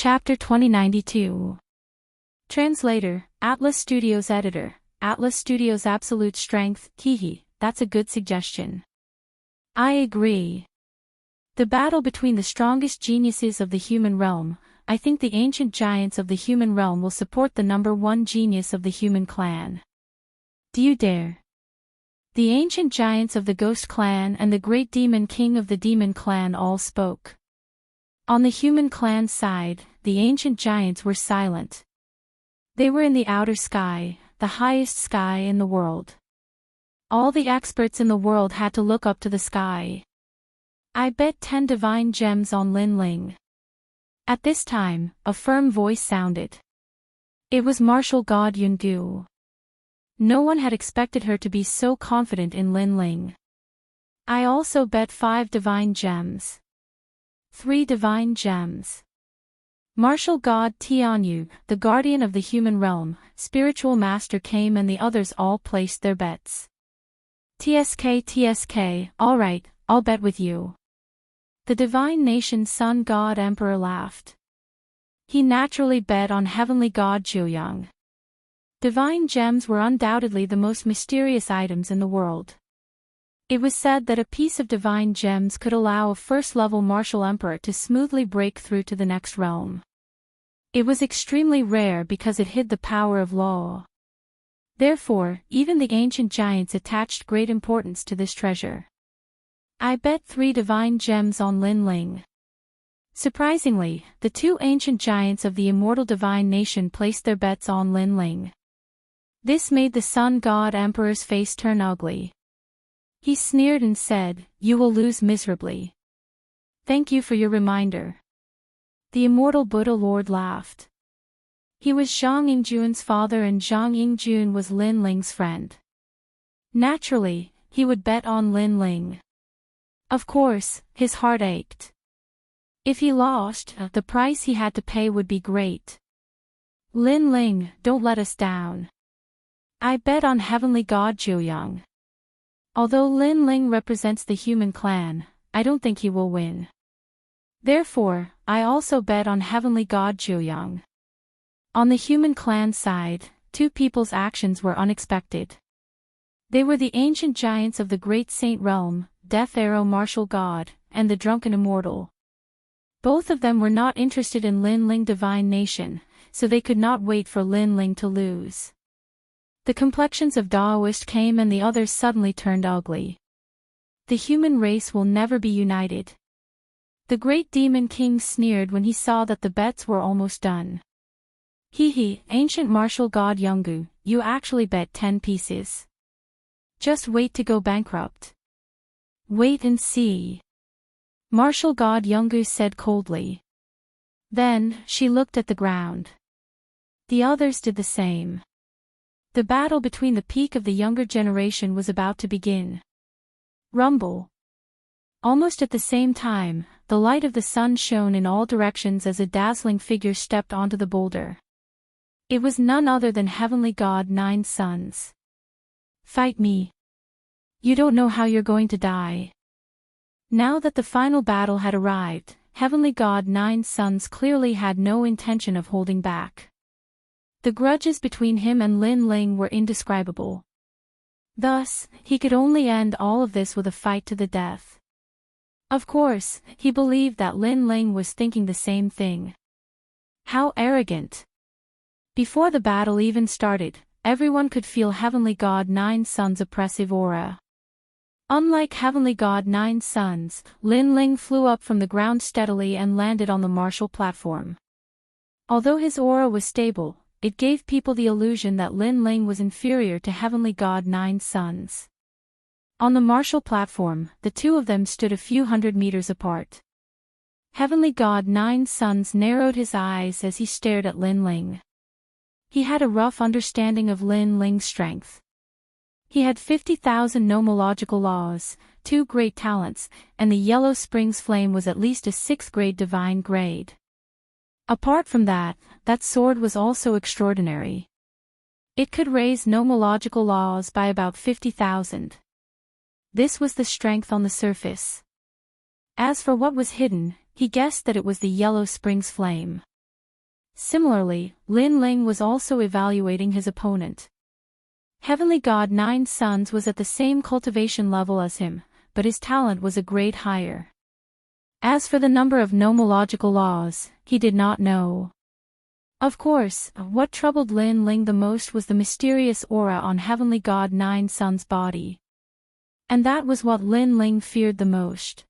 Chapter 2092. Translator, Atlas Studios Editor, Atlas Studios Absolute Strength, Kihi, that's a good suggestion. I agree. The battle between the strongest geniuses of the human realm, I think the ancient giants of the human realm will support the number one genius of the human clan. Do you dare? The ancient giants of the Ghost Clan and the great demon king of the Demon Clan all spoke. On the human clan's side, the ancient giants were silent. They were in the outer sky, the highest sky in the world. All the experts in the world had to look up to the sky. I bet 10 divine gems on Lin Ling. At this time, a firm voice sounded. It was Martial God Yungu. No one had expected her to be so confident in Lin Ling. I also bet 5 divine gems. 3 divine gems. Martial God Tianyu, the guardian of the human realm, spiritual master came and the others all placed their bets. TSK, alright, I'll bet with you. The divine nation's sun god emperor laughed. He naturally bet on heavenly god Zhuoyang. Divine gems were undoubtedly the most mysterious items in the world. It was said that a piece of divine gems could allow a first-level martial emperor to smoothly break through to the next realm. It was extremely rare because it hid the power of law. Therefore, even the ancient giants attached great importance to this treasure. I bet 3 divine gems on Lin Ling. Surprisingly, the 2 ancient giants of the immortal divine nation placed their bets on Lin Ling. This made the sun god emperor's face turn ugly. He sneered and said, "You will lose miserably." Thank you for your reminder. The immortal Buddha Lord laughed. He was Zhang Yingjun's father and Zhang Yingjun was Lin Ling's friend. Naturally, he would bet on Lin Ling. Of course, his heart ached. If he lost, the price he had to pay would be great. Lin Ling, don't let us down. I bet on heavenly god Zhuoyang. Although Lin Ling represents the human clan, I don't think he will win. Therefore, I also bet on heavenly god Zhuoyang. On the human clan side, 2 people's actions were unexpected. They were the ancient giants of the great saint realm, Death Arrow Martial God, and the drunken immortal. Both of them were not interested in Lin Ling divine nation, so they could not wait for Lin Ling to lose. The complexions of Daoist came and the others suddenly turned ugly. The human race will never be united. The great demon king sneered when he saw that the bets were almost done. Hehe, ancient martial god Yungu, you actually bet 10 pieces. Just wait to go bankrupt. Wait and see. Martial god Yungu said coldly. Then, she looked at the ground. The others did the same. The battle between the peak of the younger generation was about to begin. Rumble. Almost at the same time, the light of the sun shone in all directions as a dazzling figure stepped onto the boulder. It was none other than heavenly god Nine Suns. Fight me. You don't know how you're going to die. Now that the final battle had arrived, heavenly god Nine Suns clearly had no intention of holding back. The grudges between him and Lin Ling were indescribable. Thus, he could only end all of this with a fight to the death. Of course, he believed that Lin Ling was thinking the same thing. How arrogant! Before the battle even started, everyone could feel heavenly god Nine Suns' oppressive aura. Unlike heavenly god Nine Suns, Lin Ling flew up from the ground steadily and landed on the martial platform. Although his aura was stable, it gave people the illusion that Lin Ling was inferior to heavenly god Nine Suns. On the martial platform, the 2 of them stood a few hundred meters apart. Heavenly god Nine Suns narrowed his eyes as he stared at Lin Ling. He had a rough understanding of Lin Ling's strength. He had 50,000 nomological laws, 2 great talents, and the Yellow Springs Flame was at least a 6th grade divine grade. Apart from that sword was also extraordinary. It could raise nomological laws by about 50,000. This was the strength on the surface. As for what was hidden, he guessed that it was the Yellow Springs Flame. Similarly, Lin Ling was also evaluating his opponent. Heavenly God Nine Suns was at the same cultivation level as him, but his talent was a grade higher. As for the number of nomological laws, he did not know. Of course, what troubled Lin Ling the most was the mysterious aura on Heavenly God Nine Suns' body. And that was what Lin Ling feared the most.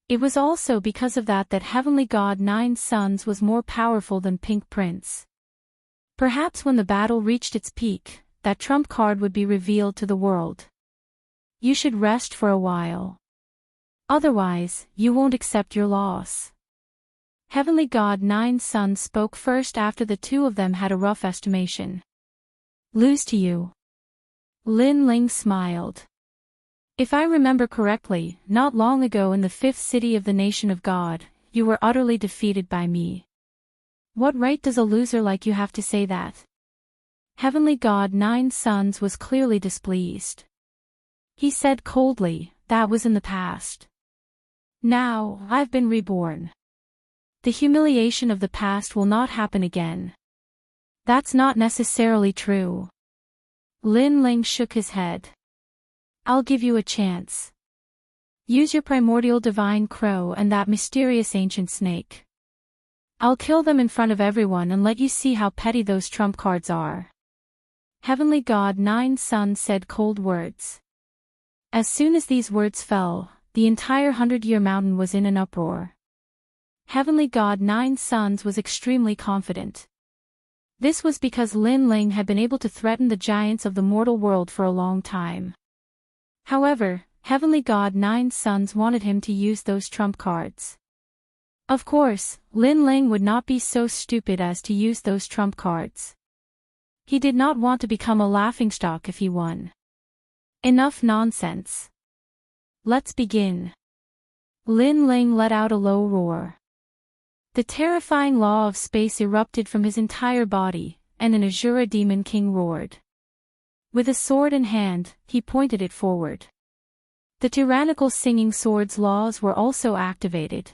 It was also because of that Heavenly God Nine Suns was more powerful than Pink Prince. Perhaps when the battle reached its peak, that trump card would be revealed to the world. You should rest for a while. Otherwise, you won't accept your loss. Heavenly God Nine Suns spoke first after the two of them had a rough estimation. Lose to you. Lin Ling smiled. If I remember correctly, not long ago in the fifth city of the nation of God, you were utterly defeated by me. What right does a loser like you have to say that? Heavenly God Nine Suns was clearly displeased. He said coldly, that was in the past. Now, I've been reborn. The humiliation of the past will not happen again. That's not necessarily true. Lin Ling shook his head. I'll give you a chance. Use your primordial divine crow and that mysterious ancient snake. I'll kill them in front of everyone and let you see how petty those trump cards are. Heavenly God Nine Suns said cold words. As soon as these words fell, the entire 100-year mountain was in an uproar. Heavenly God Nine Suns was extremely confident. This was because Lin Ling had been able to threaten the giants of the mortal world for a long time. However, Heavenly God Nine Suns wanted him to use those trump cards. Of course, Lin Ling would not be so stupid as to use those trump cards. He did not want to become a laughingstock if he won. Enough nonsense. Let's begin. Lin Ling let out a low roar. The terrifying law of space erupted from his entire body, and an Azura demon king roared. With a sword in hand, he pointed it forward. The tyrannical singing sword's laws were also activated.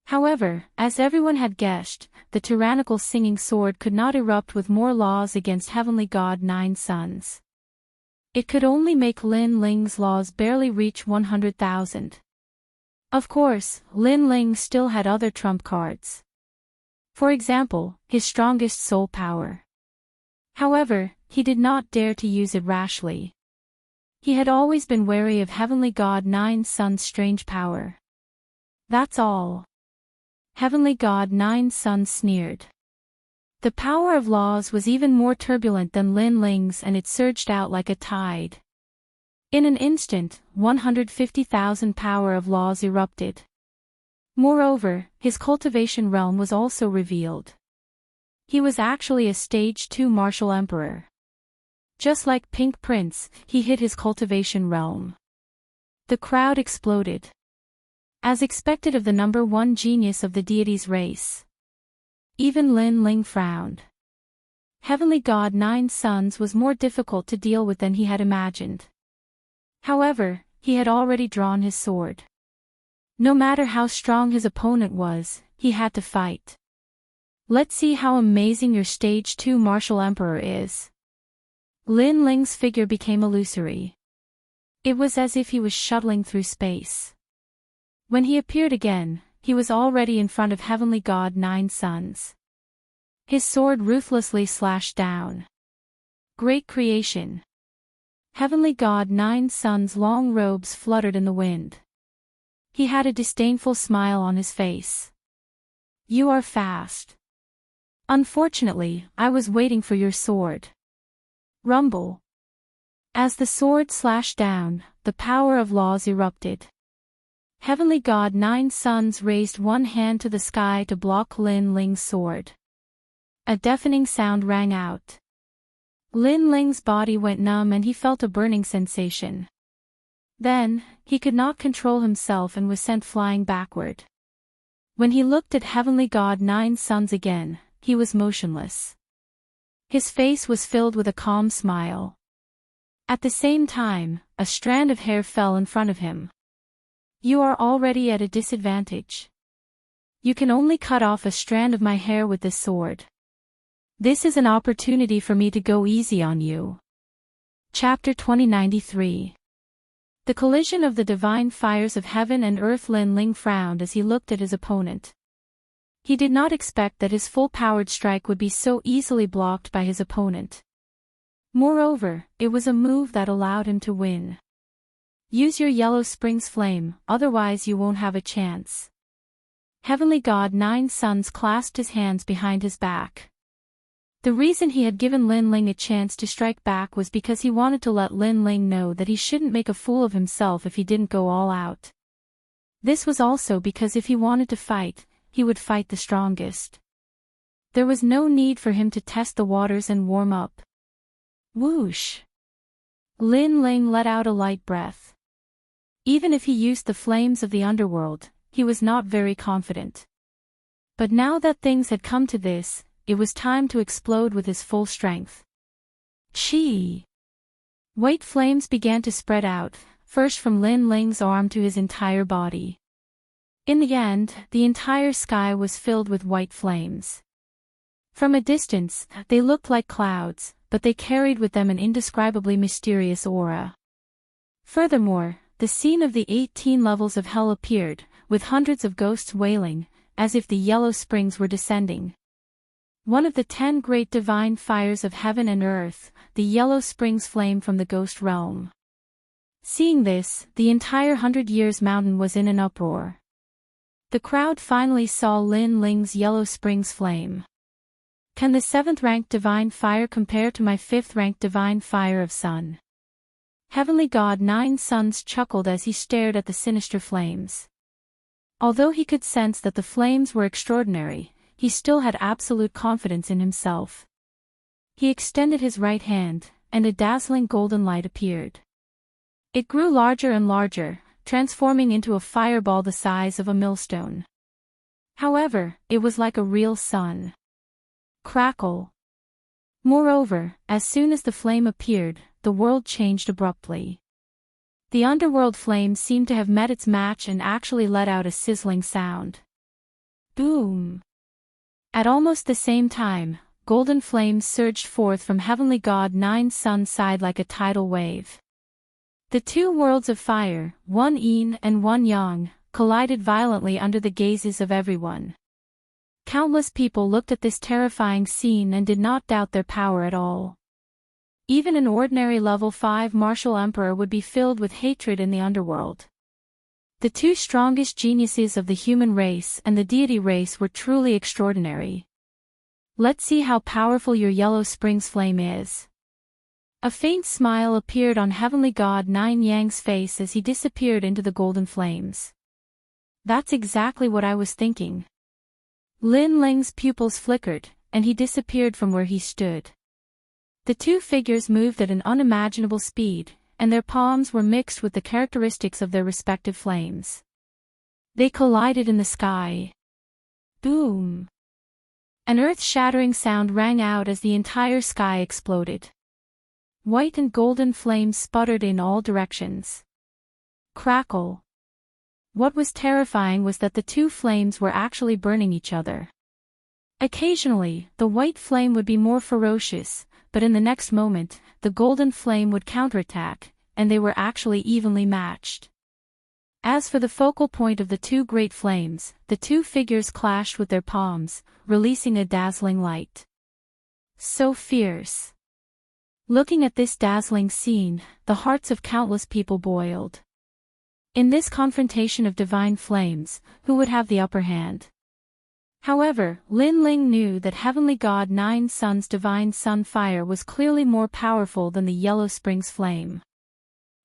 However, as everyone had guessed, the tyrannical singing sword could not erupt with more laws against Heavenly God Nine Suns. It could only make Lin Ling's laws barely reach 100,000. Of course, Lin Ling still had other trump cards. For example, his strongest soul power. However, he did not dare to use it rashly. He had always been wary of Heavenly God Nine Suns' strange power. That's all. Heavenly God Nine Suns sneered. The power of laws was even more turbulent than Lin Ling's and it surged out like a tide. In an instant, 150,000 power of laws erupted. Moreover, his cultivation realm was also revealed. He was actually a stage 2 martial emperor. Just like Pink Prince, he hit his cultivation realm. The crowd exploded. As expected of the number 1 genius of the deity's race. Even Lin Ling frowned. Heavenly God Nine Suns was more difficult to deal with than he had imagined. However, he had already drawn his sword. No matter how strong his opponent was, he had to fight. Let's see how amazing your stage 2 martial emperor is. Lin Ling's figure became illusory. It was as if he was shuttling through space. When he appeared again, he was already in front of Heavenly God Nine Suns. His sword ruthlessly slashed down. Great creation. Heavenly God Nine Suns' long robes fluttered in the wind. He had a disdainful smile on his face. You are fast. Unfortunately, I was waiting for your sword. Rumble. As the sword slashed down, the power of laws erupted. Heavenly God Nine Suns raised one hand to the sky to block Lin Ling's sword. A deafening sound rang out. Lin Ling's body went numb and he felt a burning sensation. Then, he could not control himself and was sent flying backward. When he looked at Heavenly God Nine Suns again, he was motionless. His face was filled with a calm smile. At the same time, a strand of hair fell in front of him. You are already at a disadvantage. You can only cut off a strand of my hair with this sword. This is an opportunity for me to go easy on you. Chapter 2093. The collision of the divine fires of heaven and earth. Lin Ling frowned as he looked at his opponent. He did not expect that his full-powered strike would be so easily blocked by his opponent. Moreover, it was a move that allowed him to win. Use your Yellow Springs flame, otherwise you won't have a chance. Heavenly God Nine Suns clasped his hands behind his back. The reason he had given Lin Ling a chance to strike back was because he wanted to let Lin Ling know that he shouldn't make a fool of himself if he didn't go all out. This was also because if he wanted to fight, he would fight the strongest. There was no need for him to test the waters and warm up. Whoosh! Lin Ling let out a light breath. Even if he used the flames of the underworld, he was not very confident. But now that things had come to this, it was time to explode with his full strength. Chi! White flames began to spread out, first from Lin Ling's arm to his entire body. In the end, the entire sky was filled with white flames. From a distance, they looked like clouds, but they carried with them an indescribably mysterious aura. Furthermore, the scene of the 18 levels of hell appeared, with hundreds of ghosts wailing, as if the Yellow Springs were descending. One of the 10 great divine fires of heaven and earth, the Yellow Springs flame from the ghost realm. Seeing this, the entire 100 Years Mountain was in an uproar. The crowd finally saw Lin Ling's Yellow Springs flame. Can the 7th-ranked divine fire compare to my 5th-ranked divine fire of sun? Heavenly God Nine Suns chuckled as he stared at the sinister flames. Although he could sense that the flames were extraordinary, he still had absolute confidence in himself. He extended his right hand, and a dazzling golden light appeared. It grew larger and larger, transforming into a fireball the size of a millstone. However, it was like a real sun. Crackle! Moreover, as soon as the flame appeared, the world changed abruptly. The underworld flame seemed to have met its match and actually let out a sizzling sound. Boom! At almost the same time, golden flames surged forth from Heavenly God Nine Suns' side like a tidal wave. The two worlds of fire, one yin and one yang, collided violently under the gazes of everyone. Countless people looked at this terrifying scene and did not doubt their power at all. Even an ordinary level 5 martial emperor would be filled with hatred in the underworld. The two strongest geniuses of the human race and the deity race were truly extraordinary. Let's see how powerful your Yellow Springs flame is. A faint smile appeared on Heavenly God Nine Yang's face as he disappeared into the golden flames. That's exactly what I was thinking. Lin Ling's pupils flickered, and he disappeared from where he stood. The two figures moved at an unimaginable speed, and their palms were mixed with the characteristics of their respective flames. They collided in the sky. Boom! An earth-shattering sound rang out as the entire sky exploded. White and golden flames sputtered in all directions. Crackle! What was terrifying was that the two flames were actually burning each other. Occasionally, the white flame would be more ferocious, but in the next moment, the golden flame would counterattack, and they were actually evenly matched. As for the focal point of the two great flames, the two figures clashed with their palms, releasing a dazzling light. So fierce! Looking at this dazzling scene, the hearts of countless people boiled. In this confrontation of divine flames, who would have the upper hand? However, Lin Ling knew that Heavenly God Nine Suns' divine sun fire was clearly more powerful than the Yellow Springs flame.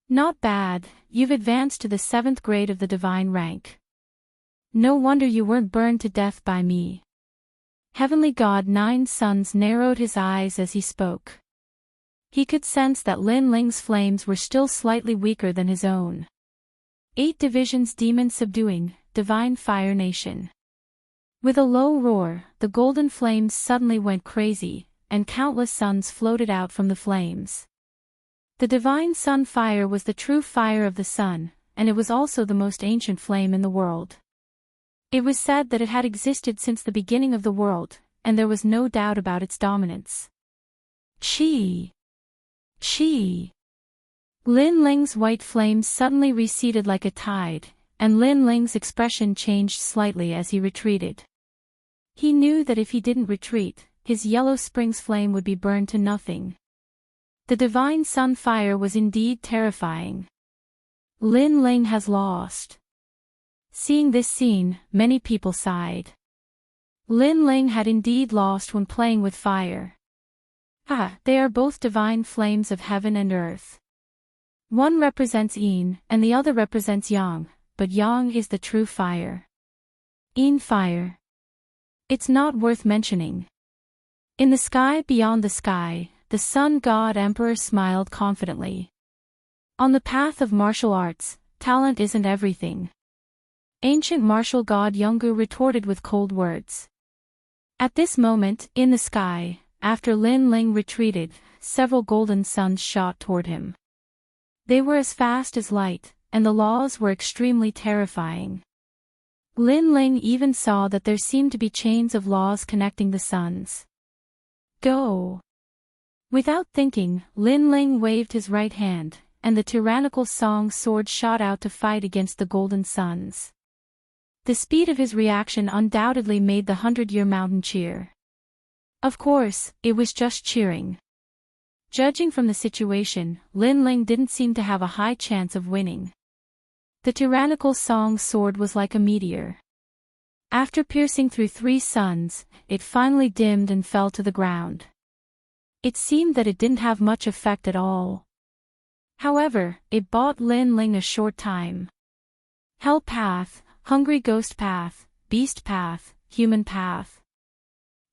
Not bad, you've advanced to the 7th grade of the divine rank. No wonder you weren't burned to death by me. Heavenly God Nine Suns narrowed his eyes as he spoke. He could sense that Lin Ling's flames were still slightly weaker than his own. 8 divisions demon subduing, divine fire nation. With a low roar, the golden flames suddenly went crazy, and countless suns floated out from the flames. The divine sun fire was the true fire of the sun, and it was also the most ancient flame in the world. It was said that it had existed since the beginning of the world, and there was no doubt about its dominance. Chi! Chi! Lin Ling's white flames suddenly receded like a tide, and Lin Ling's expression changed slightly as he retreated. He knew that if he didn't retreat, his yellow spring's flame would be burned to nothing. The divine sun fire was indeed terrifying. Lin Ling has lost. Seeing this scene, many people sighed. Lin Ling had indeed lost when playing with fire. They are both divine flames of heaven and earth. One represents yin, and the other represents yang, but yang is the true fire. Yin fire. It's not worth mentioning. In the sky beyond the sky, the sun god emperor smiled confidently. On the path of martial arts, talent isn't everything. Ancient martial god Yungu retorted with cold words. At this moment, in the sky, after Lin Ling retreated, several golden suns shot toward him. They were as fast as light, and the laws were extremely terrifying. Lin Ling even saw that there seemed to be chains of laws connecting the suns. Go! Without thinking, Lin Ling waved his right hand, and the tyrannical song sword shot out to fight against the golden suns. The speed of his reaction undoubtedly made the 100-year mountain cheer. Of course, it was just cheering. Judging from the situation, Lin Ling didn't seem to have a high chance of winning. The tyrannical song sword was like a meteor. After piercing through 3 suns, it finally dimmed and fell to the ground. It seemed that it didn't have much effect at all. However, it bought Lin Ling a short time. Hell path, hungry ghost path, beast path, human path.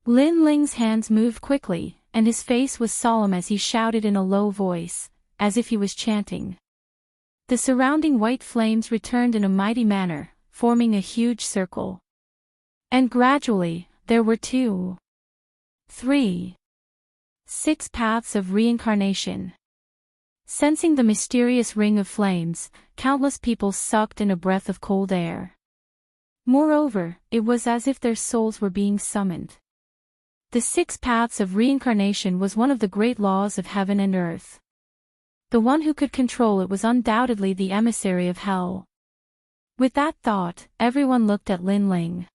Lin Ling's hands moved quickly, and his face was solemn as he shouted in a low voice, as if he was chanting. The surrounding white flames returned in a mighty manner, forming a huge circle. And gradually, there were 2, 3, 6 paths of reincarnation. Sensing the mysterious ring of flames, countless people sucked in a breath of cold air. Moreover, it was as if their souls were being summoned. The 6 paths of reincarnation was one of the great laws of heaven and earth. The one who could control it was undoubtedly the emissary of hell. With that thought, everyone looked at Lin Ling.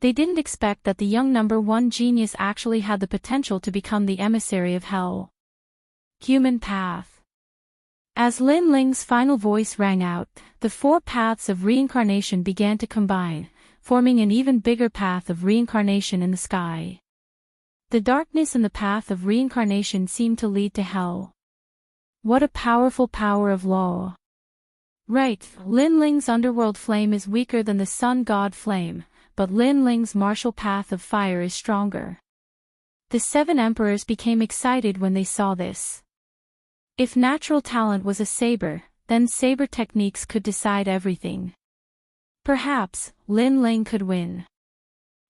They didn't expect that the young number 1 genius actually had the potential to become the emissary of hell. Human path. As Lin Ling's final voice rang out, the 4 paths of reincarnation began to combine, forming an even bigger path of reincarnation in the sky. The darkness in the path of reincarnation seemed to lead to hell. What a powerful power of law. Right, Lin Ling's underworld flame is weaker than the sun god flame, but Lin Ling's martial path of fire is stronger. The 7 emperors became excited when they saw this. If natural talent was a saber, then saber techniques could decide everything. Perhaps, Lin Ling could win.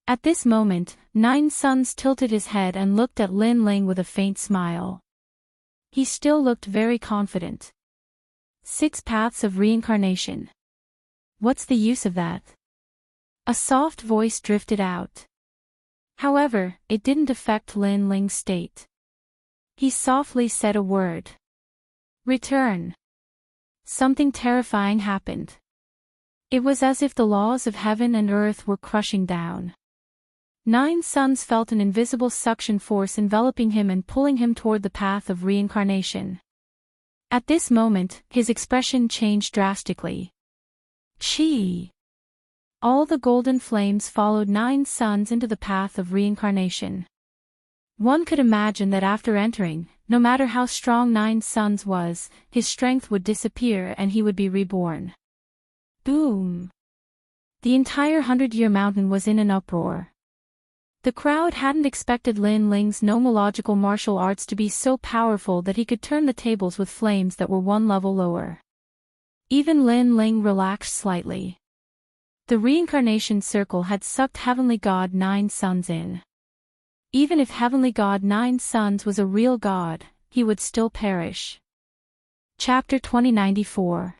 At this moment, 9 Suns tilted his head and looked at Lin Ling with a faint smile. He still looked very confident. 6 paths of reincarnation. What's the use of that? A soft voice drifted out. However, it didn't affect Lin Ling's state. He softly said a word. Return. Something terrifying happened. It was as if the laws of heaven and earth were crushing down. 9 Suns felt an invisible suction force enveloping him and pulling him toward the path of reincarnation. At this moment, his expression changed drastically. Chi! All the golden flames followed 9 Suns into the path of reincarnation. One could imagine that after entering, no matter how strong 9 Suns was, his strength would disappear and he would be reborn. Boom! The entire 100-year mountain was in an uproar. The crowd hadn't expected Lin Ling's nomological martial arts to be so powerful that he could turn the tables with flames that were 1 level lower. Even Lin Ling relaxed slightly. The reincarnation circle had sucked Heavenly God 9 Suns in. Even if Heavenly God 9 Suns was a real god, he would still perish. Chapter 2094.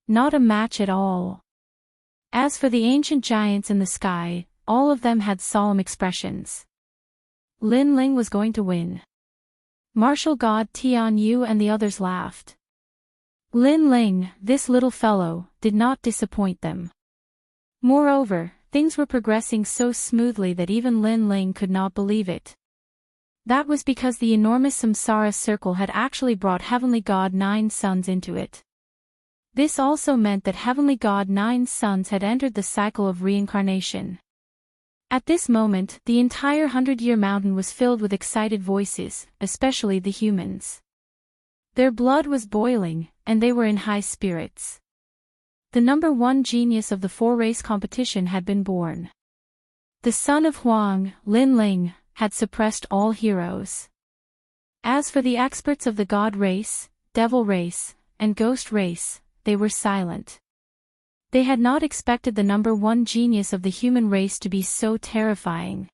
Not a match at all. As for the ancient giants in the sky, all of them had solemn expressions. Lin Ling was going to win. Martial god Tian Yu and the others laughed. Lin Ling, this little fellow, did not disappoint them. Moreover, things were progressing so smoothly that even Lin Ling could not believe it. That was because the enormous samsara circle had actually brought Heavenly God Nine's sons into it. This also meant that Heavenly God Nine's sons had entered the cycle of reincarnation. At this moment, the entire 100-year mountain was filled with excited voices, especially the humans. Their blood was boiling, and they were in high spirits. The number one genius of the four-race competition had been born. The son of Huang, Lin Ling, had suppressed all heroes. As for the experts of the god race, devil race, and ghost race, they were silent. They had not expected the number one genius of the human race to be so terrifying.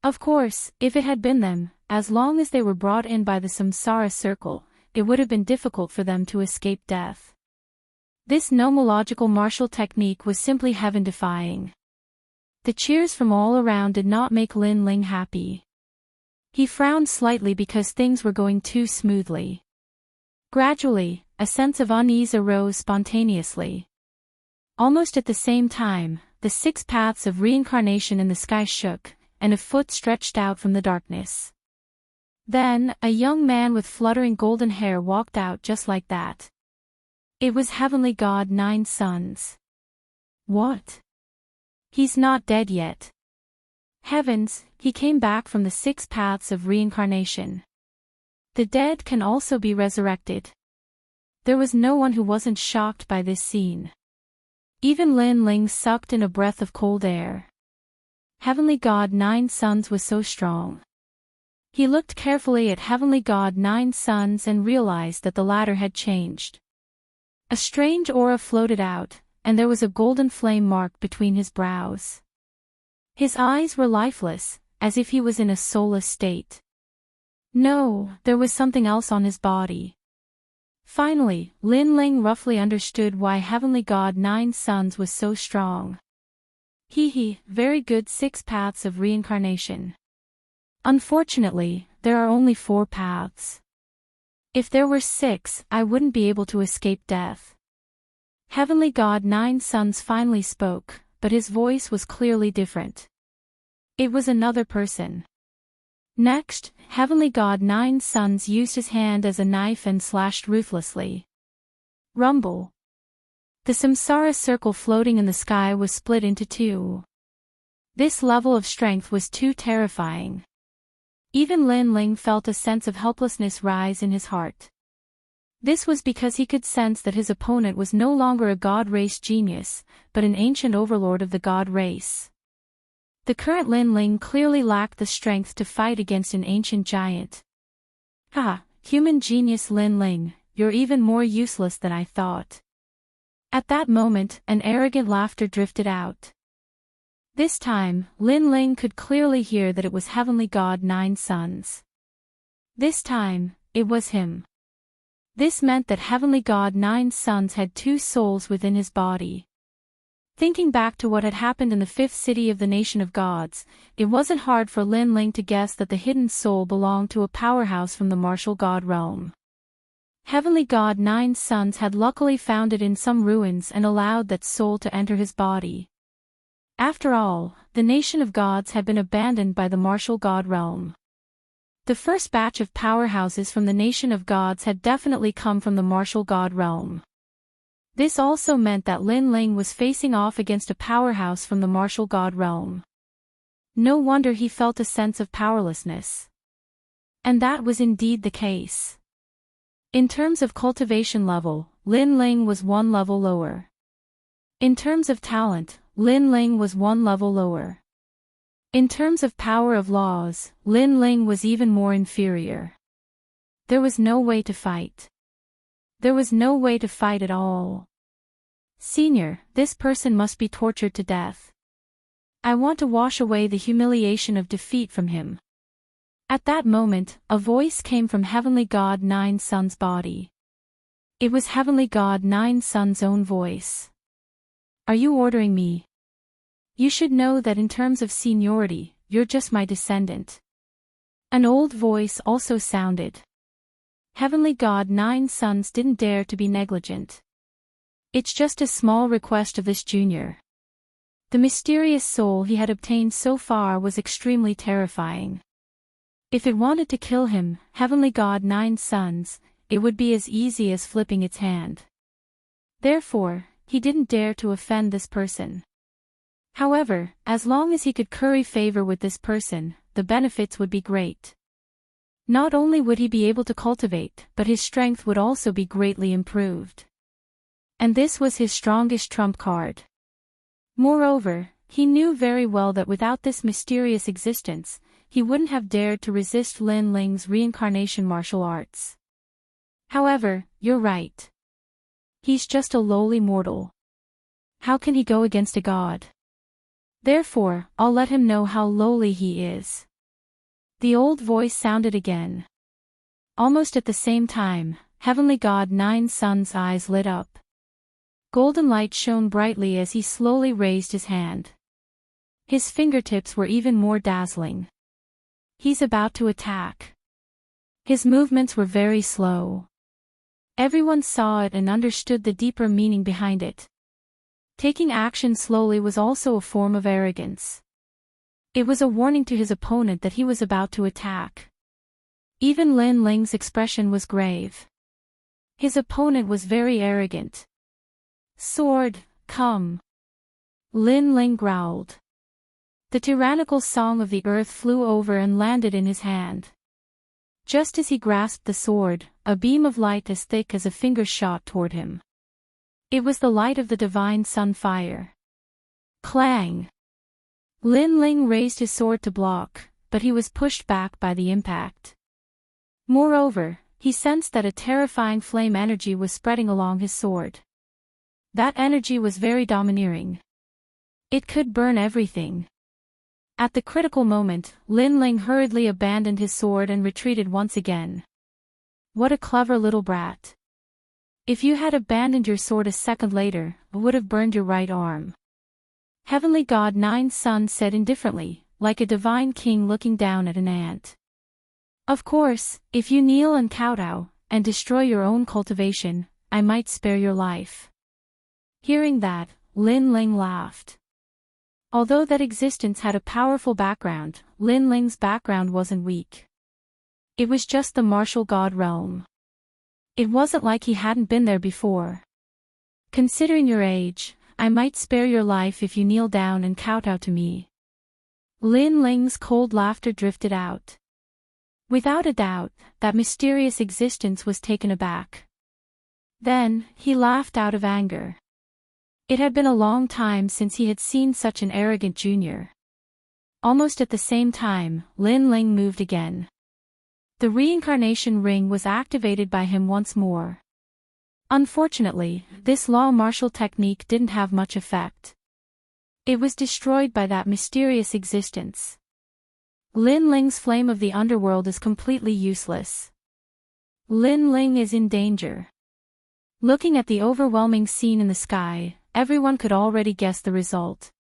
Of course, if it had been them, as long as they were brought in by the samsara circle, it would have been difficult for them to escape death. This nomological martial technique was simply heaven-defying. The cheers from all around did not make Lin Ling happy. He frowned slightly because things were going too smoothly. Gradually, a sense of unease arose spontaneously. Almost at the same time, the 6 paths of reincarnation in the sky shook, and a foot stretched out from the darkness. Then, a young man with fluttering golden hair walked out just like that. It was Heavenly God Nine's sons. What? He's not dead yet. Heavens, he came back from the 6 paths of reincarnation. The dead can also be resurrected. There was no one who wasn't shocked by this scene. Even Lin Ling sucked in a breath of cold air. Heavenly God Nine's sons was so strong. He looked carefully at Heavenly God Nine's sons and realized that the latter had changed. A strange aura floated out, and there was a golden flame mark between his brows. His eyes were lifeless, as if he was in a soulless state. No, there was something else on his body. Finally, Lin Ling roughly understood why Heavenly God Nine's sons was so strong. Very good 6 paths of reincarnation. Unfortunately, there are only 4 paths. If there were 6, I wouldn't be able to escape death. Heavenly God Nine's sons finally spoke, but his voice was clearly different. It was another person. Next, Heavenly God Nine's sons used his hand as a knife and slashed ruthlessly. Rumble. The samsara circle floating in the sky was split into 2. This level of strength was too terrifying. Even Lin Ling felt a sense of helplessness rise in his heart. This was because he could sense that his opponent was no longer a god race genius, but an ancient overlord of the god race. The current Lin Ling clearly lacked the strength to fight against an ancient giant. Human genius Lin Ling, you're even more useless than I thought. At that moment, an arrogant laughter drifted out. This time, Lin Ling could clearly hear that it was Heavenly God Nine's sons. This time, it was him. This meant that Heavenly God Nine's sons had 2 souls within his body. Thinking back to what had happened in the 5th city of the Nation of Gods, it wasn't hard for Lin Ling to guess that the hidden soul belonged to a powerhouse from the martial god realm. Heavenly God Nine's sons had luckily found it in some ruins and allowed that soul to enter his body. After all, the Nation of Gods had been abandoned by the martial god realm. The first batch of powerhouses from the Nation of Gods had definitely come from the martial god realm. This also meant that Lin Ling was facing off against a powerhouse from the martial god realm. No wonder he felt a sense of powerlessness. And that was indeed the case. In terms of cultivation level, Lin Ling was 1 level lower. In terms of talent, Lin Ling was 1 level lower. In terms of power of laws, Lin Ling was even more inferior. There was no way to fight. There was no way to fight at all. Senior, this person must be tortured to death. I want to wash away the humiliation of defeat from him. At that moment, a voice came from Heavenly God Nine's son's body. It was Heavenly God Nine's son's own voice. Are you ordering me? You should know that in terms of seniority, you're just my descendant. An old voice also sounded. Heavenly God, 9 sons didn't dare to be negligent. It's just a small request of this junior. The mysterious soul he had obtained so far was extremely terrifying. If it wanted to kill him, Heavenly God, 9 sons, it would be as easy as flipping its hand. Therefore, he didn't dare to offend this person. However, as long as he could curry favor with this person, the benefits would be great. Not only would he be able to cultivate, but his strength would also be greatly improved. And this was his strongest trump card. Moreover, he knew very well that without this mysterious existence, he wouldn't have dared to resist Lin Ling's reincarnation martial arts. However, you're right. He's just a lowly mortal. How can he go against a god? Therefore, I'll let him know how lowly he is. The old voice sounded again. Almost at the same time, Heavenly God, 9 sons' eyes lit up. Golden light shone brightly as he slowly raised his hand. His fingertips were even more dazzling. He's about to attack. His movements were very slow. Everyone saw it and understood the deeper meaning behind it. Taking action slowly was also a form of arrogance. It was a warning to his opponent that he was about to attack. Even Lin Ling's expression was grave. His opponent was very arrogant. Sword, come. Lin Ling growled. The tyrannical song of the earth flew over and landed in his hand. Just as he grasped the sword, a beam of light as thick as a finger shot toward him. It was the light of the divine sun fire. Clang! Lin Ling raised his sword to block, but he was pushed back by the impact. Moreover, he sensed that a terrifying flame energy was spreading along his sword. That energy was very domineering. It could burn everything. At the critical moment, Lin Ling hurriedly abandoned his sword and retreated once again. What a clever little brat. If you had abandoned your sword a second later, it would have burned your right arm. Heavenly God, 9 sons said indifferently, like a divine king looking down at an ant. Of course, if you kneel and kowtow, and destroy your own cultivation, I might spare your life. Hearing that, Lin Ling laughed. Although that existence had a powerful background, Lin Ling's background wasn't weak. It was just the martial god realm. It wasn't like he hadn't been there before. Considering your age, I might spare your life if you kneel down and kowtow to me. Lin Ling's cold laughter drifted out. Without a doubt, that mysterious existence was taken aback. Then, he laughed out of anger. It had been a long time since he had seen such an arrogant junior. Almost at the same time, Lin Ling moved again. The reincarnation ring was activated by him once more. Unfortunately, this law martial technique didn't have much effect. It was destroyed by that mysterious existence. Lin Ling's flame of the underworld is completely useless. Lin Ling is in danger. Looking at the overwhelming scene in the sky, everyone could already guess the result.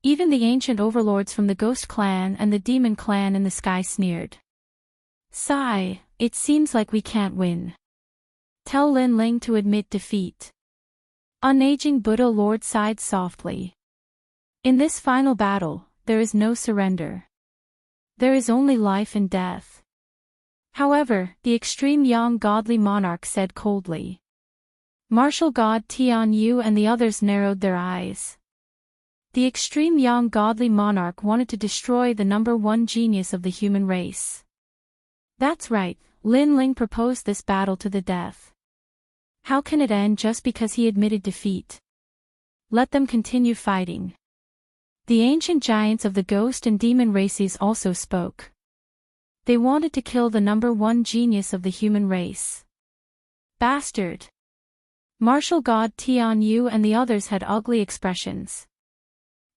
Even the ancient overlords from the Ghost Clan and the Demon Clan in the sky sneered. Sigh, it seems like we can't win. Tell Lin Ling to admit defeat. Unaging Buddha Lord sighed softly. In this final battle, there is no surrender. There is only life and death. However, the extreme young godly monarch said coldly. Martial god Tian Yu and the others narrowed their eyes. The extreme young godly monarch wanted to destroy the #1 genius of the human race. That's right, Lin Ling proposed this battle to the death. How can it end just because he admitted defeat? Let them continue fighting. The ancient giants of the ghost and demon races also spoke. They wanted to kill the #1 genius of the human race. Bastard! Martial god Tian Yu and the others had ugly expressions.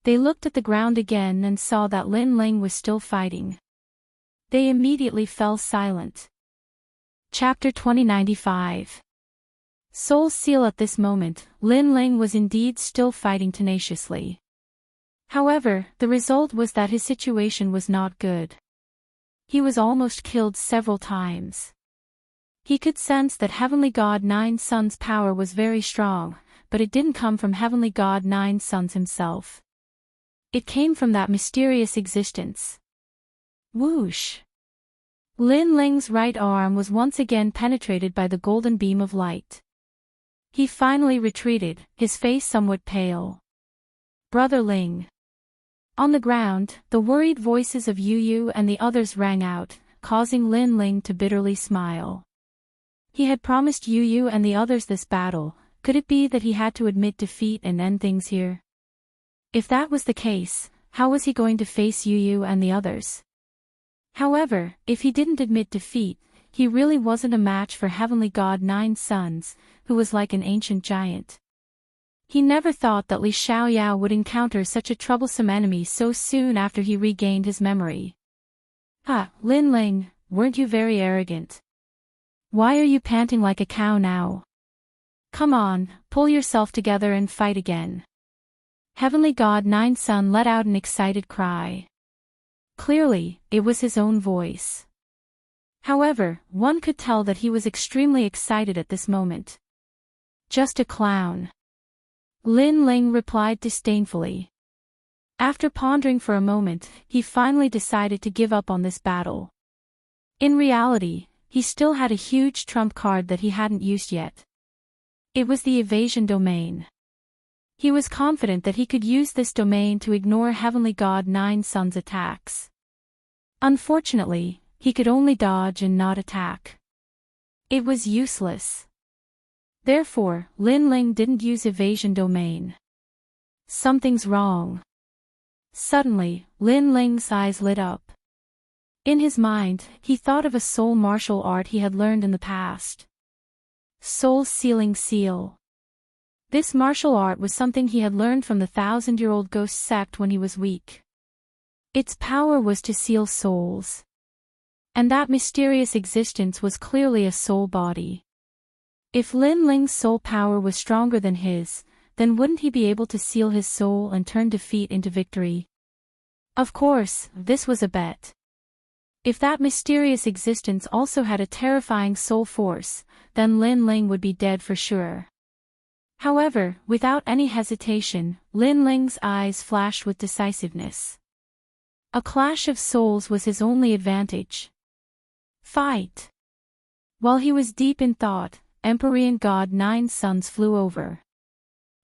They looked at the ground again and saw that Lin Ling was still fighting. They immediately fell silent. Chapter 2095. Soul Seal. At this moment, Lin Ling was indeed still fighting tenaciously. However, the result was that his situation was not good. He was almost killed several times. He could sense that Heavenly God Nine Sun's power was very strong, but it didn't come from Heavenly God Nine Suns himself. It came from that mysterious existence. Whoosh! Lin Ling's right arm was once again penetrated by the golden beam of light. He finally retreated, his face somewhat pale. Brother Ling. On the ground, the worried voices of Yu Yu and the others rang out, causing Lin Ling to bitterly smile. He had promised Yu Yu and the others this battle. Could it be that he had to admit defeat and end things here? If that was the case, how was he going to face Yu Yu and the others? However, if he didn't admit defeat, he really wasn't a match for Heavenly God Nine Suns, who was like an ancient giant. He never thought that Li Xiaoyao would encounter such a troublesome enemy so soon after he regained his memory. Lin Ling, weren't you very arrogant? Why are you panting like a cow now? Come on, pull yourself together and fight again. Heavenly God Nine Sun let out an excited cry. Clearly, it was his own voice. However, one could tell that he was extremely excited at this moment. Just a clown. Lin Ling replied disdainfully. After pondering for a moment, he finally decided to give up on this battle. In reality, he still had a huge trump card that he hadn't used yet. It was the evasion domain. He was confident that he could use this domain to ignore Heavenly God Nine Sun's attacks. Unfortunately, he could only dodge and not attack. It was useless. Therefore, Lin Ling didn't use evasion domain. Something's wrong. Suddenly, Lin Ling's eyes lit up. In his mind, he thought of a soul martial art he had learned in the past. Soul Sealing Seal. This martial art was something he had learned from the 1,000-year-old ghost sect when he was weak. Its power was to seal souls. And that mysterious existence was clearly a soul body. If Lin Ling's soul power was stronger than his, then wouldn't he be able to seal his soul and turn defeat into victory? Of course, this was a bet. If that mysterious existence also had a terrifying soul force, then Lin Ling would be dead for sure. However, without any hesitation, Lin Ling's eyes flashed with decisiveness. A clash of souls was his only advantage. Fight! While he was deep in thought, Empyrean God Nine Suns flew over.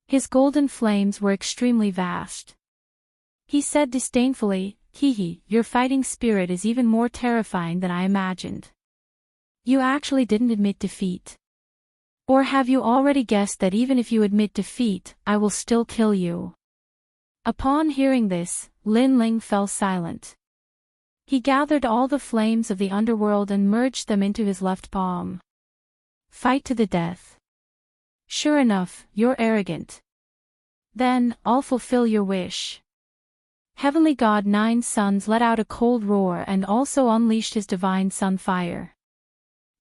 His golden flames were extremely vast. He said disdainfully, "Hehe, your fighting spirit is even more terrifying than I imagined. You actually didn't admit defeat. Or have you already guessed that even if you admit defeat, I will still kill you?" Upon hearing this, Lin Ling fell silent. He gathered all the flames of the underworld and merged them into his left palm. Fight to the death. Sure enough, you're arrogant. Then, I'll fulfill your wish. Heavenly God Nine Suns let out a cold roar and also unleashed his divine sun fire.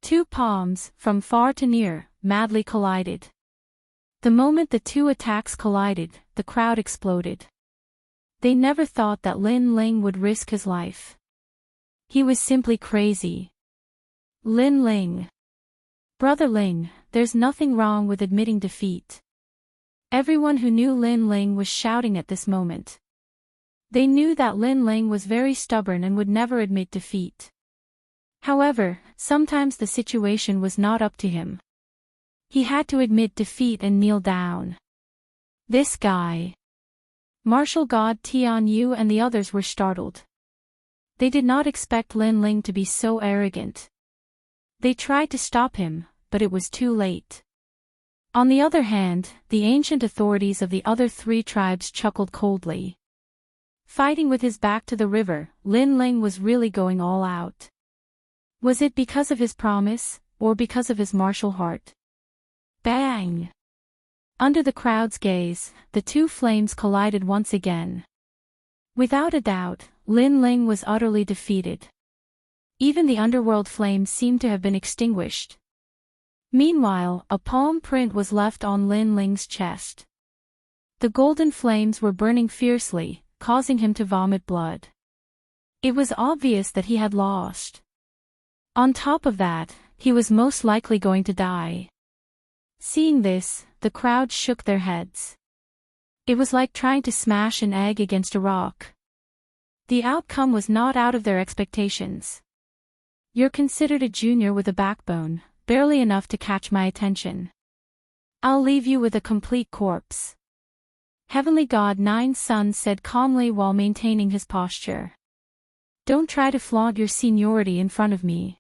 Two palms, from far to near, madly collided. The moment the two attacks collided, the crowd exploded. They never thought that Lin Ling would risk his life. He was simply crazy. Lin Ling. Brother Ling, there's nothing wrong with admitting defeat. Everyone who knew Lin Ling was shouting at this moment. They knew that Lin Ling was very stubborn and would never admit defeat. However, sometimes the situation was not up to him. He had to admit defeat and kneel down. This guy. Martial God Tian Yu and the others were startled. They did not expect Lin Ling to be so arrogant. They tried to stop him, but it was too late. On the other hand, the ancient authorities of the other three tribes chuckled coldly. Fighting with his back to the river, Lin Ling was really going all out. Was it because of his promise, or because of his martial heart? Bang! Under the crowd's gaze, the two flames collided once again. Without a doubt, Lin Ling was utterly defeated. Even the underworld flames seemed to have been extinguished. Meanwhile, a palm print was left on Lin Ling's chest. The golden flames were burning fiercely, causing him to vomit blood. It was obvious that he had lost. On top of that, he was most likely going to die. Seeing this, the crowd shook their heads. It was like trying to smash an egg against a rock. The outcome was not out of their expectations. You're considered a junior with a backbone, barely enough to catch my attention. I'll leave you with a complete corpse. Heavenly God Nine Suns said calmly while maintaining his posture. Don't try to flaunt your seniority in front of me.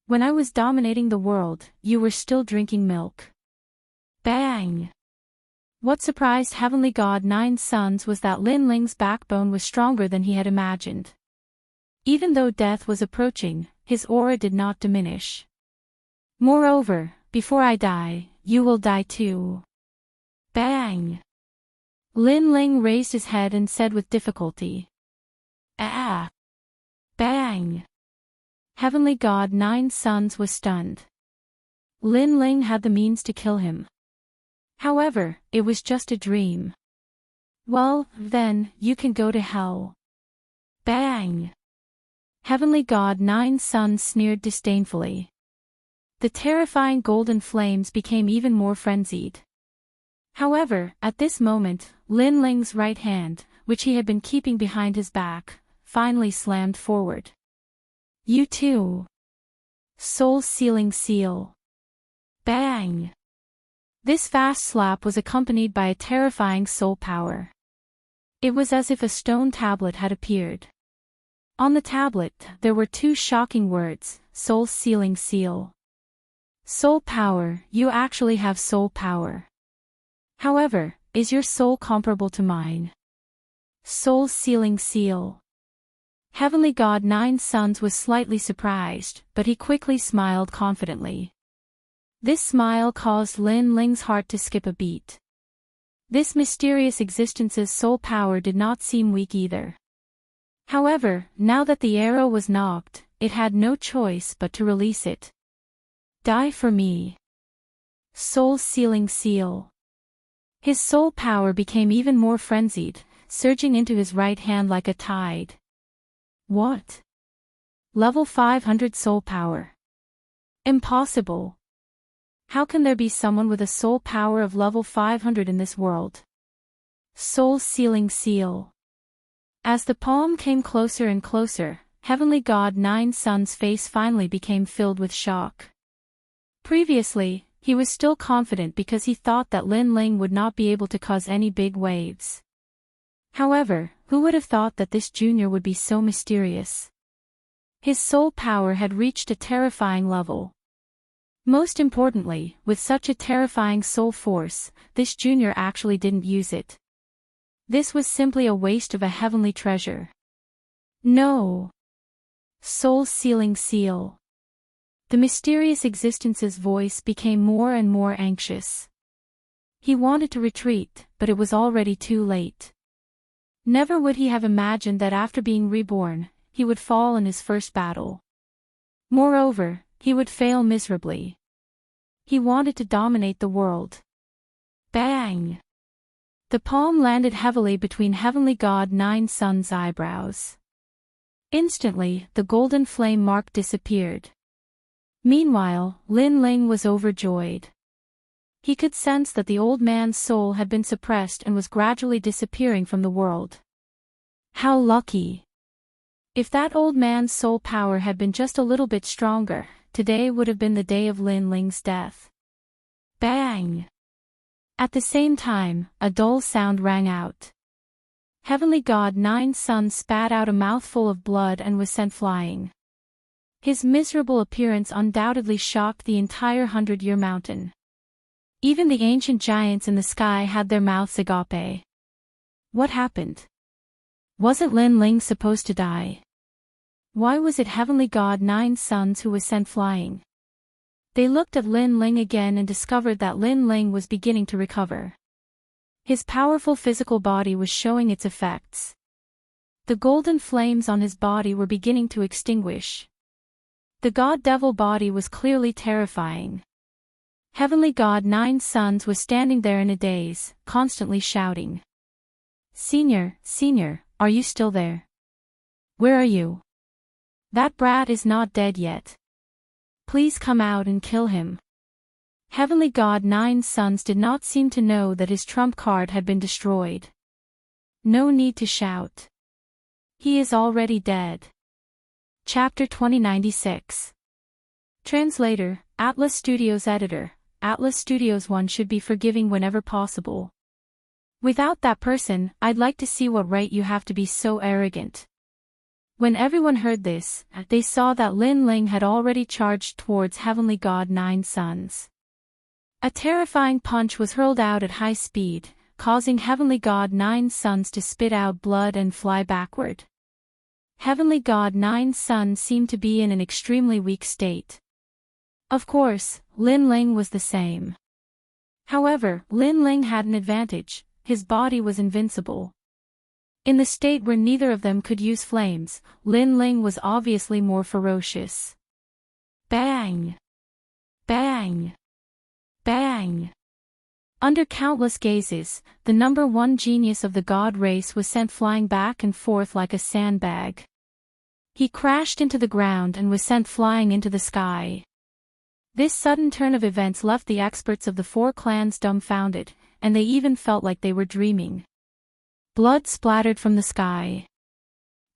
When I was dominating the world, you were still drinking milk. Bang! What surprised Heavenly God Nine Suns was that Lin Ling's backbone was stronger than he had imagined. Even though death was approaching, his aura did not diminish. Moreover, before I die, you will die too. Bang! Lin Ling raised his head and said with difficulty. Ah! Bang! Heavenly God Nine Suns was stunned. Lin Ling had the means to kill him. However, it was just a dream. Well, then, you can go to hell. Bang! Heavenly God Nine Suns sneered disdainfully. The terrifying golden flames became even more frenzied. However, at this moment, Lin Ling's right hand, which he had been keeping behind his back, finally slammed forward. You too. Soul-sealing seal. Bang! This fast slap was accompanied by a terrifying soul power. It was as if a stone tablet had appeared. On the tablet, there were two shocking words, soul-sealing seal. Soul power, you actually have soul power. However, is your soul comparable to mine? Soul-sealing seal. Heavenly God Nine Suns was slightly surprised, but he quickly smiled confidently. This smile caused Lin Ling's heart to skip a beat. This mysterious existence's soul power did not seem weak either. However, now that the arrow was knocked, it had no choice but to release it. Die for me. Soul-sealing seal. His soul power became even more frenzied, surging into his right hand like a tide. What? Level 500 soul power. Impossible. How can there be someone with a soul power of level 500 in this world? Soul-sealing seal. As the palm came closer and closer, Heavenly God Nine Suns' face finally became filled with shock. Previously, he was still confident because he thought that Lin Ling would not be able to cause any big waves. However, who would have thought that this junior would be so mysterious? His soul power had reached a terrifying level. Most importantly, with such a terrifying soul force, this junior actually didn't use it. This was simply a waste of a heavenly treasure. No. Soul-sealing seal. The mysterious existence's voice became more and more anxious. He wanted to retreat, but it was already too late. Never would he have imagined that after being reborn, he would fall in his first battle. Moreover, he would fail miserably. He wanted to dominate the world. Bang! The palm landed heavily between Heavenly God Nine Suns' eyebrows. Instantly, the golden flame mark disappeared. Meanwhile, Lin Ling was overjoyed. He could sense that the old man's soul had been suppressed and was gradually disappearing from the world. How lucky! If that old man's soul power had been just a little bit stronger, today would have been the day of Lin Ling's death. Bang! At the same time, a dull sound rang out. Heavenly God Nine Suns spat out a mouthful of blood and was sent flying. His miserable appearance undoubtedly shocked the entire 100-year mountain. Even the ancient giants in the sky had their mouths agape. What happened? Wasn't Lin Ling supposed to die? Why was it Heavenly God Nine Suns who was sent flying? They looked at Lin Ling again and discovered that Lin Ling was beginning to recover. His powerful physical body was showing its effects. The golden flames on his body were beginning to extinguish. The god-devil body was clearly terrifying. Heavenly God Nine Sons was standing there in a daze, constantly shouting. Senior, Senior, are you still there? Where are you? That brat is not dead yet. Please come out and kill him. Heavenly God Nine Sons did not seem to know that his trump card had been destroyed. No need to shout. He is already dead. Chapter 2096. Translator, Atlas Studios Editor. Atlas Studios 1 should be forgiving whenever possible. Without that person, I'd like to see what right you have to be so arrogant. When everyone heard this, they saw that Lin Ling had already charged towards Heavenly God Nine Sons. A terrifying punch was hurled out at high speed, causing Heavenly God Nine Sons to spit out blood and fly backward. Heavenly God Nine Sons seemed to be in an extremely weak state. Of course, Lin Ling was the same. However, Lin Ling had an advantage: his body was invincible. In the state where neither of them could use flames, Lin Ling was obviously more ferocious. Bang! Bang! Bang! Under countless gazes, the number one genius of the god race was sent flying back and forth like a sandbag. He crashed into the ground and was sent flying into the sky. This sudden turn of events left the experts of the four clans dumbfounded, and they even felt like they were dreaming. Blood splattered from the sky.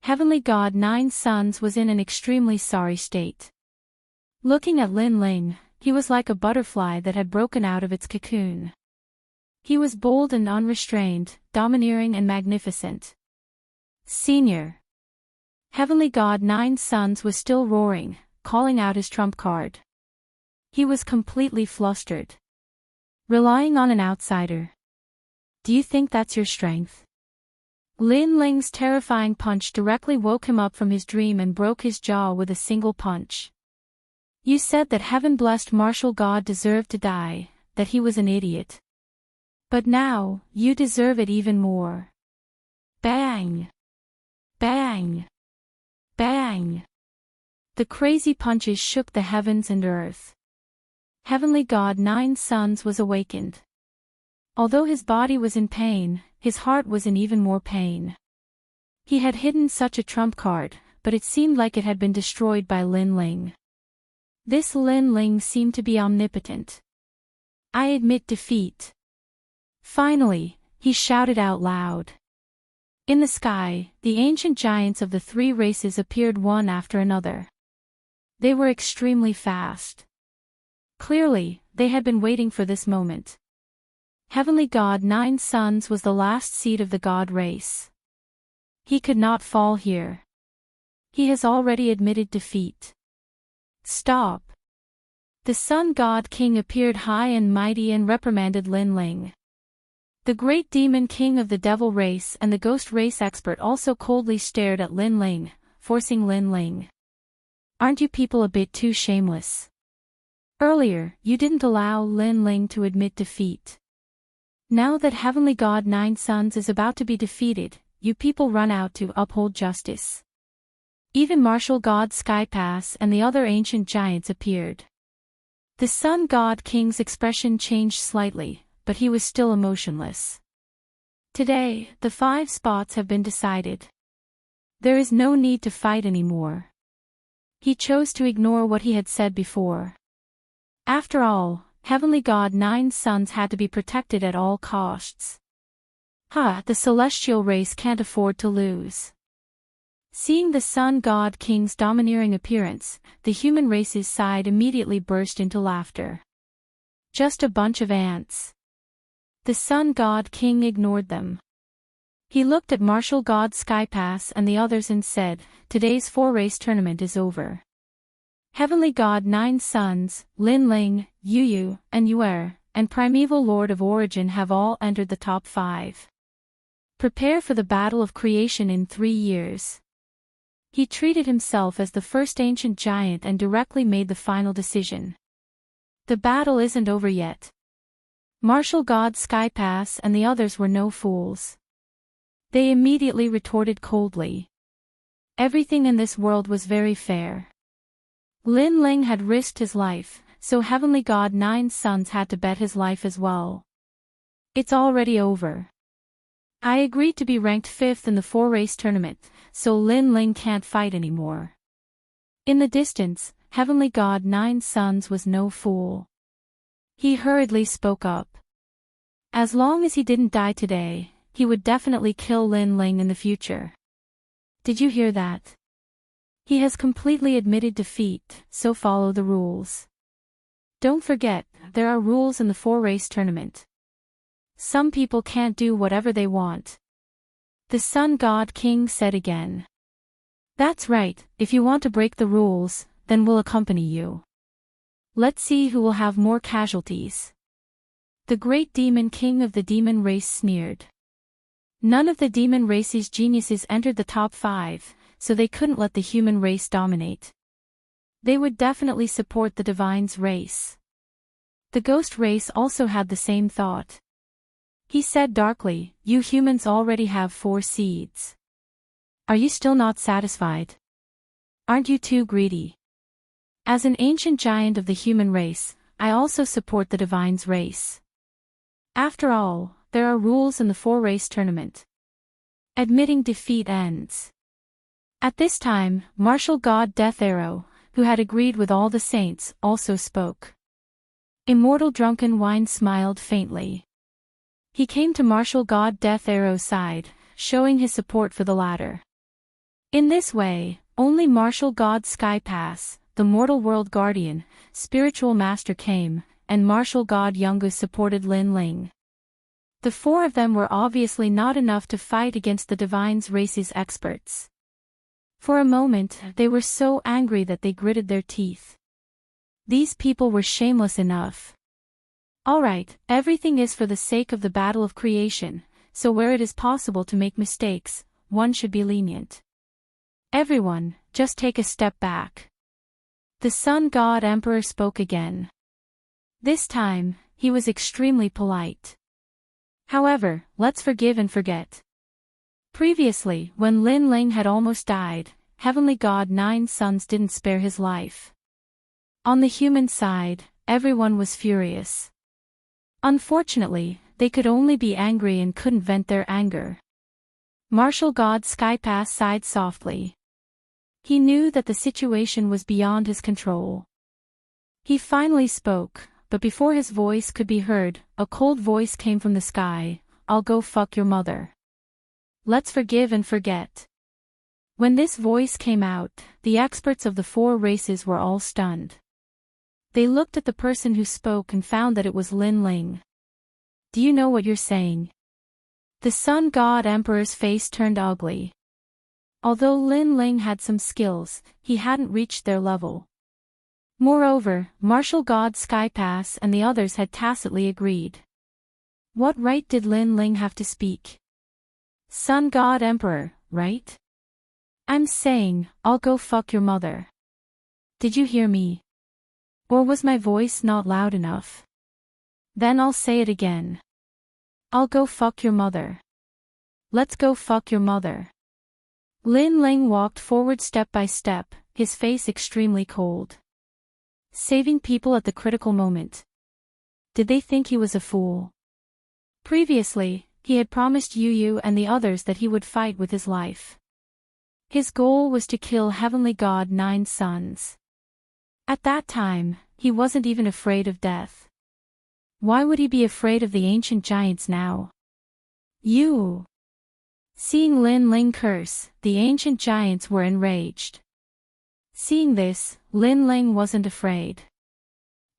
Heavenly God Nine Sons was in an extremely sorry state. Looking at Lin Ling, he was like a butterfly that had broken out of its cocoon. He was bold and unrestrained, domineering and magnificent. Senior. Heavenly God Nine Sons was still roaring, calling out his trump card. He was completely flustered. Relying on an outsider. Do you think that's your strength? Lin Ling's terrifying punch directly woke him up from his dream and broke his jaw with a single punch. You said that heaven-blessed martial god deserved to die, that he was an idiot. But now, you deserve it even more. Bang! Bang! Bang! The crazy punches shook the heavens and earth. Heavenly God Nine Sons was awakened. Although his body was in pain, his heart was in even more pain. He had hidden such a trump card, but it seemed like it had been destroyed by Lin Ling. This Lin Ling seemed to be omnipotent. I admit defeat. Finally, he shouted out loud. In the sky, the ancient giants of the three races appeared one after another. They were extremely fast. Clearly, they had been waiting for this moment. Heavenly God Nine Sons was the last seed of the god race. He could not fall here. He has already admitted defeat. Stop. The Sun God King appeared high and mighty and reprimanded Lin Ling. The great demon king of the devil race and the ghost race expert also coldly stared at Lin Ling, forcing Lin Ling. Aren't you people a bit too shameless? Earlier, you didn't allow Lin Ling to admit defeat. Now that Heavenly God Nine Sons is about to be defeated, you people run out to uphold justice. Even martial god Skypass and the other ancient giants appeared. The Sun God King's expression changed slightly, but he was still emotionless. Today, the 5 spots have been decided. There is no need to fight anymore. He chose to ignore what he had said before. After all, Heavenly God Nine Sons had to be protected at all costs. The celestial race can't afford to lose. Seeing the Sun God King's domineering appearance, the human race's side immediately burst into laughter. Just a bunch of ants. The Sun God King ignored them. He looked at martial god Skypass and the others and said, today's 4-race tournament is over. Heavenly God Nine Sons, Lin Ling, Yu, and Yuer, and Primeval Lord of Origin have all entered the top 5. Prepare for the battle of creation in 3 years. He treated himself as the first ancient giant and directly made the final decision. The battle isn't over yet. Martial god Skypass and the others were no fools. They immediately retorted coldly. Everything in this world was very fair. Lin Ling had risked his life, so Heavenly God Nine's sons had to bet his life as well. It's already over. I agreed to be ranked 5th in the 4-race tournament, so Lin Ling can't fight anymore. In the distance, Heavenly God Nine's sons was no fool. He hurriedly spoke up. As long as he didn't die today, he would definitely kill Lin Ling in the future. Did you hear that? He has completely admitted defeat, so follow the rules. Don't forget, there are rules in the 4-race tournament. Some people can't do whatever they want. The Sun God King said again. That's right, if you want to break the rules, then we'll accompany you. Let's see who will have more casualties. The great demon king of the demon race sneered. None of the demon race's geniuses entered the top 5, so they couldn't let the human race dominate. They would definitely support the divine's race. The ghost race also had the same thought. He said darkly, you humans already have 4 seeds. Are you still not satisfied? Aren't you too greedy? As an ancient giant of the human race, I also support the divine's race. After all, there are rules in the 4-race tournament. Admitting defeat ends. At this time, martial god Death Arrow, who had agreed with all the saints, also spoke. Immortal Drunken Wine smiled faintly. He came to martial god Death Arrow's side, showing his support for the latter. In this way, only martial god Skypass, the mortal world guardian, spiritual master came, and martial god Yungu supported Lin Ling. The 4 of them were obviously not enough to fight against the divine's race's experts. For a moment, they were so angry that they gritted their teeth. These people were shameless enough. Alright, everything is for the sake of the battle of creation, so where it is possible to make mistakes, one should be lenient. Everyone, just take a step back. The Sun God Emperor spoke again. This time, he was extremely polite. However, let's forgive and forget. Previously, when Lin Ling had almost died, Heavenly God Nine's sons didn't spare his life. On the human side, everyone was furious. Unfortunately, they could only be angry and couldn't vent their anger. Martial God Skypass sighed softly. He knew that the situation was beyond his control. He finally spoke, but before his voice could be heard, a cold voice came from the sky, I'll go fuck your mother. Let's forgive and forget. When this voice came out, the experts of the 4 races were all stunned. They looked at the person who spoke and found that it was Lin Ling. Do you know what you're saying? The Sun God Emperor's face turned ugly. Although Lin Ling had some skills, he hadn't reached their level. Moreover, martial god Skypass and the others had tacitly agreed. What right did Lin Ling have to speak? Sun God Emperor, right? I'm saying, I'll go fuck your mother. Did you hear me? Or was my voice not loud enough? Then I'll say it again. I'll go fuck your mother. Let's go fuck your mother. Lin Ling walked forward step by step, his face extremely cold. Saving people at the critical moment. Did they think he was a fool? Previously, he had promised Yu and the others that he would fight with his life. His goal was to kill Heavenly God Nine's sons. At that time, he wasn't even afraid of death. Why would he be afraid of the ancient giants now? You! Seeing Lin Ling curse, the ancient giants were enraged. Seeing this, Lin Ling wasn't afraid.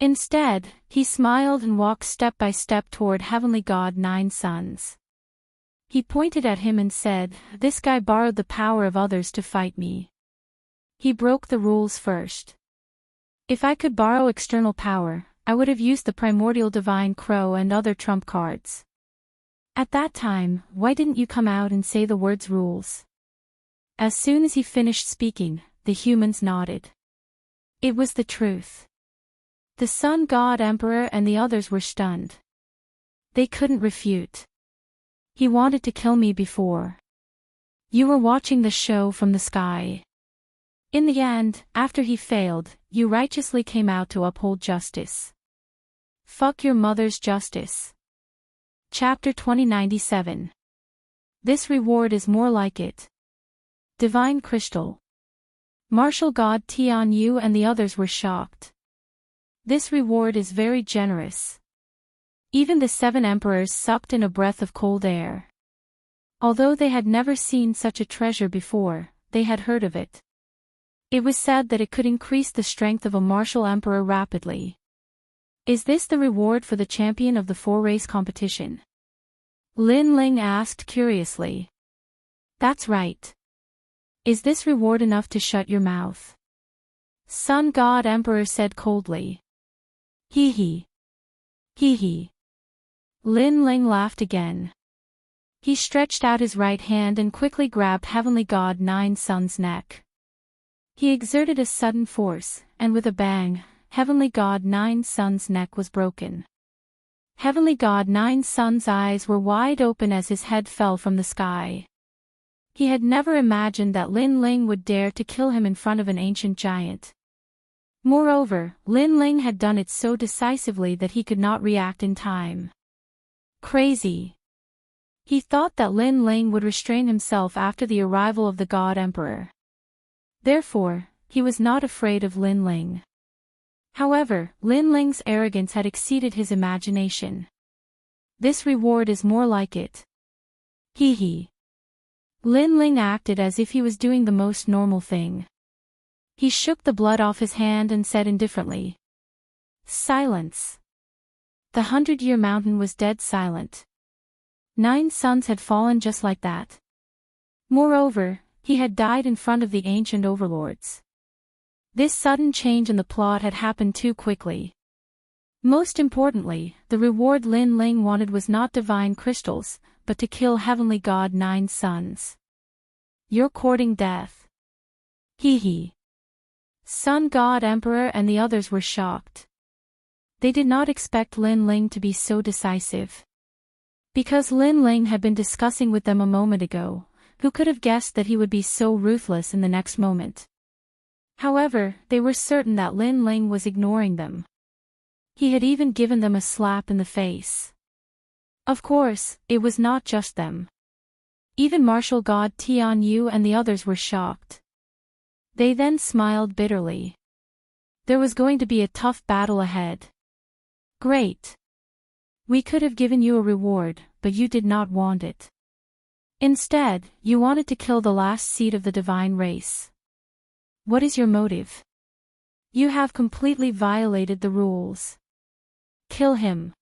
Instead, he smiled and walked step by step toward Heavenly God Nine's sons. He pointed at him and said, this guy borrowed the power of others to fight me. He broke the rules first. If I could borrow external power, I would have used the primordial divine crow and other trump cards. At that time, why didn't you come out and say the words rules? As soon as he finished speaking, the humans nodded. It was the truth. The Sun God Emperor and the others were stunned. They couldn't refute. He wanted to kill me before. You were watching the show from the sky. In the end, after he failed, you righteously came out to uphold justice. Fuck your mother's justice. Chapter 2097. This reward is more like it. Divine Crystal. Martial God Tian Yu and the others were shocked. This reward is very generous. Even the 7 emperors sucked in a breath of cold air. Although they had never seen such a treasure before, they had heard of it. It was said that it could increase the strength of a martial emperor rapidly. Is this the reward for the champion of the 4-race competition? Lin Ling asked curiously. That's right. Is this reward enough to shut your mouth? Sun God Emperor said coldly. Hee hee. Hee hee. Lin Ling laughed again. He stretched out his right hand and quickly grabbed Heavenly God Nine Sun's neck. He exerted a sudden force, and with a bang, Heavenly God Nine Sun's neck was broken. Heavenly God Nine Sun's eyes were wide open as his head fell from the sky. He had never imagined that Lin Ling would dare to kill him in front of an ancient giant. Moreover, Lin Ling had done it so decisively that he could not react in time. Crazy. He thought that Lin Ling would restrain himself after the arrival of the God Emperor. Therefore, he was not afraid of Lin Ling. However, Lin Ling's arrogance had exceeded his imagination. This reward is more like it. Hee hee. Lin Ling acted as if he was doing the most normal thing. He shook the blood off his hand and said indifferently. Silence. The 100-year mountain was dead silent. 9 suns had fallen just like that. Moreover, he had died in front of the ancient overlords. This sudden change in the plot had happened too quickly. Most importantly, the reward Lin Ling wanted was not divine crystals, but to kill Heavenly God Nine Suns. You're courting death. Hee hee. Sun God Emperor and the others were shocked. They did not expect Lin Ling to be so decisive. Because Lin Ling had been discussing with them a moment ago, who could have guessed that he would be so ruthless in the next moment? However, they were certain that Lin Ling was ignoring them. He had even given them a slap in the face. Of course, it was not just them. Even martial god Tian Yu and the others were shocked. They then smiled bitterly. There was going to be a tough battle ahead. Great. We could have given you a reward, but you did not want it. Instead, you wanted to kill the last seed of the divine race. What is your motive? You have completely violated the rules. Kill him.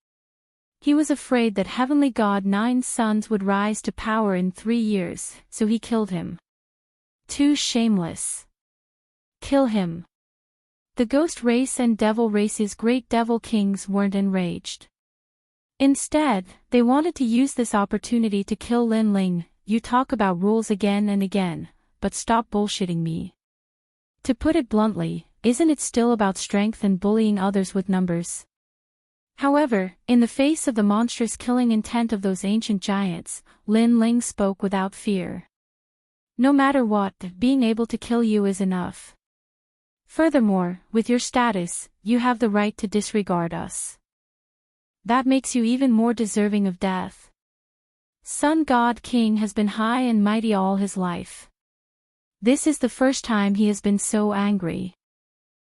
He was afraid that Heavenly God Nine Suns would rise to power in 3 years, so he killed him. Too shameless. Kill him. The ghost race and devil race's great devil kings weren't enraged. Instead, they wanted to use this opportunity to kill Lin Ling. You talk about rules again and again, but stop bullshitting me. To put it bluntly, isn't it still about strength and bullying others with numbers? However, in the face of the monstrous killing intent of those ancient giants, Lin Ling spoke without fear. No matter what, being able to kill you is enough. Furthermore, with your status, you have the right to disregard us. That makes you even more deserving of death. Sun God King has been high and mighty all his life. This is the first time he has been so angry.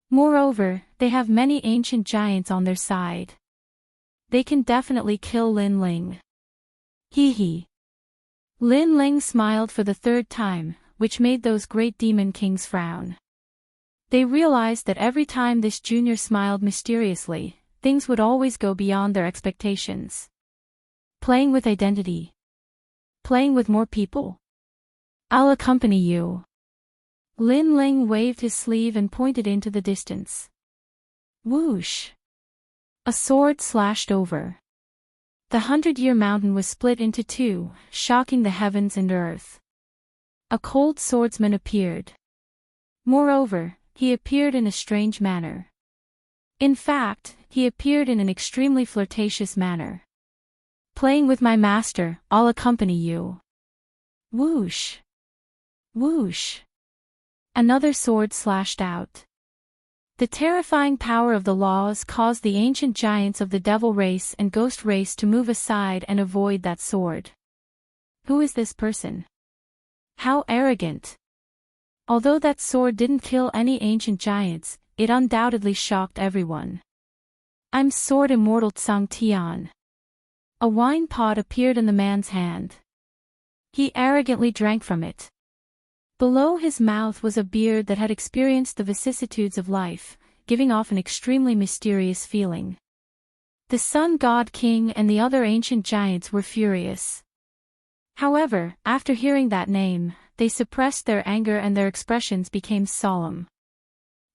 Moreover, they have many ancient giants on their side. They can definitely kill Lin Ling. Hee hee. Lin Ling smiled for the 3rd time, which made those great demon kings frown. They realized that every time this junior smiled mysteriously, things would always go beyond their expectations. Playing with identity. Playing with more people. I'll accompany you. Lin Ling waved his sleeve and pointed into the distance. Whoosh. A sword slashed over. The 100-year mountain was split into 2, shocking the heavens and earth. A cold swordsman appeared. Moreover, he appeared in a strange manner. In fact, he appeared in an extremely flirtatious manner. Playing with my master, I'll accompany you. Whoosh. Whoosh. Another sword slashed out. The terrifying power of the laws caused the ancient giants of the devil race and ghost race to move aside and avoid that sword. Who is this person? How arrogant! Although that sword didn't kill any ancient giants, it undoubtedly shocked everyone. I'm Sword Immortal Tsung Tian. A wine pot appeared in the man's hand. He arrogantly drank from it. Below his mouth was a beard that had experienced the vicissitudes of life, giving off an extremely mysterious feeling. The Sun God King and the other ancient giants were furious. However, after hearing that name, they suppressed their anger and their expressions became solemn.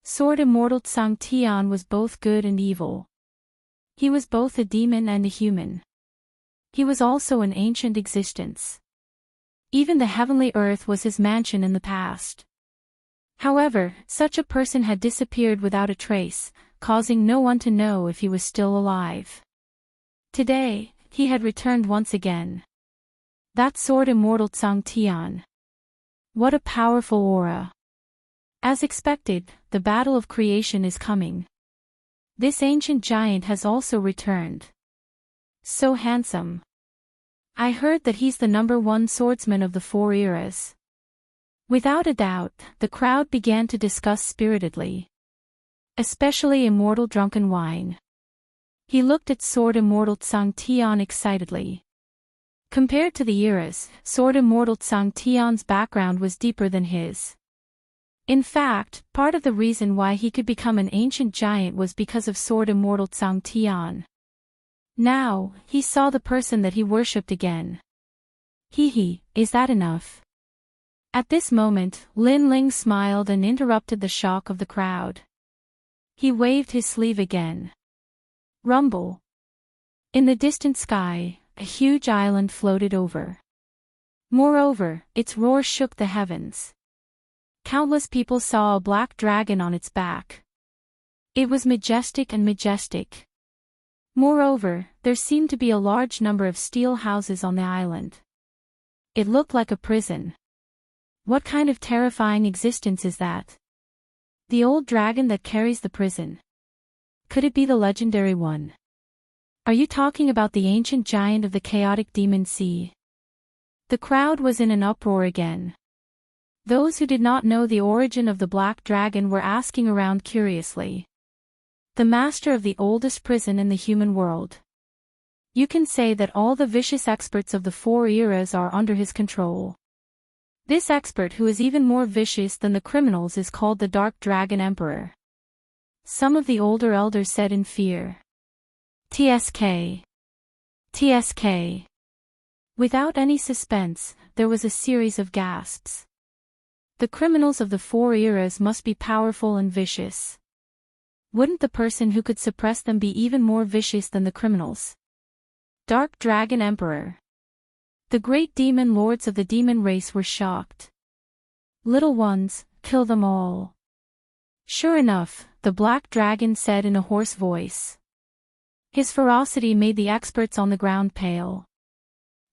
Sword Immortal Tsung Tian was both good and evil. He was both a demon and a human. He was also an ancient existence. Even the heavenly earth was his mansion in the past. However, such a person had disappeared without a trace, causing no one to know if he was still alive. Today, he had returned once again. That Sword Immortal Tsung Tian. What a powerful aura. As expected, the battle of creation is coming. This ancient giant has also returned. So handsome. I heard that he's the #1 swordsman of the 4 eras. Without a doubt, the crowd began to discuss spiritedly. Especially Immortal Drunken Wine. He looked at Sword Immortal Tsung Tian excitedly. Compared to the eras, Sword Immortal Tsung Tian's background was deeper than his. In fact, part of the reason why he could become an ancient giant was because of Sword Immortal Tsung Tian. Now, he saw the person that he worshipped again. Is that enough? At this moment, Lin Ling smiled and interrupted the shock of the crowd. He waved his sleeve again. Rumble. In the distant sky, a huge island floated over. Moreover, its roar shook the heavens. Countless people saw a black dragon on its back. It was majestic and majestic. Moreover, there seemed to be a large number of steel houses on the island. It looked like a prison. What kind of terrifying existence is that? The old dragon that carries the prison. Could it be the legendary one? Are you talking about the ancient giant of the chaotic demon sea? The crowd was in an uproar again. Those who did not know the origin of the black dragon were asking around curiously. The master of the oldest prison in the human world. You can say that all the vicious experts of the 4 eras are under his control. This expert who is even more vicious than the criminals is called the Dark Dragon Emperor. Some of the older elders said in fear. TSK. TSK. Without any suspense, there was a series of gasps. The criminals of the 4 eras must be powerful and vicious. Wouldn't the person who could suppress them be even more vicious than the criminals? Dark Dragon Emperor. The great demon lords of the demon race were shocked. Little ones, kill them all. Sure enough, the black dragon said in a hoarse voice. His ferocity made the experts on the ground pale.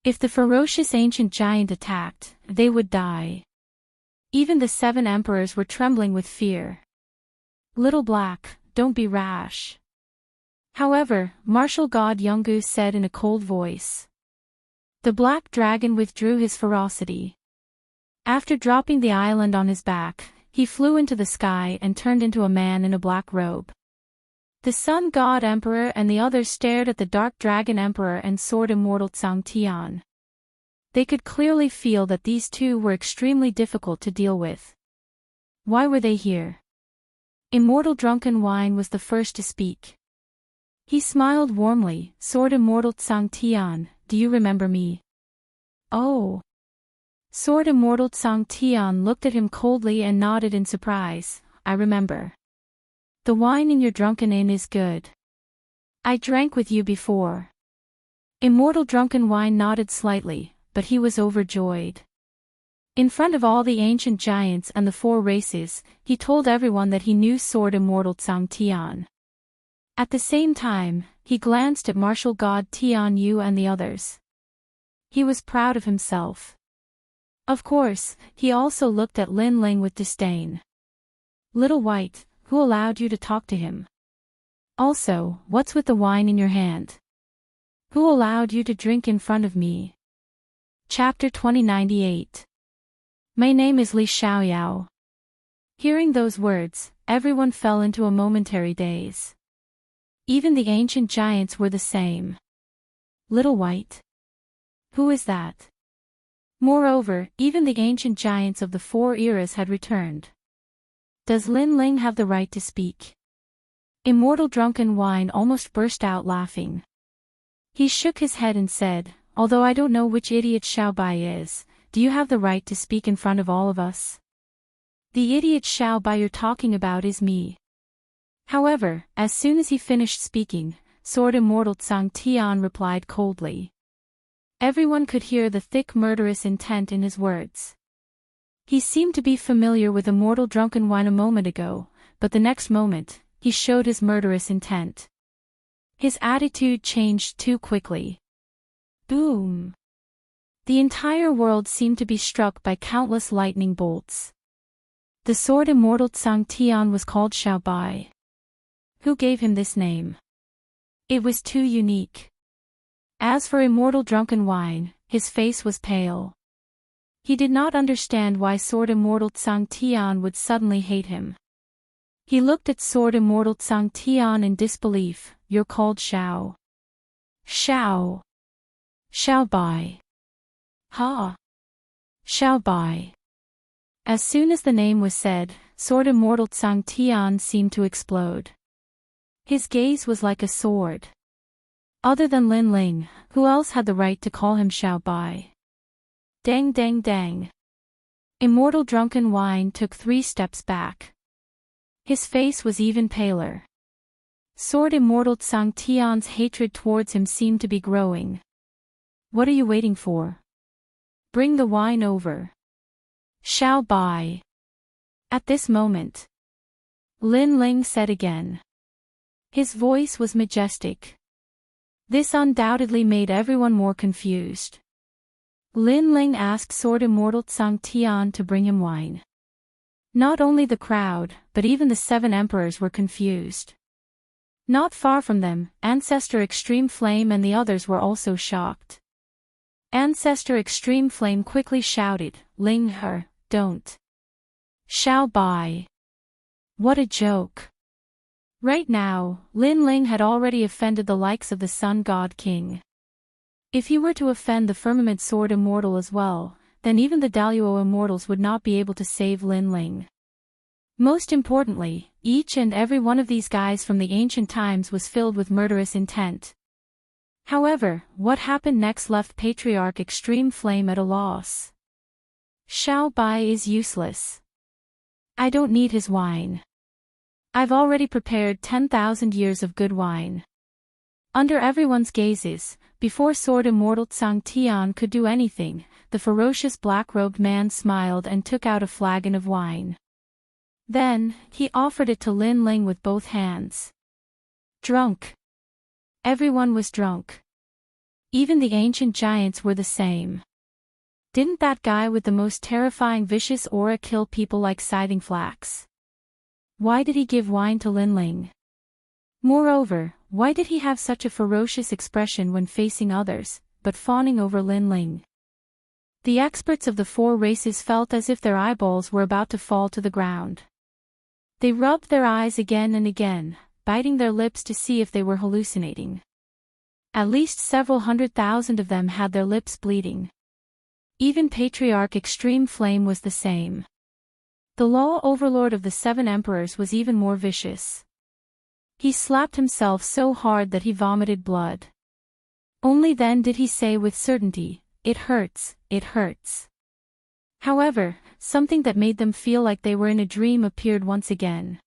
If the ferocious ancient giant attacked, they would die. Even the 7 emperors were trembling with fear. Little Black, don't be rash. However, martial god Yungu said in a cold voice. The black dragon withdrew his ferocity. After dropping the island on his back, he flew into the sky and turned into a man in a black robe. The Sun God Emperor and the others stared at the Dark Dragon Emperor and Sword Immortal Tsung Tian. They could clearly feel that these two were extremely difficult to deal with. Why were they here? Immortal Drunken Wine was the first to speak. He smiled warmly. Sword Immortal Tsung Tian, do you remember me? Oh. Sword Immortal Tsung Tian looked at him coldly and nodded in surprise. I remember. The wine in your drunken inn is good. I drank with you before. Immortal Drunken Wine nodded slightly, but he was overjoyed. In front of all the ancient giants and the 4 races, he told everyone that he knew Sword Immortal Tsung Tian. At the same time, he glanced at martial god Tian Yu and the others. He was proud of himself. Of course, he also looked at Lin Ling with disdain. Little White, who allowed you to talk to him? Also, what's with the wine in your hand? Who allowed you to drink in front of me? Chapter 2098. My name is Li Xiaoyao. Hearing those words, everyone fell into a momentary daze. Even the ancient giants were the same. Little White? Who is that? Moreover, even the ancient giants of the 4 eras had returned. Does Lin Ling have the right to speak? Immortal Drunken Wine almost burst out laughing. He shook his head and said, although I don't know which idiot Xiaobai is, do you have the right to speak in front of all of us? The idiot Xiaobai you're talking about is me. However, as soon as he finished speaking, Sword Immortal Tsang Tian replied coldly. Everyone could hear the thick murderous intent in his words. He seemed to be familiar with Immortal Drunken Wine a moment ago, but the next moment, he showed his murderous intent. His attitude changed too quickly. Boom! The entire world seemed to be struck by countless lightning bolts. The Sword Immortal Tsang Tian was called Xiaobai. Who gave him this name? It was too unique. As for Immortal Drunken Wine, his face was pale. He did not understand why Sword Immortal Tsang Tian would suddenly hate him. He looked at Sword Immortal Tsang Tian in disbelief. You're called Xiao. Xiao. Xiaobai. Ha. Xiaobai. As soon as the name was said, Sword Immortal Tsang Tian seemed to explode. His gaze was like a sword. Other than Lin Ling, who else had the right to call him Xiaobai? Dang dang dang. Immortal Drunken Wine took 3 steps back. His face was even paler. Sword Immortal Tsang Tian's hatred towards him seemed to be growing. What are you waiting for? Bring the wine over. Xiaobai. At this moment, Lin Ling said again. His voice was majestic. This undoubtedly made everyone more confused. Lin Ling asked Sword Immortal Tsang Tian to bring him wine. Not only the crowd, but even the 7 emperors were confused. Not far from them, Ancestor Extreme Flame and the others were also shocked. Ancestor Extreme Flame quickly shouted, Ling He, don't. Xiaobai. What a joke. Right now, Lin Ling had already offended the likes of the Sun God King. If he were to offend the Firmament Sword Immortal as well, then even the Daluo Immortals would not be able to save Lin Ling. Most importantly, each and every one of these guys from the ancient times was filled with murderous intent. However, what happened next left Patriarch Extreme Flame at a loss. Xiaobai is useless. I don't need his wine. I've already prepared 10,000 years of good wine. Under everyone's gazes, before Sword Immortal Tsang Tian could do anything, the ferocious black-robed man smiled and took out a flagon of wine. Then, he offered it to Lin Ling with both hands. Drunk. Everyone was drunk. Even the ancient giants were the same. Didn't that guy with the most terrifying vicious aura kill people like scything flax? Why did he give wine to Lin Ling? Moreover, why did he have such a ferocious expression when facing others, but fawning over Lin Ling? The experts of the 4 races felt as if their eyeballs were about to fall to the ground. They rubbed their eyes again and again, biting their lips to see if they were hallucinating. At least several 100,000 of them had their lips bleeding. Even Patriarch Extreme Flame was the same. The law overlord of the 7 emperors was even more vicious. He slapped himself so hard that he vomited blood. Only then did he say with certainty, "It hurts, it hurts." However, something that made them feel like they were in a dream appeared once again.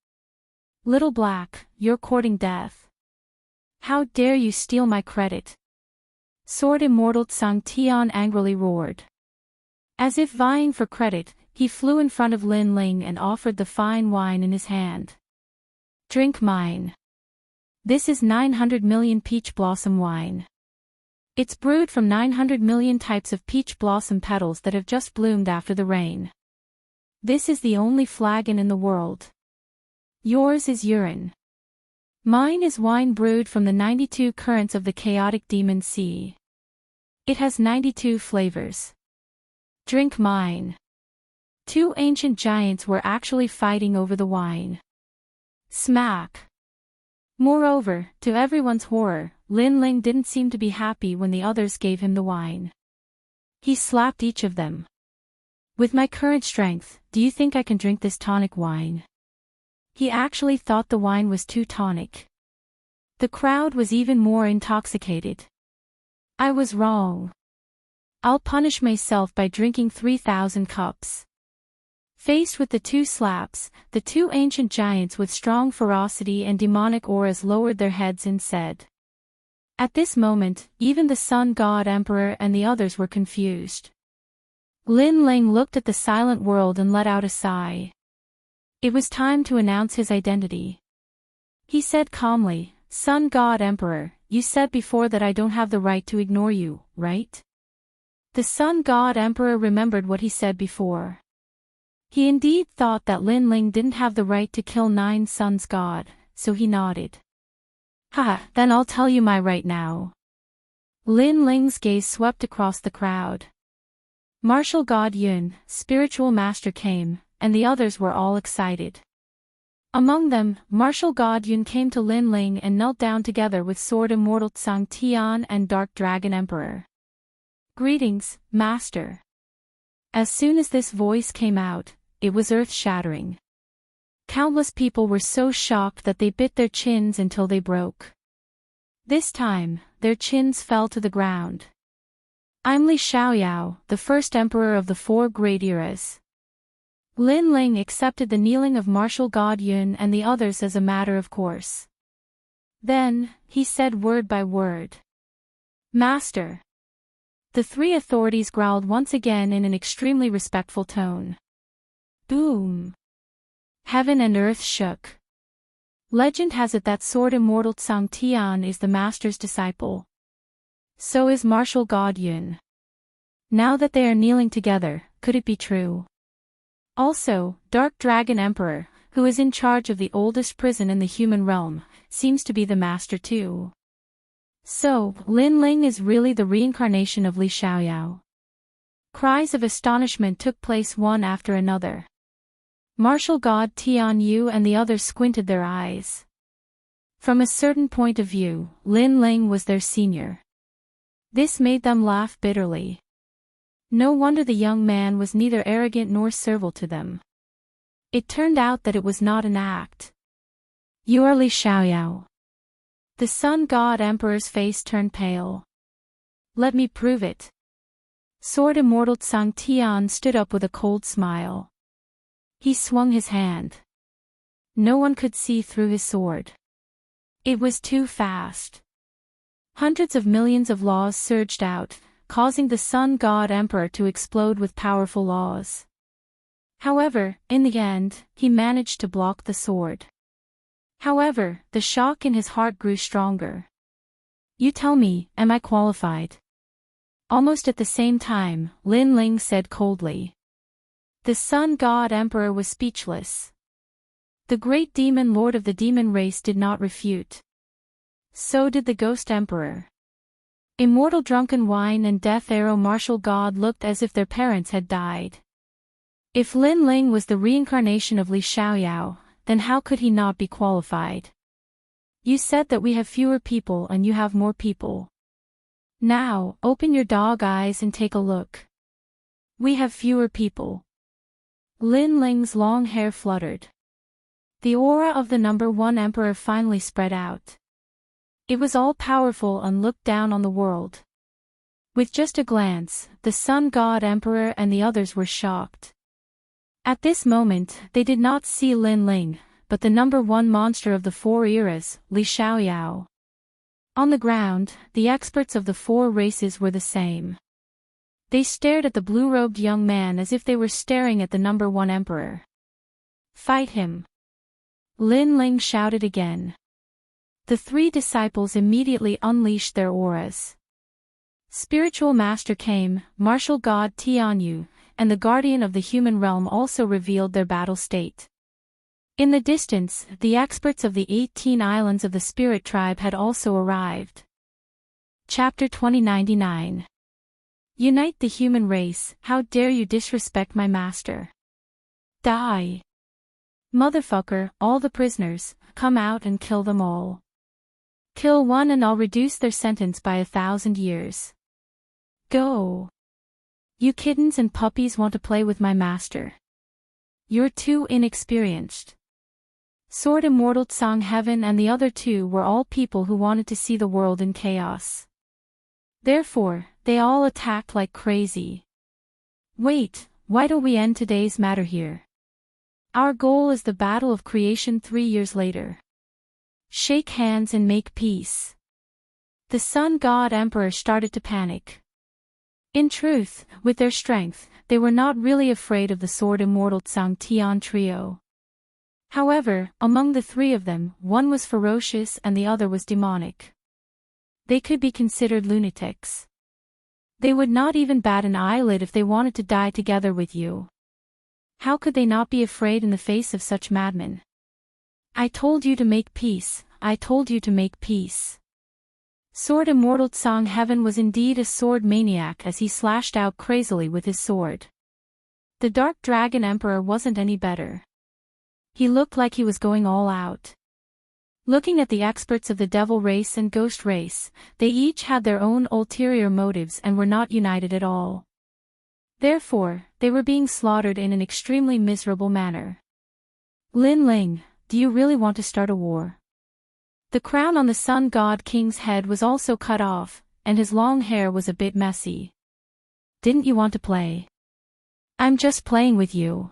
Little Black, you're courting death. How dare you steal my credit? Sword Immortal Tsang Tian angrily roared. As if vying for credit, he flew in front of Lin Ling and offered the fine wine in his hand. Drink mine. This is 900 million peach blossom wine. It's brewed from 900 million types of peach blossom petals that have just bloomed after the rain. This is the only flagon in the world. Yours is urine. Mine is wine brewed from the 92 currents of the chaotic demon sea. It has 92 flavors. Drink mine. Two ancient giants were actually fighting over the wine. Smack. Moreover, to everyone's horror, Lin Ling didn't seem to be happy when the others gave him the wine. He slapped each of them. With my current strength, do you think I can drink this tonic wine? He actually thought the wine was too tonic. The crowd was even more intoxicated. I was wrong. I'll punish myself by drinking 3,000 cups. Faced with the two slaps, the two ancient giants with strong ferocity and demonic auras lowered their heads and said. At this moment, even the Sun God Emperor and the others were confused. Lin Ling looked at the silent world and let out a sigh. It was time to announce his identity. He said calmly, Sun God Emperor, you said before that I don't have the right to ignore you, right? The Sun God Emperor remembered what he said before. He indeed thought that Lin Ling didn't have the right to kill 9 suns god, so he nodded. Haha, then I'll tell you my right now. Lin Ling's gaze swept across the crowd. Martial God Yun, spiritual master came, and the others were all excited. Among them, Martial God Yun came to Lin Ling and knelt down together with Sword Immortal Tsang Tian and Dark Dragon Emperor. Greetings, Master. As soon as this voice came out, it was earth-shattering. Countless people were so shocked that they bit their chins until they broke. This time, their chins fell to the ground. I'm Li Xiaoyao, the first emperor of the 4 great eras. Lin Ling accepted the kneeling of Martial God Yun and the others as a matter of course. Then, he said word by word. Master. The 3 authorities growled once again in an extremely respectful tone. Boom. Heaven and earth shook. Legend has it that Sword Immortal Tsang Tian is the master's disciple. So is Martial God Yun. Now that they are kneeling together, could it be true? Also, Dark Dragon Emperor, who is in charge of the oldest prison in the human realm, seems to be the master too. So, Lin Ling is really the reincarnation of Li Xiaoyao. Cries of astonishment took place one after another. Martial God Tian Yu and the others squinted their eyes. From a certain point of view, Lin Ling was their senior. This made them laugh bitterly. No wonder the young man was neither arrogant nor servile to them. It turned out that it was not an act. You are Li Xiaoyao. The Sun God Emperor's face turned pale. Let me prove it. Sword Immortal Tsang Tian stood up with a cold smile. He swung his hand. No one could see through his sword. It was too fast. Hundreds of millions of laws surged out, causing the Sun God Emperor to explode with powerful laws. However, in the end, he managed to block the sword. However, the shock in his heart grew stronger. You tell me, am I qualified? Almost at the same time, Lin Ling said coldly. The Sun God Emperor was speechless. The great demon lord of the demon race did not refute. So did the Ghost Emperor. Immortal Drunken Wine and Death Arrow Martial God looked as if their parents had died. If Lin Ling was the reincarnation of Li Xiaoyao, then how could he not be qualified? You said that we have fewer people and you have more people. Now, open your dog eyes and take a look. We have fewer people. Lin Ling's long hair fluttered. The aura of the number 1 emperor finally spread out. It was all-powerful and looked down on the world. With just a glance, the Sun God Emperor and the others were shocked. At this moment, they did not see Lin Ling, but the number 1 monster of the 4 eras, Li Xiaoyao. On the ground, the experts of the 4 races were the same. They stared at the blue-robed young man as if they were staring at the number 1 emperor. Fight him! Lin Ling shouted again. The 3 disciples immediately unleashed their auras. Spiritual Master came, martial god Tianyu, and the guardian of the human realm also revealed their battle state. In the distance, the experts of the 18 islands of the spirit tribe had also arrived. Chapter 2099. Unite the human race, how dare you disrespect my master? Die! Motherfucker, all the prisoners, come out and kill them all. Kill one and I'll reduce their sentence by 1,000 years. Go! You kittens and puppies want to play with my master. You're too inexperienced. Sword Immortal Tsang Heaven and the other two were all people who wanted to see the world in chaos. Therefore, they all attacked like crazy. Wait, why don't we end today's matter here? Our goal is the battle of creation 3 years later. Shake hands and make peace. The Sun God Emperor started to panic. In truth, with their strength, they were not really afraid of the Sword Immortal Tsang Tian trio. However, among the three of them, one was ferocious and the other was demonic. They could be considered lunatics. They would not even bat an eyelid if they wanted to die together with you. How could they not be afraid in the face of such madmen? I told you to make peace, I told you to make peace. Sword Immortal Tsang Heaven was indeed a sword maniac as he slashed out crazily with his sword. The Dark Dragon Emperor wasn't any better. He looked like he was going all out. Looking at the experts of the Devil race and Ghost race, they each had their own ulterior motives and were not united at all. Therefore, they were being slaughtered in an extremely miserable manner. Lin Ling, do you really want to start a war? The crown on the Sun God King's head was also cut off, and his long hair was a bit messy. Didn't you want to play? I'm just playing with you.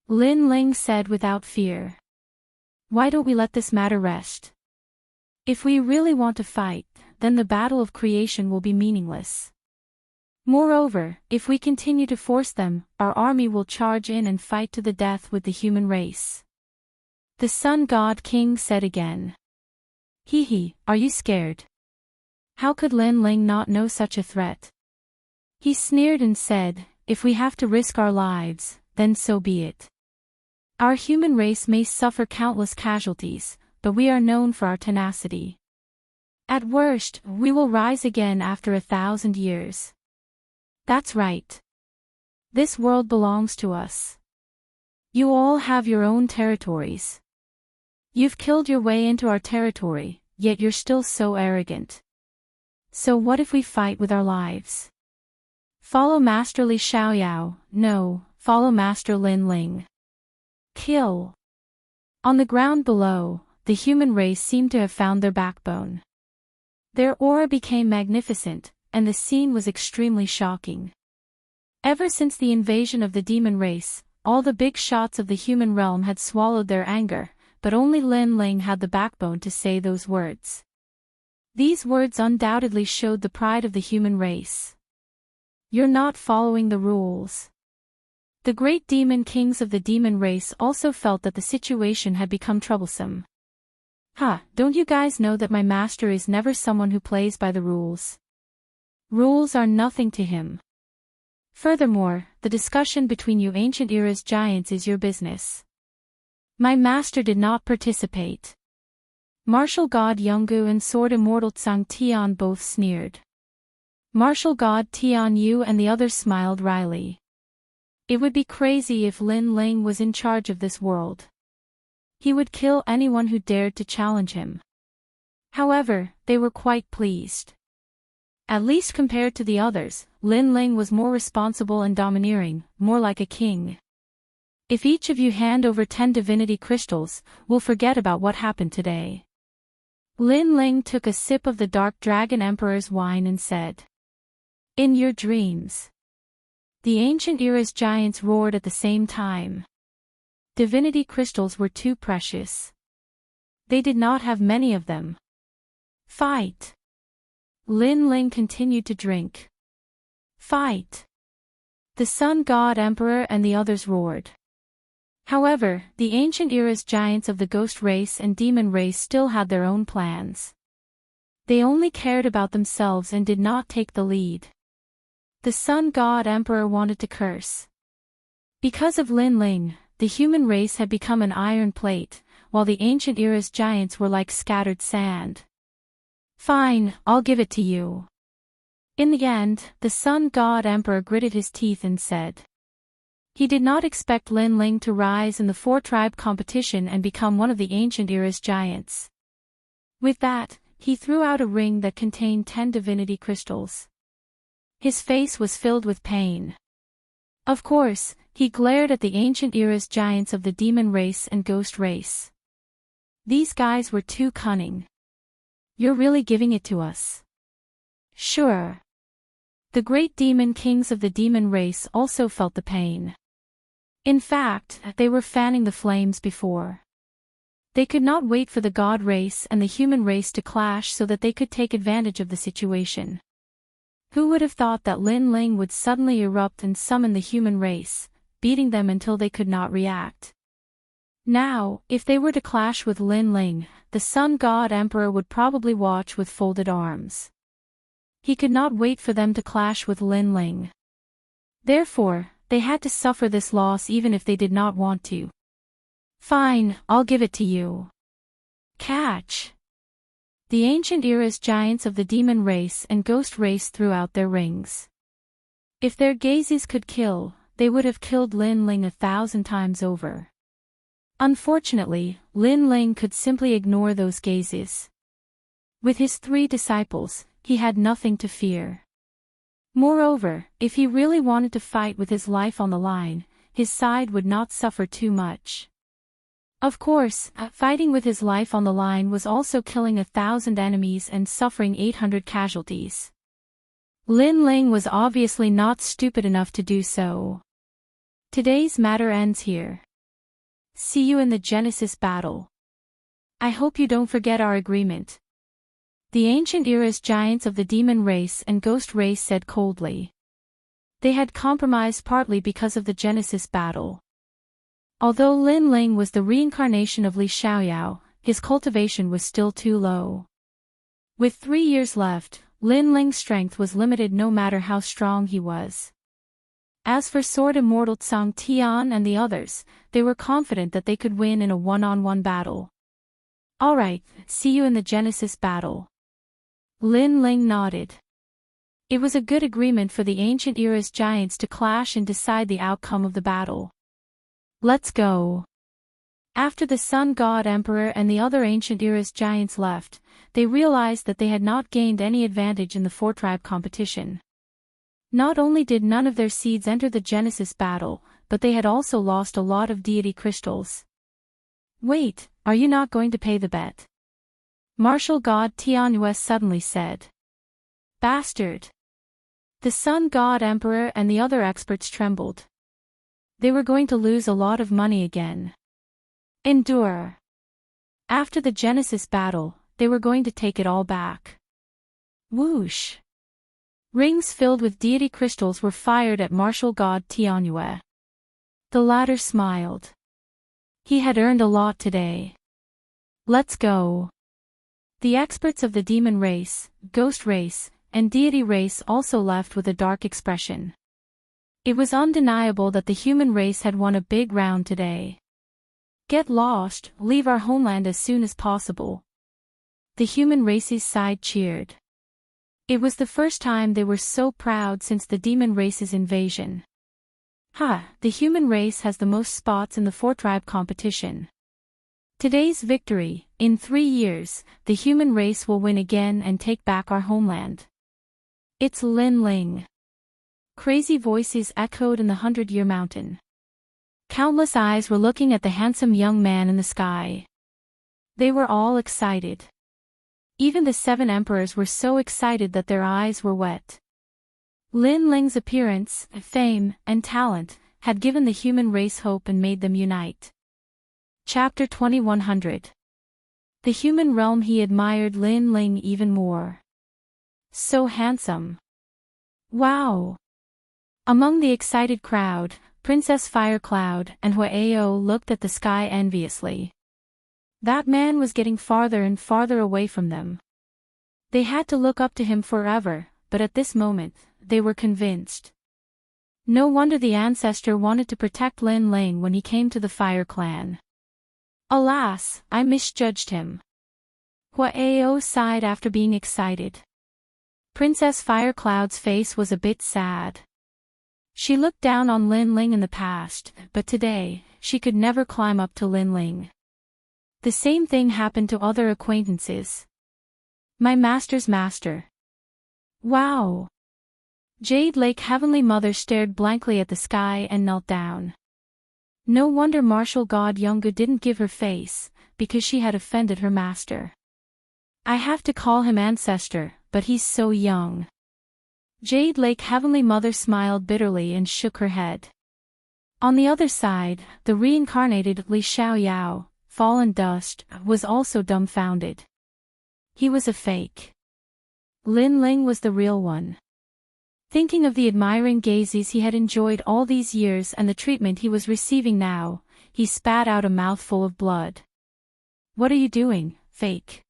Lin Ling said without fear. Why don't we let this matter rest? If we really want to fight, then the battle of creation will be meaningless. Moreover, if we continue to force them, our army will charge in and fight to the death with the human race. The Sun God King said again. Hee, are you scared? How could Lin Ling not know such a threat? He sneered and said, if we have to risk our lives, then so be it. Our human race may suffer countless casualties, but we are known for our tenacity. At worst, we will rise again after 1,000 years. That's right. This world belongs to us. You all have your own territories. You've killed your way into our territory, yet you're still so arrogant. So what if we fight with our lives? Follow Master Li Xiaoyao, no, follow Master Lin Ling. Kill. On the ground below, the human race seemed to have found their backbone. Their aura became magnificent, and the scene was extremely shocking. Ever since the invasion of the demon race, all the big shots of the human realm had swallowed their anger, but only Lin Ling had the backbone to say those words. These words undoubtedly showed the pride of the human race. You're not following the rules. The great demon kings of the demon race also felt that the situation had become troublesome. Don't you guys know that my master is never someone who plays by the rules? Rules are nothing to him. Furthermore, the discussion between you ancient era's giants is your business. My master did not participate. Martial God Yungu and Sword Immortal Tsang Tian both sneered. Martial God Tian Yu and the others smiled wryly. It would be crazy if Lin Ling was in charge of this world. He would kill anyone who dared to challenge him. However, they were quite pleased. At least compared to the others, Lin Ling was more responsible and domineering, more like a king. If each of you hand over 10 divinity crystals, we'll forget about what happened today. Lin Ling took a sip of the Dark Dragon Emperor's wine and said. In your dreams. The ancient era's giants roared at the same time. Divinity crystals were too precious. They did not have many of them. Fight! Lin Ling continued to drink. Fight! The Sun God Emperor and the others roared. However, the ancient era's giants of the ghost race and demon race still had their own plans. They only cared about themselves and did not take the lead. The Sun God Emperor wanted to curse. Because of Lin Ling, the human race had become an iron plate, while the ancient era's giants were like scattered sand. Fine, I'll give it to you. In the end, the Sun God Emperor gritted his teeth and said. He did not expect Lin Ling to rise in the four-tribe competition and become one of the ancient era's giants. With that, he threw out a ring that contained 10 divinity crystals. His face was filled with pain. Of course, he glared at the ancient era's giants of the demon race and ghost race. These guys were too cunning. You're really giving it to us? Sure. The great demon kings of the demon race also felt the pain. In fact, they were fanning the flames before. They could not wait for the god race and the human race to clash so that they could take advantage of the situation. Who would have thought that Lin Ling would suddenly erupt and summon the human race, beating them until they could not react? Now, if they were to clash with Lin Ling, the Sun God Emperor would probably watch with folded arms. He could not wait for them to clash with Lin Ling. Therefore, they had to suffer this loss even if they did not want to. Fine, I'll give it to you. Catch! The ancient era's giants of the demon race and ghost race threw out their rings. If their gazes could kill, they would have killed Lin Ling 1,000 times over. Unfortunately, Lin Ling could simply ignore those gazes. With his 3 disciples, he had nothing to fear. Moreover, if he really wanted to fight with his life on the line, his side would not suffer too much. Of course, fighting with his life on the line was also killing 1,000 enemies and suffering 800 casualties. Lin Ling was obviously not stupid enough to do so. Today's matter ends here. See you in the Genesis battle. I hope you don't forget our agreement. The ancient era's giants of the demon race and ghost race said coldly. They had compromised partly because of the Genesis battle. Although Lin Ling was the reincarnation of Li Xiaoyao, his cultivation was still too low. With 3 years left, Lin Ling's strength was limited no matter how strong he was. As for Sword Immortal Tsang Tian and the others, they were confident that they could win in a one-on-one battle. Alright, see you in the Genesis battle. Lin Ling nodded. It was a good agreement for the ancient era's giants to clash and decide the outcome of the battle. Let's go. After the Sun God Emperor and the other ancient era's giants left, they realized that they had not gained any advantage in the four-tribe competition. Not only did none of their seeds enter the Genesis battle, but they had also lost a lot of deity crystals. Wait, are you not going to pay the bet? Martial God Tianyue suddenly said. Bastard! The Sun God Emperor and the other experts trembled. They were going to lose a lot of money again. Endure. After the Genesis battle, they were going to take it all back. Whoosh! Rings filled with deity crystals were fired at martial god Tianyue. The latter smiled. He had earned a lot today. Let's go. The experts of the demon race, ghost race, and deity race also left with a dark expression. It was undeniable that the human race had won a big round today. Get lost, leave our homeland as soon as possible. The human race's side cheered. It was the first time they were so proud since the demon race's invasion. The human race has the most spots in the four-tribe competition. Today's victory, in 3 years, the human race will win again and take back our homeland. It's Lin Ling. Crazy voices echoed in the 100-Year Mountain. Countless eyes were looking at the handsome young man in the sky. They were all excited. Even the 7 emperors were so excited that their eyes were wet. Lin Ling's appearance, fame, and talent had given the human race hope and made them unite. Chapter 2100. The human realm. He admired Lin Ling even more. So handsome. Wow! Among the excited crowd, Princess Firecloud and Huayo looked at the sky enviously. That man was getting farther and farther away from them. They had to look up to him forever, but at this moment, they were convinced. No wonder the ancestor wanted to protect Lin Ling when he came to the Fire Clan. Alas, I misjudged him. Huao sighed after being excited. Princess Firecloud's face was a bit sad. She looked down on Lin Ling in the past, but today, she could never climb up to Lin Ling. The same thing happened to other acquaintances. My master's master. Wow! Jade Lake Heavenly Mother stared blankly at the sky and knelt down. No wonder martial god Yungu didn't give her face, because she had offended her master. I have to call him ancestor, but he's so young. Jade Lake Heavenly Mother smiled bitterly and shook her head. On the other side, the reincarnated Li Xiaoyao, fallen dust, was also dumbfounded. He was a fake. Lin Ling was the real one. Thinking of the admiring gazes he had enjoyed all these years and the treatment he was receiving now, he spat out a mouthful of blood. What are you doing, fake?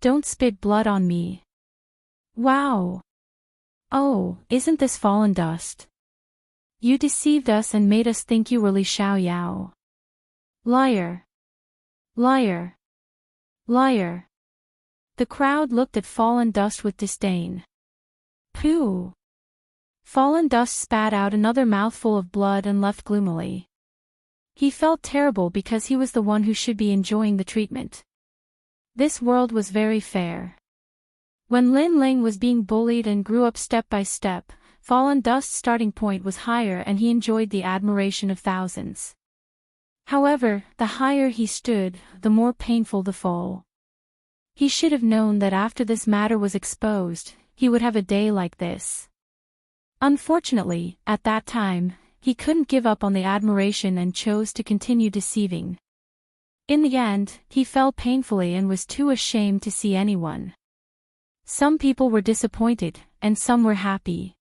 Don't spit blood on me. Wow! Oh, isn't this fallen dust? You deceived us and made us think you were Li Xiaoyao. Liar! Liar! Liar! The crowd looked at Fallen Dust with disdain. Pooh! Fallen Dust spat out another mouthful of blood and left gloomily. He felt terrible because he was the one who should be enjoying the treatment. This world was very fair. When Lin Ling was being bullied and grew up step by step, Fallen Dust's starting point was higher and he enjoyed the admiration of thousands. However, the higher he stood, the more painful the fall. He should have known that after this matter was exposed, he would have a day like this. Unfortunately, at that time, he couldn't give up on the admiration and chose to continue deceiving. In the end, he fell painfully and was too ashamed to see anyone. Some people were disappointed, and some were happy.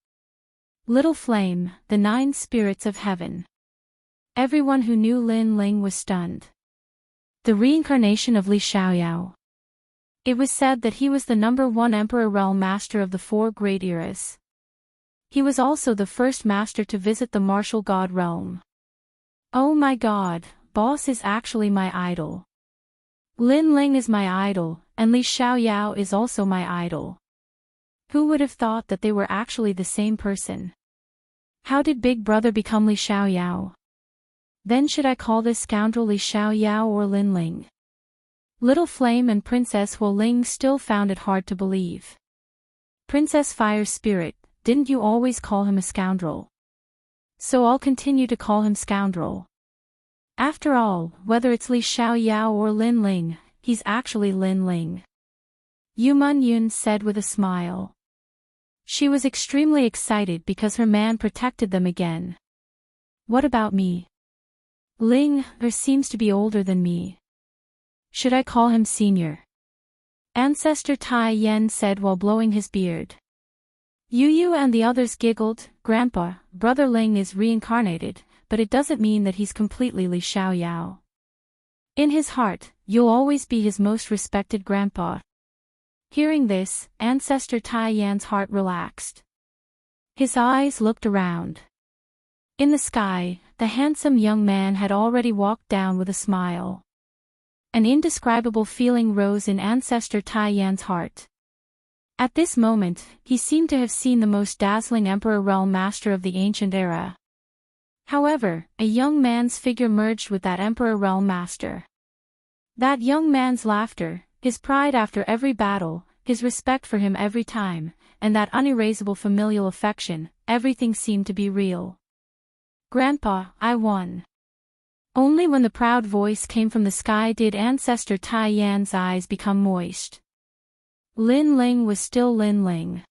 Little Flame, the 9 spirits of heaven. Everyone who knew Lin Ling was stunned. The reincarnation of Li Xiaoyao. It was said that he was the #1 Emperor Realm Master of the 4 Great Eras. He was also the first master to visit the martial god realm. Oh my god, boss is actually my idol. Lin Ling is my idol, and Li Xiaoyao is also my idol. Who would have thought that they were actually the same person? How did Big Brother become Li Xiaoyao? Then should I call this scoundrel Li Xiaoyao or Lin Ling? Little Flame and Princess Huo Ling still found it hard to believe. Princess Fire Spirit, didn't you always call him a scoundrel? So I'll continue to call him scoundrel. After all, whether it's Li Xiaoyao or Lin Ling, he's actually Lin Ling. Yu Yun said with a smile. She was extremely excited because her man protected them again. What about me? Ling seems to be older than me. Should I call him senior? Ancestor Tai Yen said while blowing his beard. Yu and the others giggled. Grandpa, Brother Ling is reincarnated, but it doesn't mean that he's completely Li Xiaoyao. In his heart, you'll always be his most respected grandpa. Hearing this, Ancestor Tai Yan's heart relaxed. His eyes looked around. In the sky, the handsome young man had already walked down with a smile. An indescribable feeling rose in Ancestor Tai Yan's heart. At this moment, he seemed to have seen the most dazzling Emperor Realm Master of the ancient era. However, a young man's figure merged with that Emperor Realm Master. That young man's laughter, his pride after every battle, his respect for him every time, and that unerasable familial affection, everything seemed to be real. Grandpa, I won. Only when the proud voice came from the sky did Ancestor Tai Yan's eyes become moist. Lin Ling was still Lin Ling.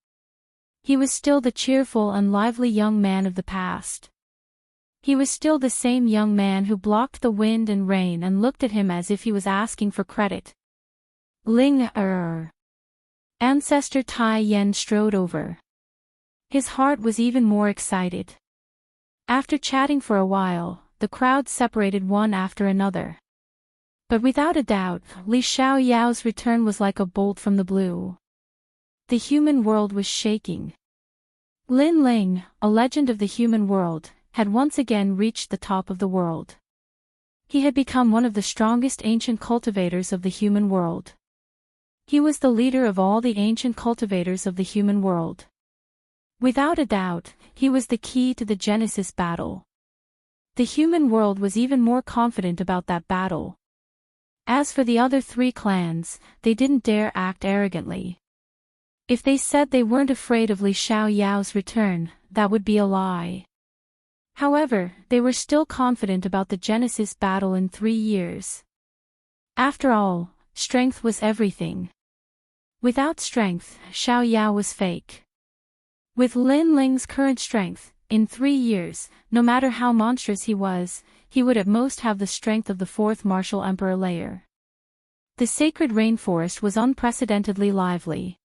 He was still the cheerful and lively young man of the past. He was still the same young man who blocked the wind and rain and looked at him as if he was asking for credit. Ling Ancestor Tai Yen strode over. His heart was even more excited. After chatting for a while, the crowd separated one after another. But without a doubt, Li Xiaoyao's return was like a bolt from the blue. The human world was shaking. Lin Ling, a legend of the human world, had once again reached the top of the world. He had become one of the strongest ancient cultivators of the human world. He was the leader of all the ancient cultivators of the human world. Without a doubt, he was the key to the Genesis battle. The human world was even more confident about that battle. As for the other three clans, they didn't dare act arrogantly. If they said they weren't afraid of Li Xiaoyao's return, that would be a lie. However, they were still confident about the Genesis battle in 3 years. After all, strength was everything. Without strength, Xiaoyao was fake. With Lin Ling's current strength, in 3 years, no matter how monstrous he would at most have the strength of the 4th martial emperor layer. The sacred rainforest was unprecedentedly lively.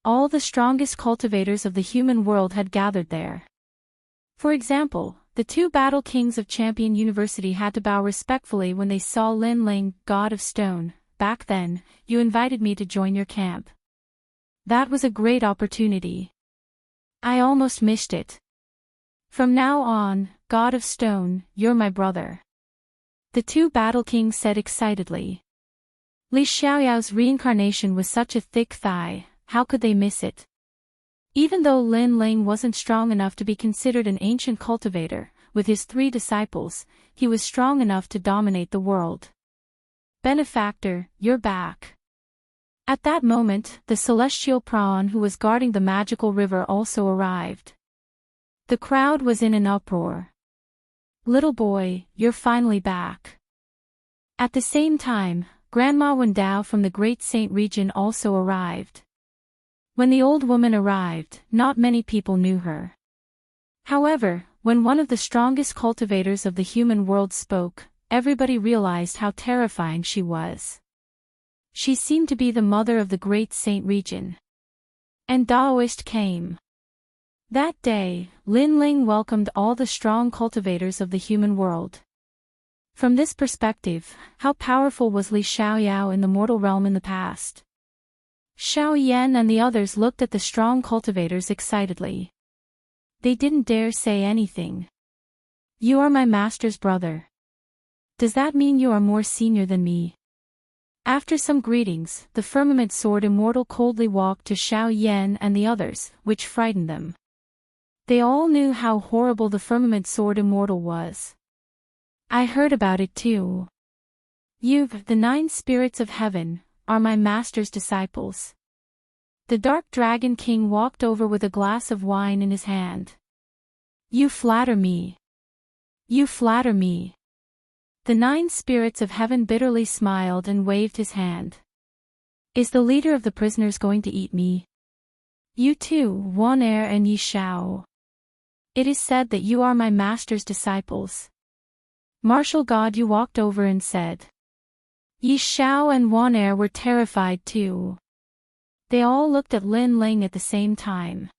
All the strongest cultivators of the human world had gathered there. For example, the 2 battle kings of Champion University had to bow respectfully when they saw Lin Ling, God of Stone. Back then, you invited me to join your camp. That was a great opportunity. I almost missed it. From now on, God of Stone, you're my brother. The 2 battle kings said excitedly. Li Xiaoyao's reincarnation was such a thick thigh, how could they miss it? Even though Lin Ling wasn't strong enough to be considered an ancient cultivator, with his 3 disciples, he was strong enough to dominate the world. Benefactor, you're back. At that moment, the celestial prawn who was guarding the magical river also arrived. The crowd was in an uproar. Little boy, you're finally back. At the same time, Grandma Wendao from the Great Saint region also arrived. When the old woman arrived, not many people knew her. However, when one of the strongest cultivators of the human world spoke, everybody realized how terrifying she was. She seemed to be the mother of the Great Saint region. And Daoist came. That day, Lin Ling welcomed all the strong cultivators of the human world. From this perspective, how powerful was Li Xiaoyao in the mortal realm in the past? Xiao Yan and the others looked at the strong cultivators excitedly. They didn't dare say anything. You are my master's brother. Does that mean you are more senior than me? After some greetings, the firmament sword Immortal coldly walked to Xiao Yan and the others, which frightened them. They all knew how horrible the firmament sword Immortal was. I heard about it too. You, the 9 spirits of heaven, are my master's disciples. The Dark Dragon King walked over with a glass of wine in his hand. You flatter me. You flatter me. The 9 spirits of heaven bitterly smiled and waved his hand. Is the leader of the prisoners going to eat me? You too, Wan Er and Yi Shao. It is said that you are my master's disciples. Martial God, you walked over and said. Yi Shao and Wan Er were terrified too. They all looked at Lin Ling at the same time.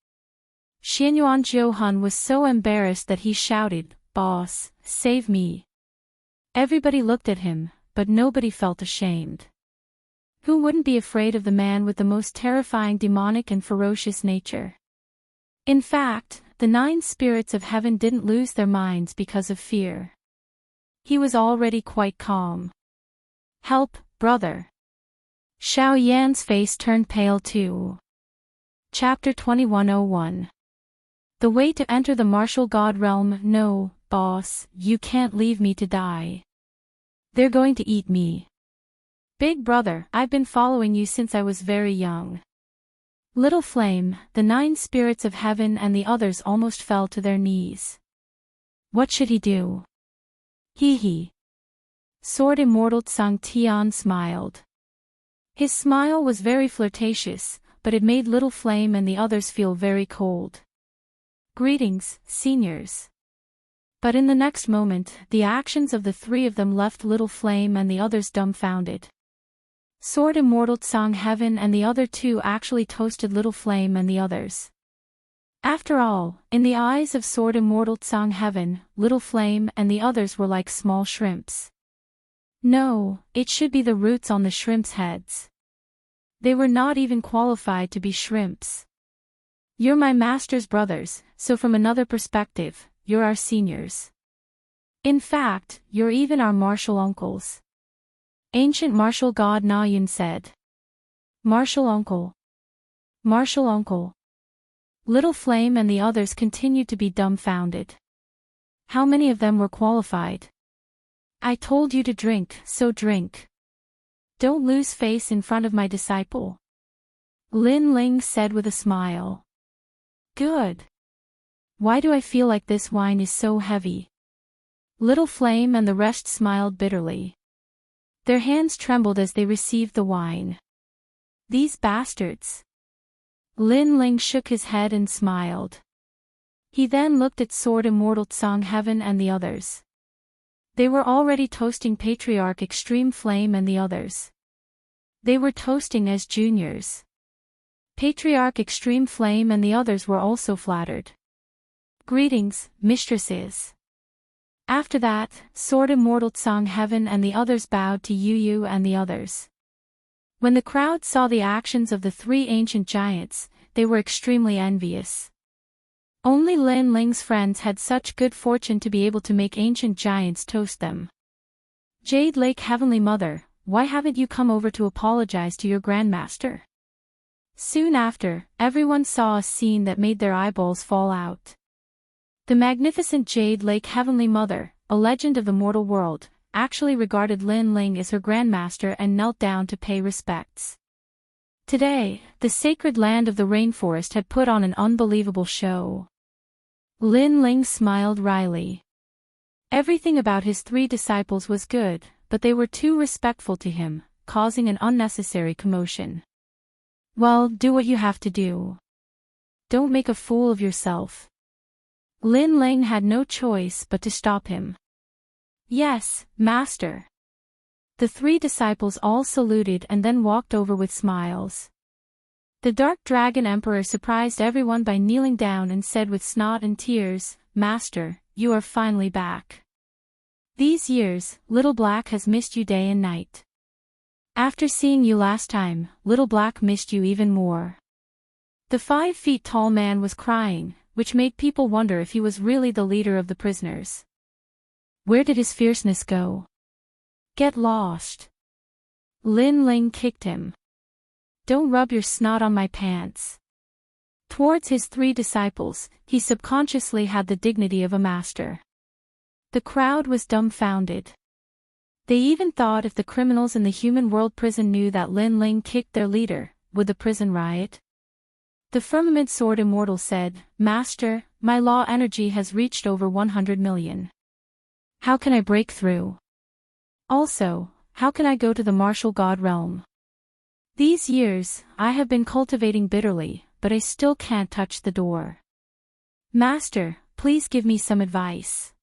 Xianyuan Zhouhun was so embarrassed that he shouted, Boss, save me. Everybody looked at him, but nobody felt ashamed. Who wouldn't be afraid of the man with the most terrifying demonic and ferocious nature? In fact, the 9 spirits of heaven didn't lose their minds because of fear. He was already quite calm. Help, brother. Xiao Yan's face turned pale too. Chapter 2101. The way to enter the martial god realm. No, boss, you can't leave me to die. They're going to eat me. Big brother, I've been following you since I was very young. Little Flame, the 9 spirits of heaven and the others almost fell to their knees. What should he do? Hee. Sword Immortal Tsang Tian smiled. His smile was very flirtatious, but it made Little Flame and the others feel very cold. Greetings, seniors. But in the next moment, the actions of the 3 of them left Little Flame and the others dumbfounded. Sword Immortal Tsang Heaven and the other 2 actually toasted Little Flame and the others. After all, in the eyes of Sword Immortal Tsang Heaven, Little Flame and the others were like small shrimps. No, it should be the roots on the shrimps' heads. They were not even qualified to be shrimps. You're my master's brothers, so from another perspective, you're our seniors. In fact, you're even our martial uncles. Ancient martial god Na Yun said. Martial uncle. Martial uncle. Little Flame and the others continued to be dumbfounded. How many of them were qualified? I told you to drink, so drink. Don't lose face in front of my disciple. Lin Ling said with a smile. Good. Why do I feel like this wine is so heavy? Little Flame and the rest smiled bitterly. Their hands trembled as they received the wine. These bastards. Lin Ling shook his head and smiled. He then looked at Sword Immortal Tsang Heaven and the others. They were already toasting Patriarch Extreme Flame and the others. They were toasting as juniors. Patriarch Extreme Flame and the others were also flattered. Greetings, mistresses. After that, Sword Immortal Tsang Heaven and the others bowed to Yu and the others. When the crowd saw the actions of the three ancient giants, they were extremely envious. Only Lin Ling's friends had such good fortune to be able to make ancient giants toast them. Jade Lake Heavenly Mother, why haven't you come over to apologize to your grandmaster? Soon after, everyone saw a scene that made their eyeballs fall out. The magnificent Jade Lake Heavenly Mother, a legend of the mortal world, actually regarded Lin Ling as her grandmaster and knelt down to pay respects. Today, the sacred land of the rainforest had put on an unbelievable show. Lin Ling smiled wryly. Everything about his three disciples was good, but they were too respectful to him, causing an unnecessary commotion. Well, do what you have to do. Don't make a fool of yourself. Lin Ling had no choice but to stop him. Yes, master. The three disciples all saluted and then walked over with smiles. The Dark Dragon Emperor surprised everyone by kneeling down and said with snot and tears, Master, you are finally back. These years, Little Black has missed you day and night. After seeing you last time, Little Black missed you even more. The 5 feet tall man was crying, which made people wonder if he was really the leader of the prisoners. Where did his fierceness go? Get lost. Lin Ling kicked him. Don't rub your snot on my pants. Towards his 3 disciples, he subconsciously had the dignity of a master. The crowd was dumbfounded. They even thought if the criminals in the human world prison knew that Lin Ling kicked their leader, would the prison riot? The Firmament Sword Immortal said, Master, my law energy has reached over 100 million. How can I break through? Also, how can I go to the martial god realm? These years, I have been cultivating bitterly, but I still can't touch the door. Master, please give me some advice.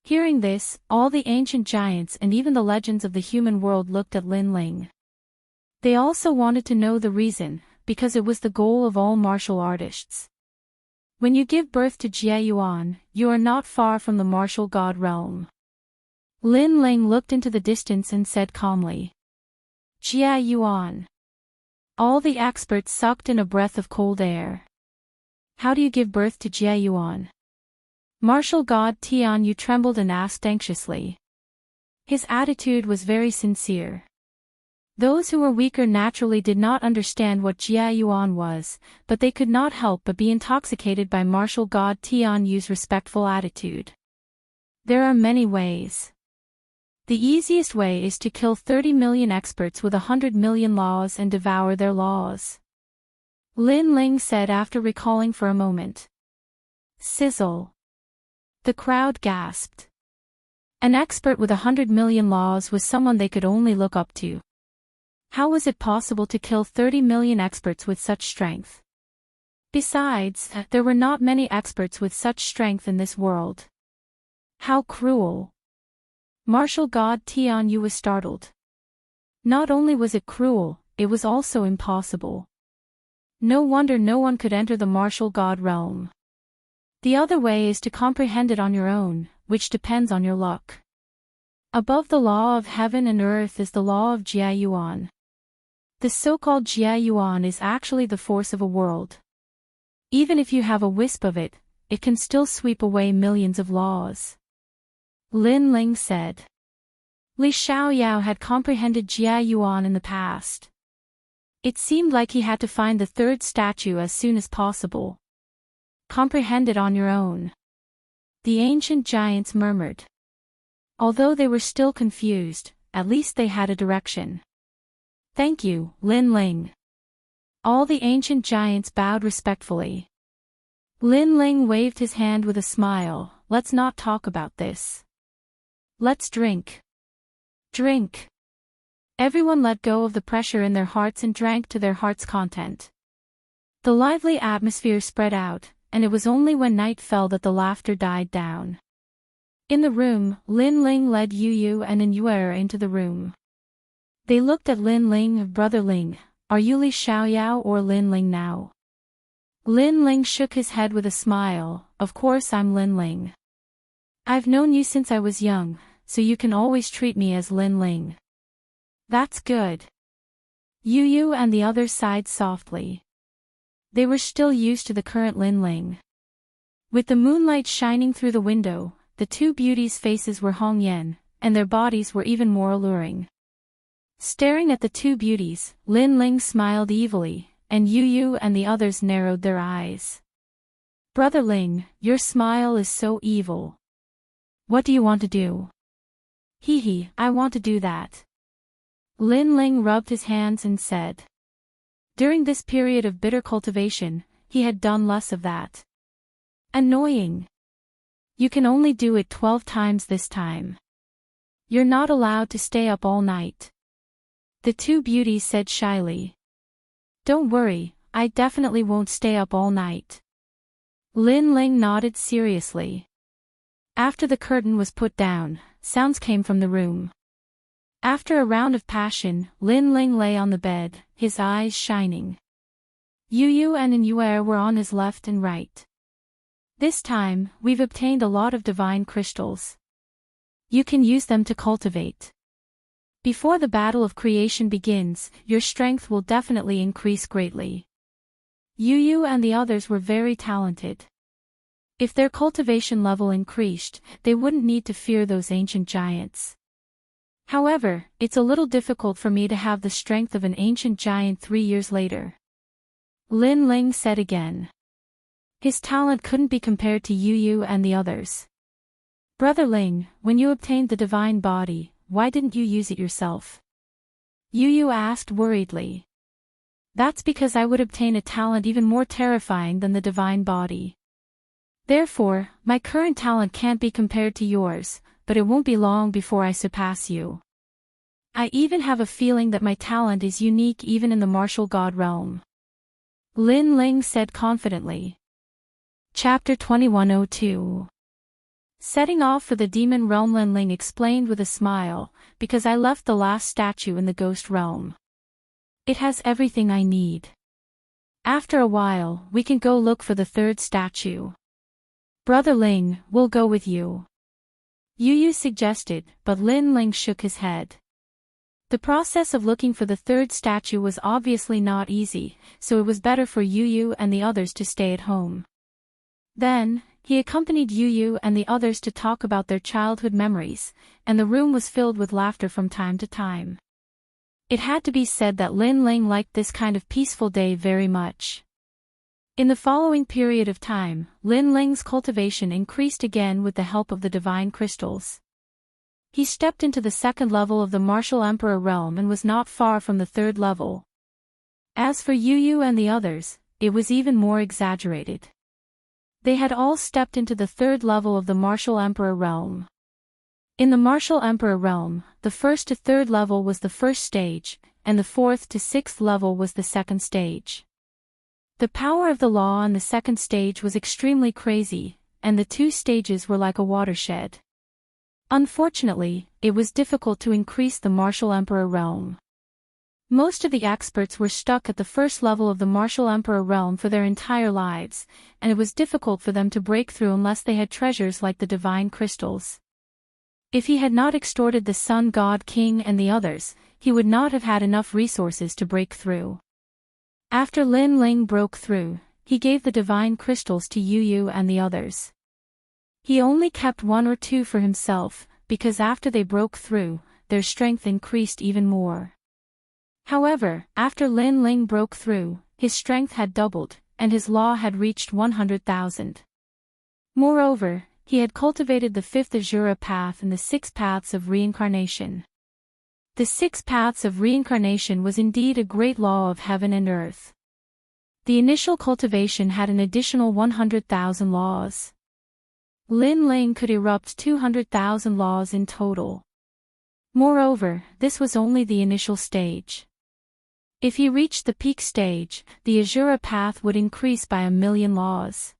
Hearing this, all the ancient giants and even the legends of the human world looked at Lin Ling. They also wanted to know the reason, because it was the goal of all martial artists. When you give birth to Jie Yuan, you are not far from the martial god realm. Lin Ling looked into the distance and said calmly. Jie Yuan. All the experts sucked in a breath of cold air. How do you give birth to Jie Yuan? Martial god Tian Yu trembled and asked anxiously. His attitude was very sincere. Those who were weaker naturally did not understand what Jie Yuan was, but they could not help but be intoxicated by martial god Tian Yu's respectful attitude. There are many ways. The easiest way is to kill 30 million experts with 100 million laws and devour their laws. Lin Ling said after recalling for a moment. Sizzle. The crowd gasped. An expert with 100 million laws was someone they could only look up to. How was it possible to kill 30 million experts with such strength? Besides, there were not many experts with such strength in this world. How cruel. Martial god Tian Yu was startled. Not only was it cruel, it was also impossible. No wonder no one could enter the martial god realm. The other way is to comprehend it on your own, which depends on your luck. Above the law of heaven and earth is the law of Jie Yuan. The so-called Jia Yuan is actually the force of a world. Even if you have a wisp of it, it can still sweep away millions of laws. Lin Ling said. Li Xiaoyao had comprehended Jia Yuan in the past. It seemed like he had to find the third statue as soon as possible. Comprehend it on your own. The ancient giants murmured. Although they were still confused, at least they had a direction. Thank you, Lin Ling. All the ancient giants bowed respectfully. Lin Ling waved his hand with a smile. Let's not talk about this. Let's drink. Drink. Everyone let go of the pressure in their hearts and drank to their heart's content. The lively atmosphere spread out, and it was only when night fell that the laughter died down. In the room, Lin Ling led Yu Yu and Yuer into the room. They looked at Lin Ling. Brother Ling, are you Li Xiaoyao or Lin Ling now? Lin Ling shook his head with a smile. Of course I'm Lin Ling. I've known you since I was young, so you can always treat me as Lin Ling. That's good. Yu Yu and the others sighed softly. They were still used to the current Lin Ling. With the moonlight shining through the window, the two beauties' faces were Hong Yan, and their bodies were even more alluring. Staring at the two beauties, Lin Ling smiled evilly, and Yu Yu and the others narrowed their eyes. Brother Ling, your smile is so evil. What do you want to do? Hee, I want to do that. Lin Ling rubbed his hands and said. During this period of bitter cultivation, he had done less of that. Annoying. You can only do it 12 times this time. You're not allowed to stay up all night. The two beauties said shyly. Don't worry, I definitely won't stay up all night. Lin Ling nodded seriously. After the curtain was put down, sounds came from the room. After a round of passion, Lin Ling lay on the bed, his eyes shining. Yu Yu and Yuer were on his left and right. This time, we've obtained a lot of divine crystals. You can use them to cultivate. Before the battle of creation begins, your strength will definitely increase greatly. Yu Yu and the others were very talented. If their cultivation level increased, they wouldn't need to fear those ancient giants. However, it's a little difficult for me to have the strength of an ancient giant 3 years later. Lin Ling said again. His talent couldn't be compared to Yu Yu and the others. Brother Ling, when you obtained the divine body, why didn't you use it yourself? Yu Yu asked worriedly. That's because I would obtain a talent even more terrifying than the divine body. Therefore, my current talent can't be compared to yours, but it won't be long before I surpass you. I even have a feeling that my talent is unique even in the martial god realm. Lin Ling said confidently. Chapter 2102. Setting off for the demon realm, Lin Ling explained with a smile, because I left the last statue in the ghost realm. It has everything I need. After a while, we can go look for the third statue. Brother Ling, we'll go with you. Yu Yu suggested, but Lin Ling shook his head. The process of looking for the third statue was obviously not easy, so it was better for Yu Yu and the others to stay at home. Then, he accompanied Yu Yu and the others to talk about their childhood memories, and the room was filled with laughter from time to time. It had to be said that Lin Ling liked this kind of peaceful day very much. In the following period of time, Lin Ling's cultivation increased again with the help of the divine crystals. He stepped into the second level of the martial emperor realm and was not far from the third level. As for Yu Yu and the others, it was even more exaggerated. They had all stepped into the third level of the martial emperor realm. In the martial emperor realm, the first to third level was the first stage, and the fourth to sixth level was the second stage. The power of the law on the second stage was extremely crazy, and the two stages were like a watershed. Unfortunately, it was difficult to increase the martial emperor realm. Most of the experts were stuck at the first level of the martial emperor realm for their entire lives, and it was difficult for them to break through unless they had treasures like the divine crystals. If he had not extorted the sun god king and the others, he would not have had enough resources to break through. After Lin Ling broke through, he gave the divine crystals to Yu Yu and the others. He only kept 1 or 2 for himself, because after they broke through, their strength increased even more. However, after Lin Ling broke through, his strength had doubled, and his law had reached 100,000. Moreover, he had cultivated the 5th Azura path and the 6 paths of reincarnation. The 6 paths of reincarnation was indeed a great law of heaven and earth. The initial cultivation had an additional 100,000 laws. Lin Ling could erupt 200,000 laws in total. Moreover, this was only the initial stage. If he reached the peak stage, the Azura path would increase by 1,000,000 laws.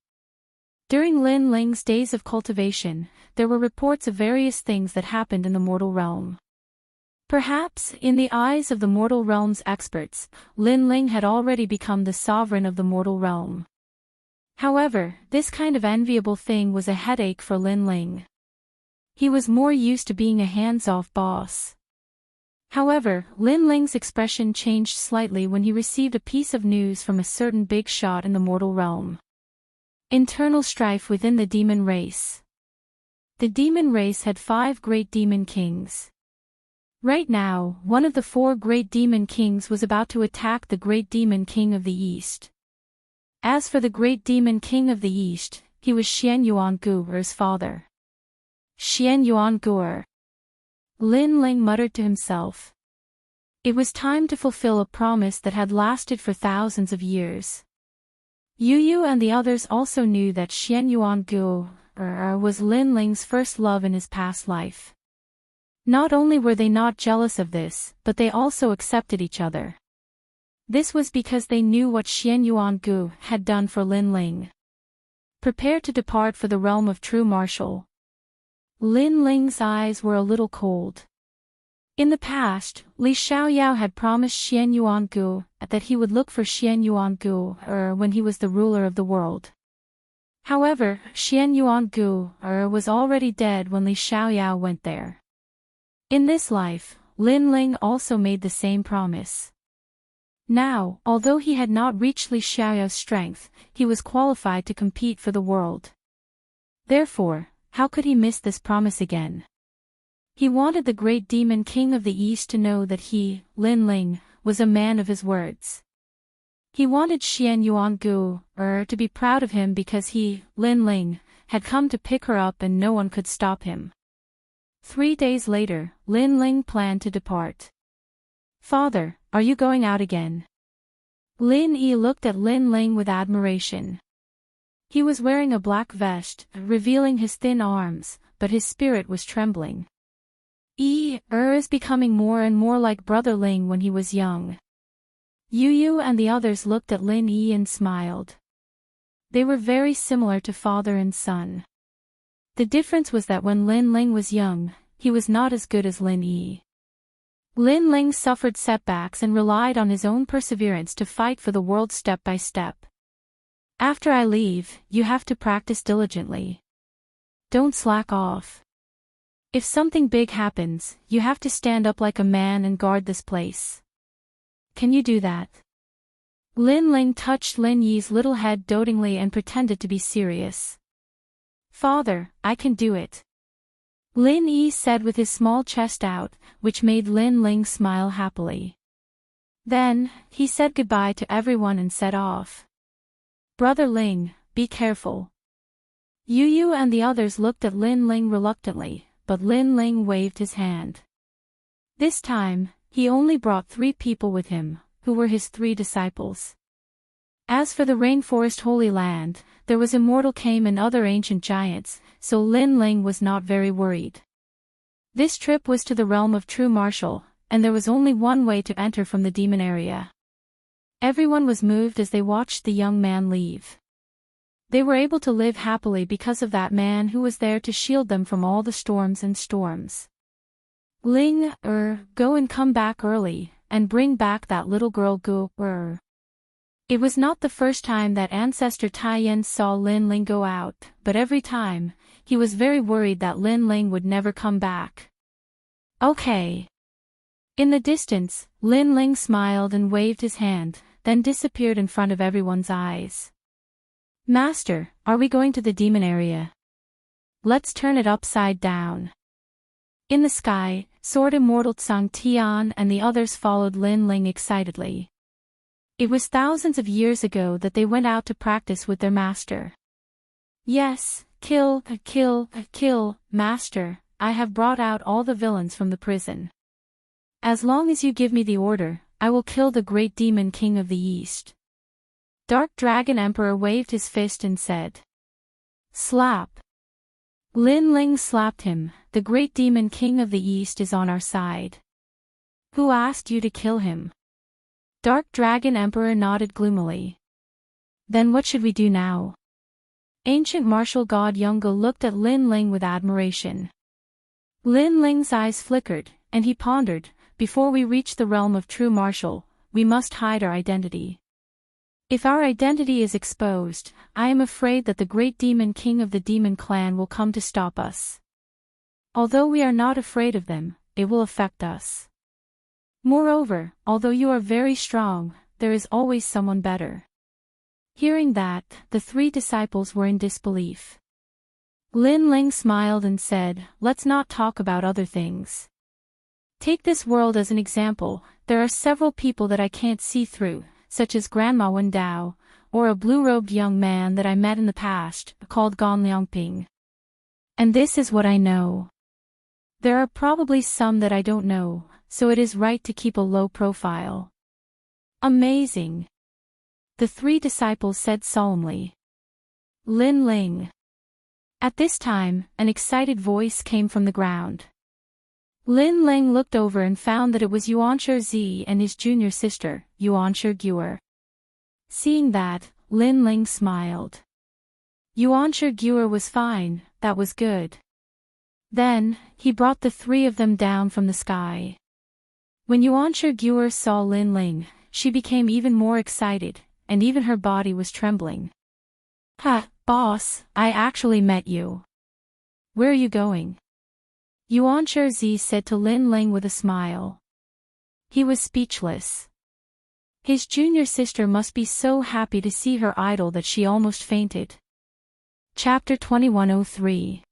During Lin Ling's days of cultivation, there were reports of various things that happened in the mortal realm. Perhaps, in the eyes of the mortal realm's experts, Lin Ling had already become the sovereign of the mortal realm. However, this kind of enviable thing was a headache for Lin Ling. He was more used to being a hands-off boss. However, Lin Ling's expression changed slightly when he received a piece of news from a certain big shot in the mortal realm. Internal strife within the demon race. The demon race had 5 great demon kings. Right now, one of the 4 great demon kings was about to attack the great demon king of the east. As for the great demon king of the east, he was Xian Yuangu's father. Xian Yuangu. Lin Ling muttered to himself. It was time to fulfill a promise that had lasted for thousands of years. Yu Yu and the others also knew that Xian Yuangu was Lin Ling's first love in his past life. Not only were they not jealous of this, but they also accepted each other. This was because they knew what Xian Yuangu had done for Lin Ling. Prepare to depart for the realm of true martial. Lin Ling's eyes were a little cold. In the past, Li Xiaoyao had promised Xian Yuangu that he would look for Xian Yuangu when he was the ruler of the world. However, Xian Yuangu was already dead when Li Xiaoyao went there. In this life, Lin Ling also made the same promise. Now, although he had not reached Li Xiaoyao's strength, he was qualified to compete for the world. Therefore, how could he miss this promise again? He wanted the great demon king of the east to know that he, Lin Ling, was a man of his words. He wanted Xian Yuangu to be proud of him because he, Lin Ling, had come to pick her up and no one could stop him. 3 days later, Lin Ling planned to depart. Father, are you going out again? Lin Yi looked at Lin Ling with admiration. He was wearing a black vest, revealing his thin arms, but his spirit was trembling. Yi is becoming more and more like Brother Ling when he was young. Yu Yu and the others looked at Lin Yi and smiled. They were very similar to father and son. The difference was that when Lin Ling was young, he was not as good as Lin Yi. Lin Ling suffered setbacks and relied on his own perseverance to fight for the world step by step. After I leave, you have to practice diligently. Don't slack off. If something big happens, you have to stand up like a man and guard this place. Can you do that? Lin Ling touched Lin Yi's little head dotingly and pretended to be serious. Father, I can do it. Lin Yi said with his small chest out, which made Lin Ling smile happily. Then, he said goodbye to everyone and set off. Brother Ling, be careful. Yu Yu and the others looked at Lin Ling reluctantly, but Lin Ling waved his hand. This time, he only brought 3 people with him, who were his 3 disciples. As for the rainforest Holy Land, there was Immortal came and other ancient giants, so Lin Ling was not very worried. This trip was to the realm of true martial, and there was only one way to enter from the demon area. Everyone was moved as they watched the young man leave. They were able to live happily because of that man who was there to shield them from all the storms and storms. Ling, go and come back early, and bring back that little girl Gu, It was not the first time that ancestor Taiyan saw Lin Ling go out, but every time, he was very worried that Lin Ling would never come back. Okay. In the distance, Lin Ling smiled and waved his hand, then disappeared in front of everyone's eyes. Master, are we going to the demon area? Let's turn it upside down. In the sky, soared Immortal Tsang Tian and the others followed Lin Ling excitedly. It was thousands of years ago that they went out to practice with their master. Yes, kill, master, I have brought out all the villains from the prison. As long as you give me the order, I will kill the great demon king of the East. Dark Dragon Emperor waved his fist and said. Slap. Lin Ling slapped him. The great demon king of the East is on our side. Who asked you to kill him? Dark Dragon Emperor nodded gloomily. Then what should we do now? Ancient martial god Yunga looked at Lin Ling with admiration. Lin Ling's eyes flickered, and he pondered, before we reach the realm of true martial, we must hide our identity. If our identity is exposed, I am afraid that the great demon king of the demon clan will come to stop us. Although we are not afraid of them, it will affect us. Moreover, although you are very strong, there is always someone better. Hearing that, the three disciples were in disbelief. Lin Ling smiled and said, let's not talk about other things. Take this world as an example, there are several people that I can't see through, such as Grandma Wen Dao, or a blue-robed young man that I met in the past, called Gan Liangping. And this is what I know. There are probably some that I don't know, so it is right to keep a low profile. Amazing. The three disciples said solemnly. Lin Ling. At this time, an excited voice came from the ground. Lin Ling looked over and found that it was Yuanshi Zi and his junior sister, Yuanshi Guer. Seeing that, Lin Ling smiled. Yuanshi Guer was fine, that was good. Then, he brought the three of them down from the sky. When Yuanshi Guer saw Lin Ling, she became even more excited, and even her body was trembling. Ha, boss, I actually met you. Where are you going? Yuanshi Zi said to Lin Ling with a smile. He was speechless. His junior sister must be so happy to see her idol that she almost fainted. Chapter 2103.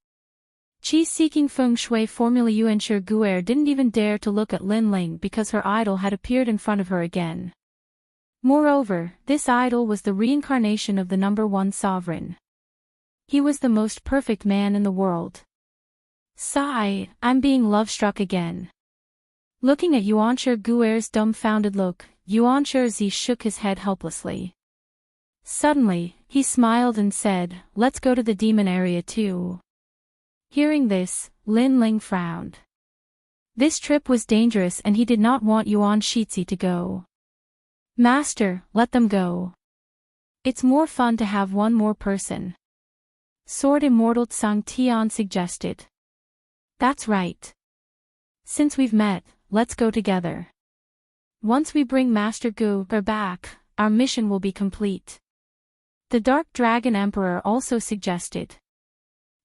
Qi seeking feng shui formula. Yuanshi Guer didn't even dare to look at Lin Ling because her idol had appeared in front of her again. Moreover, this idol was the reincarnation of the number one sovereign. He was the most perfect man in the world. Sigh, I'm being love-struck again. Looking at Yuanshi Guer's dumbfounded look, Yuanshi Zi shook his head helplessly. Suddenly, he smiled and said, let's go to the demon area too. Hearing this, Lin Ling frowned. This trip was dangerous and he did not want Yuanshi Zi to go. Master, let them go. It's more fun to have one more person. Sword Immortal Tsang Tian suggested. That's right. Since we've met, let's go together. Once we bring Master Gu back, our mission will be complete. The Dark Dragon Emperor also suggested.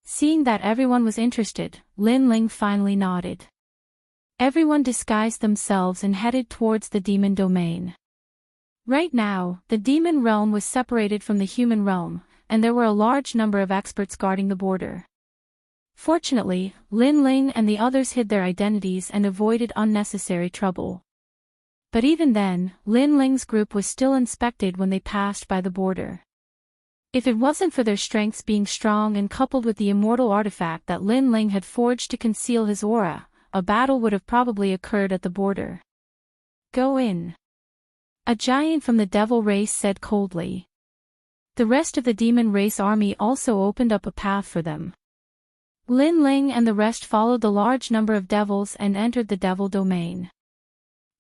Seeing that everyone was interested, Lin Ling finally nodded. Everyone disguised themselves and headed towards the demon domain. Right now, the demon realm was separated from the human realm, and there were a large number of experts guarding the border. Fortunately, Lin Ling and the others hid their identities and avoided unnecessary trouble. But even then, Lin Ling's group was still inspected when they passed by the border. If it wasn't for their strengths being strong and coupled with the immortal artifact that Lin Ling had forged to conceal his aura, a battle would have probably occurred at the border. Go in. A giant from the devil race said coldly. The rest of the demon race army also opened up a path for them. Lin Ling and the rest followed the large number of devils and entered the devil domain.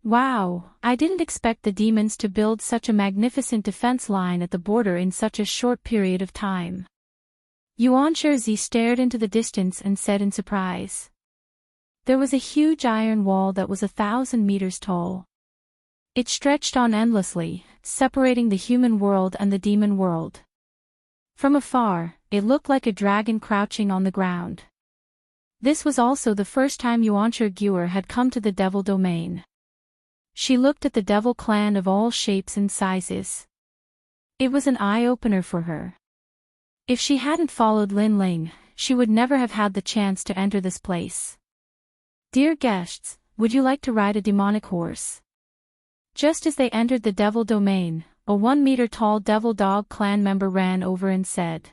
Wow, I didn't expect the demons to build such a magnificent defense line at the border in such a short period of time. Yuanshi Zi stared into the distance and said in surprise. There was a huge iron wall that was 1,000 meters tall. It stretched on endlessly, separating the human world and the demon world. From afar, it looked like a dragon crouching on the ground. This was also the first time Yuancher Guer had come to the devil domain. She looked at the devil clan of all shapes and sizes. It was an eye-opener for her. If she hadn't followed Lin Ling, she would never have had the chance to enter this place. Dear guests, would you like to ride a demonic horse? Just as they entered the devil domain, a 1-meter-tall devil dog clan member ran over and said.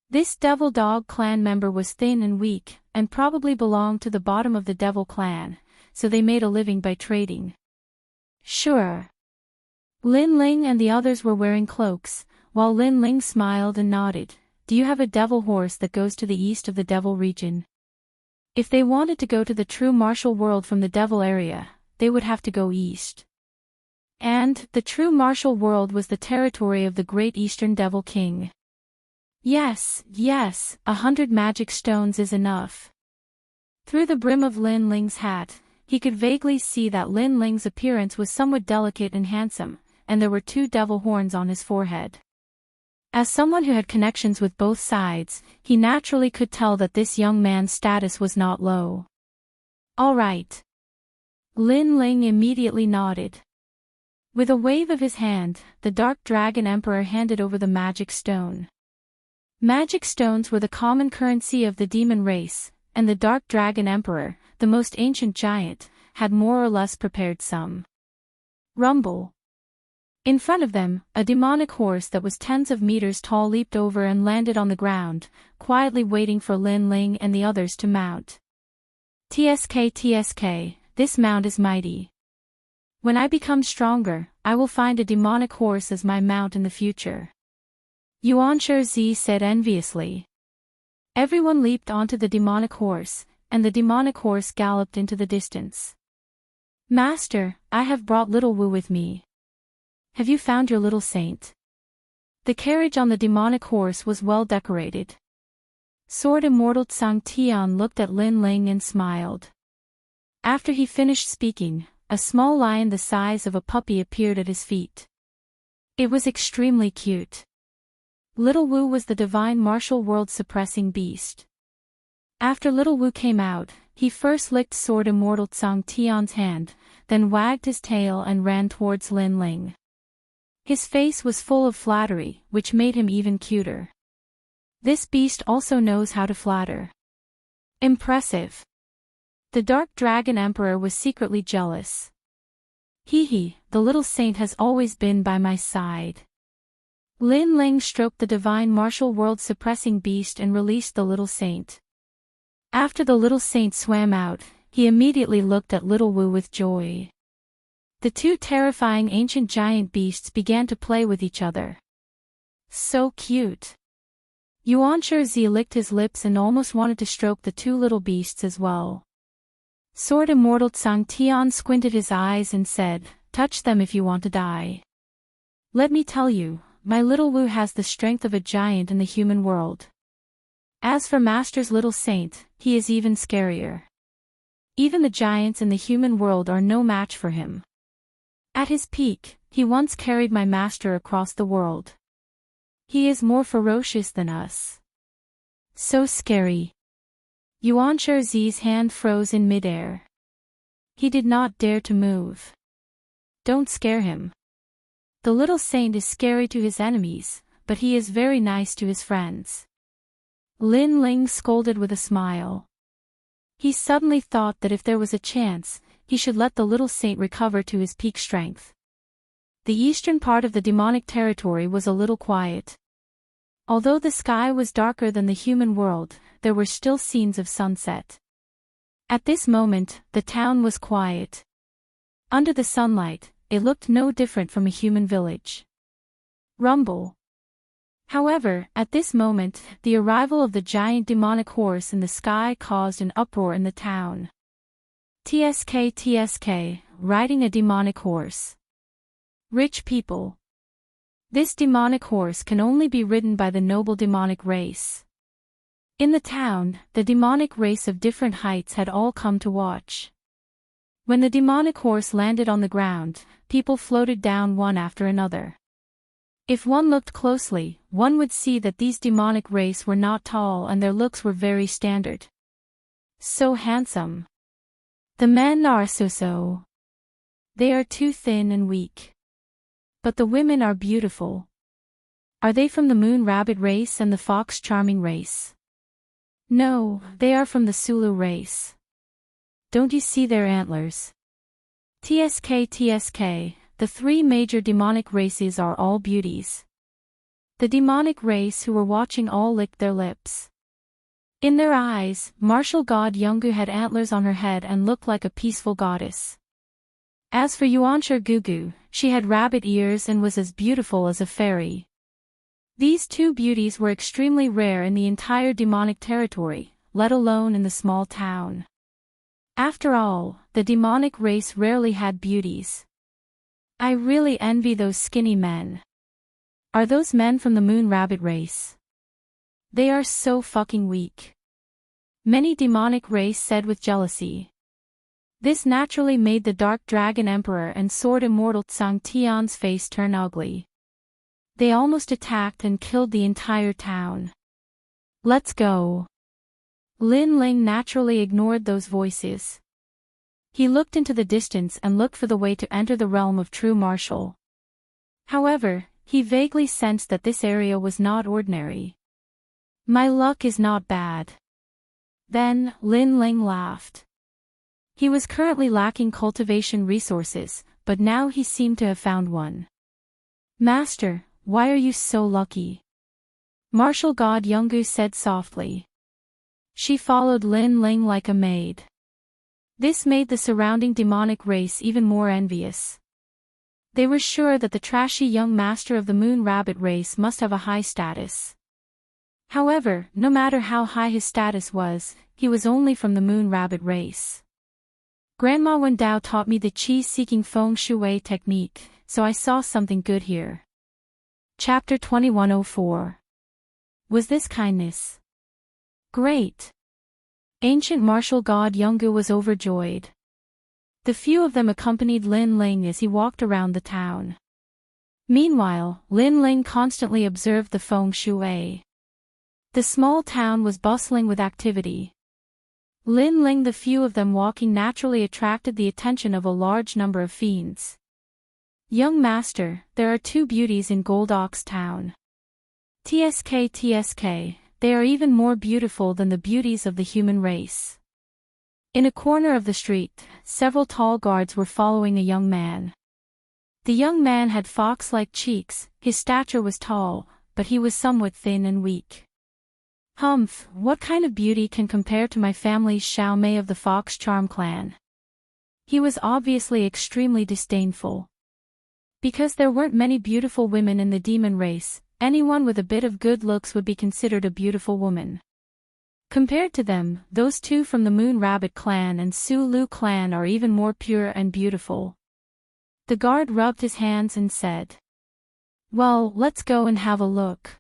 This devil dog clan member was thin and weak, and probably belonged to the bottom of the devil clan, so they made a living by trading. Sure. Lin Ling and the others were wearing cloaks, while Lin Ling smiled and nodded. Do you have a devil horse that goes to the east of the devil region? If they wanted to go to the true martial world from the devil area, they would have to go east. And the true martial world was the territory of the great Eastern Devil King. Yes, 100 magic stones is enough. Through the brim of Lin Ling's hat, he could vaguely see that Lin Ling's appearance was somewhat delicate and handsome, and there were 2 devil horns on his forehead. As someone who had connections with both sides, he naturally could tell that this young man's status was not low. All right. Lin Ling immediately nodded. With a wave of his hand, the Dark Dragon Emperor handed over the magic stone. Magic stones were the common currency of the demon race, and the Dark Dragon Emperor, the most ancient giant, had more or less prepared some. Rumble. In front of them, a demonic horse that was tens of meters tall leaped over and landed on the ground, quietly waiting for Lin Ling and the others to mount. TSK, this mount is mighty. When I become stronger, I will find a demonic horse as my mount in the future. Yuancher Zi said enviously. Everyone leaped onto the demonic horse, and the demonic horse galloped into the distance. Master, I have brought little Wu with me. Have you found your little saint? The carriage on the demonic horse was well decorated. Sword Immortal Tsang Tian looked at Lin Ling and smiled. After he finished speaking, a small lion the size of a puppy appeared at his feet. It was extremely cute. Little Wu was the divine martial world suppressing beast. After Little Wu came out, he first licked Sword Immortal Tsang Tian's hand, then wagged his tail and ran towards Lin Ling. His face was full of flattery, which made him even cuter. This beast also knows how to flatter. Impressive. The Dark Dragon Emperor was secretly jealous. The little saint has always been by my side. Lin Ling stroked the divine martial world suppressing beast and released the little saint. After the little saint swam out, he immediately looked at Little Wu with joy. The 2 terrifying ancient giant beasts began to play with each other. So cute. Yuancher Zi licked his lips and almost wanted to stroke the 2 little beasts as well. Sword Immortal Tsang Tian squinted his eyes and said, touch them if you want to die. Let me tell you, my little Wu has the strength of a giant in the human world. As for Master's little saint, he is even scarier. Even the giants in the human world are no match for him. At his peak, he once carried my master across the world. He is more ferocious than us. So scary. Yuancher Zi's hand froze in midair. He did not dare to move. Don't scare him. The little saint is scary to his enemies, but he is very nice to his friends. Lin Ling scolded with a smile. He suddenly thought that if there was a chance, he should let the little saint recover to his peak strength. The eastern part of the demonic territory was a little quiet. Although the sky was darker than the human world, there were still scenes of sunset. At this moment, the town was quiet. Under the sunlight, it looked no different from a human village. Rumble. However, at this moment, the arrival of the giant demonic horse in the sky caused an uproar in the town. TSK, riding a demonic horse. Rich people. This demonic horse can only be ridden by the noble demonic race. In the town, the demonic race of different heights had all come to watch. When the demonic horse landed on the ground, people floated down one after another. If one looked closely, one would see that these demonic race were not tall and their looks were very standard. So handsome. The men are so. They are too thin and weak. But the women are beautiful. Are they from the moon rabbit race and the fox charming race? No, they are from the Sulu race. Don't you see their antlers? TSK, the three major demonic races are all beauties. The demonic race who were watching all licked their lips. In their eyes, martial god Yungu had antlers on her head and looked like a peaceful goddess. As for Yuancher Gugu, she had rabbit ears and was as beautiful as a fairy. These two beauties were extremely rare in the entire demonic territory, let alone in the small town. After all, the demonic race rarely had beauties. I really envy those skinny men. Are those men from the moon rabbit race? They are so fucking weak. Many demonic race said with jealousy. This naturally made the Dark Dragon Emperor and Sword Immortal Tsang Tian's face turn ugly. They almost attacked and killed the entire town. Let's go. Lin Ling naturally ignored those voices. He looked into the distance and looked for the way to enter the realm of true martial. However, he vaguely sensed that this area was not ordinary. My luck is not bad. Then, Lin Ling laughed. He was currently lacking cultivation resources, but now he seemed to have found one. Master, why are you so lucky? Martial god Yungu said softly. She followed Lin Ling like a maid. This made the surrounding demonic race even more envious. They were sure that the trashy young master of the moon rabbit race must have a high status. However, no matter how high his status was, he was only from the moon rabbit race. Grandma Wendao taught me the chi-seeking feng shui technique, so I saw something good here. Chapter 2104. Was this kindness? Great. Ancient martial god Yungu was overjoyed. The few of them accompanied Lin Ling as he walked around the town. Meanwhile, Lin Ling constantly observed the feng shui. The small town was bustling with activity. Lin Ling, the few of them walking naturally attracted the attention of a large number of fiends. Young master, there are two beauties in Gold Ox Town. TSK, they are even more beautiful than the beauties of the human race. In a corner of the street, several tall guards were following a young man. The young man had fox-like cheeks, his stature was tall, but he was somewhat thin and weak. Humph, what kind of beauty can compare to my family's Xiao Mei of the Fox Charm clan? He was obviously extremely disdainful. Because there weren't many beautiful women in the demon race, anyone with a bit of good looks would be considered a beautiful woman. Compared to them, those two from the Moon Rabbit clan and Su Lu clan are even more pure and beautiful. The guard rubbed his hands and said, "Well, let's go and have a look."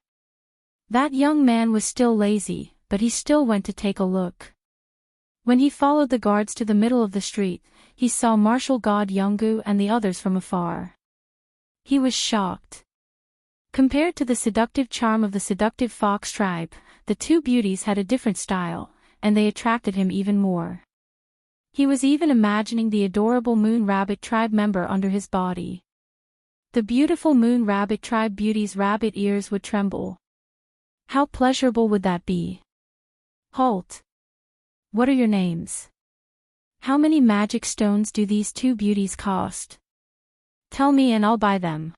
That young man was still lazy, but he still went to take a look. When he followed the guards to the middle of the street, he saw martial god Yungu and the others from afar. He was shocked. Compared to the seductive charm of the seductive fox tribe, the two beauties had a different style, and they attracted him even more. He was even imagining the adorable Moon Rabbit tribe member under his body. The beautiful Moon Rabbit tribe beauty's rabbit ears would tremble. How pleasurable would that be? Halt! What are your names? How many magic stones do these two beauties cost? Tell me and I'll buy them.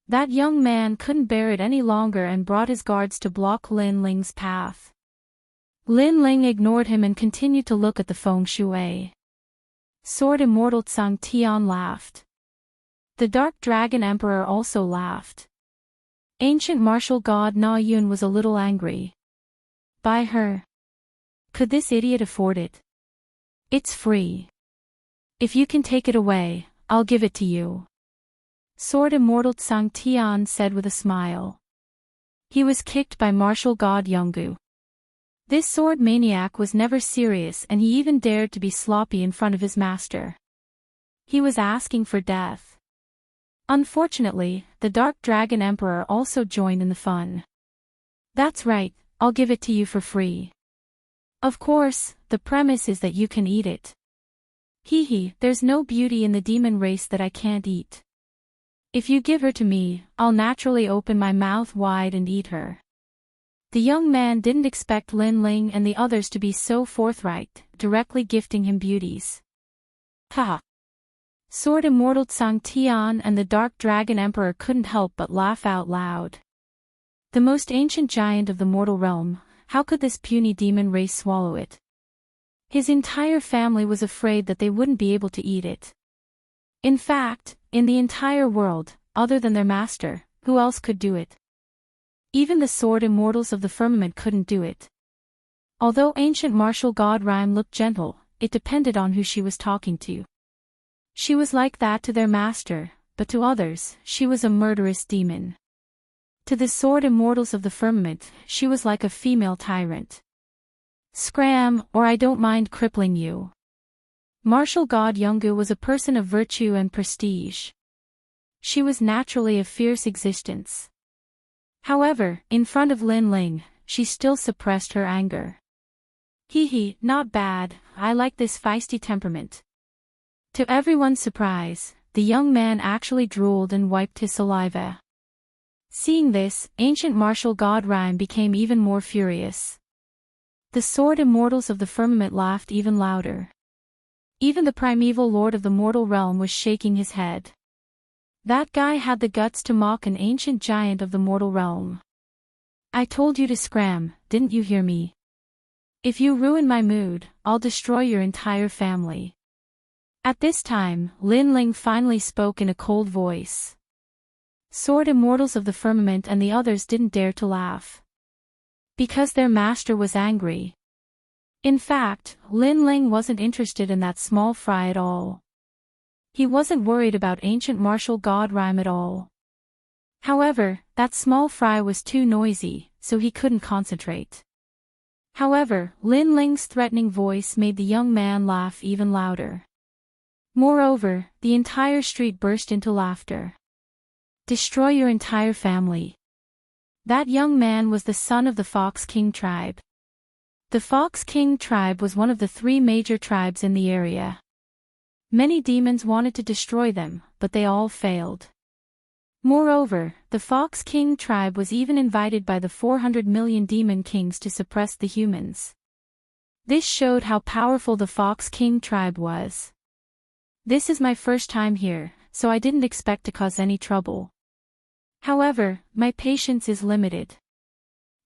That young man couldn't bear it any longer and brought his guards to block Lin Ling's path. Lin Ling ignored him and continued to look at the feng shui. Sword Immortal Tsang Tian laughed. The Dark Dragon Emperor also laughed. Ancient martial god Na Yun was a little angry. Buy her. Could this idiot afford it? It's free. If you can take it away, I'll give it to you. Sword Immortal Tsang Tian said with a smile. He was kicked by martial god Yungu. This sword maniac was never serious and he even dared to be sloppy in front of his master. He was asking for death. Unfortunately, the Dark Dragon Emperor also joined in the fun. That's right, I'll give it to you for free. Of course, the premise is that you can eat it. Hee, there's no beauty in the demon race that I can't eat. If you give her to me, I'll naturally open my mouth wide and eat her. The young man didn't expect Lin Ling and the others to be so forthright, directly gifting him beauties. Haha. Sword Immortal Tsang Tian and the Dark Dragon Emperor couldn't help but laugh out loud. The most ancient giant of the mortal realm, how could this puny demon race swallow it? His entire family was afraid that they wouldn't be able to eat it. In fact, in the entire world, other than their master, who else could do it? Even the sword immortals of the firmament couldn't do it. Although ancient martial god Rhyme looked gentle, it depended on who she was talking to. She was like that to their master, but to others, she was a murderous demon. To the sword immortals of the firmament, she was like a female tyrant. Scram, or I don't mind crippling you. Martial god Yungu was a person of virtue and prestige. She was naturally a fierce existence. However, in front of Lin Ling, she still suppressed her anger. Hee, not bad, I like this feisty temperament. To everyone's surprise, the young man actually drooled and wiped his saliva. Seeing this, ancient martial god Rhyme became even more furious. The sword immortals of the firmament laughed even louder. Even the primeval lord of the mortal realm was shaking his head. That guy had the guts to mock an ancient giant of the mortal realm. I told you to scram, didn't you hear me? If you ruin my mood, I'll destroy your entire family. At this time, Lin Ling finally spoke in a cold voice. Sword immortals of the firmament and the others didn't dare to laugh. Because their master was angry. In fact, Lin Ling wasn't interested in that small fry at all. He wasn't worried about ancient martial god Rhyme at all. However, that small fry was too noisy, so he couldn't concentrate. However, Lin Ling's threatening voice made the young man laugh even louder. Moreover, the entire street burst into laughter. Destroy your entire family. That young man was the son of the Fox King tribe. The Fox King tribe was one of the 3 major tribes in the area. Many demons wanted to destroy them, but they all failed. Moreover, the Fox King tribe was even invited by the 400 million demon kings to suppress the humans. This showed how powerful the Fox King tribe was. This is my first time here, so I didn't expect to cause any trouble. However, my patience is limited.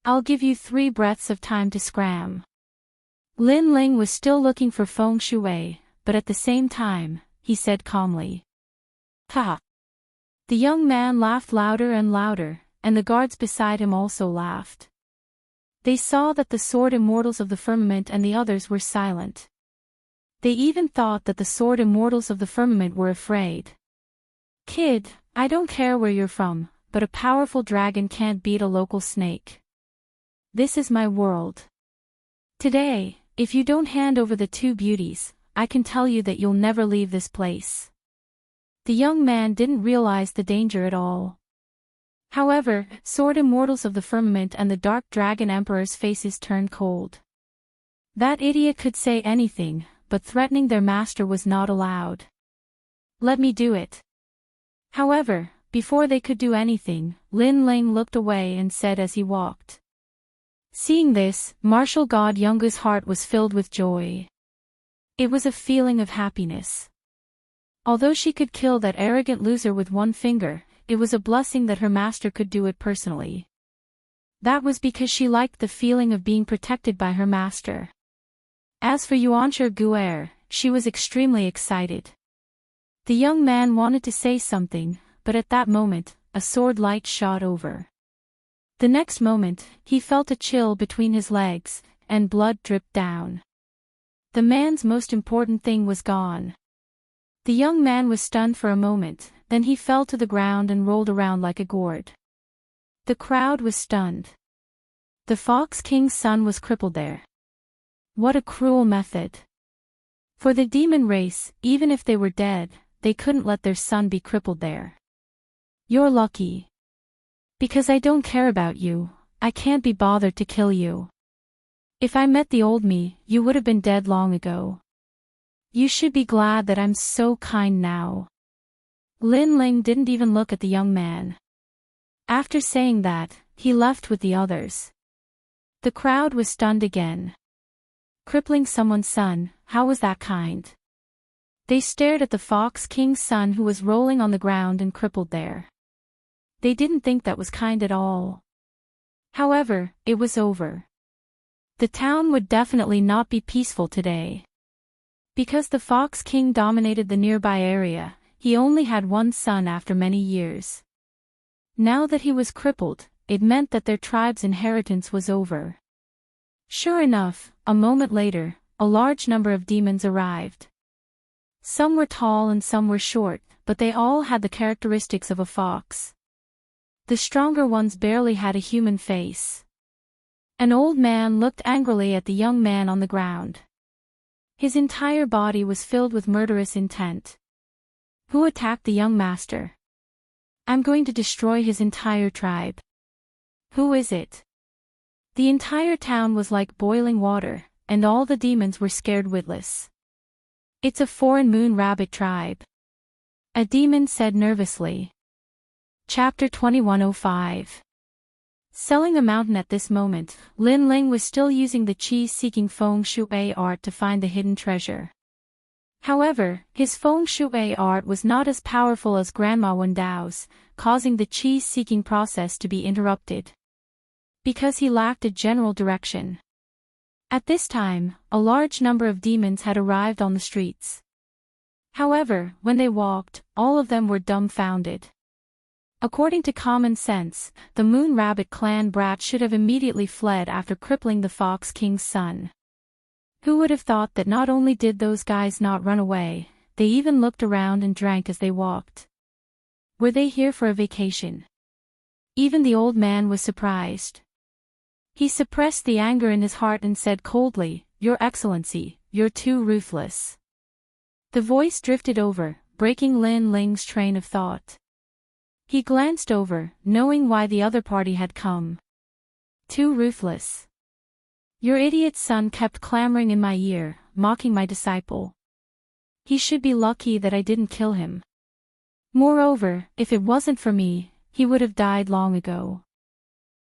I'll give you 3 breaths of time to scram. Lin Ling was still looking for Feng Shui, but at the same time, he said calmly. Ha! The young man laughed louder and louder, and the guards beside him also laughed. They saw that the sword immortals of the firmament and the others were silent. They even thought that the sword immortals of the firmament were afraid. Kid, I don't care where you're from, but a powerful dragon can't beat a local snake. This is my world. Today, if you don't hand over the 2 beauties, I can tell you that you'll never leave this place. The young man didn't realize the danger at all. However, sword immortals of the firmament and the Dark Dragon Emperor's faces turned cold. That idiot could say anything, but threatening their master was not allowed. Let me do it. However, before they could do anything, Lin Ling looked away and said as he walked. Seeing this, martial god Yungu's heart was filled with joy. It was a feeling of happiness. Although she could kill that arrogant loser with 1 finger, it was a blessing that her master could do it personally. That was because she liked the feeling of being protected by her master. As for Yuanshi Guer, she was extremely excited. The young man wanted to say something, but at that moment, a sword light shot over. The next moment, he felt a chill between his legs, and blood dripped down. The man's most important thing was gone. The young man was stunned for a moment, then he fell to the ground and rolled around like a gourd. The crowd was stunned. The Fox King's son was crippled there. What a cruel method. For the demon race, even if they were dead, they couldn't let their son be crippled there. You're lucky. Because I don't care about you, I can't be bothered to kill you. If I met the old me, you would have been dead long ago. You should be glad that I'm so kind now. Lin Ling didn't even look at the young man. After saying that, he left with the others. The crowd was stunned again. Crippling someone's son, how was that kind? They stared at the Fox King's son who was rolling on the ground and crippled there. They didn't think that was kind at all. However, it was over. The town would definitely not be peaceful today. Because the Fox King dominated the nearby area, he only had one son after many years. Now that he was crippled, it meant that their tribe's inheritance was over. Sure enough, a moment later, a large number of demons arrived. Some were tall and some were short, but they all had the characteristics of a fox. The stronger ones barely had a human face. An old man looked angrily at the young man on the ground. His entire body was filled with murderous intent. Who attacked the young master? I'm going to destroy his entire tribe. Who is it? The entire town was like boiling water, and all the demons were scared witless. It's a foreign moon rabbit tribe. A demon said nervously. Chapter 2105. Selling a mountain at this moment, Lin Ling was still using the chi-seeking feng shui art to find the hidden treasure. However, his feng shui art was not as powerful as Grandma Wendao's, causing the chi-seeking process to be interrupted. Because he lacked a general direction. At this time, a large number of demons had arrived on the streets. However, when they walked, all of them were dumbfounded. According to common sense, the Moon Rabbit clan brat should have immediately fled after crippling the Fox King's son. Who would have thought that not only did those guys not run away, they even looked around and drank as they walked? Were they here for a vacation? Even the old man was surprised. He suppressed the anger in his heart and said coldly, "Your Excellency, you're too ruthless." The voice drifted over, breaking Lin Ling's train of thought. He glanced over, knowing why the other party had come. Too ruthless. Your idiot son kept clamoring in my ear, mocking my disciple. He should be lucky that I didn't kill him. Moreover, if it wasn't for me, he would have died long ago.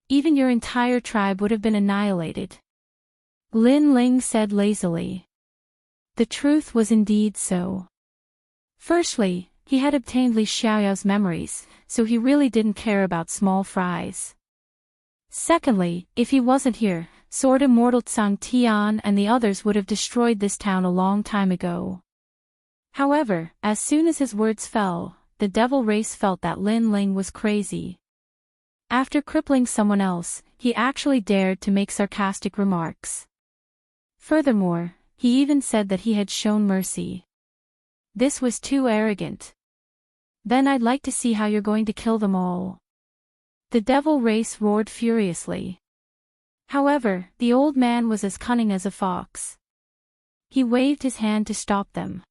Even your entire tribe would have been annihilated. Lin Ling said lazily. The truth was indeed so. Firstly, he had obtained Li Xiaoyao's memories, so he really didn't care about small fries. Secondly, if he wasn't here, Sword Immortal Tsang Tian and the others would have destroyed this town a long time ago. However, as soon as his words fell, the devil race felt that Lin Ling was crazy. After crippling someone else, he actually dared to make sarcastic remarks. Furthermore, he even said that he had shown mercy. This was too arrogant. Then I'd like to see how you're going to kill them all. The devil race roared furiously. However, the old man was as cunning as a fox. He waved his hand to stop them.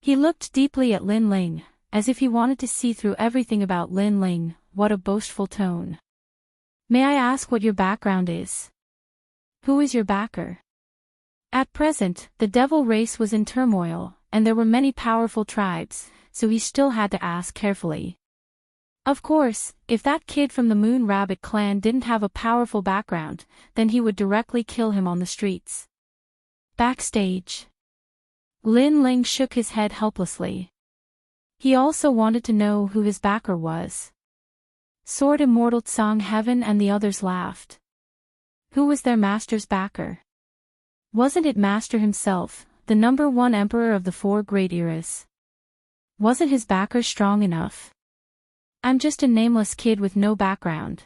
He looked deeply at Lin Ling, as if he wanted to see through everything about Lin Ling. What a boastful tone. May I ask what your background is? Who is your backer? At present, the devil race was in turmoil, and there were many powerful tribes, so he still had to ask carefully. Of course, if that kid from the Moon Rabbit clan didn't have a powerful background, then he would directly kill him on the streets. Backstage. Lin Ling shook his head helplessly. He also wanted to know who his backer was. Sword Immortal Tsang Heaven and the others laughed. Who was their master's backer? Wasn't it Master himself, the #1 emperor of the 4 great eras? Wasn't his backer strong enough? I'm just a nameless kid with no background.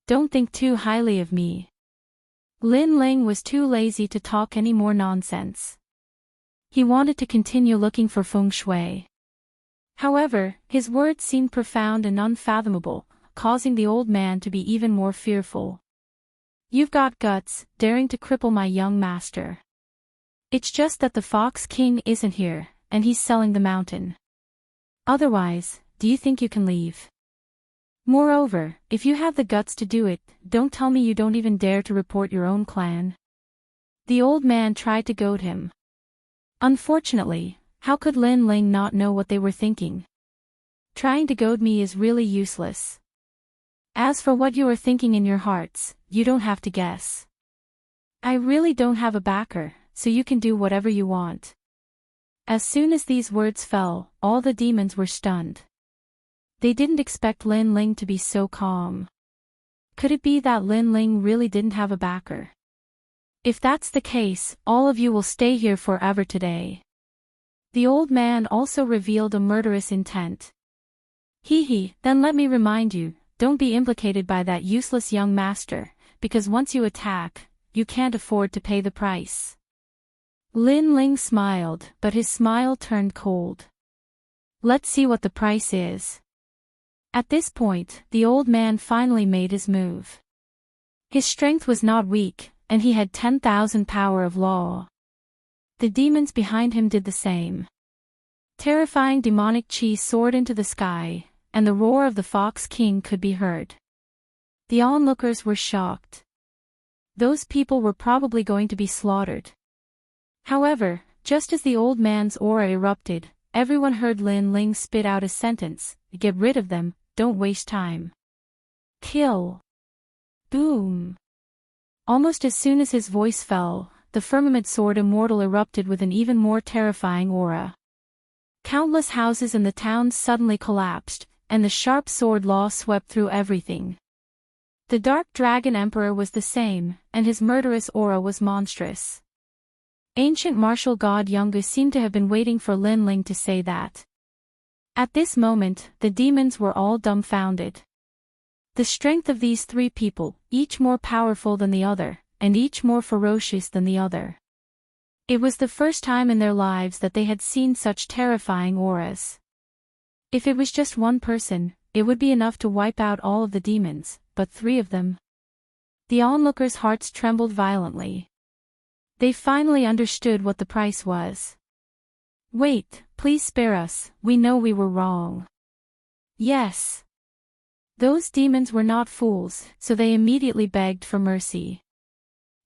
Don't think too highly of me. Lin Ling was too lazy to talk any more nonsense. He wanted to continue looking for feng shui. However, his words seemed profound and unfathomable, causing the old man to be even more fearful. You've got guts, daring to cripple my young master. It's just that the Fox King isn't here, and he's selling the mountain. Otherwise, do you think you can leave? Moreover, if you have the guts to do it, don't tell me you don't even dare to report your own clan. The old man tried to goad him. Unfortunately, how could Lin Ling not know what they were thinking? Trying to goad me is really useless. As for what you are thinking in your hearts, you don't have to guess. I really don't have a backer, so you can do whatever you want. As soon as these words fell, all the demons were stunned. They didn't expect Lin Ling to be so calm. Could it be that Lin Ling really didn't have a backer? If that's the case, all of you will stay here forever today. The old man also revealed a murderous intent. Then let me remind you, don't be implicated by that useless young master, because once you attack, you can't afford to pay the price. Lin Ling smiled, but his smile turned cold. Let's see what the price is. At this point, the old man finally made his move. His strength was not weak, and he had 10,000 power of law. The demons behind him did the same. Terrifying demonic chi soared into the sky, and the roar of the Fox King could be heard. The onlookers were shocked. Those people were probably going to be slaughtered. However, just as the old man's aura erupted, everyone heard Lin Ling spit out a sentence, "Get rid of them, don't waste time. Kill." Boom. Almost as soon as his voice fell, the firmament sword Immortal erupted with an even more terrifying aura. Countless houses in the town suddenly collapsed, and the sharp sword law swept through everything. The Dark Dragon Emperor was the same, and his murderous aura was monstrous. Ancient martial god Yungu seemed to have been waiting for Lin Ling to say that. At this moment, the demons were all dumbfounded. The strength of these three people, each more powerful than the other, and each more ferocious than the other. It was the first time in their lives that they had seen such terrifying auras. If it was just one person, it would be enough to wipe out all of the demons, but three of them. The onlookers' hearts trembled violently. They finally understood what the price was. Wait, please spare us, we know we were wrong. Yes. Those demons were not fools, so they immediately begged for mercy.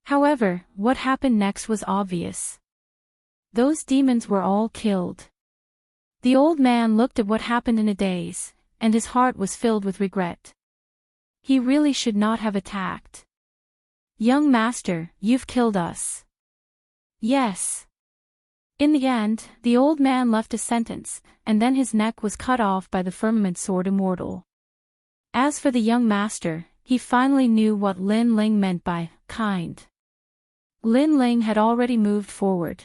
However, what happened next was obvious. Those demons were all killed. The old man looked at what happened in a daze, and his heart was filled with regret. He really should not have attacked. Young master, you've killed us. Yes. In the end, the old man left a sentence, and then his neck was cut off by the firmament sword Immortal. As for the young master, he finally knew what Lin Ling meant by kind. Lin Ling had already moved forward.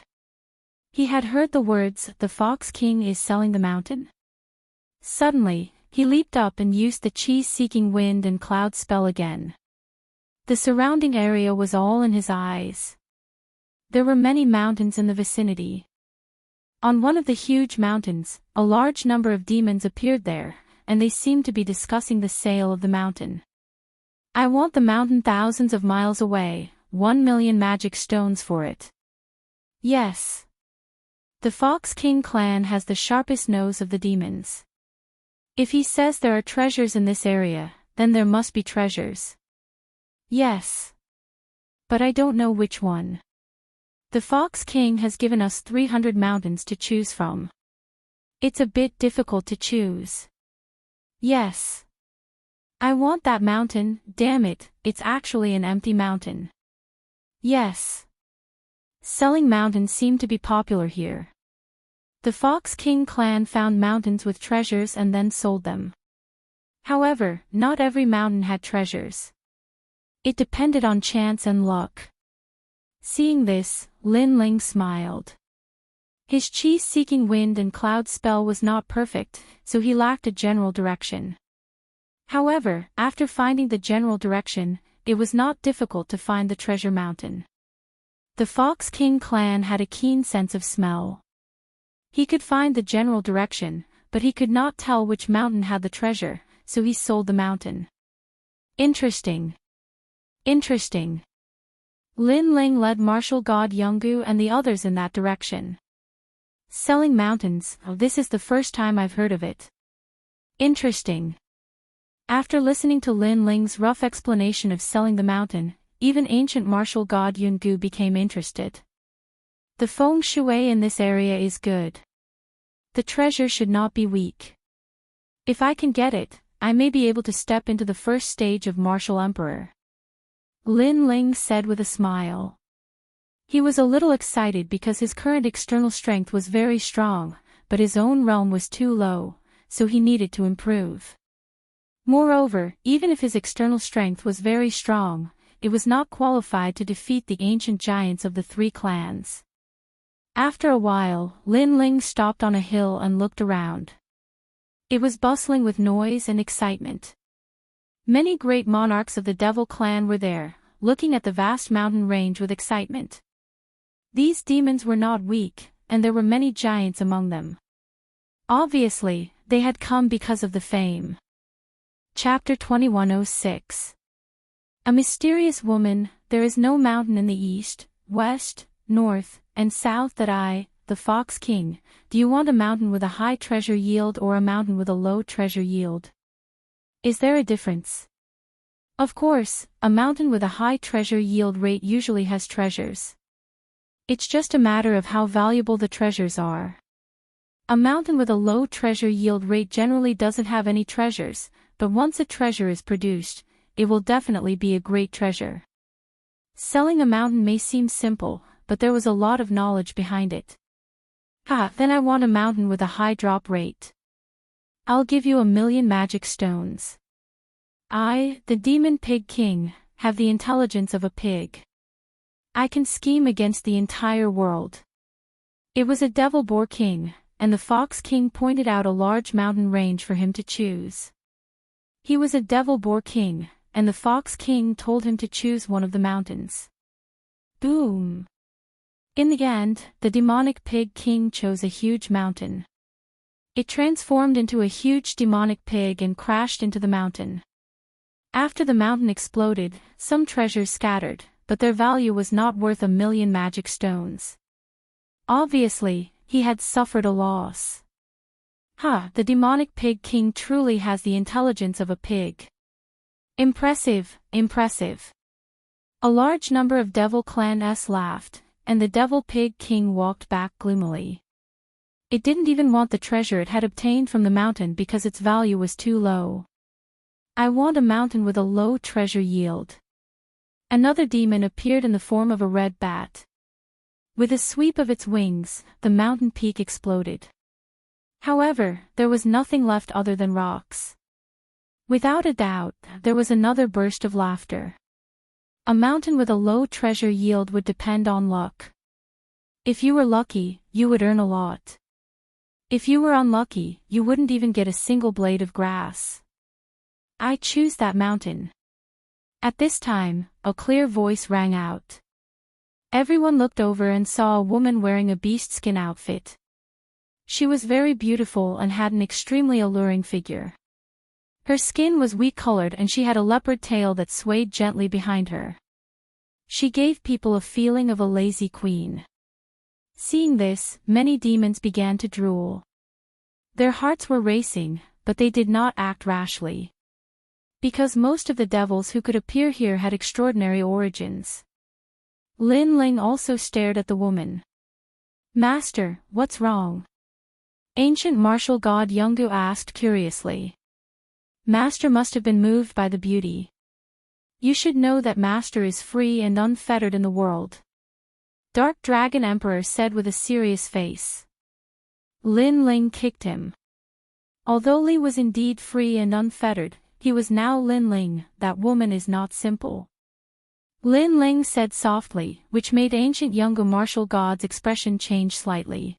He had heard the words, "The Fox King is selling the mountain." Suddenly, he leaped up and used the chi-seeking wind and cloud spell again. The surrounding area was all in his eyes. There were many mountains in the vicinity. On one of the huge mountains, a large number of demons appeared there, and they seemed to be discussing the sale of the mountain. "I want the mountain thousands of miles away, 1,000,000 magic stones for it." Yes. The Fox King clan has the sharpest nose of the demons. If he says there are treasures in this area, then there must be treasures. Yes. But I don't know which one. The Fox King has given us 300 mountains to choose from. It's a bit difficult to choose. Yes. I want that mountain, damn it, it's actually an empty mountain. Yes. Selling mountains seemed to be popular here. The Fox King clan found mountains with treasures and then sold them. However, not every mountain had treasures. It depended on chance and luck. Seeing this, Lin Ling smiled. His chi-seeking wind and cloud spell was not perfect, so he lacked a general direction. However, after finding the general direction, it was not difficult to find the treasure mountain. The Fox King clan had a keen sense of smell. He could find the general direction, but he could not tell which mountain had the treasure, so he sold the mountain. Interesting. Interesting. Lin Ling led martial god Yungu and the others in that direction. Selling mountains, oh, this is the first time I've heard of it. Interesting. After listening to Lin Ling's rough explanation of selling the mountain, even ancient martial god Yun Gu became interested. The feng shui in this area is good. The treasure should not be weak. If I can get it, I may be able to step into the first stage of martial emperor. Lin Ling said with a smile. He was a little excited because his current external strength was very strong, but his own realm was too low, so he needed to improve. Moreover, even if his external strength was very strong, it was not qualified to defeat the ancient giants of the three clans. After a while, Lin Ling stopped on a hill and looked around. It was bustling with noise and excitement. Many great monarchs of the Devil clan were there, looking at the vast mountain range with excitement. These demons were not weak, and there were many giants among them. Obviously, they had come because of the fame. Chapter 2106. A mysterious woman. There is no mountain in the east, west, north, and south that I, the Fox King, do you want a mountain with a high treasure yield or a mountain with a low treasure yield? Is there a difference? Of course, a mountain with a high treasure yield rate usually has treasures. It's just a matter of how valuable the treasures are. A mountain with a low treasure yield rate generally doesn't have any treasures, but once a treasure is produced, it will definitely be a great treasure. Selling a mountain may seem simple, but there was a lot of knowledge behind it. Then I want a mountain with a high drop rate. I'll give you 1,000,000 magic stones. I, the Demon Pig King, have the intelligence of a pig. I can scheme against the entire world. It was a Devil Boar King, and the Fox King pointed out a large mountain range for him to choose. He was a Devil Boar King, and the Fox King told him to choose one of the mountains. Boom! In the end, the Demonic Pig King chose a huge mountain. It transformed into a huge demonic pig and crashed into the mountain. After the mountain exploded, some treasures scattered, but their value was not worth 1,000,000 magic stones. Obviously, he had suffered a loss. The Demonic Pig King truly has the intelligence of a pig. Impressive, impressive. A large number of Devil Clan-s laughed, and the Devil Pig King walked back gloomily. It didn't even want the treasure it had obtained from the mountain because its value was too low. I want a mountain with a low treasure yield. Another demon appeared in the form of a red bat. With a sweep of its wings, the mountain peak exploded. However, there was nothing left other than rocks. Without a doubt, there was another burst of laughter. A mountain with a low treasure yield would depend on luck. If you were lucky, you would earn a lot. If you were unlucky, you wouldn't even get a single blade of grass. I choose that mountain. At this time, a clear voice rang out. Everyone looked over and saw a woman wearing a beast-skin outfit. She was very beautiful and had an extremely alluring figure. Her skin was wheat-colored and she had a leopard tail that swayed gently behind her. She gave people a feeling of a lazy queen. Seeing this, many demons began to drool. Their hearts were racing, but they did not act rashly. Because most of the devils who could appear here had extraordinary origins. Lin Ling also stared at the woman. Master, what's wrong? Ancient martial god Yungu asked curiously. Master must have been moved by the beauty. You should know that Master is free and unfettered in the world. Dark Dragon Emperor said with a serious face. Lin Ling kicked him. Although Li was indeed free and unfettered, he was now Lin Ling. That woman is not simple. Lin Ling said softly, which made ancient Yungu martial god's expression change slightly.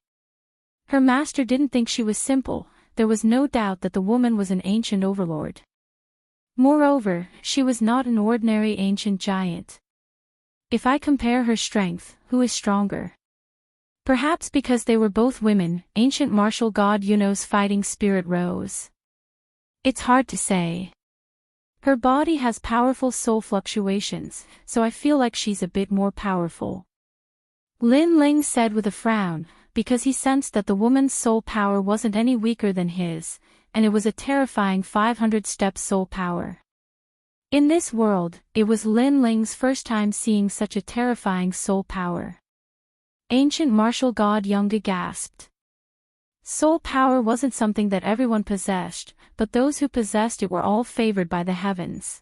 Her master didn't think she was simple. There was no doubt that the woman was an ancient overlord. Moreover, she was not an ordinary ancient giant. If I compare her strength, who is stronger? Perhaps because they were both women, ancient martial god Yuno's fighting spirit rose. It's hard to say. Her body has powerful soul fluctuations, so I feel like she's a bit more powerful. Lin Ling said with a frown, because he sensed that the woman's soul power wasn't any weaker than his, and it was a terrifying 500 steps soul power. In this world, it was Lin Ling's first time seeing such a terrifying soul power. Ancient martial god Yunga gasped. Soul power wasn't something that everyone possessed, but those who possessed it were all favored by the heavens.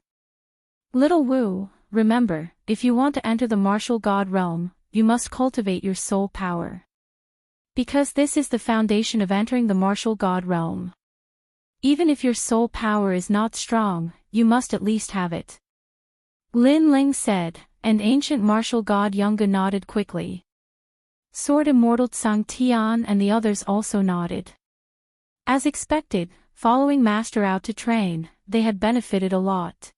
Little Wu, remember, if you want to enter the martial god realm, you must cultivate your soul power. Because this is the foundation of entering the martial god realm. Even if your soul power is not strong, you must at least have it. Lin Ling said, and ancient martial god Yunga nodded quickly. Sword Immortal Tsang Tian and the others also nodded. As expected, following Master out to train, they had benefited a lot.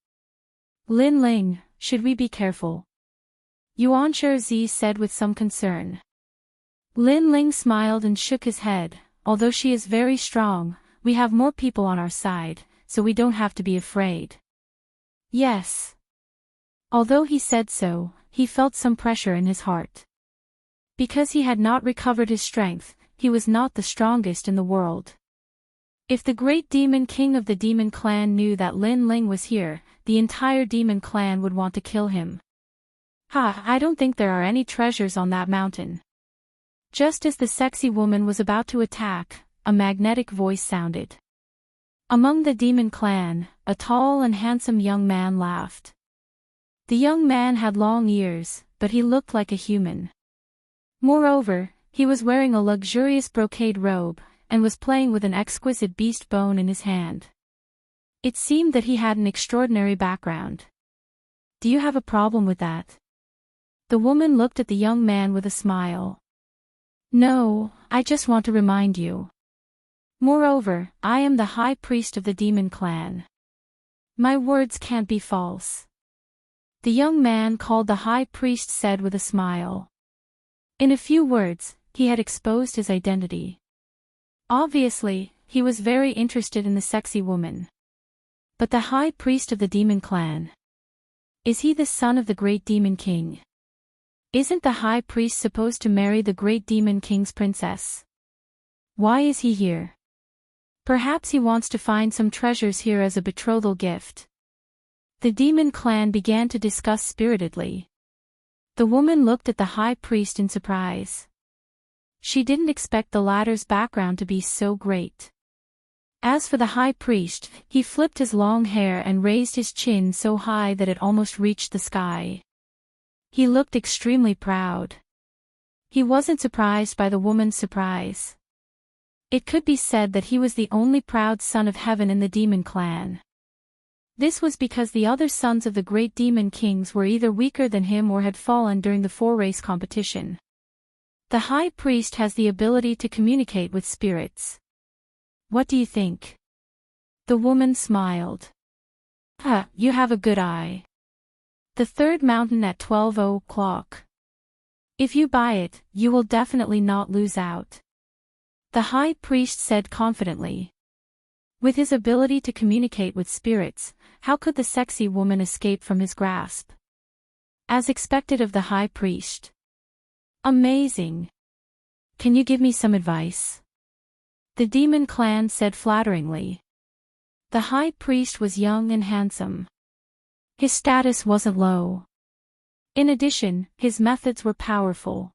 Lin Ling, should we be careful? Yuan Zi said with some concern. Lin Ling smiled and shook his head. Although she is very strong, we have more people on our side, so we don't have to be afraid. Yes. Although he said so, he felt some pressure in his heart. Because he had not recovered his strength, he was not the strongest in the world. If the great demon king of the demon clan knew that Lin Ling was here, the entire demon clan would want to kill him. I don't think there are any treasures on that mountain. Just as the sexy woman was about to attack, a magnetic voice sounded. Among the demon clan, a tall and handsome young man laughed. The young man had long ears, but he looked like a human. Moreover, he was wearing a luxurious brocade robe, and was playing with an exquisite beast bone in his hand. It seemed that he had an extraordinary background. Do you have a problem with that? The woman looked at the young man with a smile. No, I just want to remind you. Moreover, I am the high priest of the demon clan. My words can't be false. The young man called the high priest said with a smile. In a few words, he had exposed his identity. Obviously, he was very interested in the sexy woman. But the high priest of the demon clan. Is he the son of the great demon king? Isn't the high priest supposed to marry the great demon king's princess? Why is he here? Perhaps he wants to find some treasures here as a betrothal gift. The demon clan began to discuss spiritedly. The woman looked at the high priest in surprise. She didn't expect the latter's background to be so great. As for the high priest, he flipped his long hair and raised his chin so high that it almost reached the sky. He looked extremely proud. He wasn't surprised by the woman's surprise. It could be said that he was the only proud son of heaven in the demon clan. This was because the other sons of the great demon kings were either weaker than him or had fallen during the 4-race competition. The high priest has the ability to communicate with spirits. What do you think? The woman smiled. You have a good eye. The third mountain at 12 o'clock. If you buy it, you will definitely not lose out. The high priest said confidently. With his ability to communicate with spirits, how could the sexy woman escape from his grasp? As expected of the high priest. Amazing. Can you give me some advice? The demon clan said flatteringly. The high priest was young and handsome. His status wasn't low. In addition, his methods were powerful.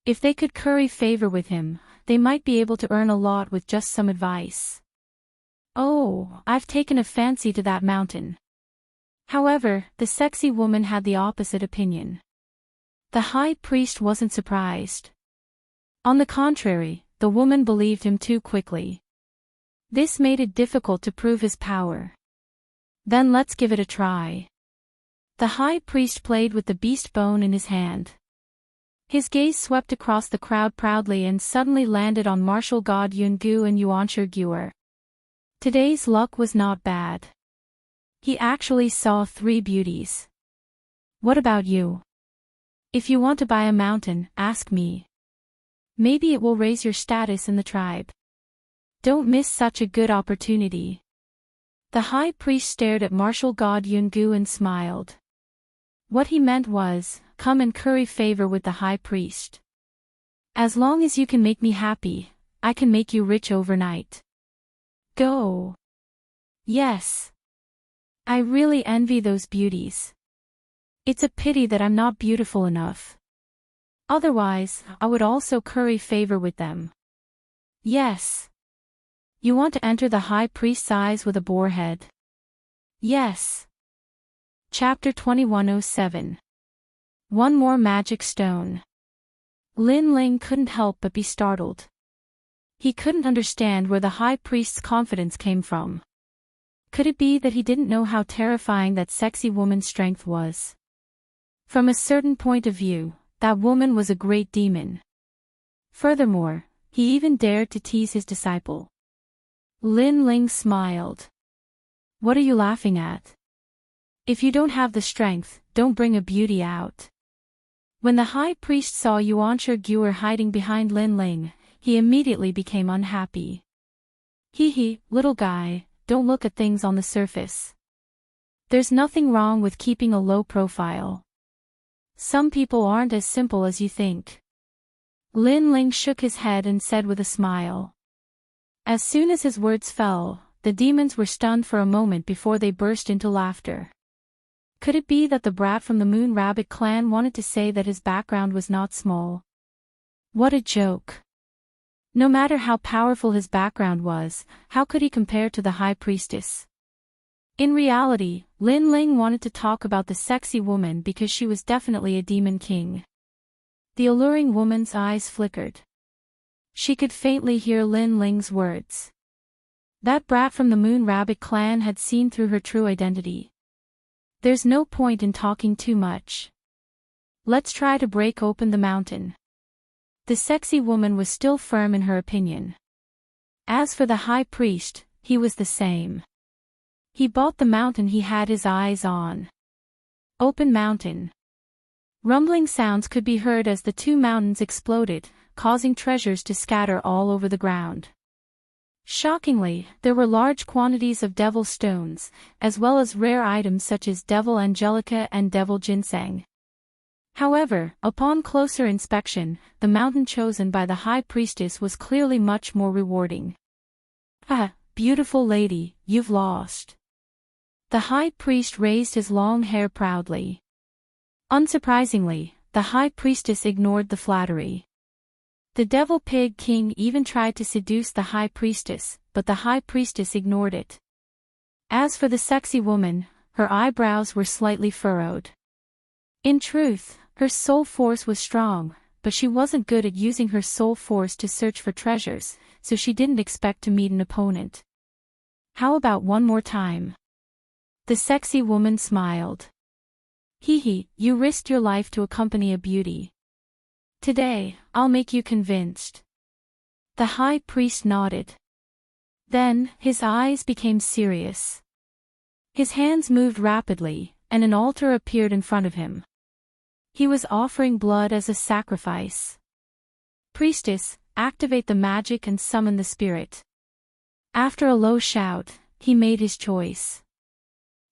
If they could curry favor with him, they might be able to earn a lot with just some advice. Oh, I've taken a fancy to that mountain. However, the sexy woman had the opposite opinion. The high priest wasn't surprised. On the contrary, the woman believed him too quickly. This made it difficult to prove his power. Then let's give it a try. The high priest played with the beast bone in his hand. His gaze swept across the crowd proudly and suddenly landed on martial god Yungu and Yuanshi. Today's luck was not bad. He actually saw 3 beauties. What about you? If you want to buy a mountain, ask me. Maybe it will raise your status in the tribe. Don't miss such a good opportunity. The high priest stared at martial god Yungu and smiled. What he meant was, come and curry favor with the high priest. As long as you can make me happy, I can make you rich overnight. go. Yes. I really envy those beauties. It's a pity that I'm not beautiful enough. Otherwise, I would also curry favor with them. Yes. You want to enter the high priest's eyes with a boar head? Yes. Chapter 2107. One more magic stone. Lin Ling couldn't help but be startled. He couldn't understand where the high priest's confidence came from. Could it be that he didn't know how terrifying that sexy woman's strength was? From a certain point of view, that woman was a great demon. Furthermore, he even dared to tease his disciple. Lin Ling smiled. What are you laughing at? If you don't have the strength, don't bring a beauty out. When the high priest saw Yuan Guer hiding behind Lin Ling, he immediately became unhappy. Hee, little guy, don't look at things on the surface. There's nothing wrong with keeping a low profile. Some people aren't as simple as you think. Lin Ling shook his head and said with a smile. As soon as his words fell, the demons were stunned for a moment before they burst into laughter. Could it be that the brat from the Moon Rabbit clan wanted to say that his background was not small? What a joke. No matter how powerful his background was, how could he compare to the high priestess? In reality, Lin Ling wanted to talk about the sexy woman because she was definitely a demon king. The alluring woman's eyes flickered. She could faintly hear Lin Ling's words. That brat from the Moon Rabbit clan had seen through her true identity. There's no point in talking too much. Let's try to break open the mountain. The sexy woman was still firm in her opinion. As for the high priest, he was the same. He bought the mountain he had his eyes on. Open mountain. Rumbling sounds could be heard as the two mountains exploded, causing treasures to scatter all over the ground. Shockingly, there were large quantities of devil stones, as well as rare items such as devil angelica and devil ginseng. However, upon closer inspection, the mountain chosen by the high priestess was clearly much more rewarding. Ah, beautiful lady, you've lost. The high priest raised his long hair proudly. Unsurprisingly, the high priestess ignored the flattery. The devil pig king even tried to seduce the high priestess, but the high priestess ignored it. As for the sexy woman, her eyebrows were slightly furrowed. In truth, her soul force was strong, but she wasn't good at using her soul force to search for treasures, so she didn't expect to meet an opponent. How about one more time? The sexy woman smiled. Hee, you risked your life to accompany a beauty. Today, I'll make you convinced. The high priest nodded. Then, his eyes became serious. His hands moved rapidly, and an altar appeared in front of him. He was offering blood as a sacrifice. Priestess, activate the magic and summon the spirit. After a low shout, he made his choice.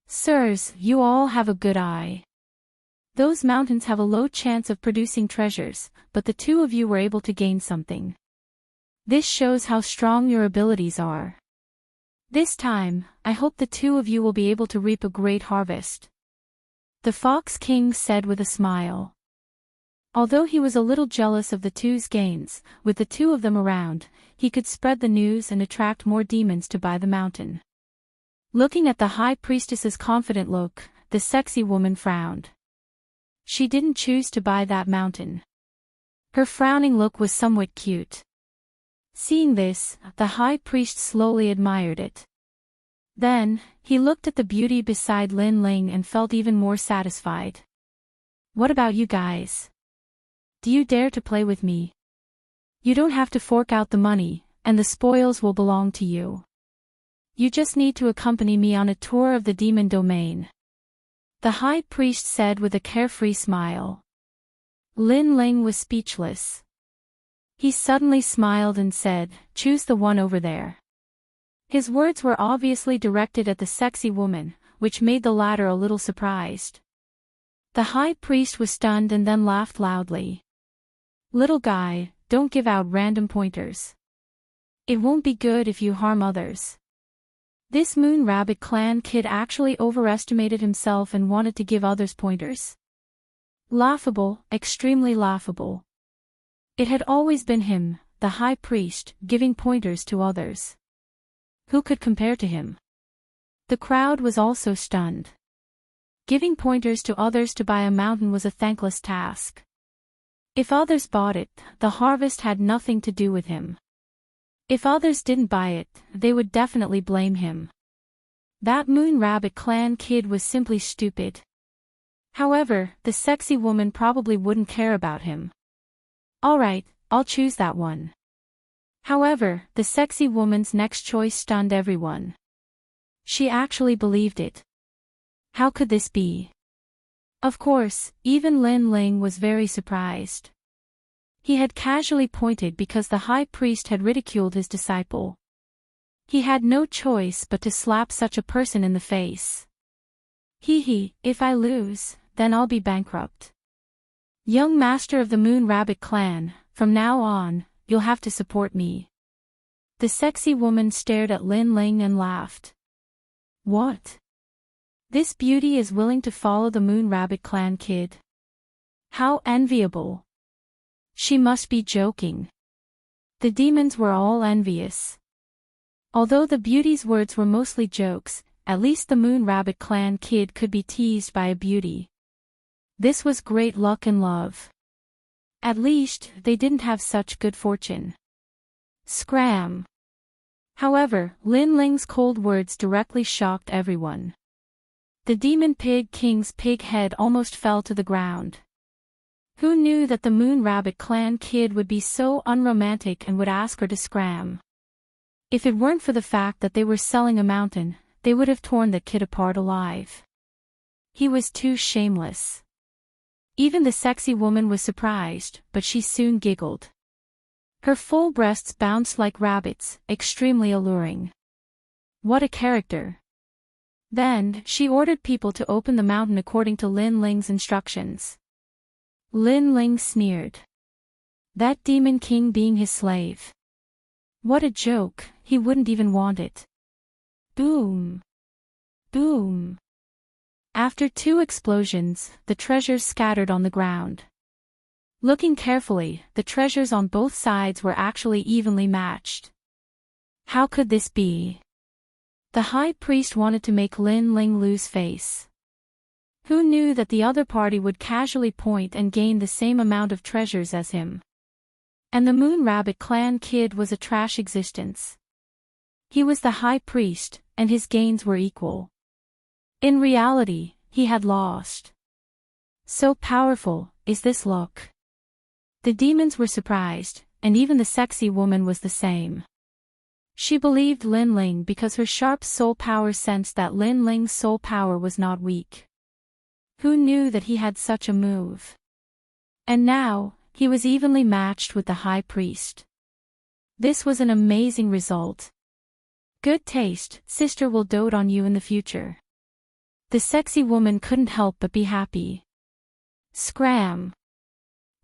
Sirs, you all have a good eye. Those mountains have a low chance of producing treasures, but the two of you were able to gain something. This shows how strong your abilities are. This time, I hope the two of you will be able to reap a great harvest. The Fox King said with a smile. Although he was a little jealous of the two's gains, with the two of them around, he could spread the news and attract more demons to buy the mountain. Looking at the high priestess's confident look, the sexy woman frowned. She didn't choose to buy that mountain. Her frowning look was somewhat cute. Seeing this, the high priest slowly admired it. Then, he looked at the beauty beside Lin Ling and felt even more satisfied. What about you guys? Do you dare to play with me? You don't have to fork out the money, and the spoils will belong to you. You just need to accompany me on a tour of the demon domain. The high priest said with a carefree smile. Lin Ling was speechless. He suddenly smiled and said, "Choose the one over there." His words were obviously directed at the sexy woman, which made the latter a little surprised. The high priest was stunned and then laughed loudly. Little guy, don't give out random pointers. It won't be good if you harm others. This Moon Rabbit Clan kid actually overestimated himself and wanted to give others pointers. Laughable, extremely laughable. It had always been him, the high priest, giving pointers to others. Who could compare to him? The crowd was also stunned. Giving pointers to others to buy a mountain was a thankless task. If others bought it, the harvest had nothing to do with him. If others didn't buy it, they would definitely blame him. That Moon Rabbit Clan kid was simply stupid. However, the sexy woman probably wouldn't care about him. Alright, I'll choose that one. However, the sexy woman's next choice stunned everyone. She actually believed it. How could this be? Of course, even Lin Ling was very surprised. He had casually pointed because the high priest had ridiculed his disciple. He had no choice but to slap such a person in the face. Hee, if I lose, then I'll be bankrupt. Young master of the Moon Rabbit Clan, from now on, you'll have to support me. The sexy woman stared at Lin Ling and laughed. What? This beauty is willing to follow the Moon Rabbit Clan kid? How enviable. She must be joking. The demons were all envious. Although the beauty's words were mostly jokes, at least the Moon Rabbit Clan kid could be teased by a beauty. This was great luck and love. At least, they didn't have such good fortune. Scram. However, Lin Ling's cold words directly shocked everyone. The Demon Pig King's pig head almost fell to the ground. Who knew that the Moon Rabbit Clan kid would be so unromantic and would ask her to scram? If it weren't for the fact that they were selling a mountain, they would have torn the kid apart alive. He was too shameless. Even the sexy woman was surprised, but she soon giggled. Her full breasts bounced like rabbits, extremely alluring. What a character. Then, she ordered people to open the mountain according to Lin Ling's instructions. Lin Ling sneered. That Demon King being his slave. What a joke, he wouldn't even want it. Boom. Boom. After 2 explosions, the treasures scattered on the ground. Looking carefully, the treasures on both sides were actually evenly matched. How could this be? The high priest wanted to make Lin Ling lose face. Who knew that the other party would casually point and gain the same amount of treasures as him? And the Moon Rabbit Clan kid was a trash existence. He was the high priest, and his gains were equal. In reality, he had lost. So powerful, is this luck? The demons were surprised, and even the sexy woman was the same. She believed Lin Ling because her sharp soul power sensed that Lin Ling's soul power was not weak. Who knew that he had such a move? And now, he was evenly matched with the high priest. This was an amazing result. Good taste, sister will dote on you in the future. The sexy woman couldn't help but be happy. Scram.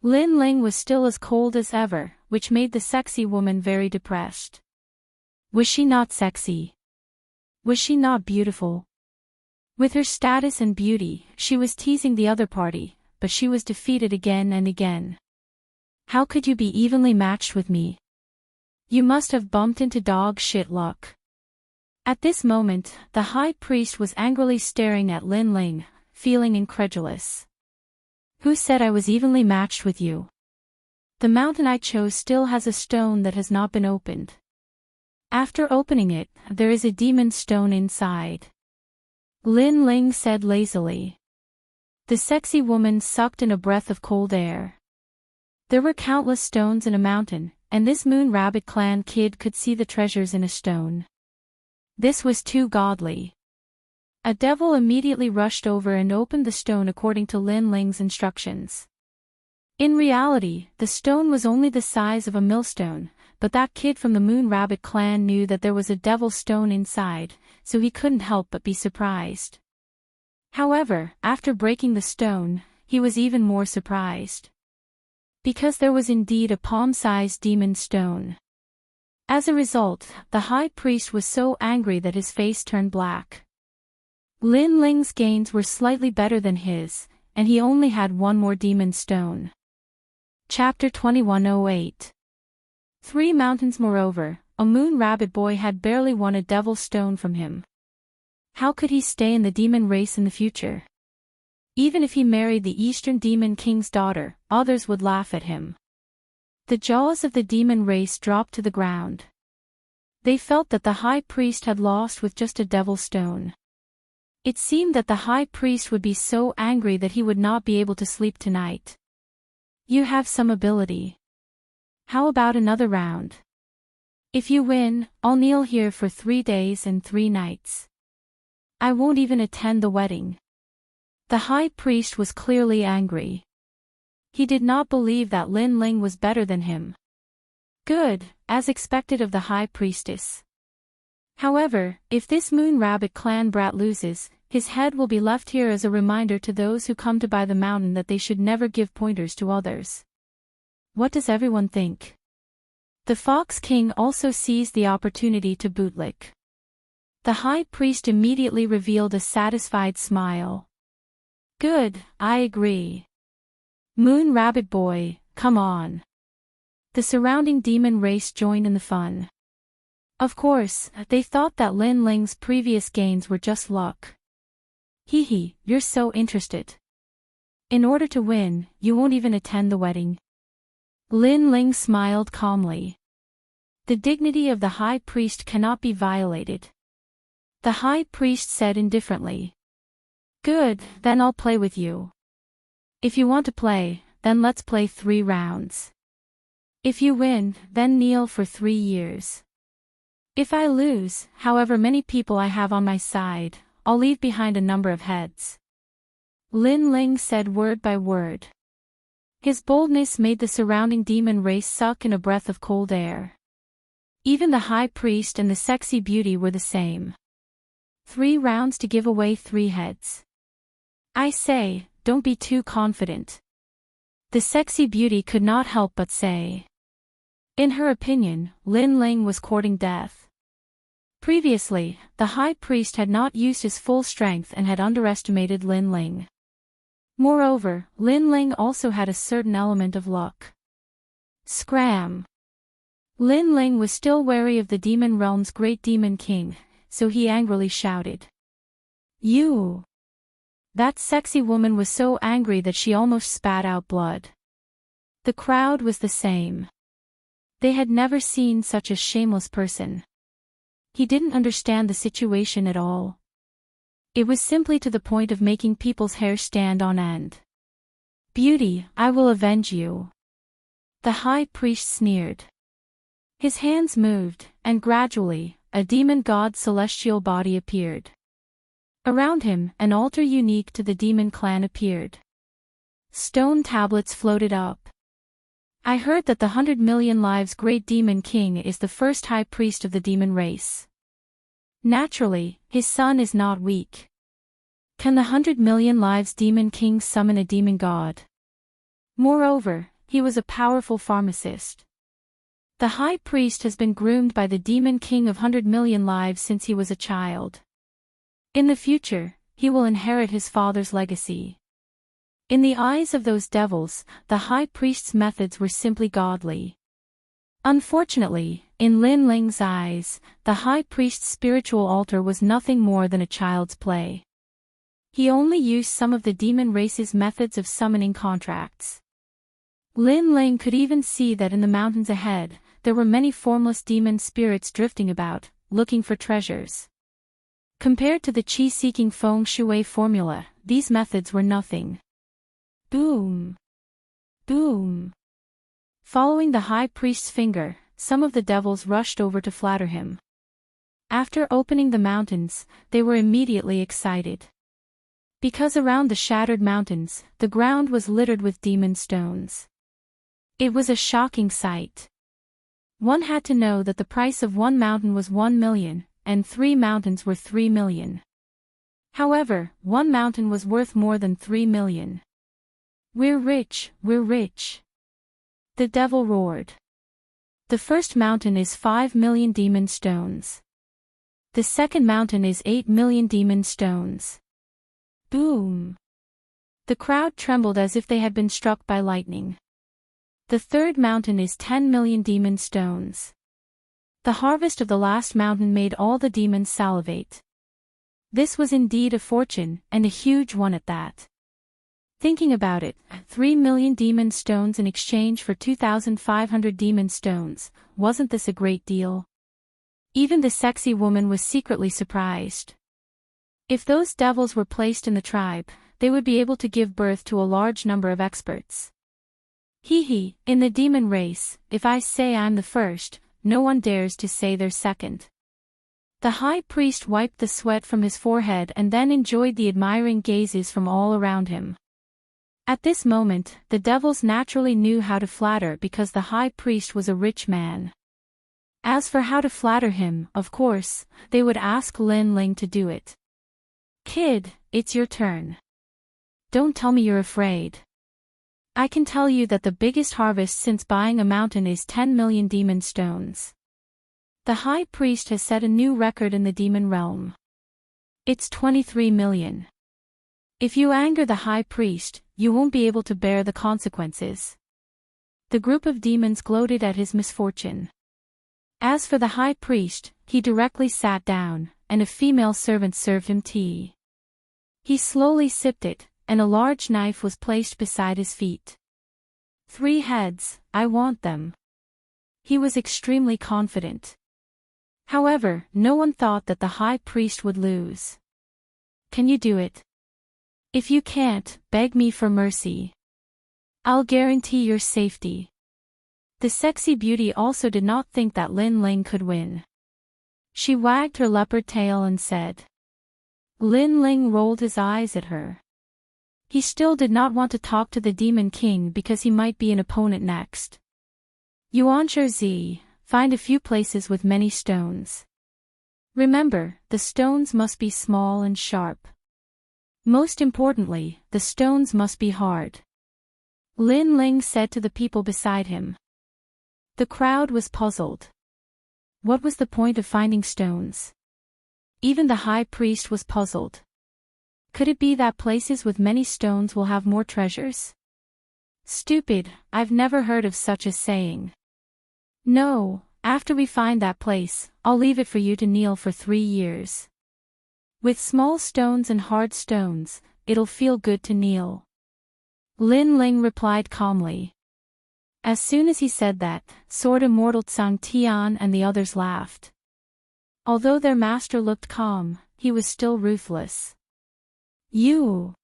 Lin Ling was still as cold as ever, which made the sexy woman very depressed. Was she not sexy? Was she not beautiful? With her status and beauty, she was teasing the other party, but she was defeated again and again. How could you be evenly matched with me? You must have bumped into dog shit luck. At this moment, the high priest was angrily staring at Lin Ling, feeling incredulous. Who said I was evenly matched with you? The mountain I chose still has a stone that has not been opened. After opening it, there is a demon stone inside. Lin Ling said lazily. The sexy woman sucked in a breath of cold air. There were countless stones in a mountain, and this Moon Rabbit Clan kid could see the treasures in a stone. This was too godly. A devil immediately rushed over and opened the stone according to Lin Ling's instructions. In reality, the stone was only the size of a millstone, but that kid from the Moon Rabbit Clan knew that there was a devil stone inside, so he couldn't help but be surprised. However, after breaking the stone, he was even more surprised. Because there was indeed a palm-sized demon stone. As a result, the high priest was so angry that his face turned black. Lin Ling's gains were slightly better than his, and he only had one more demon stone. Chapter 2108. 3 mountains. Moreover, a moon rabbit boy had barely won a devil stone from him. How could he stay in the demon race in the future? Even if he married the Eastern Demon King's daughter, others would laugh at him. The jaws of the demon race dropped to the ground. They felt that the high priest had lost with just a devil stone. It seemed that the high priest would be so angry that he would not be able to sleep tonight. You have some ability. How about another round? If you win, I'll kneel here for 3 days and 3 nights. I won't even attend the wedding. The high priest was clearly angry. He did not believe that Lin Ling was better than him. Good, as expected of the high priestess. However, if this moon rabbit clan brat loses, his head will be left here as a reminder to those who come to buy the mountain that they should never give pointers to others. What does everyone think? The Fox King also seized the opportunity to bootlick. The high priest immediately revealed a satisfied smile. Good, I agree. Moon Rabbit Boy, come on. The surrounding demon race joined in the fun. Of course, they thought that Lin Ling's previous gains were just luck. Hee, you're so interested. In order to win, you won't even attend the wedding. Lin Ling smiled calmly. The dignity of the high priest cannot be violated. The high priest said indifferently. Good, then I'll play with you. If you want to play, then let's play 3 rounds. If you win, then kneel for 3 years. If I lose, however many people I have on my side, I'll leave behind a number of heads. Lin Ling said word by word. His boldness made the surrounding demon race suck in a breath of cold air. Even the high priest and the sexy beauty were the same. 3 rounds to give away 3 heads. I say, don't be too confident. The sexy beauty could not help but say. In her opinion, Lin Ling was courting death. Previously, the high priest had not used his full strength and had underestimated Lin Ling. Moreover, Lin Ling also had a certain element of luck. Scram! Lin Ling was still wary of the demon realm's great demon king, so he angrily shouted. You! That sexy woman was so angry that she almost spat out blood. The crowd was the same. They had never seen such a shameless person. He didn't understand the situation at all. It was simply to the point of making people's hair stand on end. Beauty, I will avenge you. The high priest sneered. His hands moved, and gradually, a demon god's celestial body appeared. Around him, an altar unique to the demon clan appeared. Stone tablets floated up. I heard that the 100 million lives great demon king is the first high priest of the demon race. Naturally, his son is not weak. Can the 100 million lives demon king summon a demon god? Moreover, he was a powerful pharmacist. The high priest has been groomed by the demon king of 100 million lives since he was a child. In the future, he will inherit his father's legacy. In the eyes of those devils, the high priest's methods were simply godly. Unfortunately, in Lin Ling's eyes, the high priest's spiritual altar was nothing more than a child's play. He only used some of the demon race's methods of summoning contracts. Lin Ling could even see that in the mountains ahead, there were many formless demon spirits drifting about, looking for treasures. Compared to the chi-seeking feng shui formula, these methods were nothing. Boom! Boom! Following the high priest's finger, some of the devils rushed over to flatter him. After opening the mountains, they were immediately excited. Because around the shattered mountains, the ground was littered with demon stones. It was a shocking sight. One had to know that the price of 1 mountain was 1 million, and 3 mountains were 3 million. However, 1 mountain was worth more than 3 million. We're rich, we're rich. The devil roared. The first mountain is 5 million demon stones. The second mountain is 8 million demon stones. Boom! The crowd trembled as if they had been struck by lightning. The third mountain is 10 million demon stones. The harvest of the last mountain made all the demons salivate. This was indeed a fortune, and a huge one at that. Thinking about it, 3 million demon stones in exchange for 2,500 demon stones, wasn't this a great deal? Even the sexy woman was secretly surprised. If those devils were placed in the tribe, they would be able to give birth to a large number of experts. Hee, in the demon race, if I say I'm the first, no one dares to say they're second. The high priest wiped the sweat from his forehead and then enjoyed the admiring gazes from all around him. At this moment, the devils naturally knew how to flatter because the high priest was a rich man. As for how to flatter him, of course, they would ask Lin Ling to do it. Kid, it's your turn. Don't tell me you're afraid. I can tell you that the biggest harvest since buying a mountain is 10 million demon stones. The high priest has set a new record in the demon realm. It's 23 million. If you anger the high priest, you won't be able to bear the consequences. The group of demons gloated at his misfortune. As for the high priest, he directly sat down, and a female servant served him tea. He slowly sipped it, and a large knife was placed beside his feet. 3 heads, I want them. He was extremely confident. However, no one thought that the high priest would lose. Can you do it? If you can't, beg me for mercy. I'll guarantee your safety. The sexy beauty also did not think that Lin Ling could win. She wagged her leopard tail and said. Lin Ling rolled his eyes at her. He still did not want to talk to the Demon King because he might be an opponent next. Yuanzhe Zi, find a few places with many stones. Remember, the stones must be small and sharp. Most importantly, the stones must be hard. Lin Ling said to the people beside him. The crowd was puzzled. What was the point of finding stones? Even the high priest was puzzled. Could it be that places with many stones will have more treasures? Stupid, I've never heard of such a saying. No, after we find that place, I'll leave it for you to kneel for 3 years. With small stones and hard stones, it'll feel good to kneel. Lin Ling replied calmly. As soon as he said that, Sword Immortal Tsang Tian and the others laughed. Although their master looked calm, he was still ruthless. You!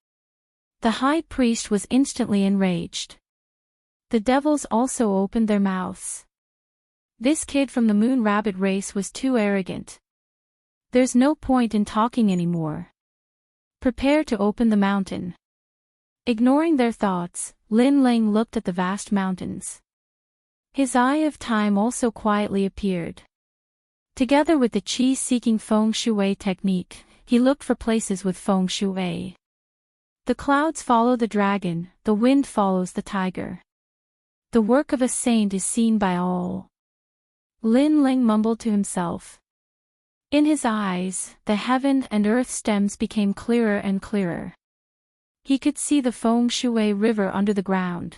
The high priest was instantly enraged. The devils also opened their mouths. This kid from the Moon Rabbit race was too arrogant. There's no point in talking anymore. Prepare to open the mountain. Ignoring their thoughts, Lin Ling looked at the vast mountains. His eye of time also quietly appeared. Together with the qi-seeking feng shui technique, he looked for places with feng shui. The clouds follow the dragon, the wind follows the tiger. The work of a saint is seen by all. Lin Ling mumbled to himself. In his eyes, the heaven and earth stems became clearer and clearer. He could see the feng shui river under the ground.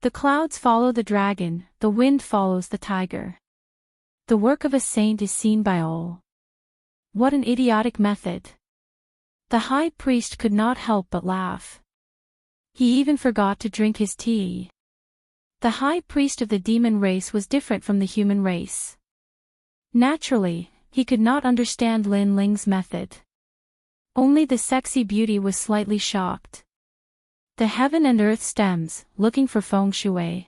The clouds follow the dragon, the wind follows the tiger. The work of a saint is seen by all. What an idiotic method. The high priest could not help but laugh. He even forgot to drink his tea. The high priest of the demon race was different from the human race. Naturally, he could not understand Lin Ling's method. Only the sexy beauty was slightly shocked. The heaven and earth stems, looking for feng shui.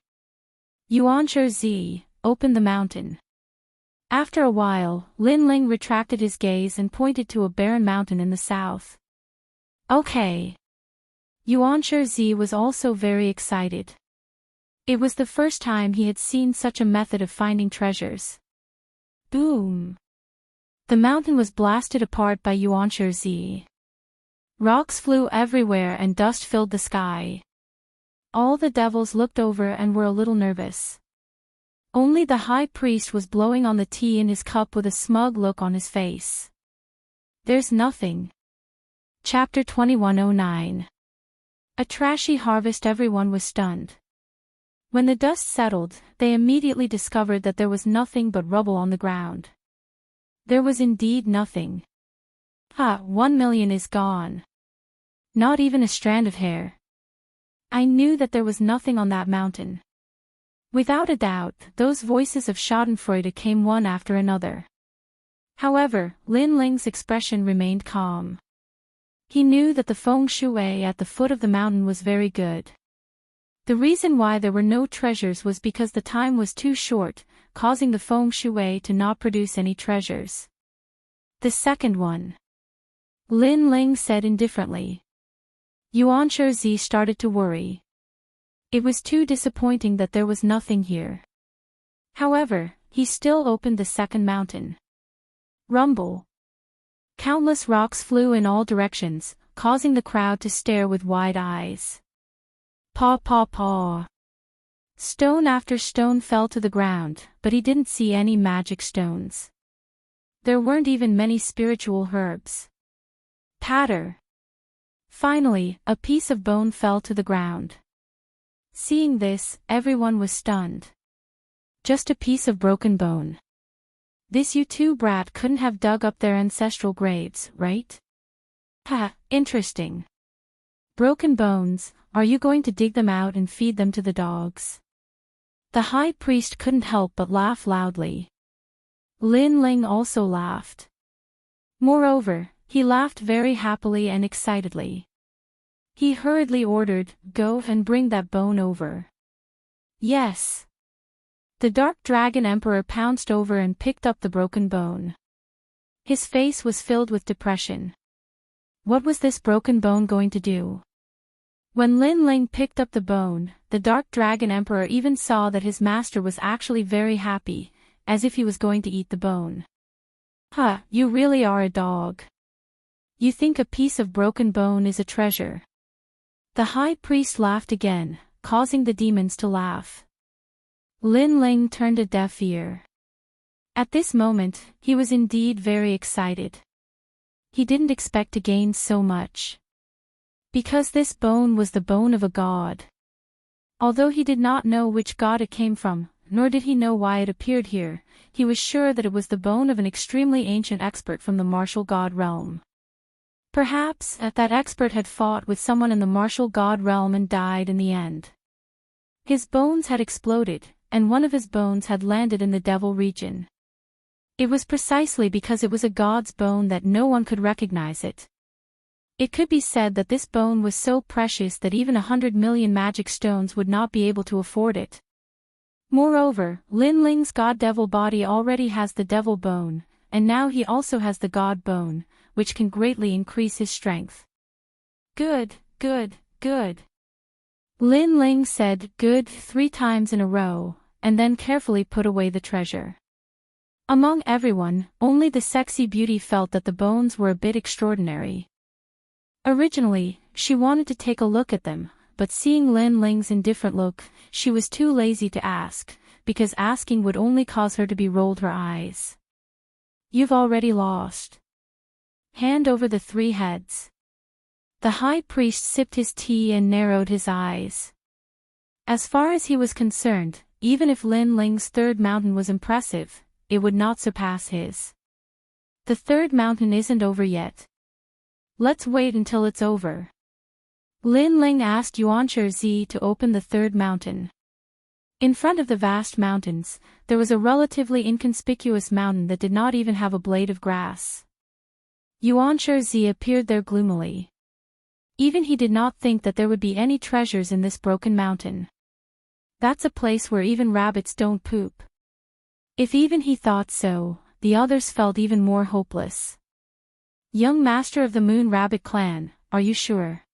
Yuanzhe Zi, opened the mountain. After a while, Lin Ling retracted his gaze and pointed to a barren mountain in the south. Okay. Yuanzhe Zi was also very excited. It was the first time he had seen such a method of finding treasures. Boom! The mountain was blasted apart by Yuanzhe Zi. Rocks flew everywhere and dust filled the sky. All the devils looked over and were a little nervous. Only the high priest was blowing on the tea in his cup with a smug look on his face. There's nothing. Chapter 2109. A trashy harvest. Everyone was stunned. When the dust settled, they immediately discovered that there was nothing but rubble on the ground. There was indeed nothing. 1 million is gone. Not even a strand of hair. I knew that there was nothing on that mountain. Without a doubt, those voices of schadenfreude came one after another. However, Lin Ling's expression remained calm. He knew that the feng shui at the foot of the mountain was very good. The reason why there were no treasures was because the time was too short, causing the feng shui to not produce any treasures. The second one. Lin Ling said indifferently. Yuan Zi started to worry. It was too disappointing that there was nothing here. However, he still opened the second mountain. Rumble. Countless rocks flew in all directions, causing the crowd to stare with wide eyes. Paw paw paw. Stone after stone fell to the ground, but he didn't see any magic stones. There weren't even many spiritual herbs. Patter. Finally, a piece of bone fell to the ground. Seeing this, everyone was stunned. Just a piece of broken bone. This U2 brat couldn't have dug up their ancestral graves, right? Interesting. Broken bones, are you going to dig them out and feed them to the dogs? The high priest couldn't help but laugh loudly. Lin Ling also laughed. Moreover, he laughed very happily and excitedly. He hurriedly ordered, "Go and bring that bone over." Yes. The Dark Dragon Emperor pounced over and picked up the broken bone. His face was filled with depression. What was this broken bone going to do? When Lin Ling picked up the bone, the Dark Dragon Emperor even saw that his master was actually very happy, as if he was going to eat the bone. You really are a dog. You think a piece of broken bone is a treasure. The high priest laughed again, causing the demons to laugh. Lin Ling turned a deaf ear. At this moment, he was indeed very excited. He didn't expect to gain so much. Because this bone was the bone of a god. Although he did not know which god it came from, nor did he know why it appeared here, he was sure that it was the bone of an extremely ancient expert from the martial god realm. Perhaps that expert had fought with someone in the martial god realm and died in the end. His bones had exploded, and one of his bones had landed in the devil region. It was precisely because it was a god's bone that no one could recognize it. It could be said that this bone was so precious that even 100 million magic stones would not be able to afford it. Moreover, Lin Ling's god-devil body already has the devil bone, and now he also has the god bone, which can greatly increase his strength. Good, good, good. Lin Ling said good 3 times in a row, and then carefully put away the treasure. Among everyone, only the sexy beauty felt that the bones were a bit extraordinary. Originally, she wanted to take a look at them, but seeing Lin Ling's indifferent look, she was too lazy to ask, because asking would only cause her to be-rolled her eyes. You've already lost. Hand over the 3 heads. The high priest sipped his tea and narrowed his eyes. As far as he was concerned, even if Lin Ling's 3rd mountain was impressive, it would not surpass his. The 3rd mountain isn't over yet. Let's wait until it's over. Lin Ling asked Yuan Zi to open the 3rd mountain. In front of the vast mountains, there was a relatively inconspicuous mountain that did not even have a blade of grass. Yuan Zi appeared there gloomily. Even he did not think that there would be any treasures in this broken mountain. That's a place where even rabbits don't poop. If even he thought so, the others felt even more hopeless. Young master of the Moon Rabbit clan, are you sure?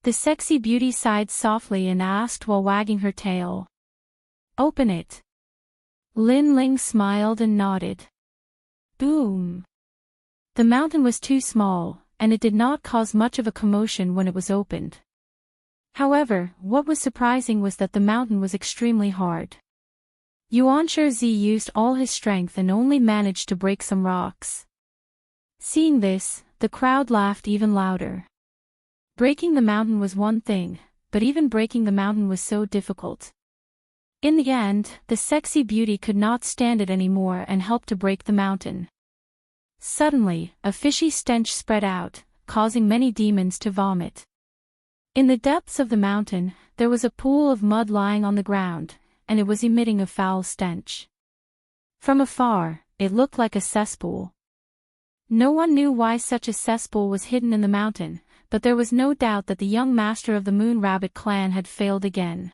The sexy beauty sighed softly and asked while wagging her tail. Open it. Lin Ling smiled and nodded. Boom. The mountain was too small, and it did not cause much of a commotion when it was opened. However, what was surprising was that the mountain was extremely hard. Yuan Shizi used all his strength and only managed to break some rocks. Seeing this, the crowd laughed even louder. Breaking the mountain was one thing, but even breaking the mountain was so difficult. In the end, the sexy beauty could not stand it anymore and helped to break the mountain. Suddenly, a fishy stench spread out, causing many demons to vomit. In the depths of the mountain, there was a pool of mud lying on the ground, and it was emitting a foul stench. From afar, it looked like a cesspool. No one knew why such a cesspool was hidden in the mountain, but there was no doubt that the young master of the Moon Rabbit clan had failed again.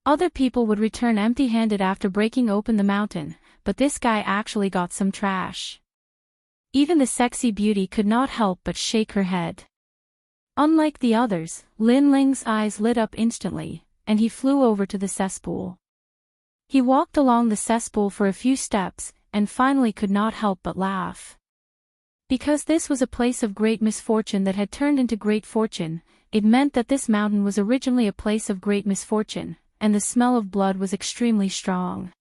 Other people would return empty-handed after breaking open the mountain, but this guy actually got some trash. Even the sexy beauty could not help but shake her head. Unlike the others, Lin Ling's eyes lit up instantly, and he flew over to the cesspool. He walked along the cesspool for a few steps, and finally could not help but laugh. Because this was a place of great misfortune that had turned into great fortune, it meant that this mountain was originally a place of great misfortune, and the smell of blood was extremely strong.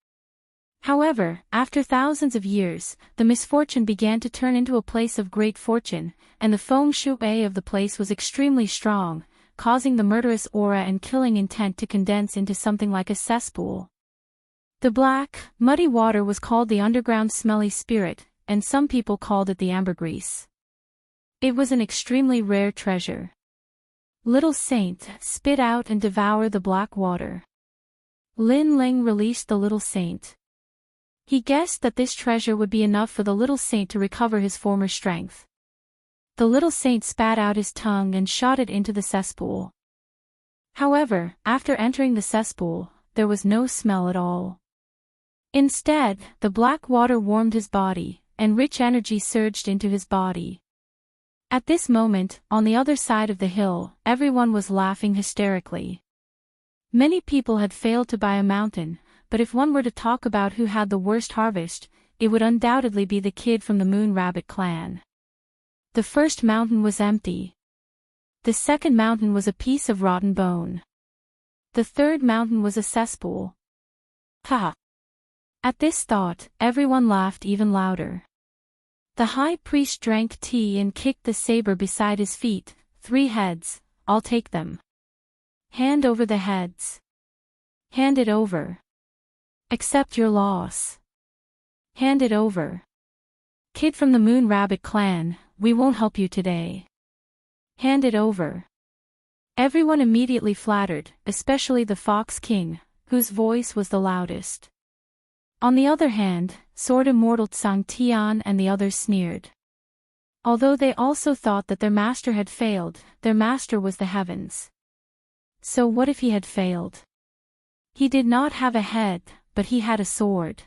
However, after thousands of years, the misfortune began to turn into a place of great fortune, and the feng shui of the place was extremely strong, causing the murderous aura and killing intent to condense into something like a cesspool. The black, muddy water was called the underground smelly spirit, and some people called it the ambergris. It was an extremely rare treasure. Little Saint, spit out and devour the black water. Lin Ling released the little saint. He guessed that this treasure would be enough for the little saint to recover his former strength. The little saint spat out his tongue and shot it into the cesspool. However, after entering the cesspool, there was no smell at all. Instead, the black water warmed his body, and rich energy surged into his body. At this moment, on the other side of the hill, everyone was laughing hysterically. Many people had failed to buy a mountain, but if one were to talk about who had the worst harvest, it would undoubtedly be the kid from the Moon Rabbit clan. The first mountain was empty. The second mountain was a piece of rotten bone. The third mountain was a cesspool. Ha! At this thought, everyone laughed even louder. The high priest drank tea and kicked the saber beside his feet. 3 heads, I'll take them. Hand over the heads. Hand it over. Accept your loss. Hand it over. Kid from the Moon Rabbit clan, we won't help you today. Hand it over. Everyone immediately flattered, especially the Fox King, whose voice was the loudest. On the other hand, Sword Immortal Tsang Tian and the others sneered. Although they also thought that their master had failed, their master was the heavens. So what if he had failed? He did not have a head, but he had a sword.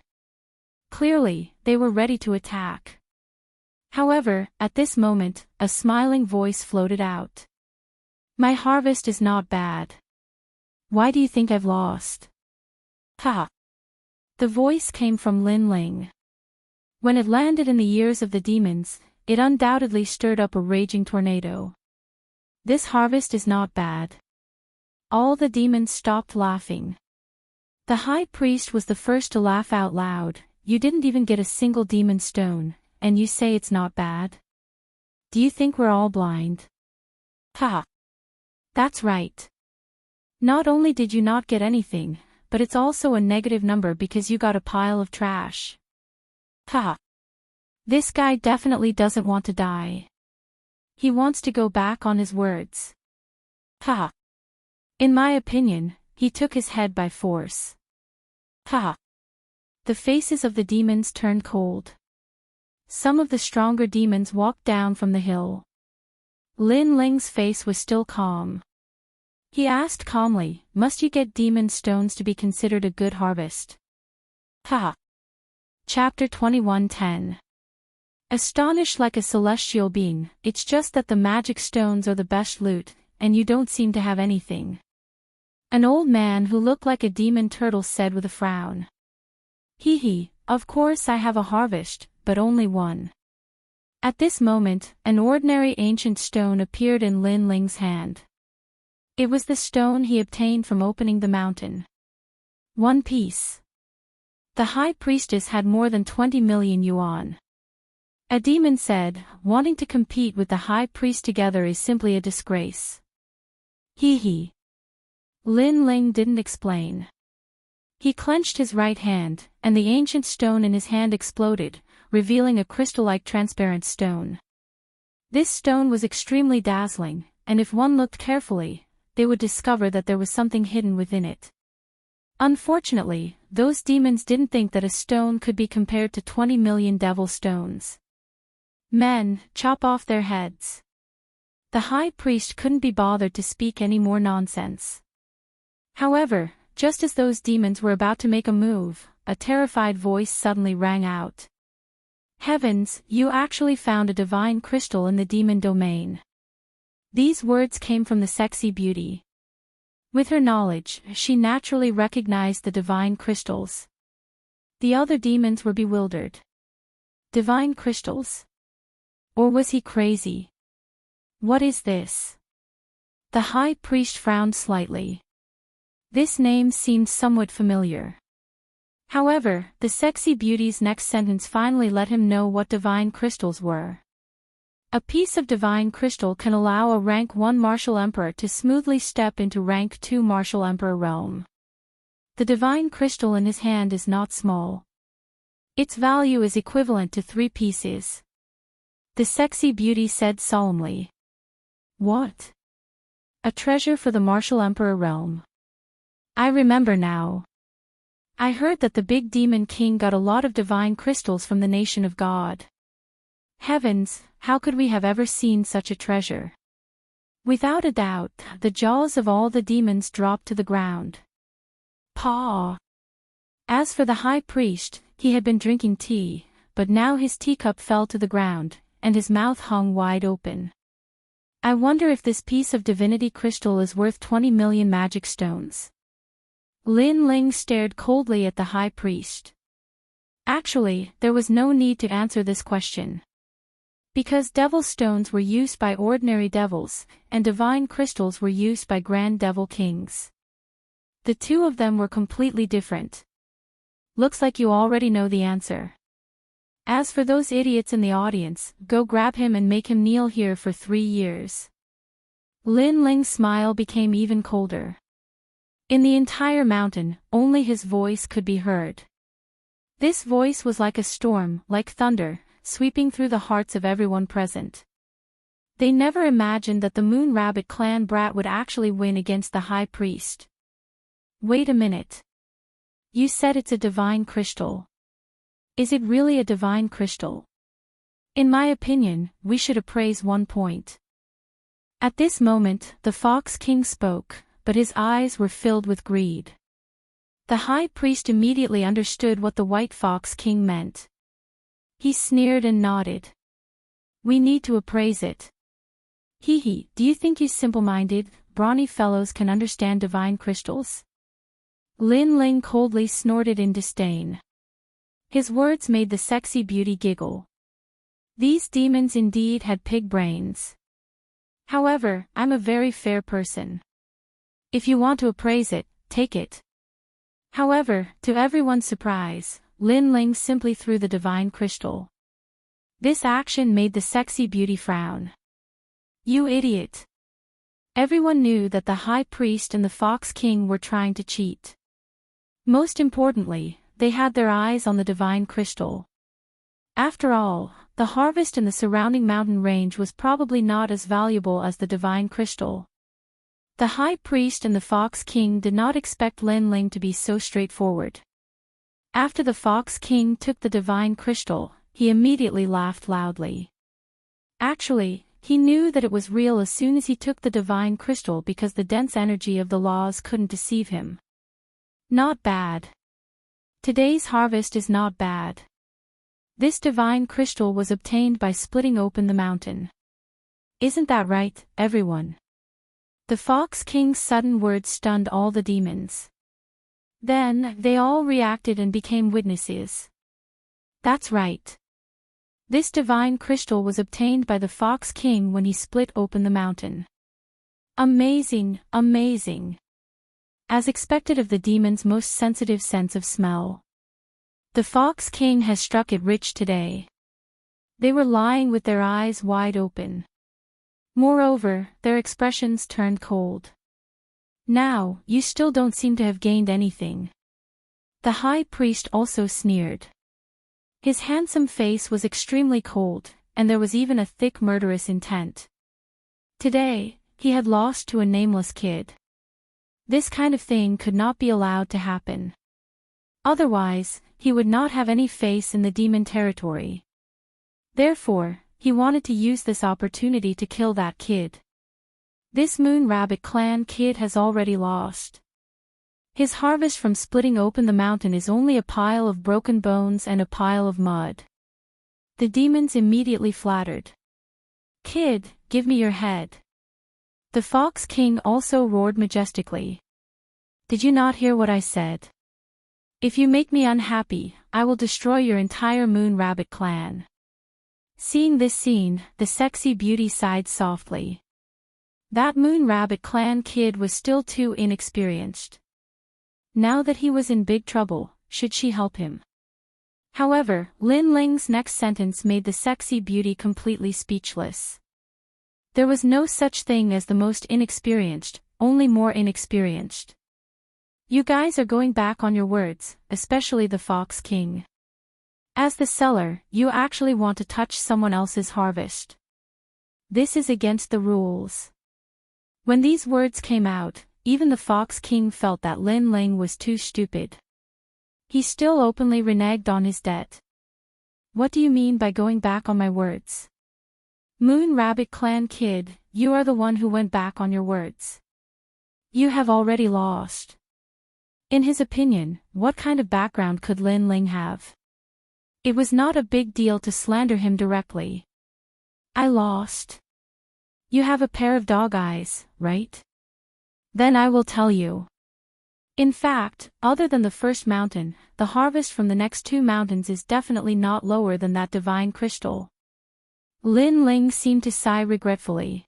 Clearly, they were ready to attack. However, at this moment, a smiling voice floated out. My harvest is not bad. Why do you think I've lost? Ha! The voice came from Lin Ling. When it landed in the ears of the demons, it undoubtedly stirred up a raging tornado. This harvest is not bad. All the demons stopped laughing. The high priest was the first to laugh out loud. You didn't even get a single demon stone, and you say it's not bad? Do you think we're all blind? Ha! That's right. Not only did you not get anything, but it's also a negative number because you got a pile of trash. Ha! This guy definitely doesn't want to die. He wants to go back on his words. Ha! In my opinion, he took his head by force. Ha! The faces of the demons turned cold. Some of the stronger demons walked down from the hill. Lin Ling's face was still calm. He asked calmly, must you get demon stones to be considered a good harvest? Ha! Chapter 21:10. Astonished like a celestial being, it's just that the magic stones are the best loot, and you don't seem to have anything. An old man who looked like a demon turtle said with a frown. Hee hee, of course I have a harvest, but only one. At this moment, an ordinary ancient stone appeared in Lin Ling's hand. It was the stone he obtained from opening the mountain. One piece. The high priestess had more than 20 million yuan. A demon said, wanting to compete with the high priest together is simply a disgrace. Hee hee. Lin Ling didn't explain. He clenched his right hand, and the ancient stone in his hand exploded, revealing a crystal-like transparent stone. This stone was extremely dazzling, and if one looked carefully, they would discover that there was something hidden within it. Unfortunately, those demons didn't think that a stone could be compared to 20 million devil stones. Men, chop off their heads. The high priest couldn't be bothered to speak any more nonsense. However, just as those demons were about to make a move, a terrified voice suddenly rang out. Heavens, you actually found a divine crystal in the demon domain. These words came from the sexy beauty. With her knowledge, she naturally recognized the divine crystals. The other demons were bewildered. Divine crystals? Or was he crazy? What is this? The high priest frowned slightly. This name seemed somewhat familiar. However, the sexy beauty's next sentence finally let him know what divine crystals were. A piece of divine crystal can allow a rank 1 martial emperor to smoothly step into rank 2 martial emperor realm. The divine crystal in his hand is not small. Its value is equivalent to 3 pieces. The sexy beauty said solemnly. What? A treasure for the martial emperor realm. I remember now. I heard that the big demon king got a lot of divine crystals from the nation of God. Heavens, how could we have ever seen such a treasure? Without a doubt, the jaws of all the demons dropped to the ground. Paw! As for the high priest, he had been drinking tea, but now his teacup fell to the ground, and his mouth hung wide open. I wonder if this piece of divinity crystal is worth 20 million magic stones. Lin Ling stared coldly at the high priest. Actually, there was no need to answer this question. Because devil stones were used by ordinary devils, and divine crystals were used by grand devil kings. The two of them were completely different. Looks like you already know the answer. As for those idiots in the audience, go grab him and make him kneel here for 3 years. Lin Ling's smile became even colder. In the entire mountain, only his voice could be heard. This voice was like a storm, like thunder, sweeping through the hearts of everyone present. They never imagined that the Moon Rabbit clan brat would actually win against the high priest. Wait a minute. You said it's a divine crystal. Is it really a divine crystal? In my opinion, we should appraise 1 point. At this moment, the Fox King spoke, but his eyes were filled with greed. The high priest immediately understood what the White Fox King meant. He sneered and nodded. We need to appraise it. Hee hee, do you think you simple-minded, brawny fellows can understand divine crystals? Lin Ling coldly snorted in disdain. His words made the sexy beauty giggle. These demons indeed had pig brains. However, I'm a very fair person. If you want to appraise it, take it. However, to everyone's surprise, Lin Ling simply threw the divine crystal. This action made the sexy beauty frown. You idiot! Everyone knew that the high priest and the Fox King were trying to cheat. Most importantly, they had their eyes on the divine crystal. After all, the harvest in the surrounding mountain range was probably not as valuable as the divine crystal. The high priest and the Fox King did not expect Lin Ling to be so straightforward. After the Fox King took the divine crystal, he immediately laughed loudly. Actually, he knew that it was real as soon as he took the divine crystal because the dense energy of the laws couldn't deceive him. Not bad. Today's harvest is not bad. This divine crystal was obtained by splitting open the mountain. Isn't that right, everyone? The Fox King's sudden words stunned all the demons. Then, they all reacted and became witnesses. That's right. This divine crystal was obtained by the Fox King when he split open the mountain. Amazing, amazing. As expected of the demon's most sensitive sense of smell. The Fox King has struck it rich today. They were lying with their eyes wide open. Moreover, their expressions turned cold. Now, you still don't seem to have gained anything. The high priest also sneered. His handsome face was extremely cold, and there was even a thick murderous intent. Today, he had lost to a nameless kid. This kind of thing could not be allowed to happen. Otherwise, he would not have any face in the demon territory. Therefore, he wanted to use this opportunity to kill that kid. This Moon Rabbit clan kid has already lost. His harvest from splitting open the mountain is only a pile of broken bones and a pile of mud. The demons immediately flattered. Kid, give me your head. The Fox King also roared majestically. Did you not hear what I said? If you make me unhappy, I will destroy your entire Moon Rabbit clan. Seeing this scene, the sexy beauty sighed softly. That Moon Rabbit clan kid was still too inexperienced. Now that he was in big trouble, should she help him? However, Lin Ling's next sentence made the sexy beauty completely speechless. There was no such thing as the most inexperienced, only more inexperienced. You guys are going back on your words, especially the Fox King. As the seller, you actually want to touch someone else's harvest. This is against the rules. When these words came out, even the Fox King felt that Lin Ling was too stupid. He still openly reneged on his debt. What do you mean by going back on my words? Moon Rabbit clan kid, you are the one who went back on your words. You have already lost. In his opinion, what kind of background could Lin Ling have? It was not a big deal to slander him directly. I lost. You have a pair of dog eyes, right? Then I will tell you. In fact, other than the first mountain, the harvest from the next two mountains is definitely not lower than that divine crystal. Lin Ling seemed to sigh regretfully.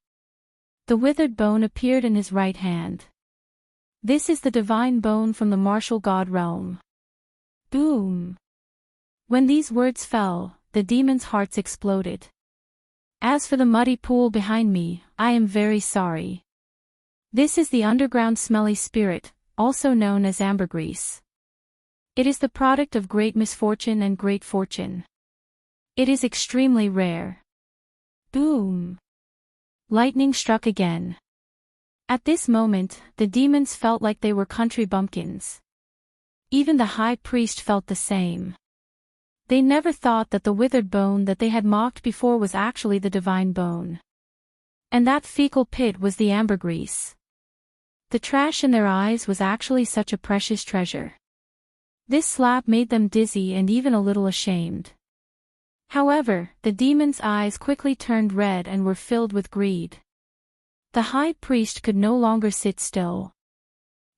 The withered bone appeared in his right hand. This is the divine bone from the martial god realm. Boom! When these words fell, the demons' hearts exploded. As for the muddy pool behind me, I am very sorry. This is the underground smelly spirit, also known as ambergris. It is the product of great misfortune and great fortune. It is extremely rare. Boom! Lightning struck again. At this moment, the demons felt like they were country bumpkins. Even the high priest felt the same. They never thought that the withered bone that they had mocked before was actually the divine bone. And that fecal pit was the ambergris. The trash in their eyes was actually such a precious treasure. This slap made them dizzy and even a little ashamed. However, the demons' eyes quickly turned red and were filled with greed. The high priest could no longer sit still.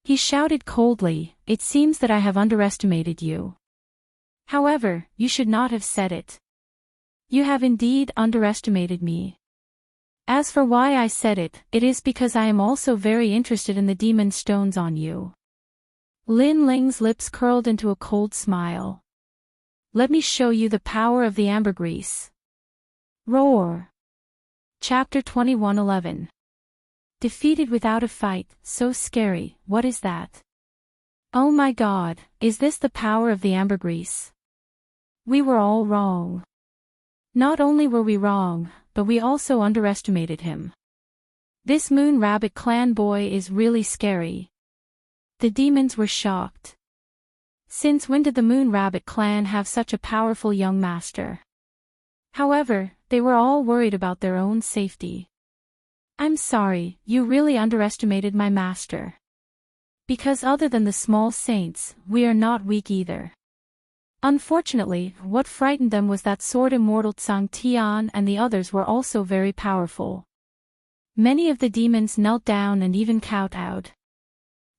He shouted coldly, "It seems that I have underestimated you. However, you should not have said it. You have indeed underestimated me. As for why I said it, it is because I am also very interested in the demon stones on you." Lin Ling's lips curled into a cold smile. Let me show you the power of the ambergris. Roar! Chapter 21:11. Defeated without a fight, so scary, what is that? Oh my god, is this the power of the ambergris? We were all wrong. Not only were we wrong, but we also underestimated him. This Moon Rabbit clan boy is really scary. The demons were shocked. Since when did the Moon Rabbit clan have such a powerful young master? However, they were all worried about their own safety. I'm sorry, you really underestimated my master. Because other than the small saints, we are not weak either. Unfortunately, what frightened them was that Sword Immortal Tsang Tian and the others were also very powerful. Many of the demons knelt down and even kowtowed.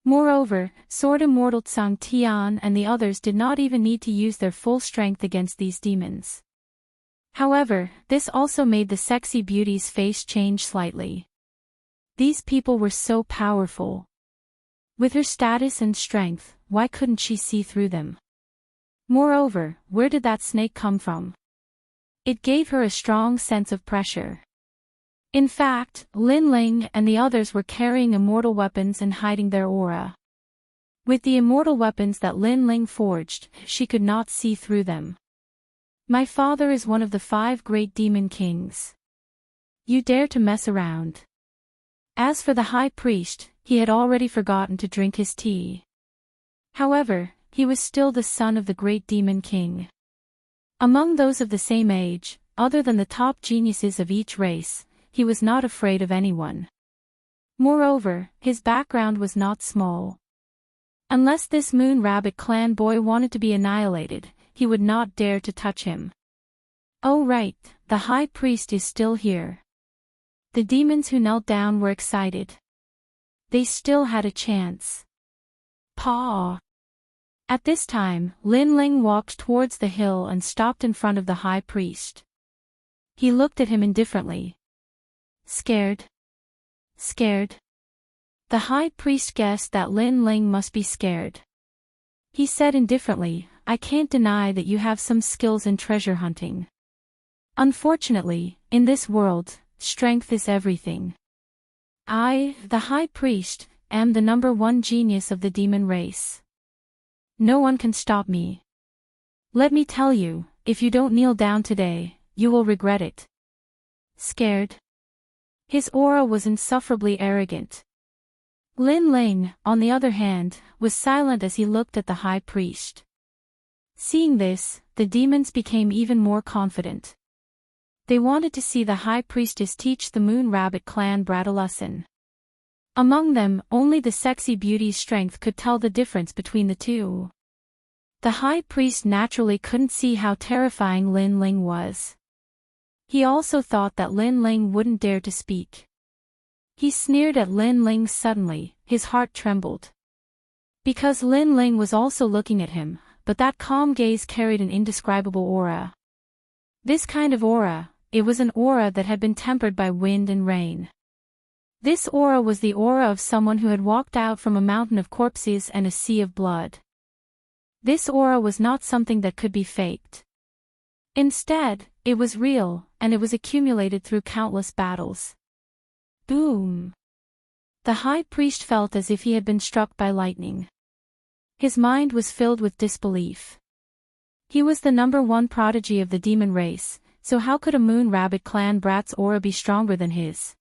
Moreover, Sword Immortal Tsang Tian and the others did not even need to use their full strength against these demons. However, this also made the sexy beauty's face change slightly. These people were so powerful. With her status and strength, why couldn't she see through them? Moreover, where did that snake come from? It gave her a strong sense of pressure. In fact, Lin Ling and the others were carrying immortal weapons and hiding their aura. With the immortal weapons that Lin Ling forged, she could not see through them. My father is one of the 5 great demon kings. You dare to mess around. As for the high priest, he had already forgotten to drink his tea. However, he was still the son of the great demon king. Among those of the same age, other than the top geniuses of each race, he was not afraid of anyone. Moreover, his background was not small. Unless this Moon Rabbit clan boy wanted to be annihilated, he would not dare to touch him. Oh right, the high priest is still here. The demons who knelt down were excited. They still had a chance. Paw. At this time, Lin Ling walked towards the hill and stopped in front of the high priest. He looked at him indifferently. Scared? Scared? The high priest guessed that Lin Ling must be scared. He said indifferently, I can't deny that you have some skills in treasure hunting. Unfortunately, in this world, strength is everything. I, the high priest, am the #1 genius of the demon race. No one can stop me. Let me tell you, if you don't kneel down today, you will regret it. Scared? His aura was insufferably arrogant. Lin Ling, on the other hand, was silent as he looked at the high priest. Seeing this, the demons became even more confident. They wanted to see the high priestess teach the Moon Rabbit clan brat a lesson. Among them, only the sexy beauty's strength could tell the difference between the two. The high priest naturally couldn't see how terrifying Lin Ling was. He also thought that Lin Ling wouldn't dare to speak. He sneered at Lin Ling suddenly, his heart trembled. Because Lin Ling was also looking at him, but that calm gaze carried an indescribable aura. This kind of aura, it was an aura that had been tempered by wind and rain. This aura was the aura of someone who had walked out from a mountain of corpses and a sea of blood. This aura was not something that could be faked. Instead, it was real, and it was accumulated through countless battles. Boom! The high priest felt as if he had been struck by lightning. His mind was filled with disbelief. He was the #1 prodigy of the demon race, so how could a Moon Rabbit clan brat's aura be stronger than his?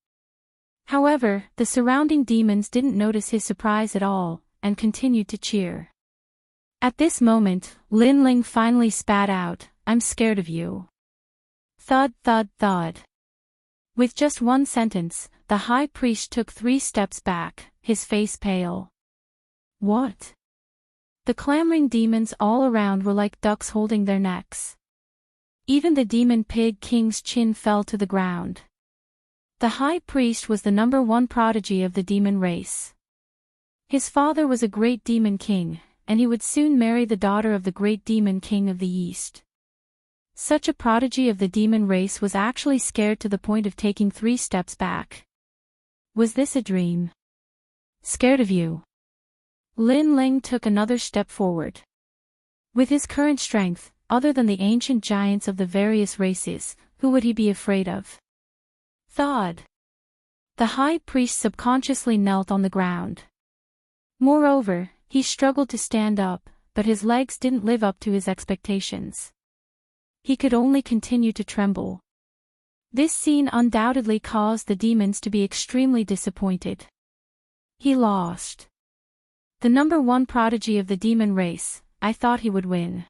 However, the surrounding demons didn't notice his surprise at all, and continued to cheer. At this moment, Lin Ling finally spat out, I'm scared of you. Thud thud thud. With just one sentence, the high priest took 3 steps back, his face pale. What? The clamoring demons all around were like ducks holding their necks. Even the demon pig king's chin fell to the ground. The high priest was the #1 prodigy of the demon race. His father was a great demon king, and he would soon marry the daughter of the great demon king of the East. Such a prodigy of the demon race was actually scared to the point of taking 3 steps back. Was this a dream? Scared of you? Lin Ling took another step forward. With his current strength, other than the ancient giants of the various races, who would he be afraid of? Thud. The high priest subconsciously knelt on the ground. Moreover, he struggled to stand up, but his legs didn't live up to his expectations. He could only continue to tremble. This scene undoubtedly caused the demons to be extremely disappointed. He lost. The #1 prodigy of the demon race, I thought he would win.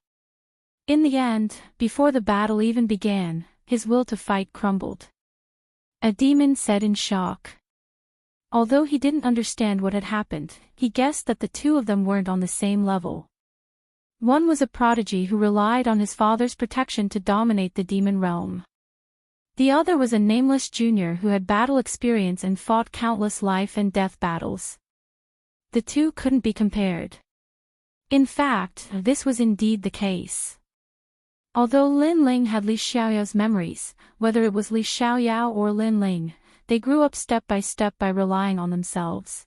In the end, before the battle even began, his will to fight crumbled. A demon said in shock. Although he didn't understand what had happened, he guessed that the two of them weren't on the same level. One was a prodigy who relied on his father's protection to dominate the demon realm. The other was a nameless junior who had battle experience and fought countless life and death battles. The two couldn't be compared. In fact, this was indeed the case. Although Lin Ling had Li Xiaoyao's memories, whether it was Li Xiaoyao or Lin Ling, they grew up step by relying on themselves.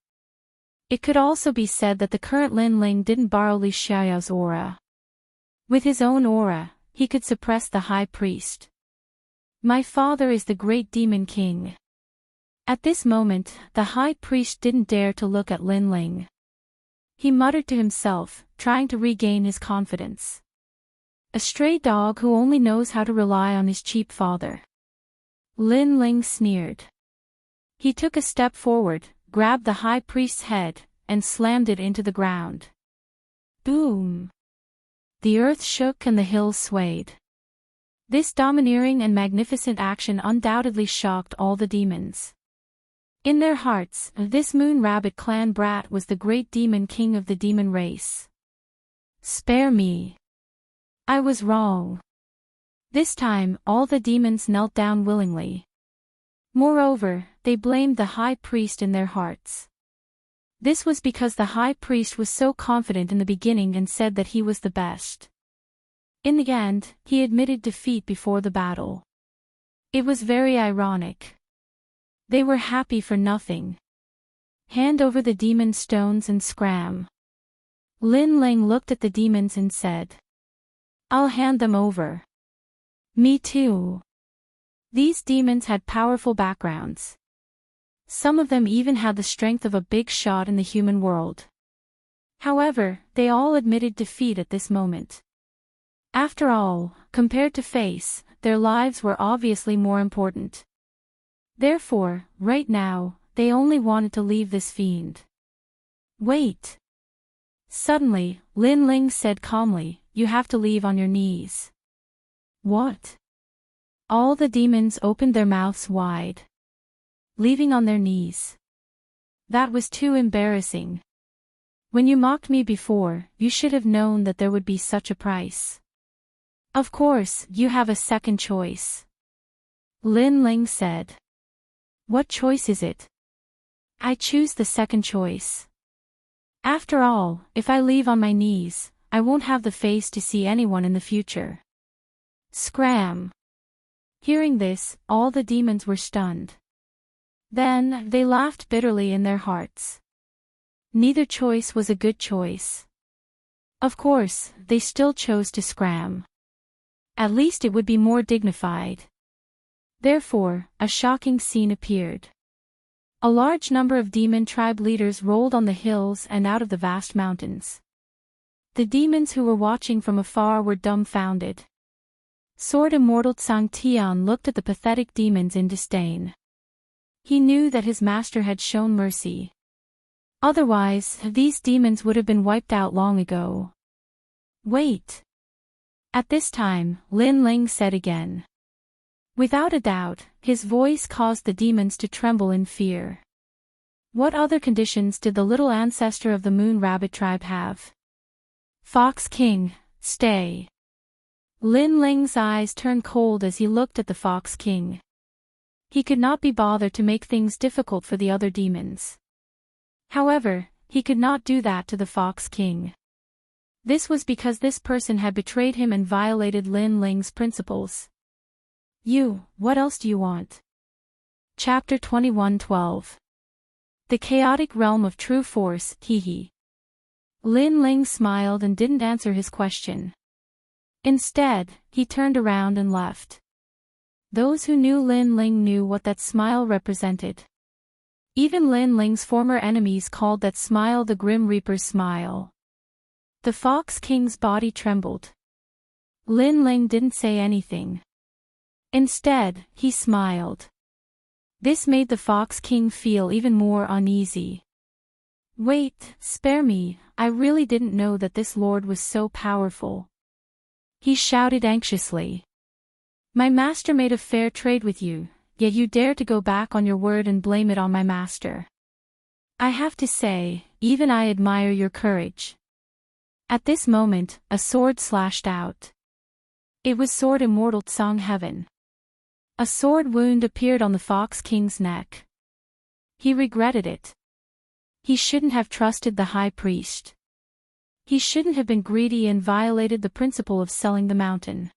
It could also be said that the current Lin Ling didn't borrow Li Xiaoyao's aura. With his own aura, he could suppress the high priest. My father is the great demon king. At this moment, the high priest didn't dare to look at Lin Ling. He muttered to himself, trying to regain his confidence. A stray dog who only knows how to rely on his cheap father. Lin Ling sneered. He took a step forward, grabbed the high priest's head, and slammed it into the ground. Boom! The earth shook and the hills swayed. This domineering and magnificent action undoubtedly shocked all the demons. In their hearts, this Moon Rabbit clan brat was the great demon king of the demon race. Spare me. I was wrong. This time, all the demons knelt down willingly. Moreover, they blamed the high priest in their hearts. This was because the high priest was so confident in the beginning and said that he was the best. In the end, he admitted defeat before the battle. It was very ironic. They were happy for nothing. Hand over the demon stones and scram. Lin Ling looked at the demons and said, I'll hand them over. Me too. These demons had powerful backgrounds. Some of them even had the strength of a big shot in the human world. However, they all admitted defeat at this moment. After all, compared to face, their lives were obviously more important. Therefore, right now, they only wanted to leave this fiend. Wait. Suddenly, Lin Ling said calmly, you have to leave on your knees. What? All the demons opened their mouths wide. Leaving on their knees. That was too embarrassing. When you mocked me before, you should have known that there would be such a price. Of course, you have a second choice. Lin Ling said. What choice is it? I choose the second choice. After all, if I leave on my knees, I won't have the face to see anyone in the future. Scram! Hearing this, all the demons were stunned. Then, they laughed bitterly in their hearts. Neither choice was a good choice. Of course, they still chose to scram. At least it would be more dignified. Therefore, a shocking scene appeared. A large number of demon tribe leaders rolled on the hills and out of the vast mountains. The demons who were watching from afar were dumbfounded. Sword Immortal Tsang Tian looked at the pathetic demons in disdain. He knew that his master had shown mercy. Otherwise, these demons would have been wiped out long ago. Wait. At this time, Lin Ling said again. Without a doubt, his voice caused the demons to tremble in fear. What other conditions did the little ancestor of the Moon Rabbit tribe have? Fox King, stay. Lin Ling's eyes turned cold as he looked at the Fox King. He could not be bothered to make things difficult for the other demons. However, he could not do that to the Fox King. This was because this person had betrayed him and violated Lin Ling's principles. What else do you want? Chapter 21:12. The Chaotic Realm of True Force, hee. Lin Ling smiled and didn't answer his question. Instead, he turned around and left. Those who knew Lin Ling knew what that smile represented. Even Lin Ling's former enemies called that smile the Grim Reaper's smile. The Fox King's body trembled. Lin Ling didn't say anything. Instead, he smiled. This made the Fox King feel even more uneasy. Wait, spare me, I really didn't know that this lord was so powerful. He shouted anxiously. My master made a fair trade with you, yet you dare to go back on your word and blame it on my master. I have to say, even I admire your courage. At this moment, a sword slashed out. It was Sword Immortal Tsang Heaven. A sword wound appeared on the Fox King's neck. He regretted it. He shouldn't have trusted the high priest. He shouldn't have been greedy and violated the principle of selling the mountain.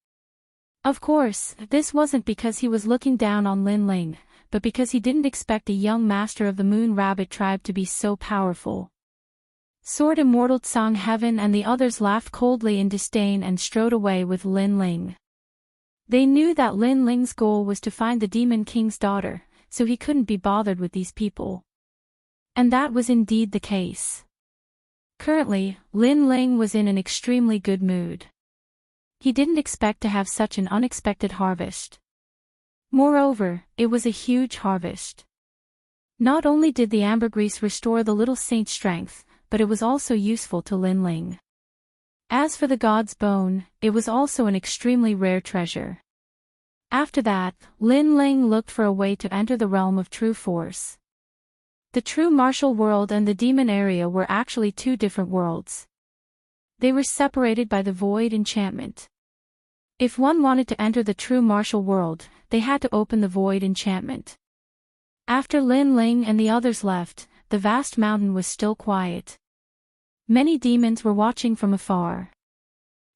Of course, this wasn't because he was looking down on Lin Ling, but because he didn't expect a young master of the Moon Rabbit tribe to be so powerful. Soared Immortal sung heaven, and the others laughed coldly in disdain and strode away with Lin Ling. They knew that Lin Ling's goal was to find the Demon King's daughter, so he couldn't be bothered with these people. And that was indeed the case. Currently, Lin Ling was in an extremely good mood. He didn't expect to have such an unexpected harvest. Moreover, it was a huge harvest. Not only did the ambergris restore the little saint's strength, but it was also useful to Lin Ling. As for the god's bone, it was also an extremely rare treasure. After that, Lin Ling looked for a way to enter the realm of true force. The true martial world and the demon area were actually two different worlds. They were separated by the void enchantment. If one wanted to enter the true martial world, they had to open the void enchantment. After Lin Ling and the others left, the vast mountain was still quiet. Many demons were watching from afar.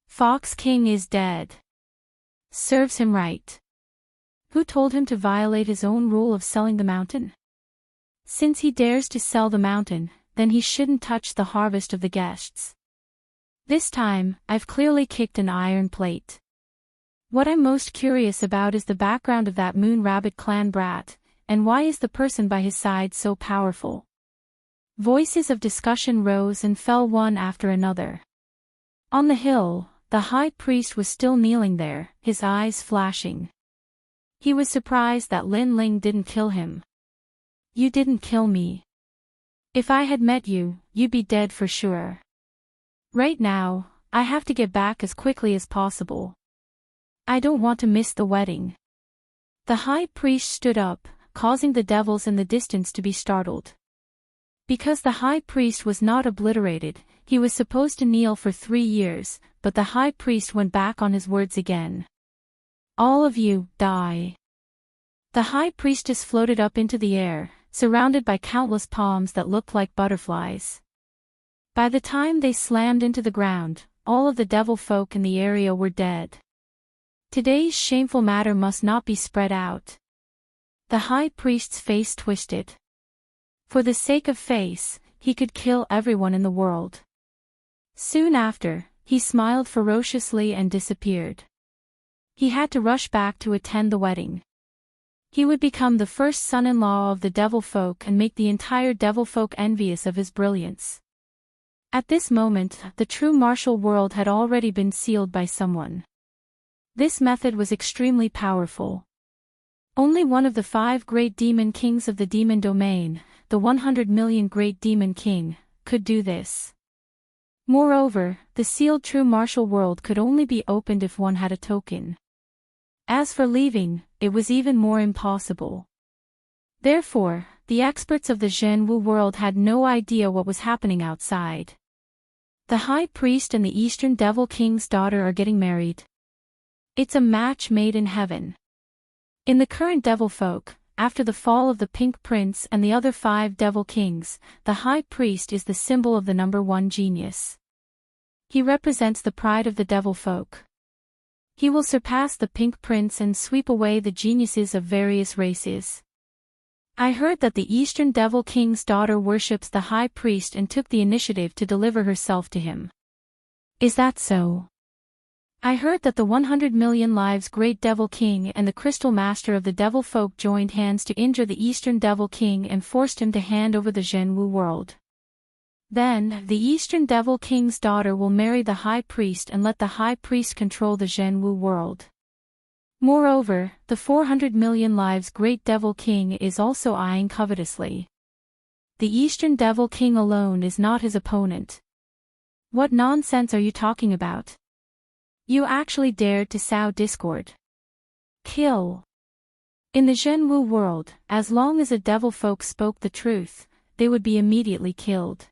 Fox King is dead. Serves him right. Who told him to violate his own rule of selling the mountain? Since he dares to sell the mountain, then he shouldn't touch the harvest of the guests. This time, I've clearly kicked an iron plate. What I'm most curious about is the background of that Moon Rabbit clan brat, and why is the person by his side so powerful? Voices of discussion rose and fell one after another. On the hill, the high priest was still kneeling there, his eyes flashing. He was surprised that Lin Ling didn't kill him. You didn't kill me. If I had met you, you'd be dead for sure. Right now, I have to get back as quickly as possible. I don't want to miss the wedding. The high priest stood up, causing the devils in the distance to be startled. Because the high priest was not obliterated, he was supposed to kneel for 3 years, but the high priest went back on his words again. All of you, die. The high priestess floated up into the air, surrounded by countless palms that looked like butterflies. By the time they slammed into the ground, all of the devil folk in the area were dead. Today's shameful matter must not be spread out. The high priest's face twisted. For the sake of face, he could kill everyone in the world. Soon after, he smiled ferociously and disappeared. He had to rush back to attend the wedding. He would become the first son-in-law of the devil folk and make the entire devil folk envious of his brilliance. At this moment, the true martial world had already been sealed by someone. This method was extremely powerful. Only one of the 5 great demon kings of the demon domain, the 100 million great demon king, could do this. Moreover, the sealed true martial world could only be opened if one had a token. As for leaving, it was even more impossible. Therefore, the experts of the Zhenwu world had no idea what was happening outside. The high priest and the Eastern Devil King's daughter are getting married. It's a match made in heaven. In the current devil folk, after the fall of the Pink Prince and the other 5 devil kings, the high priest is the symbol of the number 1 genius. He represents the pride of the devil folk. He will surpass the Pink Prince and sweep away the geniuses of various races. I heard that the Eastern Devil King's daughter worships the high priest and took the initiative to deliver herself to him. Is that so? I heard that the 100 million lives Great Devil King and the Crystal Master of the Devil Folk joined hands to injure the Eastern Devil King and forced him to hand over the Zhenwu world. Then, the Eastern Devil King's daughter will marry the High Priest and let the High Priest control the Zhenwu world. Moreover, the 400 million lives Great Devil King is also eyeing covetously. The Eastern Devil King alone is not his opponent. What nonsense are you talking about? You actually dared to sow discord. Kill. In the Zhenwu world, as long as the devil folk spoke the truth, they would be immediately killed.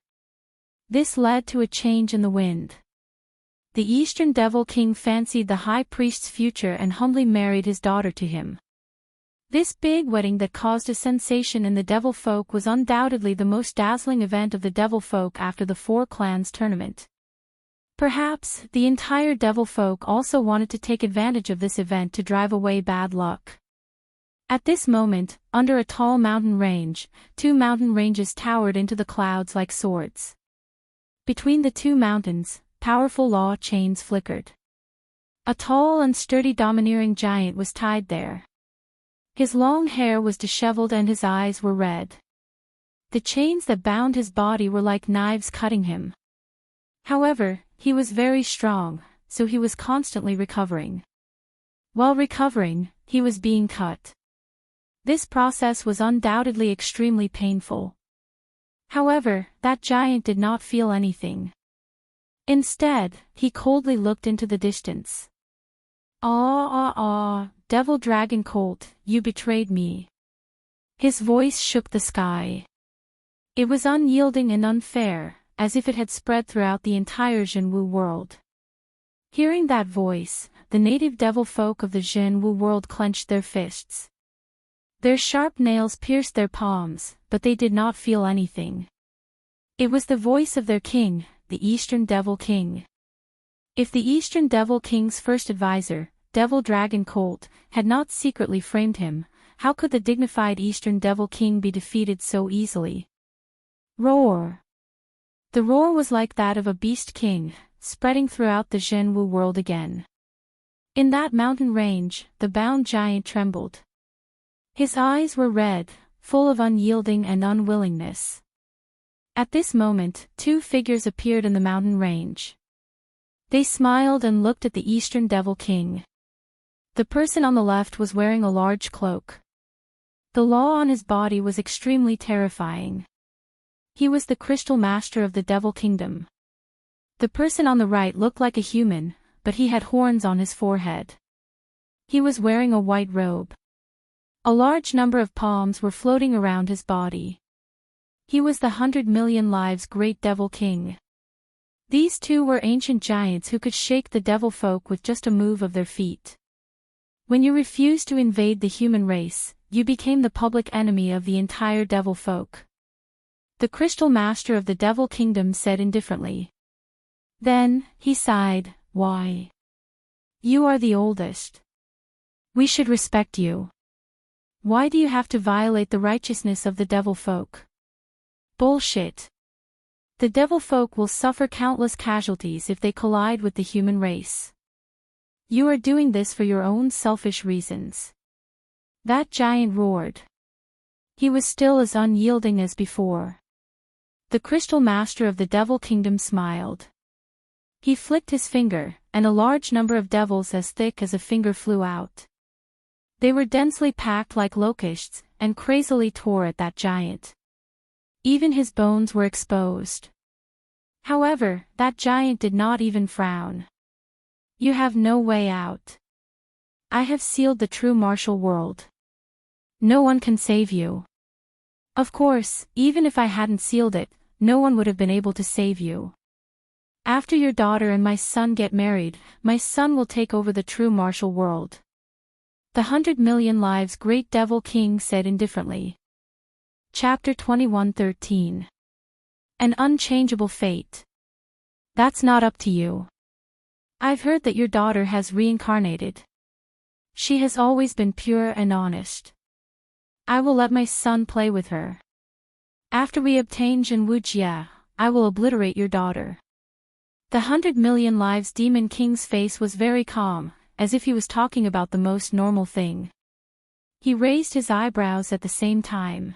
This led to a change in the wind. The Eastern Devil King fancied the High Priest's future and humbly married his daughter to him. This big wedding that caused a sensation in the devil folk was undoubtedly the most dazzling event of the devil folk after the 4 clans tournament. Perhaps, the entire devil folk also wanted to take advantage of this event to drive away bad luck. At this moment, under a tall mountain range, 2 mountain ranges towered into the clouds like swords. Between the two mountains, powerful law chains flickered. A tall and sturdy domineering giant was tied there. His long hair was disheveled and his eyes were red. The chains that bound his body were like knives cutting him. However, he was very strong, so he was constantly recovering. While recovering, he was being cut. This process was undoubtedly extremely painful. However, that giant did not feel anything. Instead, he coldly looked into the distance. Devil dragon colt, you betrayed me. His voice shook the sky. It was unyielding and unfair, as if it had spread throughout the entire Jinwu world. Hearing that voice, the native devil folk of the Jinwu world clenched their fists. Their sharp nails pierced their palms, but they did not feel anything. It was the voice of their king, the Eastern Devil King. If the Eastern Devil King's first advisor, Devil Dragon Colt, had not secretly framed him, how could the dignified Eastern Devil King be defeated so easily? Roar! The roar was like that of a beast king, spreading throughout the Jinwu world again. In that mountain range, the bound giant trembled. His eyes were red, full of unyielding and unwillingness. At this moment, two figures appeared in the mountain range. They smiled and looked at the Eastern Devil King. The person on the left was wearing a large cloak. The law on his body was extremely terrifying. He was the crystal master of the Devil Kingdom. The person on the right looked like a human, but he had horns on his forehead. He was wearing a white robe. A large number of palms were floating around his body. He was the 100 million lives great Devil King. These two were ancient giants who could shake the devil folk with just a move of their feet. When you refused to invade the human race, you became the public enemy of the entire devil folk. The crystal master of the Devil Kingdom said indifferently. Then, he sighed, why? You are the oldest. We should respect you. Why do you have to violate the righteousness of the devil folk? Bullshit. The devil folk will suffer countless casualties if they collide with the human race. You are doing this for your own selfish reasons. That giant roared. He was still as unyielding as before. The crystal master of the Devil Kingdom smiled. He flicked his finger, and a large number of devils as thick as a finger flew out. They were densely packed like locusts, and crazily tore at that giant. Even his bones were exposed. However, that giant did not even frown. You have no way out. I have sealed the true martial world. No one can save you. Of course, even if I hadn't sealed it, no one would have been able to save you. After your daughter and my son get married, my son will take over the true martial world. The 100 million lives great Devil King said indifferently. Chapter 21:13. An unchangeable fate. That's not up to you. I've heard that your daughter has reincarnated. She has always been pure and honest. I will let my son play with her. After we obtain Wuxia, I will obliterate your daughter. The 100 million lives Demon King's face was very calm, as if he was talking about the most normal thing. He raised his eyebrows at the same time.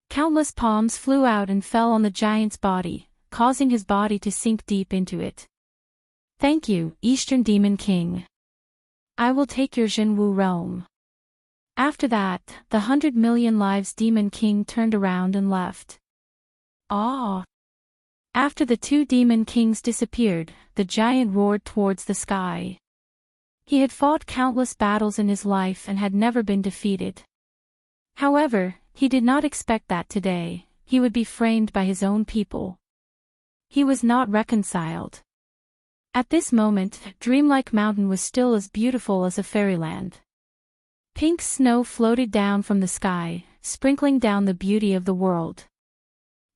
Countless palms flew out and fell on the giant's body, causing his body to sink deep into it. Thank you, Eastern Demon King. I will take your Jinwu realm. After that, the 100 million lives Demon King turned around and left. After the two Demon Kings disappeared, the giant roared towards the sky. He had fought countless battles in his life and had never been defeated. However, he did not expect that today, he would be framed by his own people. He was not reconciled. At this moment, Dreamlike Mountain was still as beautiful as a fairyland. Pink snow floated down from the sky, sprinkling down the beauty of the world.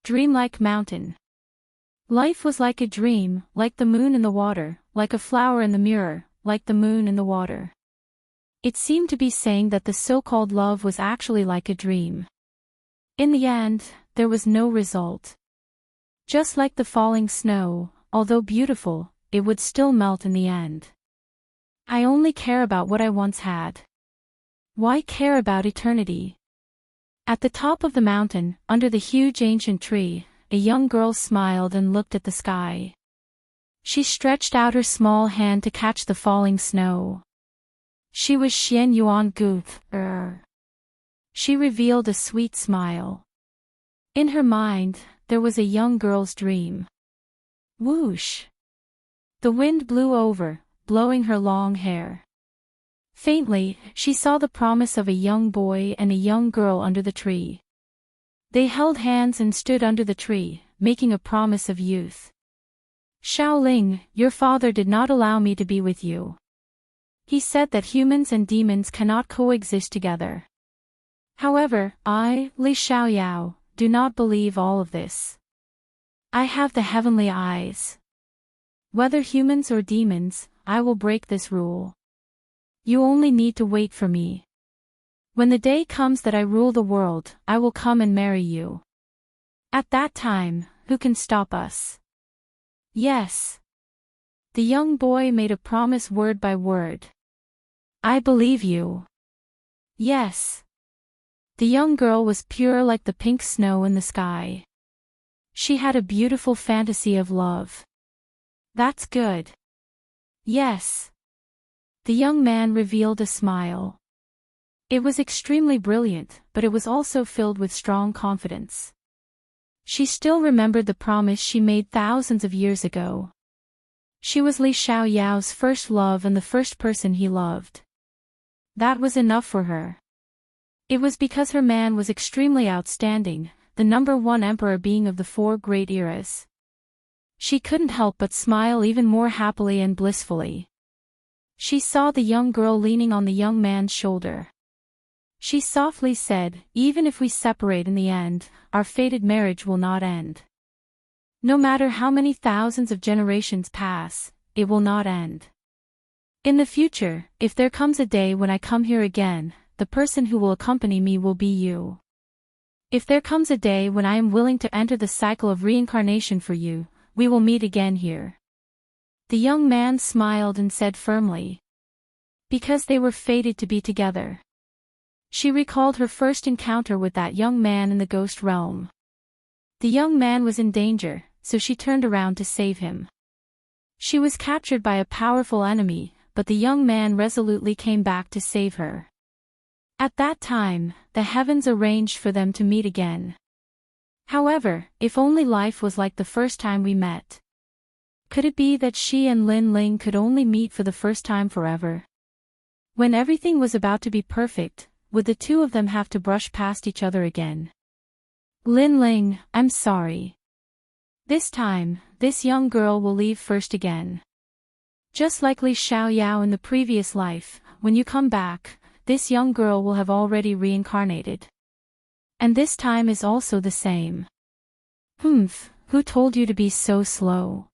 Dreamlike Mountain. Life was like a dream, like the moon in the water, like a flower in the mirror, like the moon in the water. It seemed to be saying that the so-called love was actually like a dream. In the end, there was no result. Just like the falling snow, although beautiful, it would still melt in the end. I only care about what I once had. Why care about eternity? At the top of the mountain, under the huge ancient tree, a young girl smiled and looked at the sky. She stretched out her small hand to catch the falling snow. She was Xian Yuan Guth. She revealed a sweet smile. In her mind, there was a young girl's dream. Whoosh! The wind blew over, blowing her long hair. Faintly, she saw the promise of a young boy and a young girl under the tree. They held hands and stood under the tree, making a promise of youth. Shaoling, your father did not allow me to be with you. He said that humans and demons cannot coexist together. However, I, Li Xiaoyao, do not believe all of this. I have the heavenly eyes. Whether humans or demons, I will break this rule. You only need to wait for me. When the day comes that I rule the world, I will come and marry you. At that time, who can stop us? Yes. The young boy made a promise word by word. I believe you. Yes. The young girl was pure like the pink snow in the sky. She had a beautiful fantasy of love. That's good. Yes. The young man revealed a smile. It was extremely brilliant, but it was also filled with strong confidence. She still remembered the promise she made thousands of years ago. She was Li Xiaoyao's first love and the first person he loved. That was enough for her. It was because her man was extremely outstanding, the #1 emperor being of the 4 great eras. She couldn't help but smile even more happily and blissfully. She saw the young girl leaning on the young man's shoulder. She softly said, even if we separate in the end, our fated marriage will not end. No matter how many thousands of generations pass, it will not end. In the future, if there comes a day when I come here again, the person who will accompany me will be you. If there comes a day when I am willing to enter the cycle of reincarnation for you, we will meet again here. The young man smiled and said firmly. Because they were fated to be together. She recalled her first encounter with that young man in the ghost realm. The young man was in danger, so she turned around to save him. She was captured by a powerful enemy, but the young man resolutely came back to save her. At that time, the heavens arranged for them to meet again. However, if only life was like the first time we met. Could it be that she and Lin Ling could only meet for the first time forever? When everything was about to be perfect, would the two of them have to brush past each other again? Lin Ling, I'm sorry. This time, this young girl will leave first again. Just like Li Xiaoyao in the previous life, when you come back, this young girl will have already reincarnated. And this time is also the same. Humph, who told you to be so slow?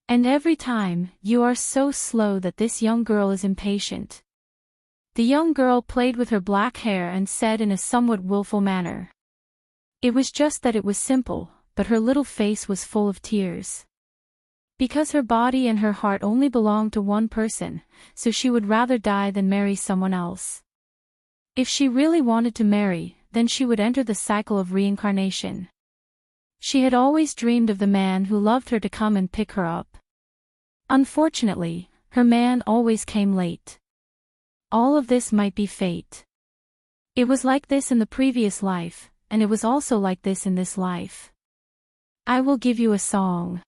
And every time, you are so slow that this young girl is impatient. The young girl played with her black hair and said in a somewhat willful manner. It was just that it was simple, but her little face was full of tears. Because her body and her heart only belonged to one person, so she would rather die than marry someone else. If she really wanted to marry, then she would enter the cycle of reincarnation. She had always dreamed of the man who loved her to come and pick her up. Unfortunately, her man always came late. All of this might be fate. It was like this in the previous life, and it was also like this in this life. I will give you a song.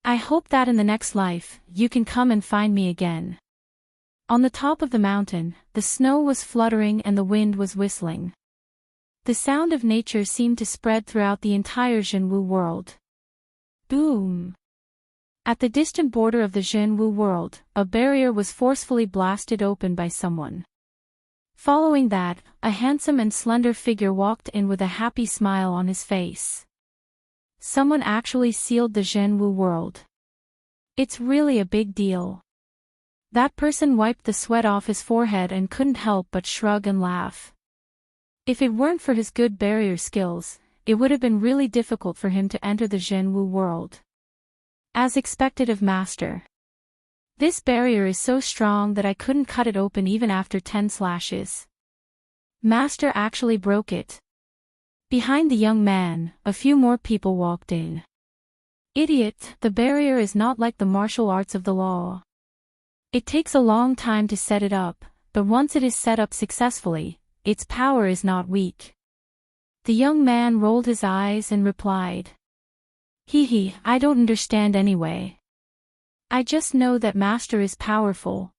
I hope that in the next life, you can come and find me again. On the top of the mountain, the snow was fluttering and the wind was whistling. The sound of nature seemed to spread throughout the entire Zhenwu world. Boom! At the distant border of the Zhenwu world, a barrier was forcefully blasted open by someone. Following that, a handsome and slender figure walked in with a happy smile on his face. Someone actually sealed the Zhenwu world. It's really a big deal. That person wiped the sweat off his forehead and couldn't help but shrug and laugh. If it weren't for his good barrier skills, it would have been really difficult for him to enter the Zhenwu world. As expected of Master. This barrier is so strong that I couldn't cut it open even after 10 slashes. Master actually broke it. Behind the young man, a few more people walked in. Idiot, the barrier is not like the martial arts of the law. It takes a long time to set it up, but once it is set up successfully, its power is not weak. The young man rolled his eyes and replied. Hee, I don't understand anyway. I just know that Master is powerful.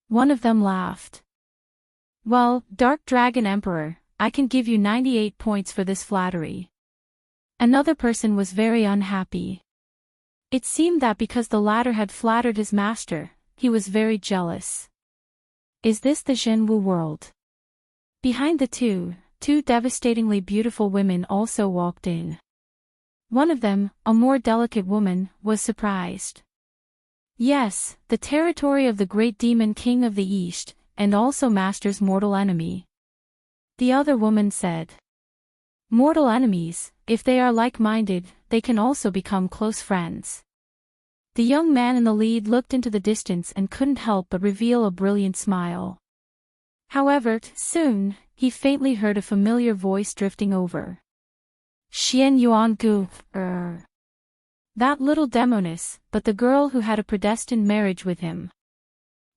One of them laughed. Well, Dark Dragon Emperor, I can give you 98 points for this flattery. Another person was very unhappy. It seemed that because the latter had flattered his master, he was very jealous. Is this the Zhenwu world? Behind the two devastatingly beautiful women also walked in. One of them, a more delicate woman, was surprised. Yes, the territory of the great demon king of the East, and also Master's mortal enemy. The other woman said. Mortal enemies, if they are like-minded, they can also become close friends. The young man in the lead looked into the distance and couldn't help but reveal a brilliant smile. However, soon, he faintly heard a familiar voice drifting over. Xian Yuan Gu, That little demoness, but the girl who had a predestined marriage with him.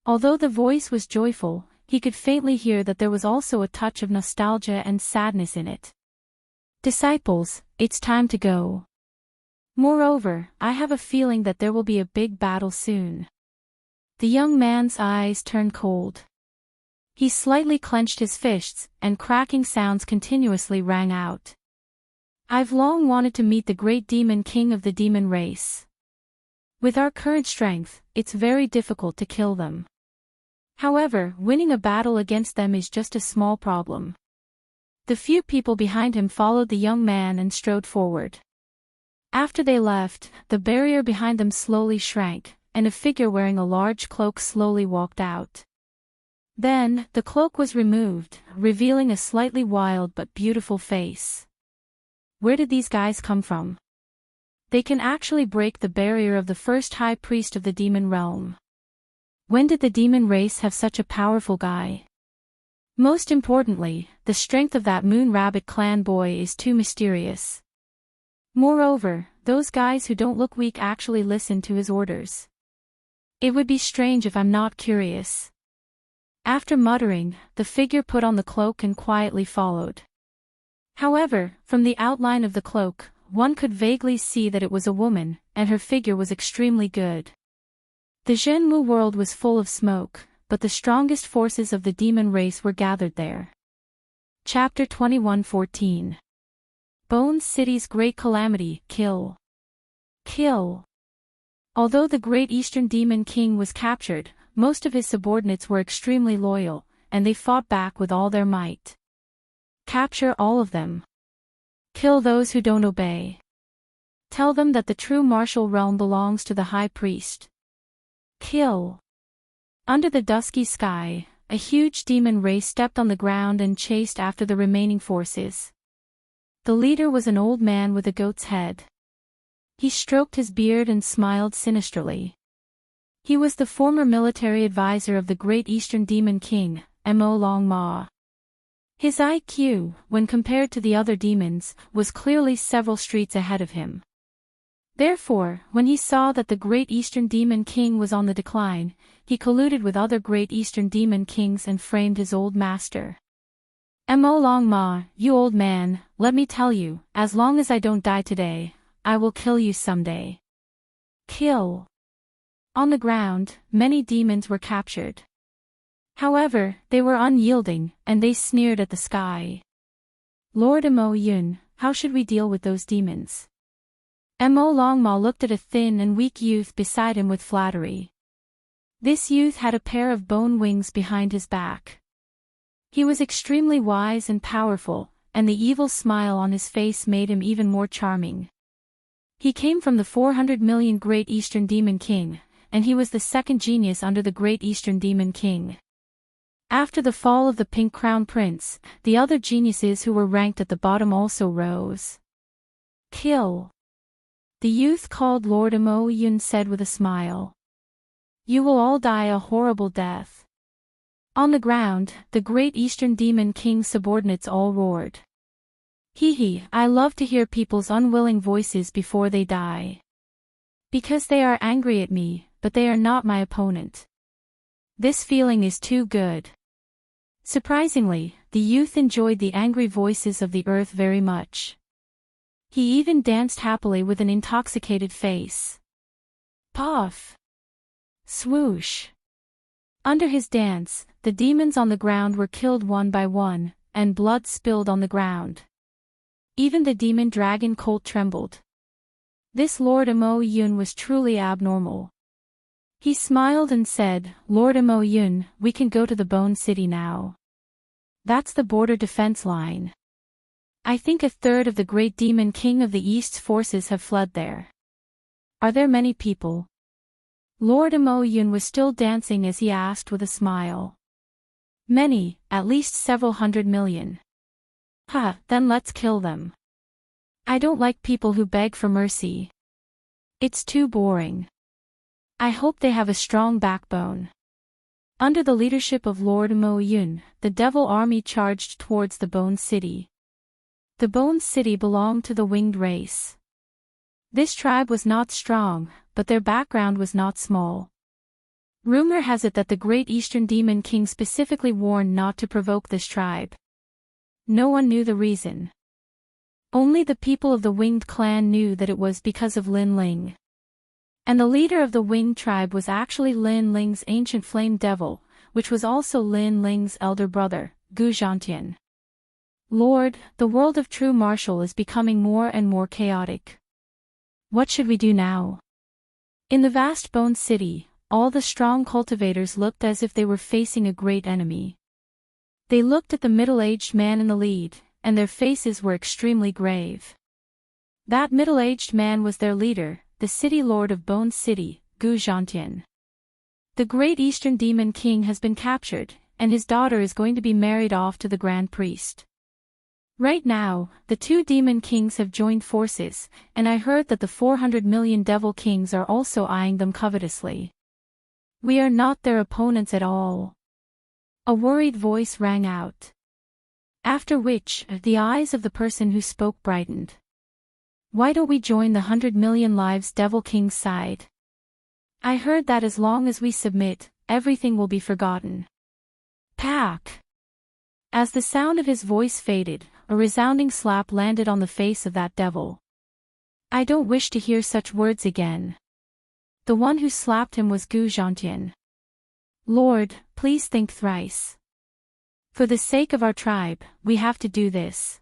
Although the voice was joyful, he could faintly hear that there was also a touch of nostalgia and sadness in it. Disciples, it's time to go. Moreover, I have a feeling that there will be a big battle soon. The young man's eyes turned cold. He slightly clenched his fists, and cracking sounds continuously rang out. I've long wanted to meet the great demon king of the demon race. With our current strength, it's very difficult to kill them. However, winning a battle against them is just a small problem. The few people behind him followed the young man and strode forward. After they left, the barrier behind them slowly shrank, and a figure wearing a large cloak slowly walked out. Then, the cloak was removed, revealing a slightly wild but beautiful face. Where did these guys come from? They can actually break the barrier of the first high priest of the demon realm. When did the demon race have such a powerful guy? Most importantly, the strength of that Moon Rabbit clan boy is too mysterious. Moreover, those guys who don't look weak actually listen to his orders. It would be strange if I'm not curious. After muttering, the figure put on the cloak and quietly followed. However, from the outline of the cloak, one could vaguely see that it was a woman, and her figure was extremely good. The Zhenwu world was full of smoke, but the strongest forces of the demon race were gathered there. Chapter 21:14. Bone City's Great Calamity, Kill. Kill. Although the great Eastern Demon King was captured, most of his subordinates were extremely loyal, and they fought back with all their might. Capture all of them. Kill those who don't obey. Tell them that the true martial realm belongs to the High Priest. Kill. Under the dusky sky, a huge demon race stepped on the ground and chased after the remaining forces. The leader was an old man with a goat's head. He stroked his beard and smiled sinisterly. He was the former military advisor of the great Eastern Demon King, Mo Long Ma. His IQ, when compared to the other demons, was clearly several streets ahead of him. Therefore, when he saw that the great Eastern Demon King was on the decline, he colluded with other great Eastern Demon Kings and framed his old master. Mo Long Ma, you old man, let me tell you, as long as I don't die today, I will kill you someday. Kill. On the ground, many demons were captured. However, they were unyielding, and they sneered at the sky. Lord Mo Yun, how should we deal with those demons? Mo Long Ma looked at a thin and weak youth beside him with flattery. This youth had a pair of bone wings behind his back. He was extremely wise and powerful, and the evil smile on his face made him even more charming. He came from the 400 million Great Eastern Demon King, and he was the second genius under the Great Eastern Demon King. After the fall of the Pink Crown Prince, the other geniuses who were ranked at the bottom also rose. Kill. The youth called Lord Imo Yun said with a smile. You will all die a horrible death. On the ground, the great Eastern Demon King's subordinates all roared. Hee, I love to hear people's unwilling voices before they die. Because they are angry at me, but they are not my opponent. This feeling is too good. Surprisingly, the youth enjoyed the angry voices of the earth very much. He even danced happily with an intoxicated face. Puff! Swoosh! Under his dance, the demons on the ground were killed one by one, and blood spilled on the ground. Even the demon dragon colt trembled. This Lord Imo Yun was truly abnormal. He smiled and said, Lord Imo Yun, we can go to the Bone City now. That's the border defense line. I think a third of the great demon king of the East's forces have fled there. Are there many people? Lord Imo Yun was still dancing as he asked with a smile. Many, at least several 100 million. Then let's kill them. I don't like people who beg for mercy. It's too boring. I hope they have a strong backbone. Under the leadership of Lord Imo Yun, the devil army charged towards the Bone City. The Bone City belonged to the winged race. This tribe was not strong, but their background was not small. Rumor has it that the great Eastern Demon King specifically warned not to provoke this tribe. No one knew the reason. Only the people of the winged clan knew that it was because of Lin Ling. And the leader of the winged tribe was actually Lin Ling's ancient flame devil, which was also Lin Ling's elder brother, Gu Zhantian. Lord, the world of true martial is becoming more and more chaotic. What should we do now? In the vast Bone City, all the strong cultivators looked as if they were facing a great enemy. They looked at the middle-aged man in the lead, and their faces were extremely grave. That middle-aged man was their leader, the city lord of Bone City, Gu Zhantian. The great Eastern Demon King has been captured, and his daughter is going to be married off to the Grand Priest. Right now, the two Demon Kings have joined forces, and I heard that the 400 million Devil Kings are also eyeing them covetously. We are not their opponents at all. A worried voice rang out. After which, the eyes of the person who spoke brightened. Why don't we join the 100 million lives Devil King's side? I heard that as long as we submit, everything will be forgotten. Pack! As the sound of his voice faded, a resounding slap landed on the face of that devil. I don't wish to hear such words again. The one who slapped him was Gu Zhantian. Lord, please think thrice. For the sake of our tribe, we have to do this.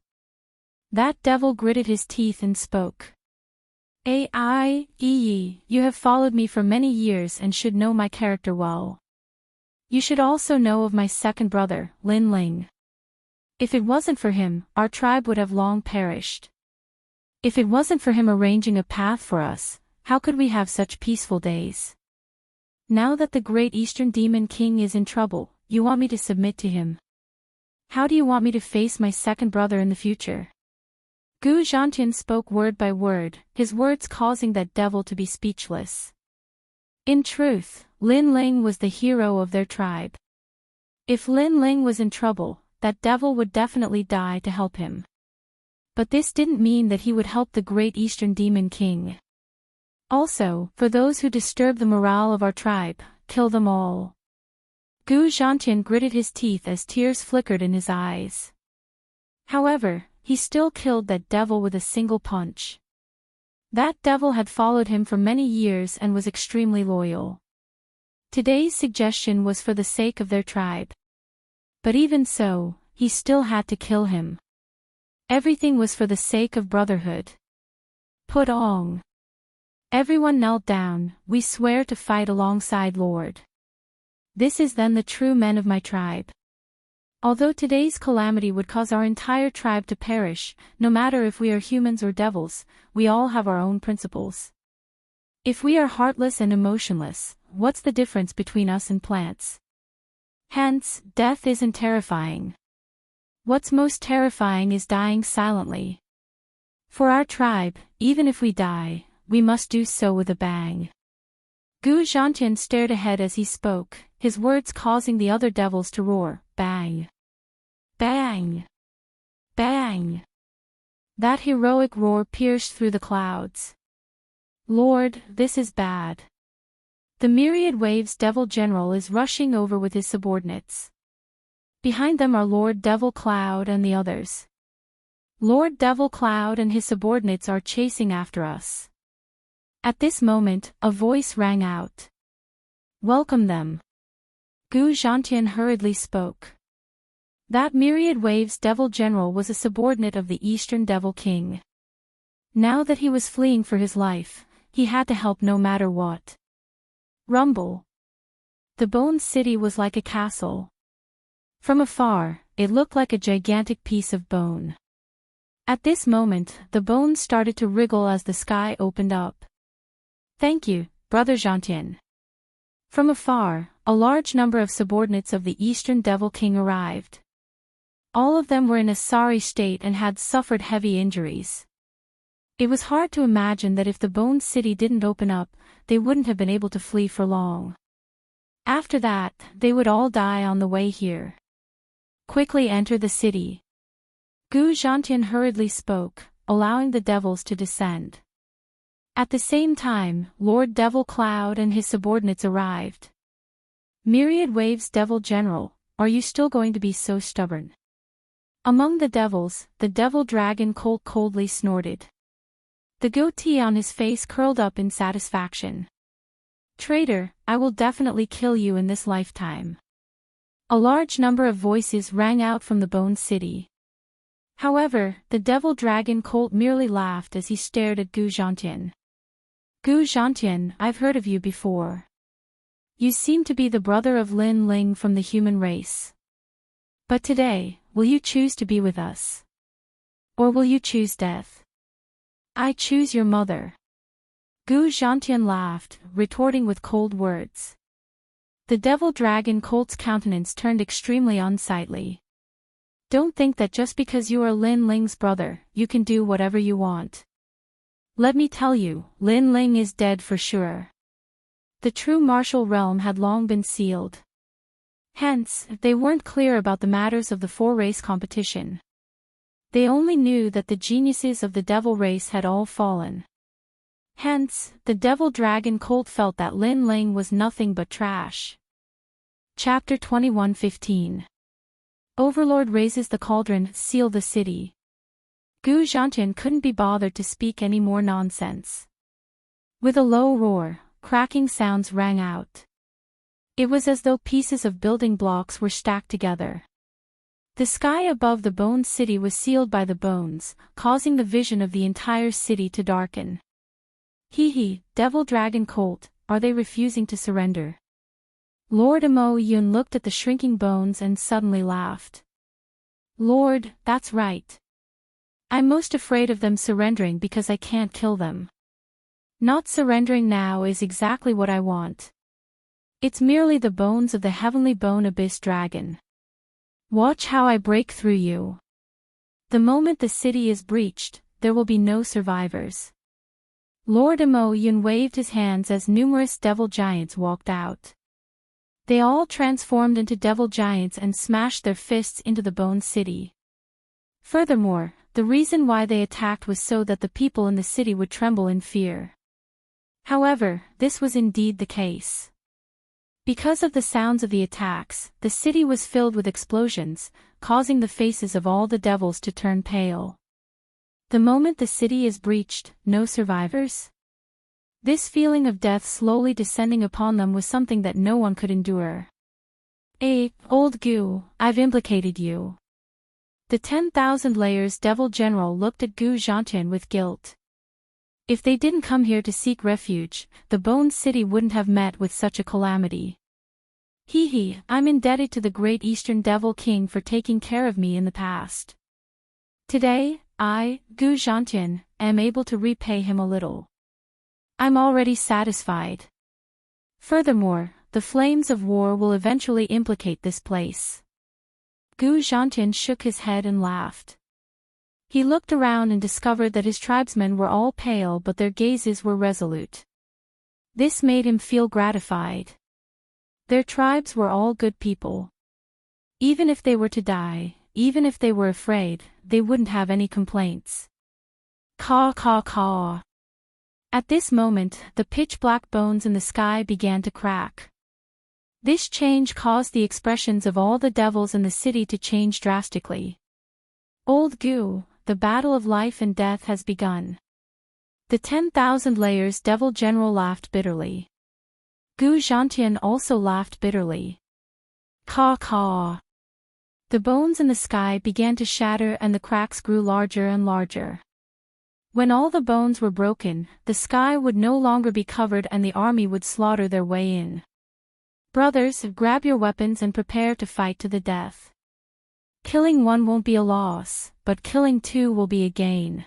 That devil gritted his teeth and spoke. You have followed me for many years and should know my character well. You should also know of my second brother, Lin Ling. If it wasn't for him, our tribe would have long perished. If it wasn't for him arranging a path for us, how could we have such peaceful days? Now that the great Eastern Demon King is in trouble, you want me to submit to him. How do you want me to face my second brother in the future? Gu Zhantian spoke word by word, his words causing that devil to be speechless. In truth, Lin Ling was the hero of their tribe. If Lin Ling was in trouble, that devil would definitely die to help him. But this didn't mean that he would help the great Eastern Demon King. Also, for those who disturb the morale of our tribe, kill them all. Gu Zhantian gritted his teeth as tears flickered in his eyes. However, he still killed that devil with a single punch. That devil had followed him for many years and was extremely loyal. Today's suggestion was for the sake of their tribe. But even so, he still had to kill him. Everything was for the sake of brotherhood. Put on. Everyone knelt down, we swear to fight alongside Lord. This is then the true men of my tribe. Although today's calamity would cause our entire tribe to perish, no matter if we are humans or devils, we all have our own principles. If we are heartless and emotionless, what's the difference between us and plants? Hence, death isn't terrifying. What's most terrifying is dying silently. For our tribe, even if we die, we must do so with a bang. Gu Zhantian stared ahead as he spoke, his words causing the other devils to roar, bang. Bang. Bang. That heroic roar pierced through the clouds. Lord, this is bad. The Myriad Waves Devil General is rushing over with his subordinates. Behind them are Lord Devil Cloud and the others. Lord Devil Cloud and his subordinates are chasing after us. At this moment, a voice rang out. Welcome them. Gu Zhantian hurriedly spoke. That Myriad Waves Devil General was a subordinate of the Eastern Devil King. Now that he was fleeing for his life, he had to help no matter what. Rumble. The Bone City was like a castle. From afar, it looked like a gigantic piece of bone. At this moment, the bones started to wriggle as the sky opened up. Thank you, Brother Zhantian. From afar, a large number of subordinates of the Eastern Devil King arrived. All of them were in a sorry state and had suffered heavy injuries. It was hard to imagine that if the Bone City didn't open up, they wouldn't have been able to flee for long. After that, they would all die on the way here. Quickly enter the city. Gu Zhantian hurriedly spoke, allowing the devils to descend. At the same time, Lord Devil Cloud and his subordinates arrived. Myriad Waves Devil General, are you still going to be so stubborn? Among the devils, the Devil Dragon Colt coldly snorted. The goatee on his face curled up in satisfaction. Traitor, I will definitely kill you in this lifetime. A large number of voices rang out from the Bone City. However, the Devil Dragon Colt merely laughed as he stared at Gu Zhantian. Gu Zhantian, I've heard of you before. You seem to be the brother of Lin Ling from the human race. But today, will you choose to be with us? Or will you choose death? I choose your mother. Gu Zhantian laughed, retorting with cold words. The Devil Dragon Colt's countenance turned extremely unsightly. Don't think that just because you are Lin Ling's brother, you can do whatever you want. Let me tell you, Lin Ling is dead for sure. The true martial realm had long been sealed. Hence, they weren't clear about the matters of the four-race competition. They only knew that the geniuses of the devil race had all fallen. Hence, the Devil Dragon Colt felt that Lin Ling was nothing but trash. Chapter 21:15. Overlord raises the cauldron, seal the city. Gu Zhantian couldn't be bothered to speak any more nonsense. With a low roar, cracking sounds rang out. It was as though pieces of building blocks were stacked together. The sky above the Bone City was sealed by the bones, causing the vision of the entire city to darken. Hee, Devil Dragon Colt, are they refusing to surrender? Lord Amo Yun looked at the shrinking bones and suddenly laughed. Lord, that's right. I'm most afraid of them surrendering because I can't kill them. Not surrendering now is exactly what I want. It's merely the bones of the heavenly bone abyss dragon. Watch how I break through you. The moment the city is breached, there will be no survivors. Lord Amo Yun waved his hands as numerous devil giants walked out. They all transformed into devil giants and smashed their fists into the Bone City. Furthermore, the reason why they attacked was so that the people in the city would tremble in fear. However, this was indeed the case. Because of the sounds of the attacks, the city was filled with explosions, causing the faces of all the devils to turn pale. The moment the city is breached, no survivors? This feeling of death slowly descending upon them was something that no one could endure. Old Gu, I've implicated you. The 10,000 Layers Devil General looked at Gu Zhantian with guilt. If they didn't come here to seek refuge, the Bone City wouldn't have met with such a calamity. I'm indebted to the great Eastern Devil King for taking care of me in the past. Today, I, Gu Zhantian, am able to repay him a little. I'm already satisfied. Furthermore, the flames of war will eventually implicate this place. Gu Zhantian shook his head and laughed. He looked around and discovered that his tribesmen were all pale but their gazes were resolute. This made him feel gratified. Their tribes were all good people. Even if they were to die, even if they were afraid, they wouldn't have any complaints. Caw caw caw. At this moment, the pitch-black bones in the sky began to crack. This change caused the expressions of all the devils in the city to change drastically. Old Gu, the battle of life and death has begun. The 10,000 layers devil general laughed bitterly. Gu Zhantian also laughed bitterly. Caw caw. The bones in the sky began to shatter and the cracks grew larger and larger. When all the bones were broken, the sky would no longer be covered and the army would slaughter their way in. Brothers, grab your weapons and prepare to fight to the death. Killing one won't be a loss, but killing two will be a gain.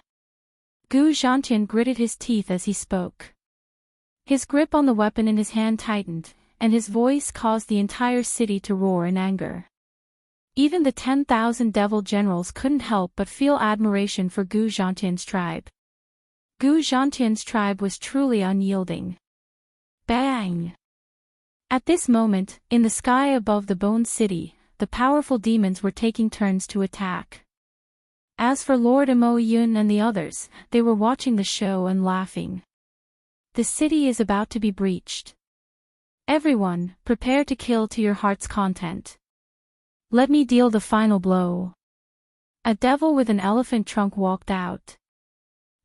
Gu Zhantian gritted his teeth as he spoke. His grip on the weapon in his hand tightened, and his voice caused the entire city to roar in anger. Even the 10,000 devil generals couldn't help but feel admiration for Gu Zhantian's tribe. Gu Zhantian's tribe was truly unyielding. Bang! At this moment, in the sky above the Bone City, the powerful demons were taking turns to attack. As for Lord Imo Yun and the others, they were watching the show and laughing. The city is about to be breached. Everyone, prepare to kill to your heart's content. Let me deal the final blow. A devil with an elephant trunk walked out.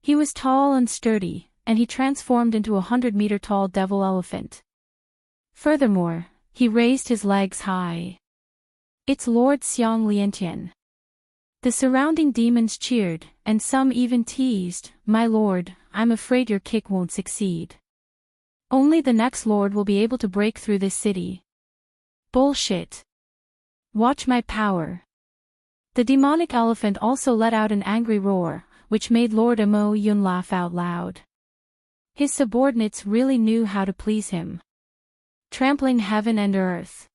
He was tall and sturdy, and he transformed into a 100-meter tall devil elephant. Furthermore, he raised his legs high. It's Lord Xiang Liantian. The surrounding demons cheered, and some even teased, "My lord, I'm afraid your kick won't succeed. Only the next lord will be able to break through this city." Bullshit. Watch my power. The demonic elephant also let out an angry roar, which made Lord Imo Yun laugh out loud. His subordinates really knew how to please him. Trampling heaven and earth.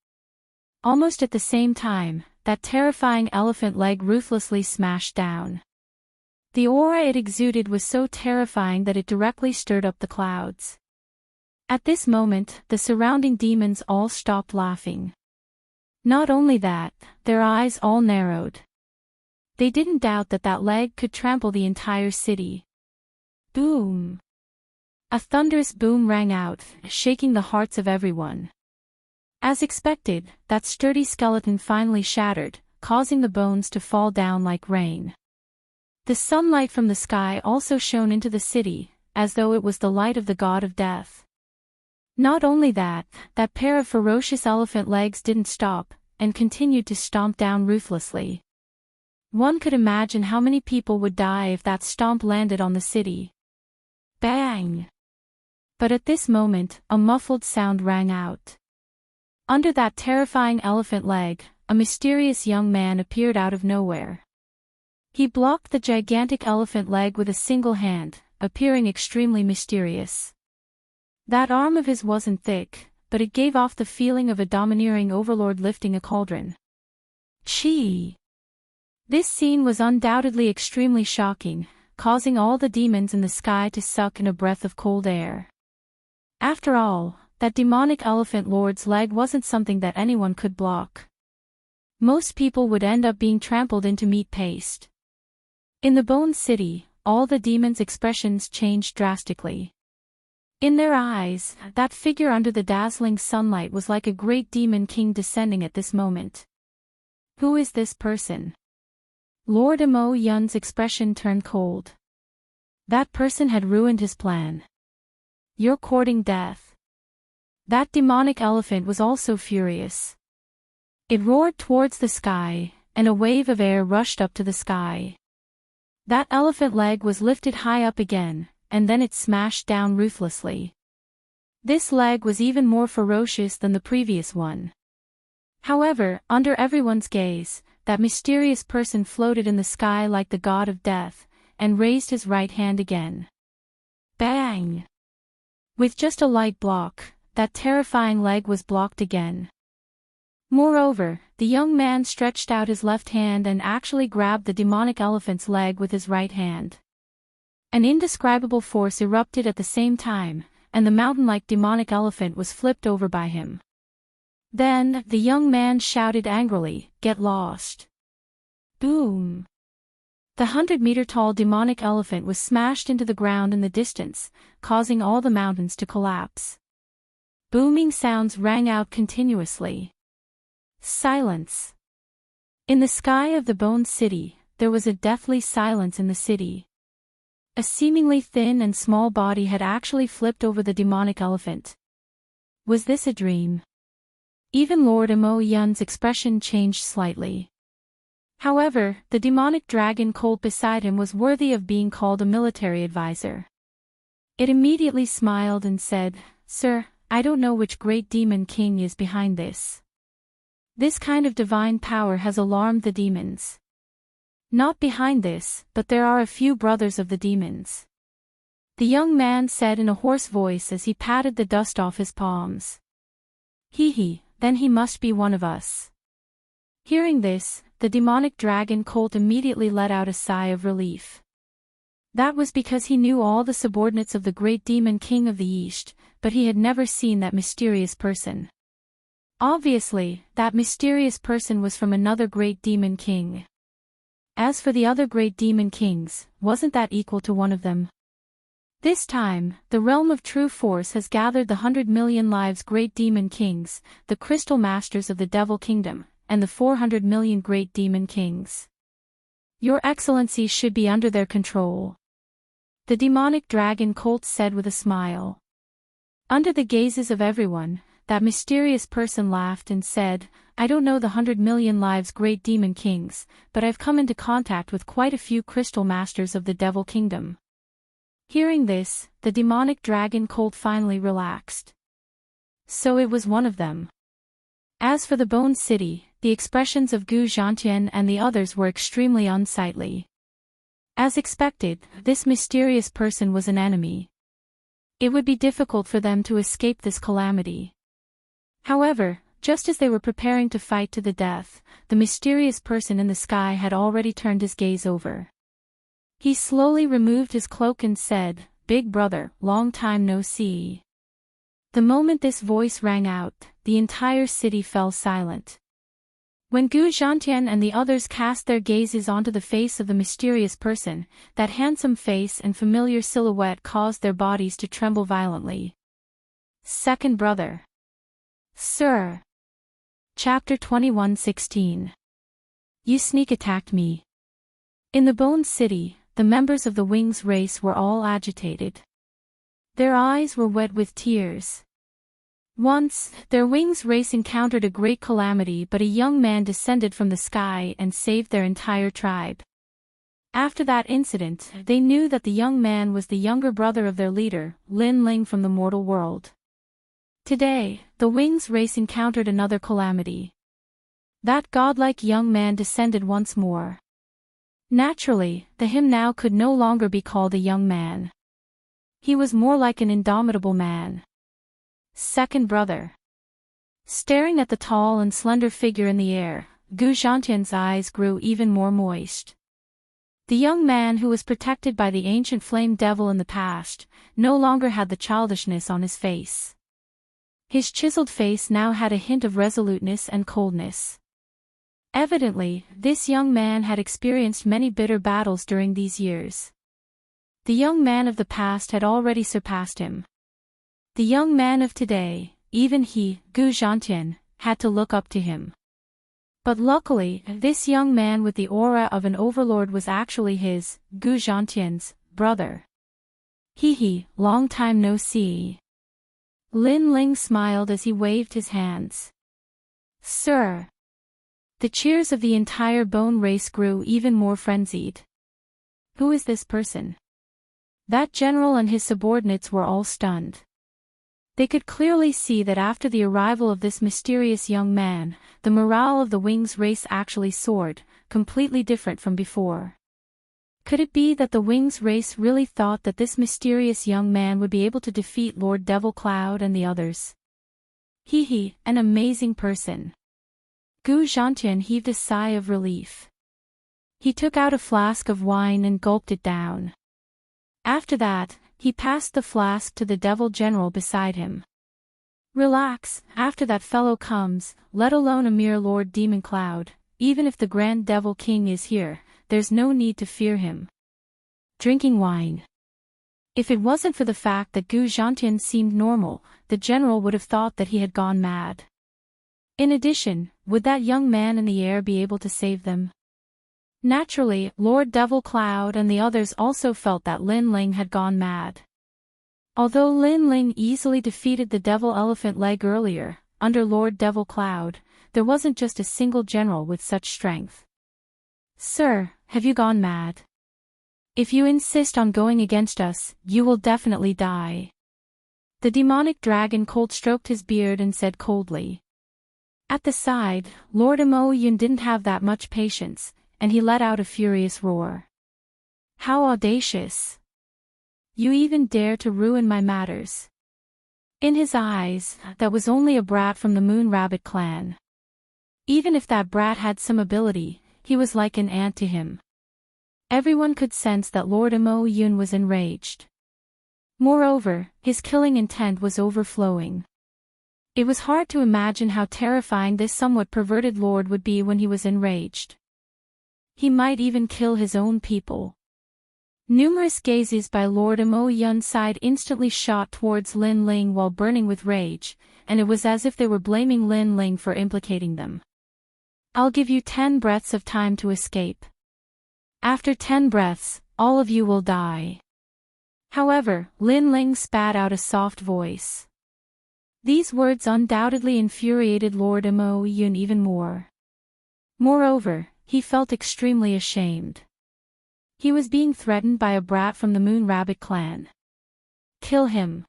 Almost at the same time, that terrifying elephant leg ruthlessly smashed down. The aura it exuded was so terrifying that it directly stirred up the clouds. At this moment, the surrounding demons all stopped laughing. Not only that, their eyes all narrowed. They didn't doubt that that leg could trample the entire city. Boom! A thunderous boom rang out, shaking the hearts of everyone. As expected, that sturdy skeleton finally shattered, causing the bones to fall down like rain. The sunlight from the sky also shone into the city, as though it was the light of the god of death. Not only that, that pair of ferocious elephant legs didn't stop, and continued to stomp down ruthlessly. One could imagine how many people would die if that stomp landed on the city. Bang! But at this moment, a muffled sound rang out. Under that terrifying elephant leg, a mysterious young man appeared out of nowhere. He blocked the gigantic elephant leg with a single hand, appearing extremely mysterious. That arm of his wasn't thick, but it gave off the feeling of a domineering overlord lifting a cauldron. Chi! This scene was undoubtedly extremely shocking, causing all the demons in the sky to suck in a breath of cold air. After all, that demonic elephant lord's leg wasn't something that anyone could block. Most people would end up being trampled into meat paste. In the Bone City, all the demons' expressions changed drastically. In their eyes, that figure under the dazzling sunlight was like a great demon king descending at this moment. Who is this person? Lord Imo Yun's expression turned cold. That person had ruined his plan. You're courting death. That demonic elephant was also furious. It roared towards the sky, and a wave of air rushed up to the sky. That elephant leg was lifted high up again, and then it smashed down ruthlessly. This leg was even more ferocious than the previous one. However, under everyone's gaze, that mysterious person floated in the sky like the god of death, and raised his right hand again. Bang! With just a light block, that terrifying leg was blocked again. Moreover, the young man stretched out his left hand and actually grabbed the demonic elephant's leg with his right hand. An indescribable force erupted at the same time, and the mountain-like demonic elephant was flipped over by him. Then, the young man shouted angrily, "Get lost!" Boom! The 100-meter-tall demonic elephant was smashed into the ground in the distance, causing all the mountains to collapse. Booming sounds rang out continuously. Silence. In the sky of the Bone City, there was a deathly silence in the city. A seemingly thin and small body had actually flipped over the demonic elephant. Was this a dream? Even Lord Mo Yun's expression changed slightly. However, the demonic dragon colt beside him was worthy of being called a military advisor. It immediately smiled and said, "Sir, I don't know which great demon king is behind this. This kind of divine power has alarmed the demons. Not behind this, but there are a few brothers of the demons," the young man said in a hoarse voice as he patted the dust off his palms. He, then he must be one of us." Hearing this, the demonic dragon colt immediately let out a sigh of relief. That was because he knew all the subordinates of the great demon king of the East, but he had never seen that mysterious person. Obviously, that mysterious person was from another great demon king. As for the other great demon kings, wasn't that equal to one of them? This time, the realm of true force has gathered the 100 million lives great demon kings, the crystal masters of the devil kingdom, and the 400 million great demon kings. Your Excellency should be under their control, the demonic dragon colt said with a smile. Under the gazes of everyone, that mysterious person laughed and said, "I don't know the 100 million lives great demon kings, but I've come into contact with quite a few crystal masters of the devil kingdom." Hearing this, the demonic dragon colt finally relaxed. So it was one of them. As for the Bone City, the expressions of Gu Zhantian and the others were extremely unsightly. As expected, this mysterious person was an enemy. It would be difficult for them to escape this calamity. However, just as they were preparing to fight to the death, the mysterious person in the sky had already turned his gaze over. He slowly removed his cloak and said, "Big brother, long time no see." The moment this voice rang out, the entire city fell silent. When Gu Zhantian and the others cast their gazes onto the face of the mysterious person, that handsome face and familiar silhouette caused their bodies to tremble violently. Second brother. Sir. Chapter 21:16. You sneak attacked me. In the Bone City, the members of the Wings race were all agitated. Their eyes were wet with tears. Once, their Wings race encountered a great calamity, but a young man descended from the sky and saved their entire tribe. After that incident, they knew that the young man was the younger brother of their leader, Lin Ling from the mortal world. Today, the Wings race encountered another calamity. That godlike young man descended once more. Naturally, the him now could no longer be called a young man. He was more like an indomitable man. Second brother. Staring at the tall and slender figure in the air, Gu Zhantian's eyes grew even more moist. The young man who was protected by the ancient flame devil in the past, no longer had the childishness on his face. His chiseled face now had a hint of resoluteness and coldness. Evidently, this young man had experienced many bitter battles during these years. The young man of the past had already surpassed him. The young man of today, even he, Gu Zhantian, had to look up to him. But luckily, this young man with the aura of an overlord was actually his, Gu Zhantian's, brother. Long time no see. Lin Ling smiled as he waved his hands. Sir. The cheers of the entire bone race grew even more frenzied. Who is this person? That general and his subordinates were all stunned. They could clearly see that after the arrival of this mysterious young man, the morale of the Wings race actually soared, completely different from before. Could it be that the Wings race really thought that this mysterious young man would be able to defeat Lord Devil Cloud and the others? He, an amazing person. Gu Zhantian heaved a sigh of relief. He took out a flask of wine and gulped it down. After that, he passed the flask to the devil general beside him. Relax, after that fellow comes, let alone a mere Lord Demon Cloud, even if the Grand Devil King is here, there's no need to fear him. Drinking wine. If it wasn't for the fact that Gu Zhantian seemed normal, the general would have thought that he had gone mad. In addition, would that young man in the air be able to save them? Naturally, Lord Devil Cloud and the others also felt that Lin Ling had gone mad. Although Lin Ling easily defeated the Devil Elephant Leg earlier, under Lord Devil Cloud, there wasn't just a single general with such strength. Sir, have you gone mad? If you insist on going against us, you will definitely die. The demonic dragon cold stroked his beard and said coldly. At the side, Lord Imo Yun didn't have that much patience, and he let out a furious roar. How audacious! You even dare to ruin my matters. In his eyes, that was only a brat from the Moon Rabbit clan. Even if that brat had some ability, he was like an ant to him. Everyone could sense that Lord Imo Yun was enraged. Moreover, his killing intent was overflowing. It was hard to imagine how terrifying this somewhat perverted lord would be when he was enraged. He might even kill his own people. Numerous gazes by Lord Imo Yun's side instantly shot towards Lin Ling while burning with rage, and it was as if they were blaming Lin Ling for implicating them. I'll give you 10 breaths of time to escape. After 10 breaths, all of you will die. However, Lin Ling spat out a soft voice. These words undoubtedly infuriated Lord Imo Yun even more. Moreover, he felt extremely ashamed. He was being threatened by a brat from the Moon Rabbit clan. Kill him.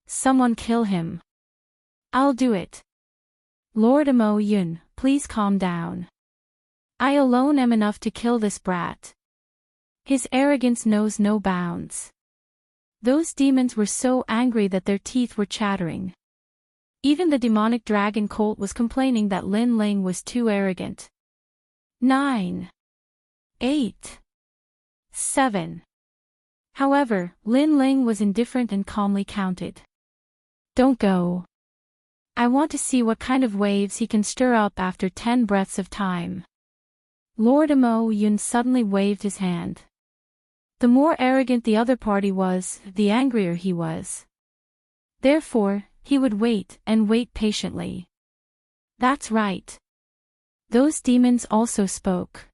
Someone kill him. I'll do it. Lord Imo Yun, please calm down. I alone am enough to kill this brat. His arrogance knows no bounds. Those demons were so angry that their teeth were chattering. Even the demonic dragon colt was complaining that Lin Ling was too arrogant. 9. 8. 7. However, Lin Ling was indifferent and calmly counted. Don't go. I want to see what kind of waves he can stir up after 10 breaths of time. Lord Imo Yun suddenly waved his hand. The more arrogant the other party was, the angrier he was. Therefore, he would wait and wait patiently. That's right. Those demons also spoke.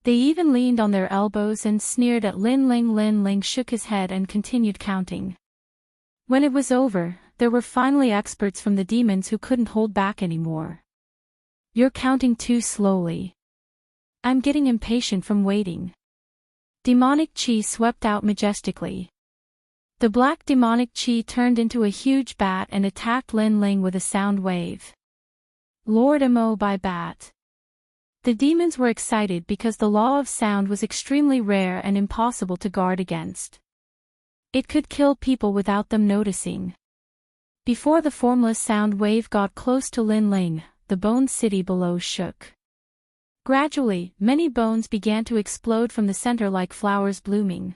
They even leaned on their elbows and sneered at Lin Ling. Lin Ling shook his head and continued counting. When it was over, there were finally experts from the demons who couldn't hold back anymore. You're counting too slowly. I'm getting impatient from waiting. Demonic chi swept out majestically. The black demonic chi turned into a huge bat and attacked Lin Ling with a sound wave. Lord Imo by bat. The demons were excited because the law of sound was extremely rare and impossible to guard against. It could kill people without them noticing. Before the formless sound wave got close to Lin Ling, the bone city below shook. Gradually, many bones began to explode from the center like flowers blooming.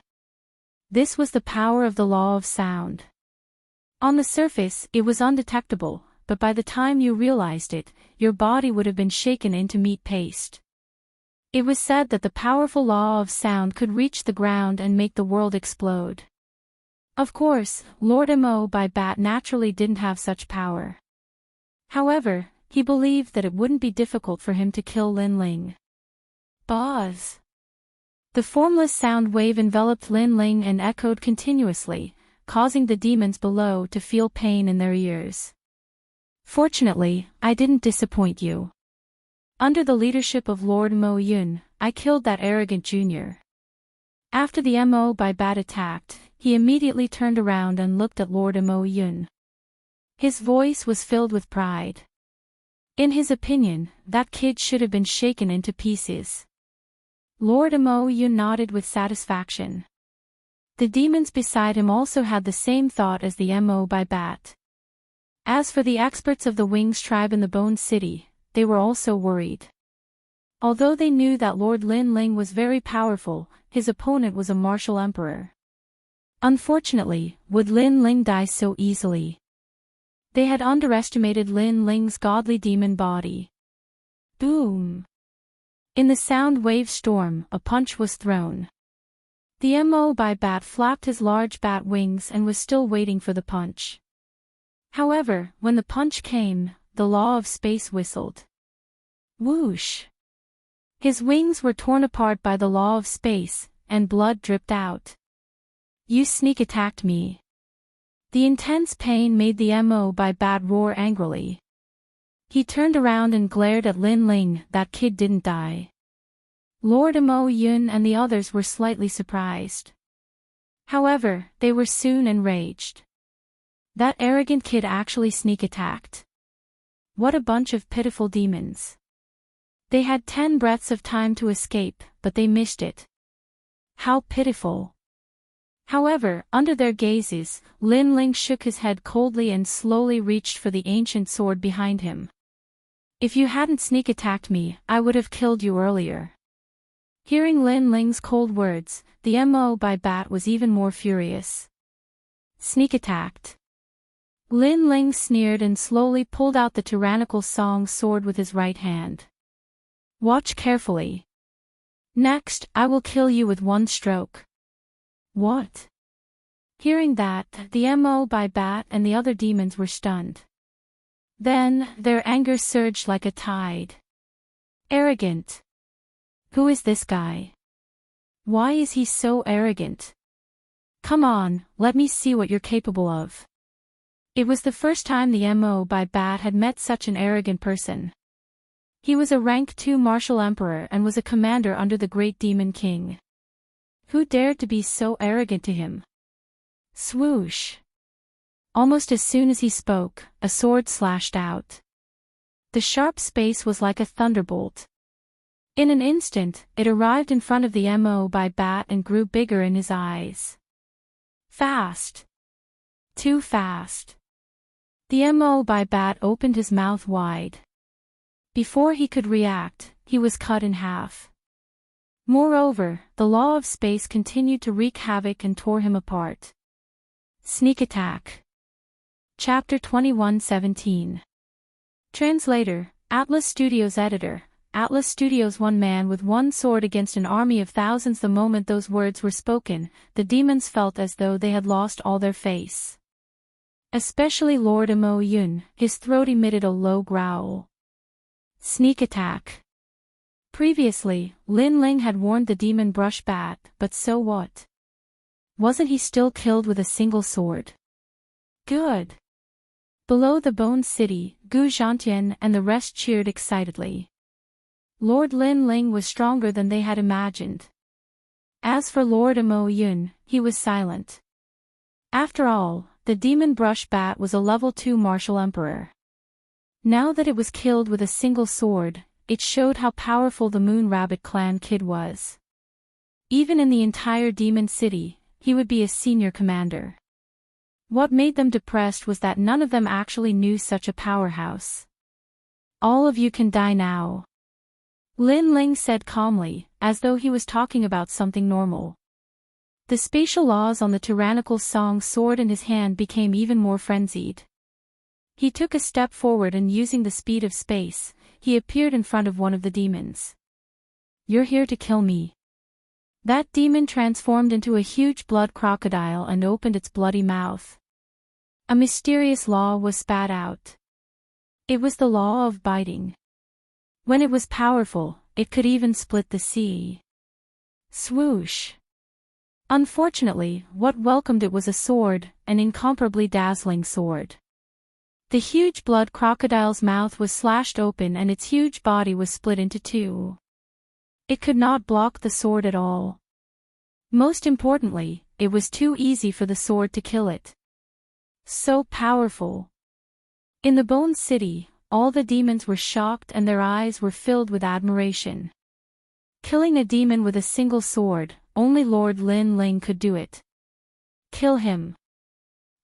This was the power of the law of sound. On the surface, it was undetectable, but by the time you realized it, your body would have been shaken into meat paste. It was said that the powerful law of sound could reach the ground and make the world explode. Of course, Lord Imo by bat naturally didn't have such power. However, he believed that it wouldn't be difficult for him to kill Lin Ling. Buzz! The formless sound wave enveloped Lin Ling and echoed continuously, causing the demons below to feel pain in their ears. Fortunately, I didn't disappoint you. Under the leadership of Lord Imo Yun, I killed that arrogant junior. After the Mo by bat attacked, he immediately turned around and looked at Lord Imo Yun. His voice was filled with pride. In his opinion, that kid should have been shaken into pieces. Lord Imo Yun nodded with satisfaction. The demons beside him also had the same thought as the Mo by bat. As for the experts of the Wings tribe in the Bone City, they were also worried. Although they knew that Lord Lin Ling was very powerful, his opponent was a martial emperor. Unfortunately, would Lin Ling die so easily? They had underestimated Lin Ling's godly demon body. Boom! In the sound wave storm, a punch was thrown. The Mo by bat flapped his large bat wings and was still waiting for the punch. However, when the punch came, the law of space whistled. Whoosh! His wings were torn apart by the law of space, and blood dripped out. You sneak attacked me. The intense pain made the Mo by bat roar angrily. He turned around and glared at Lin Ling. That kid didn't die. Lord Mo Yun and the others were slightly surprised. However, they were soon enraged. That arrogant kid actually sneak attacked. What a bunch of pitiful demons. They had 10 breaths of time to escape, but they missed it. How pitiful. However, under their gazes, Lin Ling shook his head coldly and slowly reached for the ancient sword behind him. If you hadn't sneak attacked me, I would have killed you earlier. Hearing Lin Ling's cold words, the Mo by bat was even more furious. Sneak attacked. Lin Ling sneered and slowly pulled out the tyrannical Song sword with his right hand. Watch carefully. Next, I will kill you with one stroke. What? Hearing that, the Mo by bat and the other demons were stunned. Then, their anger surged like a tide. Arrogant. Who is this guy? Why is he so arrogant? Come on, let me see what you're capable of. It was the first time the Mo by bat had met such an arrogant person. He was a rank 2 martial emperor and was a commander under the great demon king. Who dared to be so arrogant to him? Swoosh! Almost as soon as he spoke, a sword slashed out. The sharp space was like a thunderbolt. In an instant, it arrived in front of the Mo by bat and grew bigger in his eyes. Fast! Too fast! The Mo by bat opened his mouth wide. Before he could react, he was cut in half. Moreover, the law of space continued to wreak havoc and tore him apart. Sneak attack. Chapter 21:17. Translator, Atlas Studios Editor. Atlas Studios. One man with one sword against an army of thousands. The moment those words were spoken, the demons felt as though they had lost all their face. Especially Lord Mo Yun, his throat emitted a low growl. Sneak attack. Previously, Lin Ling had warned the demon brush bat, but so what? Wasn't he still killed with a single sword? Good. Below the Bone City, Gu Zhantian and the rest cheered excitedly. Lord Lin Ling was stronger than they had imagined. As for Lord Mo Yun, he was silent. After all, the demon brush bat was a level 2 martial emperor. Now that it was killed with a single sword, it showed how powerful the Moon Rabbit clan kid was. Even in the entire demon city, he would be a senior commander. What made them depressed was that none of them actually knew such a powerhouse. All of you can die now. Lin Ling said calmly, as though he was talking about something normal. The spatial laws on the tyrannical Song sword in his hand became even more frenzied. He took a step forward and using the speed of space, he appeared in front of one of the demons. You're here to kill me. That demon transformed into a huge blood crocodile and opened its bloody mouth. A mysterious law was spat out. It was the law of biting. When it was powerful, it could even split the sea. Swoosh! Unfortunately, what welcomed it was a sword, an incomparably dazzling sword. The huge blood crocodile's mouth was slashed open and its huge body was split into 2. It could not block the sword at all. Most importantly, it was too easy for the sword to kill it. So powerful. In the Bone City, all the demons were shocked and their eyes were filled with admiration. Killing a demon with a single sword, only Lord Lin Ling could do it. Kill him.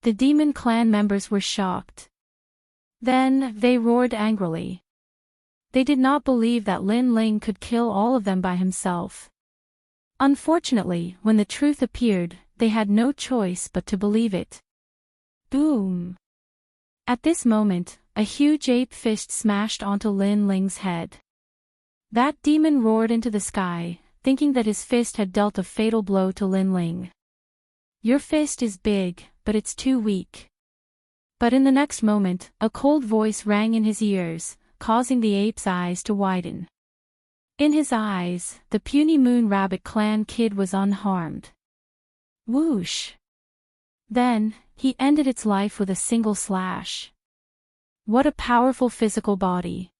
The demon clan members were shocked. Then, they roared angrily. They did not believe that Lin Ling could kill all of them by himself. Unfortunately, when the truth appeared, they had no choice but to believe it. Boom! At this moment, a huge ape fist smashed onto Lin Ling's head. That demon roared into the sky, thinking that his fist had dealt a fatal blow to Lin Ling. Your fist is big, but it's too weak. But in the next moment, a cold voice rang in his ears, causing the ape's eyes to widen. In his eyes, the puny Moon Rabbit clan kid was unharmed. Whoosh! Then, he ended its life with a single slash. What a powerful physical body.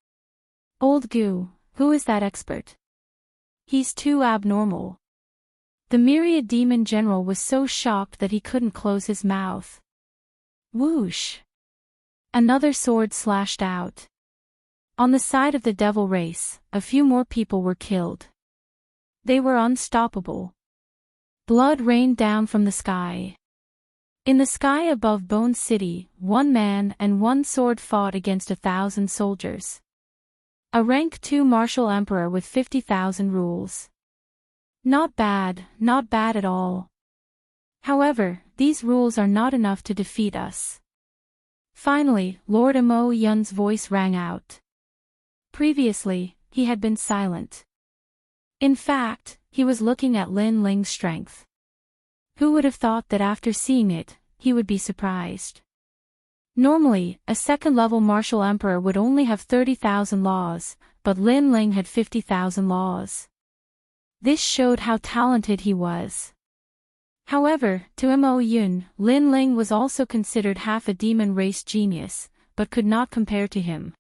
Old Goo, who is that expert? He's too abnormal. The myriad demon general was so shocked that he couldn't close his mouth. Whoosh! Another sword slashed out. On the side of the devil race, a few more people were killed. They were unstoppable. Blood rained down from the sky. In the sky above Bone City, one man and one sword fought against 1,000 soldiers. A rank 2 martial emperor with 50,000 rules. Not bad at all. However, these rules are not enough to defeat us. Finally, Lord Mo Yun's voice rang out. Previously, he had been silent. In fact, he was looking at Lin Ling's strength. Who would have thought that after seeing it, he would be surprised? Normally, a second-level martial emperor would only have 30,000 laws, but Lin Ling had 50,000 laws. This showed how talented he was. However, to Mo Yun, Lin Ling was also considered half a demon race genius, but could not compare to him.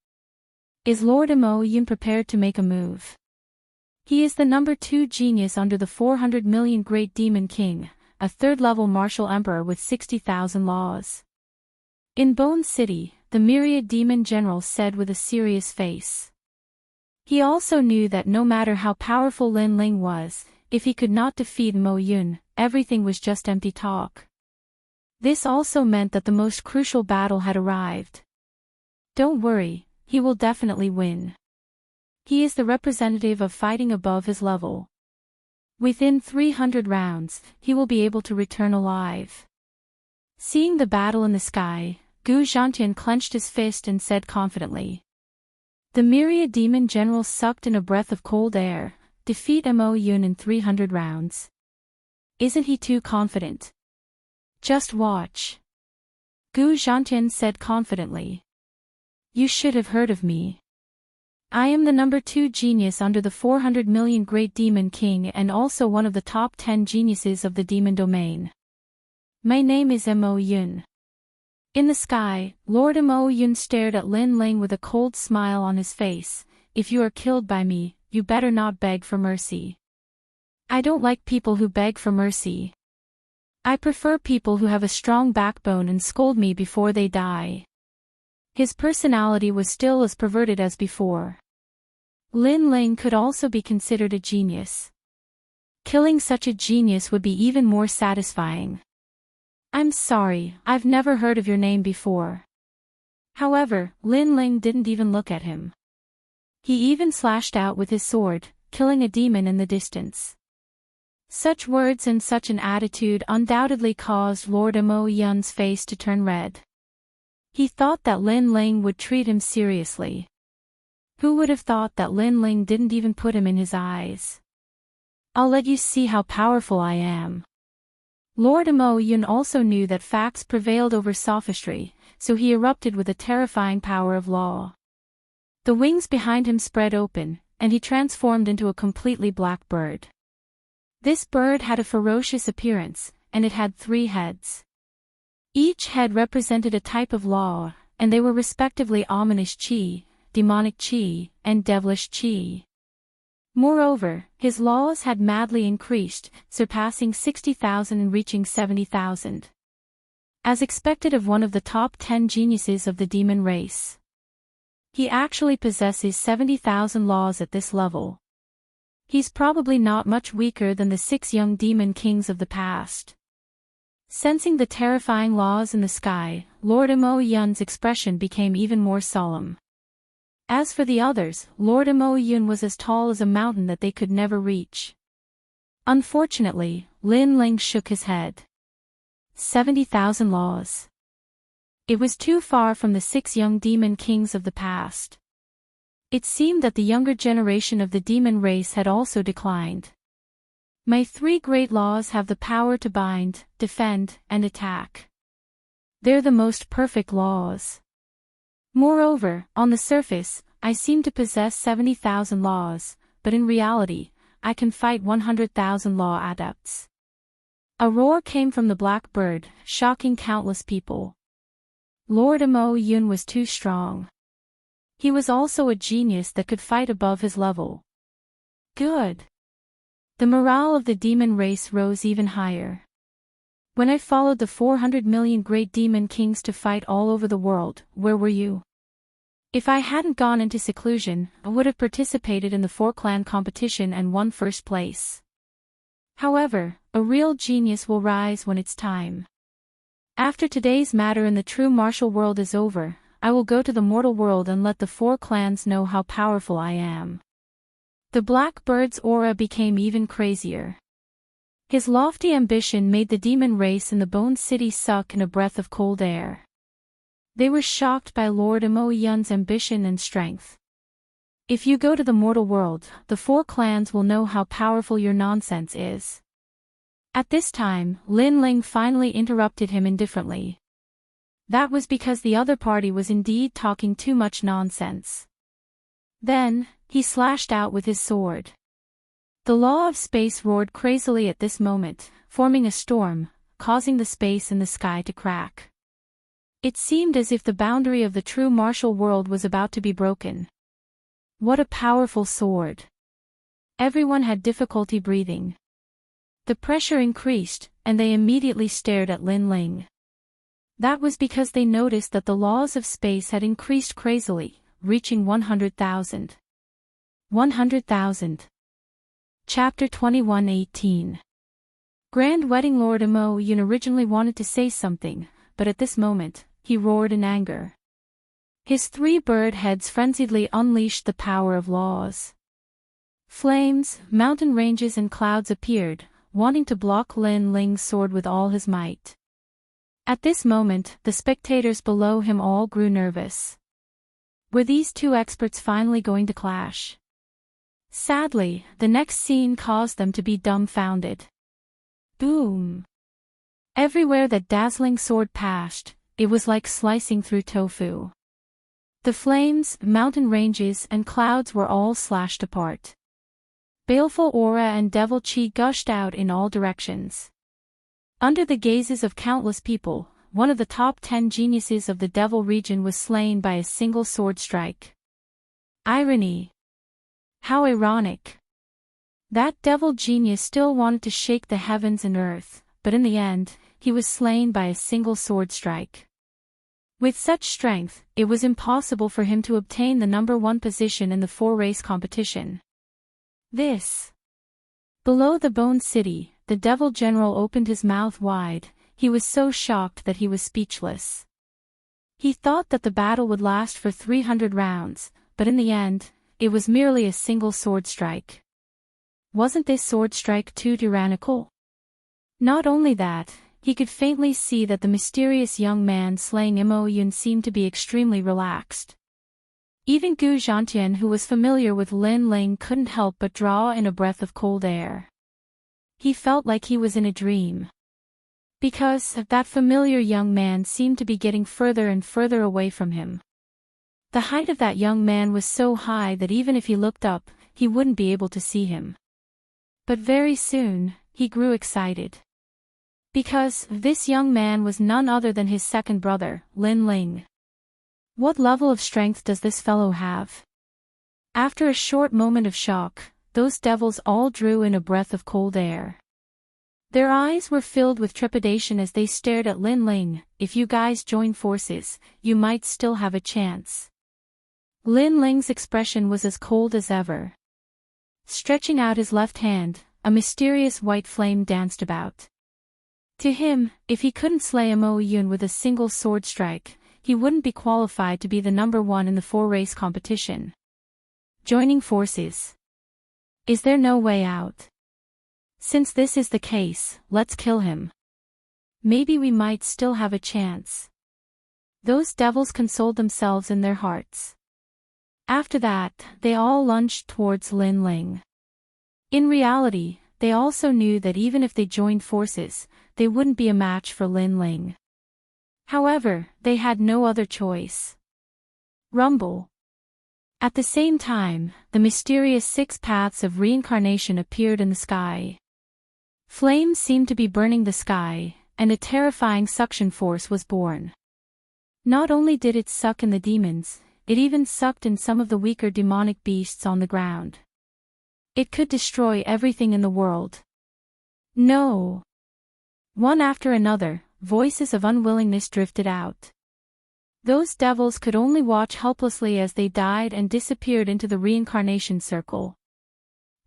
Is Lord Mo Yun prepared to make a move? He is the number 2 genius under the 400 million Great Demon King, a third-level martial emperor with 60,000 laws. In Bone City, the myriad demon general said with a serious face. He also knew that no matter how powerful Lin Ling was, if he could not defeat Mo Yun, everything was just empty talk. This also meant that the most crucial battle had arrived. Don't worry, he will definitely win. He is the representative of fighting above his level. Within 300 rounds, he will be able to return alive. Seeing the battle in the sky, Gu Zhantian clenched his fist and said confidently. The myriad demon general sucked in a breath of cold air, defeat Mo Yun in 300 rounds. Isn't he too confident? Just watch. Gu Zhantian said confidently. You should have heard of me. I am the number 2 genius under the 400 million Great Demon King and also one of the top 10 geniuses of the demon domain. My name is Mo Yun. In the sky, Lord Mo Yun stared at Lin Ling with a cold smile on his face. If you are killed by me, you better not beg for mercy. I don't like people who beg for mercy. I prefer people who have a strong backbone and scold me before they die. His personality was still as perverted as before. Lin Ling could also be considered a genius. Killing such a genius would be even more satisfying. I'm sorry, I've never heard of your name before. However, Lin Ling didn't even look at him. He even slashed out with his sword, killing a demon in the distance. Such words and such an attitude undoubtedly caused Lord Mo Yun's face to turn red. He thought that Lin Ling would treat him seriously. Who would have thought that Lin Ling didn't even put him in his eyes? I'll let you see how powerful I am. Lord Mo Yun also knew that facts prevailed over sophistry, so he erupted with a terrifying power of law. The wings behind him spread open, and he transformed into a completely black bird. This bird had a ferocious appearance, and it had 3 heads. Each head represented a type of law, and they were respectively ominous chi, demonic chi, and devilish chi. Moreover, his laws had madly increased, surpassing 60,000 and reaching 70,000. As expected of one of the top 10 geniuses of the demon race. He actually possesses 70,000 laws at this level. He's probably not much weaker than the 6 young demon kings of the past. Sensing the terrifying laws in the sky, Lord Mo Yun's expression became even more solemn. As for the others, Lord Mo Yun was as tall as a mountain that they could never reach. Unfortunately, Lin Ling shook his head. 70,000 laws. It was too far from the 6 young demon kings of the past. It seemed that the younger generation of the demon race had also declined. My 3 great laws have the power to bind, defend, and attack. They're the most perfect laws. Moreover, on the surface, I seem to possess 70,000 laws, but in reality, I can fight 100,000 law adepts. A roar came from the black bird, shocking countless people. Lord Mo Yun was too strong. He was also a genius that could fight above his level. Good. The morale of the demon race rose even higher. When I followed the 400 million great demon kings to fight all over the world, where were you? If I hadn't gone into seclusion, I would have participated in the 4-clan competition and won first place. However, a real genius will rise when it's time. After today's matter in the true martial world is over, I will go to the mortal world and let the 4 clans know how powerful I am. The black bird's aura became even crazier. His lofty ambition made the demon race in the Bone City suck in a breath of cold air. They were shocked by Lord Mo Yun's ambition and strength. If you go to the mortal world, the 4 clans will know how powerful your nonsense is. At this time, Lin Ling finally interrupted him indifferently. That was because the other party was indeed talking too much nonsense. Then, he slashed out with his sword. The law of space roared crazily at this moment, forming a storm, causing the space in the sky to crack. It seemed as if the boundary of the true martial world was about to be broken. What a powerful sword! Everyone had difficulty breathing. The pressure increased, and they immediately stared at Lin Ling. That was because they noticed that the laws of space had increased crazily, reaching 100,000. 100,000. Chapter 21:18. Grand Wedding. Lord Mo Yun originally wanted to say something, but at this moment, he roared in anger. His 3 bird heads frenziedly unleashed the power of laws. Flames, mountain ranges and clouds appeared, wanting to block Lin Ling's sword with all his might. At this moment, the spectators below him all grew nervous. Were these 2 experts finally going to clash? Sadly, the next scene caused them to be dumbfounded. Boom! Everywhere that dazzling sword passed, it was like slicing through tofu. The flames, mountain ranges, and clouds were all slashed apart. Baleful aura and devil chi gushed out in all directions. Under the gazes of countless people, one of the top 10 geniuses of the devil region was slain by a single sword strike. Irony. How ironic. That devil genius still wanted to shake the heavens and earth, but in the end, he was slain by a single sword strike. With such strength, it was impossible for him to obtain the number 1 position in the 4-race competition. This. Below the Bone City, the devil general opened his mouth wide. He was so shocked that he was speechless. He thought that the battle would last for 300 rounds, but in the end, it was merely a single sword strike. Wasn't this sword strike too tyrannical? Not only that, he could faintly see that the mysterious young man slaying Mo Yun seemed to be extremely relaxed. Even Gu Zhantian, who was familiar with Lin Ling, couldn't help but draw in a breath of cold air. He felt like he was in a dream. Because that familiar young man seemed to be getting further and further away from him. The height of that young man was so high that even if he looked up, he wouldn't be able to see him. But very soon, he grew excited. Because this young man was none other than his second brother, Lin Ling. What level of strength does this fellow have? After a short moment of shock, those devils all drew in a breath of cold air. Their eyes were filled with trepidation as they stared at Lin Ling. If you guys join forces, you might still have a chance. Lin Ling's expression was as cold as ever. Stretching out his left hand, a mysterious white flame danced about. To him, if he couldn't slay Mo Yun with a single sword strike, he wouldn't be qualified to be the number one in the 4-race competition. Joining forces. Is there no way out? Since this is the case, let's kill him. Maybe we might still have a chance. Those devils consoled themselves in their hearts. After that, they all lunged towards Lin Ling. In reality, they also knew that even if they joined forces, they wouldn't be a match for Lin Ling. However, they had no other choice. Rumble. At the same time, the mysterious 6 paths of reincarnation appeared in the sky. Flames seemed to be burning the sky, and a terrifying suction force was born. Not only did it suck in the demons, it even sucked in some of the weaker demonic beasts on the ground. It could destroy everything in the world. No. One after another, voices of unwillingness drifted out. Those devils could only watch helplessly as they died and disappeared into the reincarnation circle.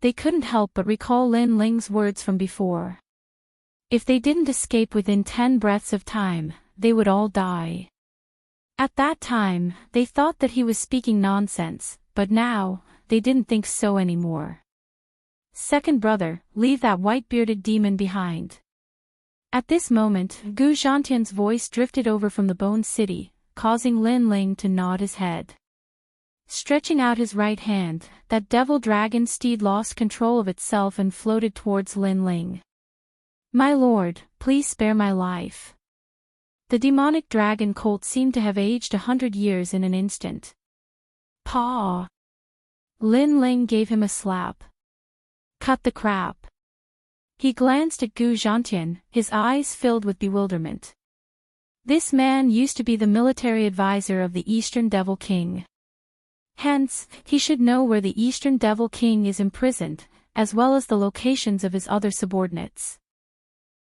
They couldn't help but recall Lin Ling's words from before. If they didn't escape within 10 breaths of time, they would all die. At that time, they thought that he was speaking nonsense, but now, they didn't think so anymore. Second brother, leave that white-bearded demon behind. At this moment, Gu Zhantian's voice drifted over from the Bone City, causing Lin Ling to nod his head. Stretching out his right hand, that devil dragon steed lost control of itself and floated towards Lin Ling. My lord, please spare my life. The demonic dragon colt seemed to have aged 100 years in an instant. Paw! Lin Ling gave him a slap. Cut the crap. He glanced at Gu Zhantian, his eyes filled with bewilderment. This man used to be the military advisor of the Eastern Devil King. Hence, he should know where the Eastern Devil King is imprisoned, as well as the locations of his other subordinates.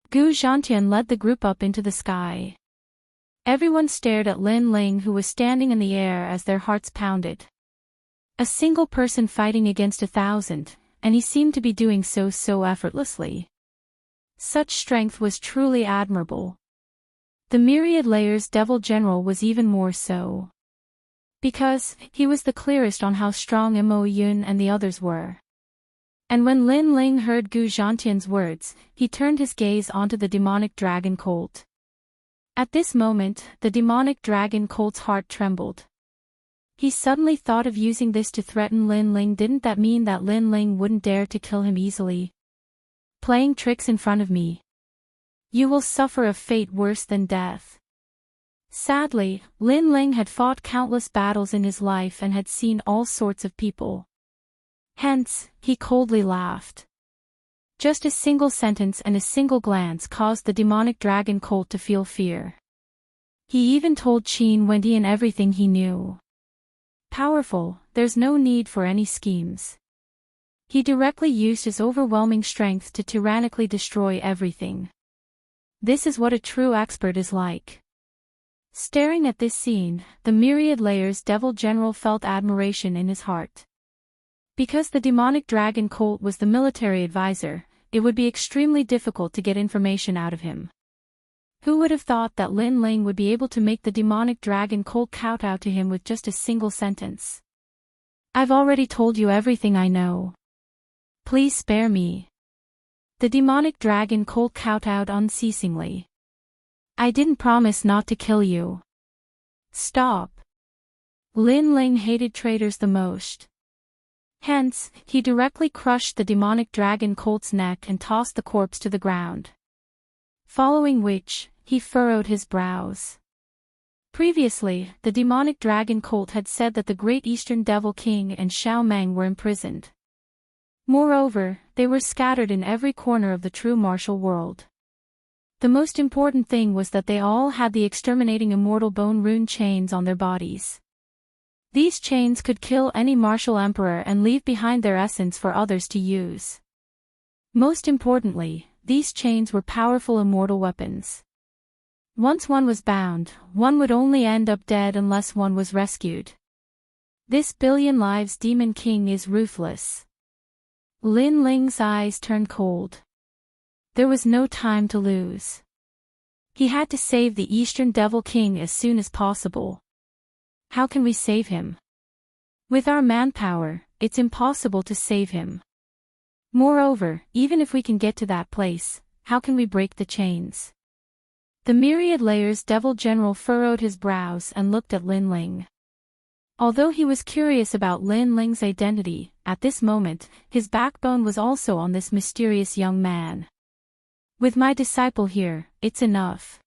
Gu Zhantian led the group up into the sky. Everyone stared at Lin Ling, who was standing in the air as their hearts pounded. A single person fighting against 1,000, and he seemed to be doing so effortlessly. Such strength was truly admirable. The Myriad Layers Devil General was even more so. Because, he was the clearest on how strong Mo Yun and the others were. And when Lin Ling heard Gu Zhantian's words, he turned his gaze onto the demonic dragon colt. At this moment, the demonic dragon colt's heart trembled. He suddenly thought of using this to threaten Lin Ling. Didn't that mean that Lin Ling wouldn't dare to kill him easily? Playing tricks in front of me. You will suffer a fate worse than death. Sadly, Lin Ling had fought countless battles in his life and had seen all sorts of people. Hence, he coldly laughed. Just a single sentence and a single glance caused the demonic dragon colt to feel fear. He even told Qin Wendian everything he knew. Powerful, there's no need for any schemes. He directly used his overwhelming strength to tyrannically destroy everything. This is what a true expert is like. Staring at this scene, the Myriad Layers Devil General felt admiration in his heart. Because the demonic dragon colt was the military advisor, it would be extremely difficult to get information out of him. Who would have thought that Lin Ling would be able to make the demonic dragon colt kowtow to him with just a single sentence? I've already told you everything I know. Please spare me. The demonic dragon colt kowtowed unceasingly. I didn't promise not to kill you. Stop. Lin Ling hated traitors the most. Hence, he directly crushed the demonic dragon colt's neck and tossed the corpse to the ground. Following which, he furrowed his brows. Previously, the demonic dragon colt had said that the Great Eastern Devil King and Xiao Meng were imprisoned. Moreover, they were scattered in every corner of the true martial world. The most important thing was that they all had the exterminating immortal bone rune chains on their bodies. These chains could kill any martial emperor and leave behind their essence for others to use. Most importantly, these chains were powerful immortal weapons. Once one was bound, one would only end up dead unless one was rescued. This billion lives demon king is ruthless. Lin Ling's eyes turned cold. There was no time to lose. He had to save the Eastern Devil King as soon as possible. How can we save him? With our manpower, it's impossible to save him. Moreover, even if we can get to that place, how can we break the chains? The Myriad Layers Devil General furrowed his brows and looked at Lin Ling. Although he was curious about Lin Ling's identity, at this moment, his backbone was also on this mysterious young man. With my disciple here, it's enough.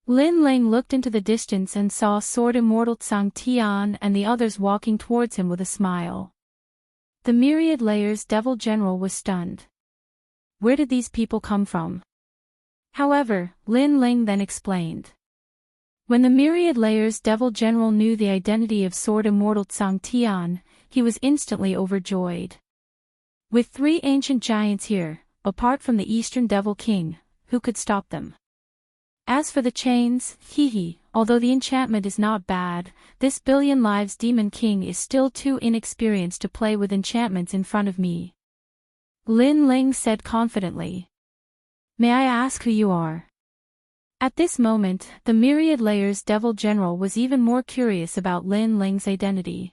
Lin Ling looked into the distance and saw Sword Immortal Tsang Tian and the others walking towards him with a smile. The Myriad Layers Devil General was stunned. Where did these people come from? However, Lin Ling then explained. When the Myriad Layers Devil General knew the identity of Sword Immortal Tsang Tian, he was instantly overjoyed. With 3 ancient giants here, apart from the Eastern Devil King, who could stop them? As for the chains, although the enchantment is not bad, this billion lives Demon King is still too inexperienced to play with enchantments in front of me. Lin Ling said confidently. May I ask who you are? At this moment, the Myriad Layers Devil General was even more curious about Lin Ling's identity.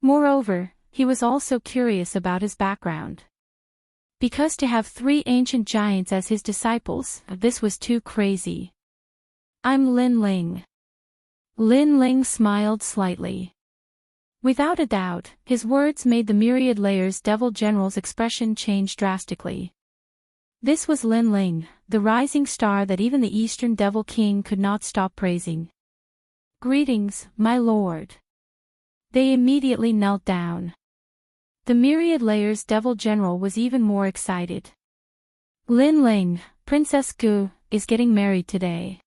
Moreover, he was also curious about his background. Because to have 3 ancient giants as his disciples, this was too crazy. I'm Lin Ling. Lin Ling smiled slightly. Without a doubt, his words made the Myriad Layers Devil General's expression change drastically. This was Lin Ling, the rising star that even the Eastern Devil King could not stop praising. Greetings, my lord. They immediately knelt down. The Myriad Layers Devil General was even more excited. Lin Ling, Princess Gu, is getting married today.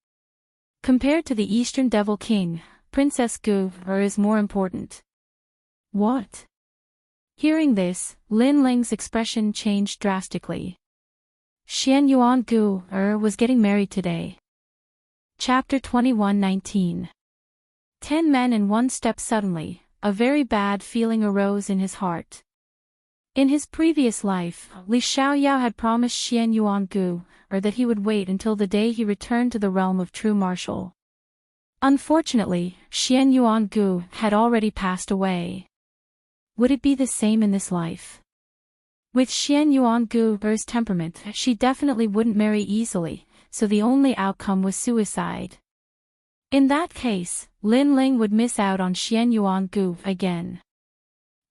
Compared to the Eastern Devil King, Princess Gu is more important. What? Hearing this, Lin Ling's expression changed drastically. Xian Yuan Gu was getting married today. Chapter 21:19. 10 men in one step. Suddenly, a very bad feeling arose in his heart. In his previous life, Li Xiaoyao had promised Xian Yuan Gu that he would wait until the day he returned to the realm of true martial. Unfortunately, Xian Yuan Gu had already passed away. Would it be the same in this life? With Xian Yuan Gu's temperament, she definitely wouldn't marry easily, so the only outcome was suicide. In that case, Lin Ling would miss out on Xian Yuan Gu again.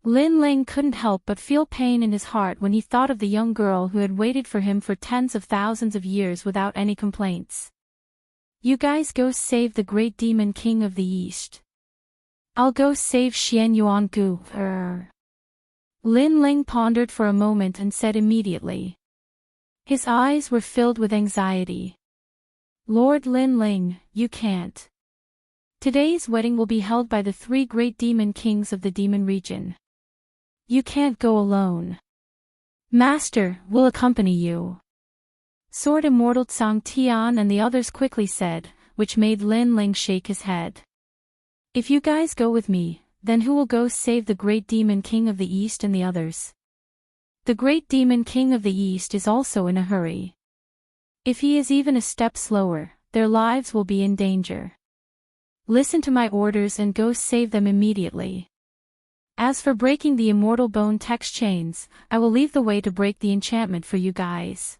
Lin Ling couldn't help but feel pain in his heart when he thought of the young girl who had waited for him for tens of thousands of years without any complaints. You guys go save the great demon king of the East. I'll go save Xian Yuan Gu. Lin Ling pondered for a moment and said immediately. His eyes were filled with anxiety. Lord Lin Ling, you can't. Today's wedding will be held by the 3 great demon kings of the demon region. You can't go alone. Master will accompany you. Sword Immortal Tsang Tian and the others quickly said, which made Lin Ling shake his head. If you guys go with me, then who will go save the great demon king of the East and the others? The great demon king of the East is also in a hurry. If he is even a step slower, their lives will be in danger. Listen to my orders and go save them immediately. As for breaking the immortal bone text chains, I will leave the way to break the enchantment for you guys.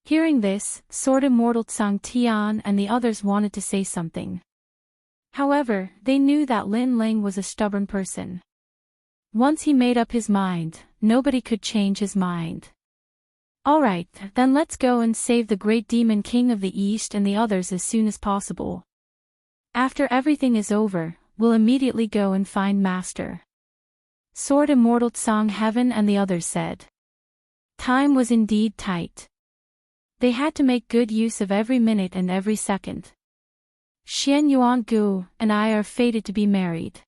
Hearing this, Sword Immortal Tsang Tian and the others wanted to say something. However, they knew that Lin Ling was a stubborn person. Once he made up his mind, nobody could change his mind. Alright, then let's go and save the great demon king of the East and the others as soon as possible. After everything is over, we'll immediately go and find Master. Sword Immortal Tsang Heaven and the others said. Time was indeed tight. They had to make good use of every minute and every second. Xian Yuan Gu and I are fated to be married.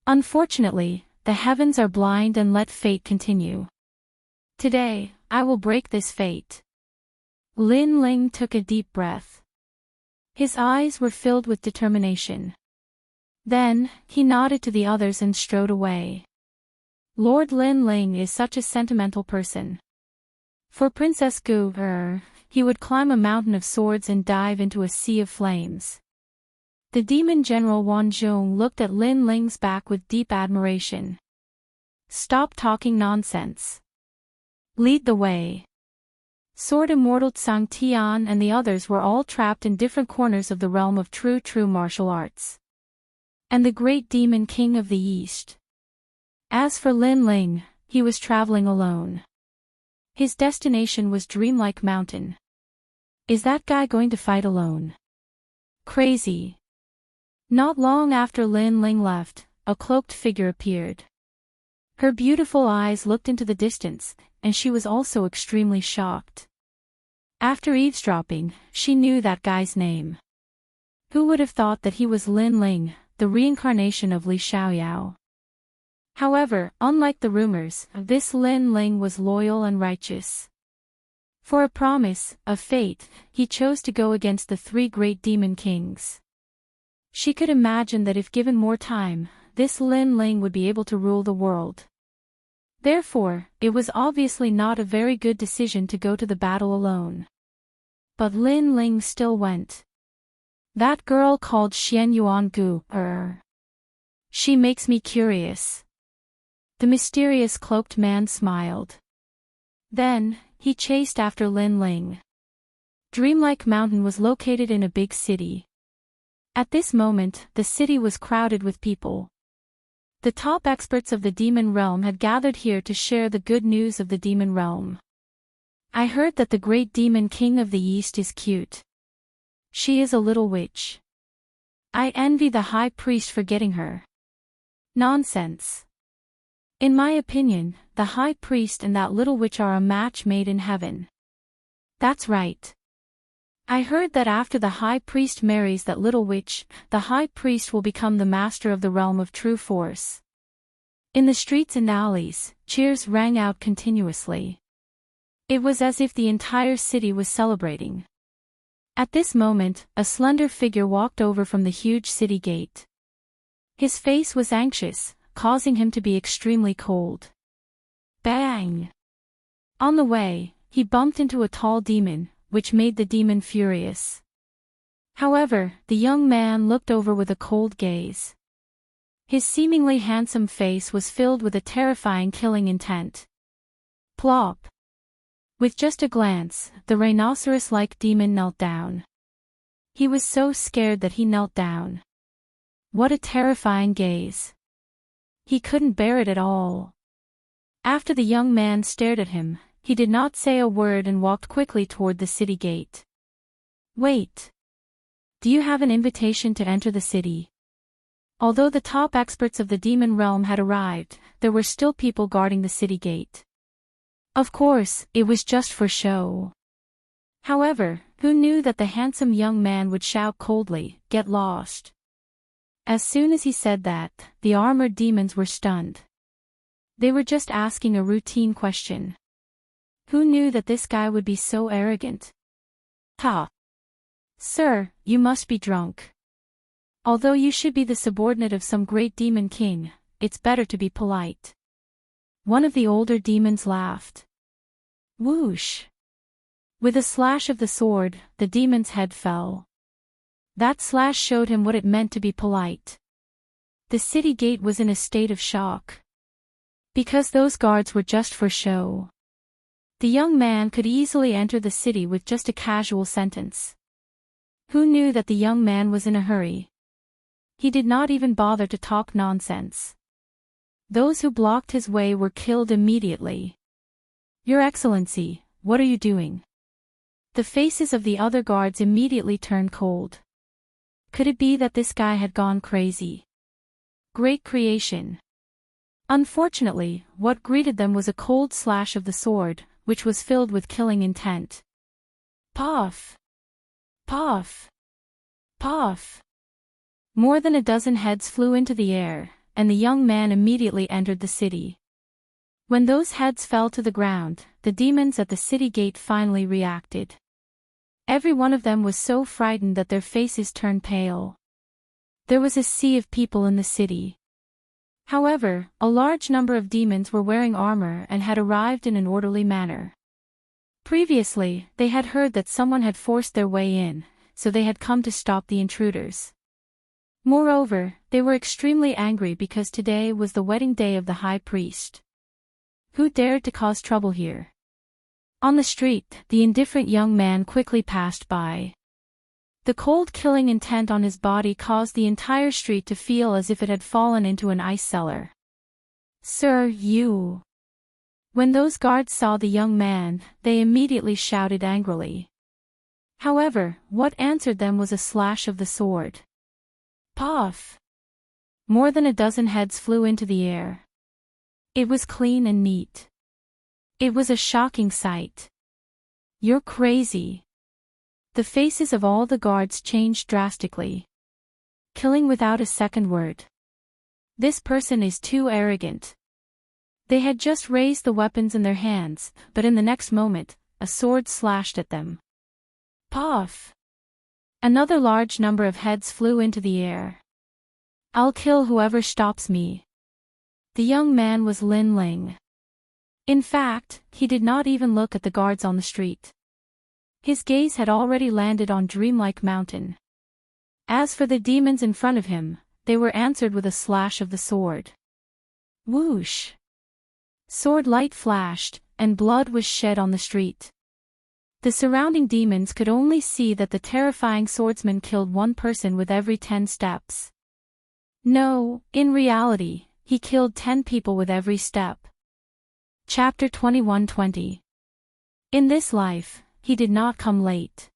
Unfortunately, the heavens are blind and let fate continue. Today, I will break this fate. Lin Ling took a deep breath. His eyes were filled with determination. Then, he nodded to the others and strode away. Lord Lin Ling is such a sentimental person. For Princess Gu, he would climb a mountain of swords and dive into a sea of flames. The demon general Wan Zhong looked at Lin Ling's back with deep admiration. "Stop talking nonsense. Lead the way." Sword Immortal Tsang Tian and the others were all trapped in different corners of the realm of true martial arts. And the great demon king of the East. As for Lin Ling, he was traveling alone. His destination was Dreamlike Mountain. Is that guy going to fight alone? Crazy. Not long after Lin Ling left, a cloaked figure appeared. Her beautiful eyes looked into the distance, and she was also extremely shocked. After eavesdropping, she knew that guy's name. Who would have thought that he was Lin Ling, the reincarnation of Li Xiaoyao? However, unlike the rumors, this Lin Ling was loyal and righteous. For a promise, of fate, he chose to go against the three great demon kings. She could imagine that if given more time, this Lin Ling would be able to rule the world. Therefore, it was obviously not a very good decision to go to the battle alone. But Lin Ling still went. That girl called Xian Yuan Gu, she makes me curious. The mysterious cloaked man smiled. Then, he chased after Lin Ling. Dreamlike Mountain was located in a big city. At this moment, the city was crowded with people. The top experts of the demon realm had gathered here to share the good news of the demon realm. I heard that the great demon king of the East is cute. She is a little witch. I envy the high priest for getting her. Nonsense. In my opinion, the high priest and that little witch are a match made in heaven. That's right. I heard that after the high priest marries that little witch, the high priest will become the master of the realm of true force. In the streets and alleys, cheers rang out continuously. It was as if the entire city was celebrating. At this moment, a slender figure walked over from the huge city gate. His face was anxious, causing him to be extremely cold. Bang! On the way, he bumped into a tall demon, which made the demon furious. However, the young man looked over with a cold gaze. His seemingly handsome face was filled with a terrifying killing intent. Plop! With just a glance, the rhinoceros-like demon knelt down. He was so scared that he knelt down. What a terrifying gaze. He couldn't bear it at all. After the young man stared at him, he did not say a word and walked quickly toward the city gate. Wait. Do you have an invitation to enter the city? Although the top experts of the demon realm had arrived, there were still people guarding the city gate. Of course, it was just for show. However, who knew that the handsome young man would shout coldly, "Get lost." As soon as he said that, the armored demons were stunned. They were just asking a routine question. Who knew that this guy would be so arrogant? Ha! Sir, you must be drunk. Although you should be the subordinate of some great demon king, it's better to be polite. One of the older demons laughed. Whoosh! With a slash of the sword, the demon's head fell. That slash showed him what it meant to be polite. The city gate was in a state of shock. Because those guards were just for show. The young man could easily enter the city with just a casual sentence. Who knew that the young man was in a hurry? He did not even bother to talk nonsense. Those who blocked his way were killed immediately. Your Excellency, what are you doing? The faces of the other guards immediately turned cold. Could it be that this guy had gone crazy? Great creation. Unfortunately, what greeted them was a cold slash of the sword, which was filled with killing intent. Puff! Puff! Puff! More than a dozen heads flew into the air, and the young man immediately entered the city. When those heads fell to the ground, the demons at the city gate finally reacted. Every one of them was so frightened that their faces turned pale. There was a sea of people in the city. However, a large number of demons were wearing armor and had arrived in an orderly manner. Previously, they had heard that someone had forced their way in, so they had come to stop the intruders. Moreover, they were extremely angry because today was the wedding day of the high priest. Who dared to cause trouble here? On the street, the indifferent young man quickly passed by. The cold killing intent on his body caused the entire street to feel as if it had fallen into an ice cellar. "Sir, you..." When those guards saw the young man, they immediately shouted angrily. However, what answered them was a slash of the sword. Puff! More than a dozen heads flew into the air. It was clean and neat. It was a shocking sight. "You're crazy." The faces of all the guards changed drastically. Killing without a second word. This person is too arrogant. They had just raised the weapons in their hands, but in the next moment, a sword slashed at them. Puff! Another large number of heads flew into the air. "I'll kill whoever stops me." The young man was Lin Ling. In fact, he did not even look at the guards on the street. His gaze had already landed on Dreamlike Mountain. As for the demons in front of him, they were answered with a slash of the sword. Whoosh! Sword light flashed, and blood was shed on the street. The surrounding demons could only see that the terrifying swordsman killed one person with every 10 steps. No, in reality, he killed 10 people with every step. Chapter 21:20. In this life, he did not come late.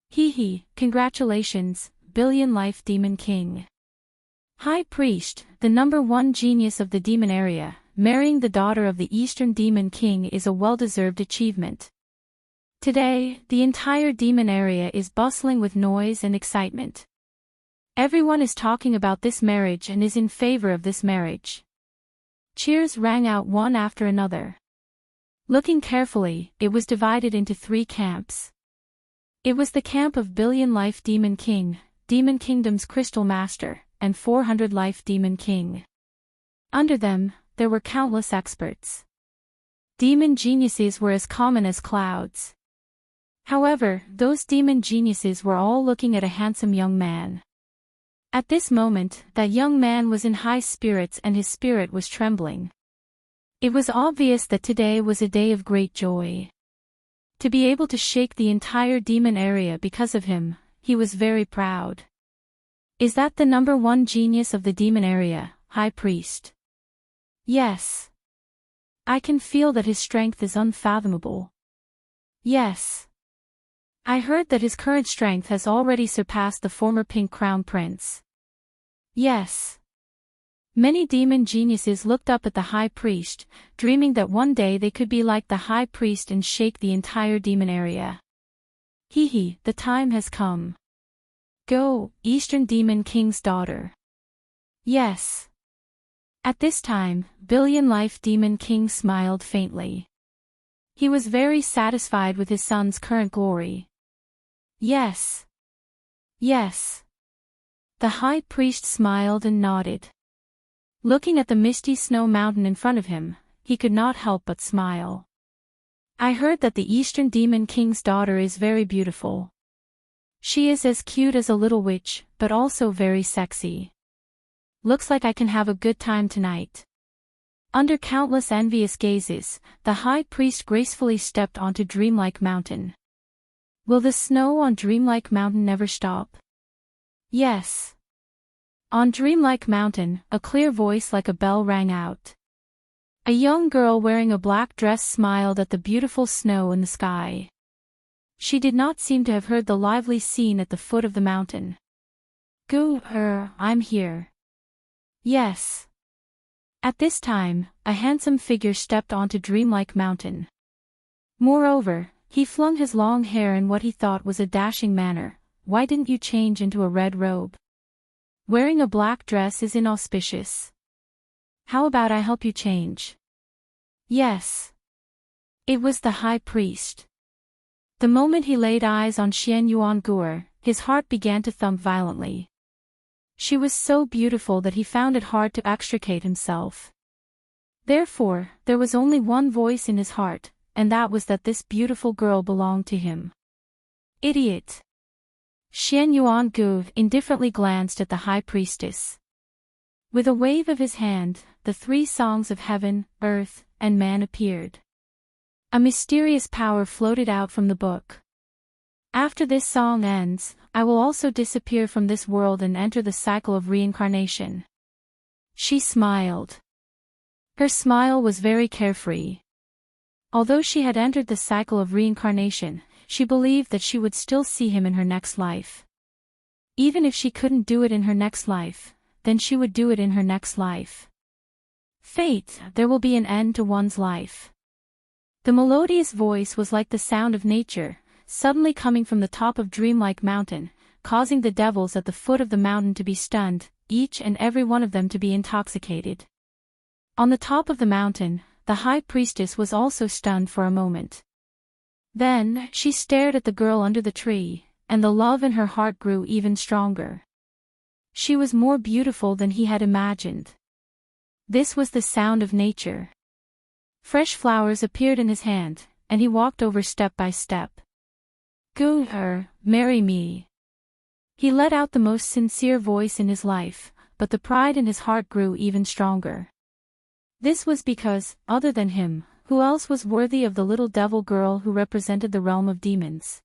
Hee, congratulations, Billion Life Demon King. High Priest, the #1 genius of the demon area, marrying the daughter of the Eastern Demon King is a well-deserved achievement. Today, the entire demon area is bustling with noise and excitement. Everyone is talking about this marriage and is in favor of this marriage. Cheers rang out one after another. Looking carefully, it was divided into 3 camps. It was the camp of Billion Life Demon King, Demon Kingdom's Crystal Master, and 400 Life Demon King. Under them, there were countless experts. Demon geniuses were as common as clouds. However, those demon geniuses were all looking at a handsome young man. At this moment, that young man was in high spirits and his spirit was trembling. It was obvious that today was a day of great joy. To be able to shake the entire demon area because of him, he was very proud. Is that the #1 genius of the demon area, High Priest? Yes. I can feel that his strength is unfathomable. Yes. I heard that his current strength has already surpassed the former Pink Crown Prince. Yes. Many demon geniuses looked up at the High Priest, dreaming that one day they could be like the High Priest and shake the entire demon area. Hee, the time has come. Go, Eastern Demon King's daughter. Yes. At this time, Billion Life Demon King smiled faintly. He was very satisfied with his son's current glory. Yes. Yes. The High Priest smiled and nodded. Looking at the misty snow mountain in front of him, he could not help but smile. I heard that the Eastern Demon King's daughter is very beautiful. She is as cute as a little witch, but also very sexy. Looks like I can have a good time tonight. Under countless envious gazes, the High Priest gracefully stepped onto Dreamlike Mountain. Will the snow on Dreamlike Mountain never stop? Yes. On Dreamlike Mountain, a clear voice like a bell rang out. A young girl wearing a black dress smiled at the beautiful snow in the sky. She did not seem to have heard the lively scene at the foot of the mountain. I'm here. Yes. At this time, a handsome figure stepped onto Dreamlike Mountain. Moreover, he flung his long hair in what he thought was a dashing manner. Why didn't you change into a red robe? Wearing a black dress is inauspicious. How about I help you change? Yes. It was the High Priest. The moment he laid eyes on Xian Yuanguer, his heart began to thump violently. She was so beautiful that he found it hard to extricate himself. Therefore, there was only one voice in his heart, and that was that this beautiful girl belonged to him. Idiot! Xian Yuangu indifferently glanced at the high priestess. With a wave of his hand, the three songs of heaven, earth, and man appeared. A mysterious power floated out from the book. After this song ends, I will also disappear from this world and enter the cycle of reincarnation. She smiled. Her smile was very carefree. Although she had entered the cycle of reincarnation, she believed that she would still see him in her next life. Even if she couldn't do it in her next life, then she would do it in her next life. Fate, there will be an end to one's life. The melodious voice was like the sound of nature, suddenly coming from the top of dreamlike mountain, causing the devils at the foot of the mountain to be stunned, each and every one of them to be intoxicated. On the top of the mountain, the high priestess was also stunned for a moment. Then, she stared at the girl under the tree, and the love in her heart grew even stronger. She was more beautiful than he had imagined. This was the sound of nature. Fresh flowers appeared in his hand, and he walked over step by step. Go her, marry me. He let out the most sincere voice in his life, but the pride in his heart grew even stronger. This was because, other than him, who else was worthy of the little devil girl who represented the realm of demons?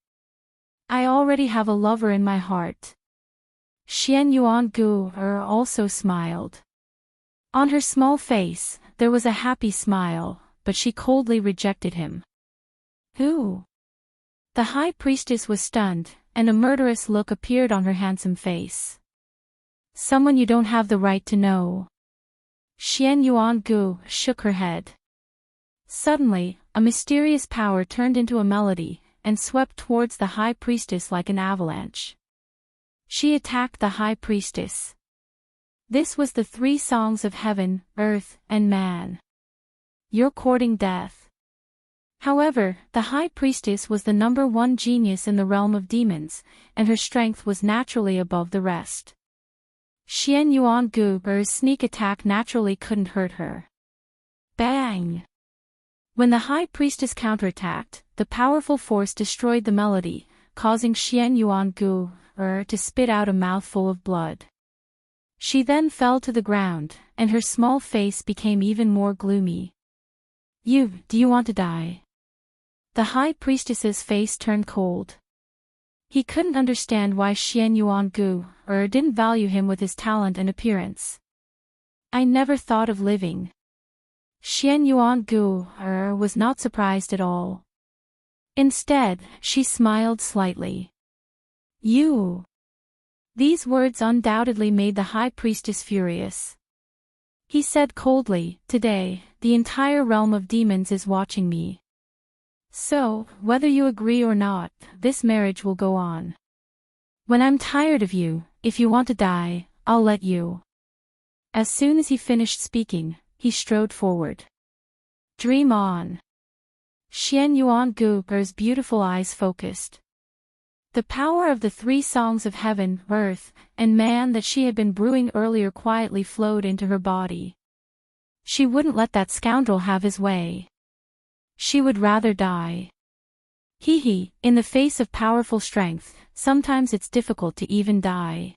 I already have a lover in my heart. Xian Yuangu also smiled. On her small face, there was a happy smile, but she coldly rejected him. Who? The high priestess was stunned, and a murderous look appeared on her handsome face. Someone you don't have the right to know. Xian Yuangu shook her head. Suddenly, a mysterious power turned into a melody, and swept towards the high priestess like an avalanche. She attacked the high priestess. This was the three songs of heaven, earth, and man. You're courting death. However, the high priestess was the #1 genius in the realm of demons, and her strength was naturally above the rest. Xian Yuangu's sneak attack naturally couldn't hurt her. Bang! When the high priestess counterattacked, the powerful force destroyed the melody, causing Xian Yuangu to spit out a mouthful of blood. She then fell to the ground, and her small face became even more gloomy. Do you want to die? The high priestess's face turned cold. He couldn't understand why Xian Yuangu didn't value him with his talent and appearance. I never thought of living. Xian Yuangu was not surprised at all. Instead, she smiled slightly. You. These words undoubtedly made the high priestess furious. He said coldly, today, the entire realm of demons is watching me. So, whether you agree or not, this marriage will go on. When I'm tired of you, if you want to die, I'll let you. As soon as he finished speaking, he strode forward. Dream on. Xian Yuangu's beautiful eyes focused. The power of the three songs of heaven, earth, and man that she had been brewing earlier quietly flowed into her body. She wouldn't let that scoundrel have his way. She would rather die. In the face of powerful strength, sometimes it's difficult to even die.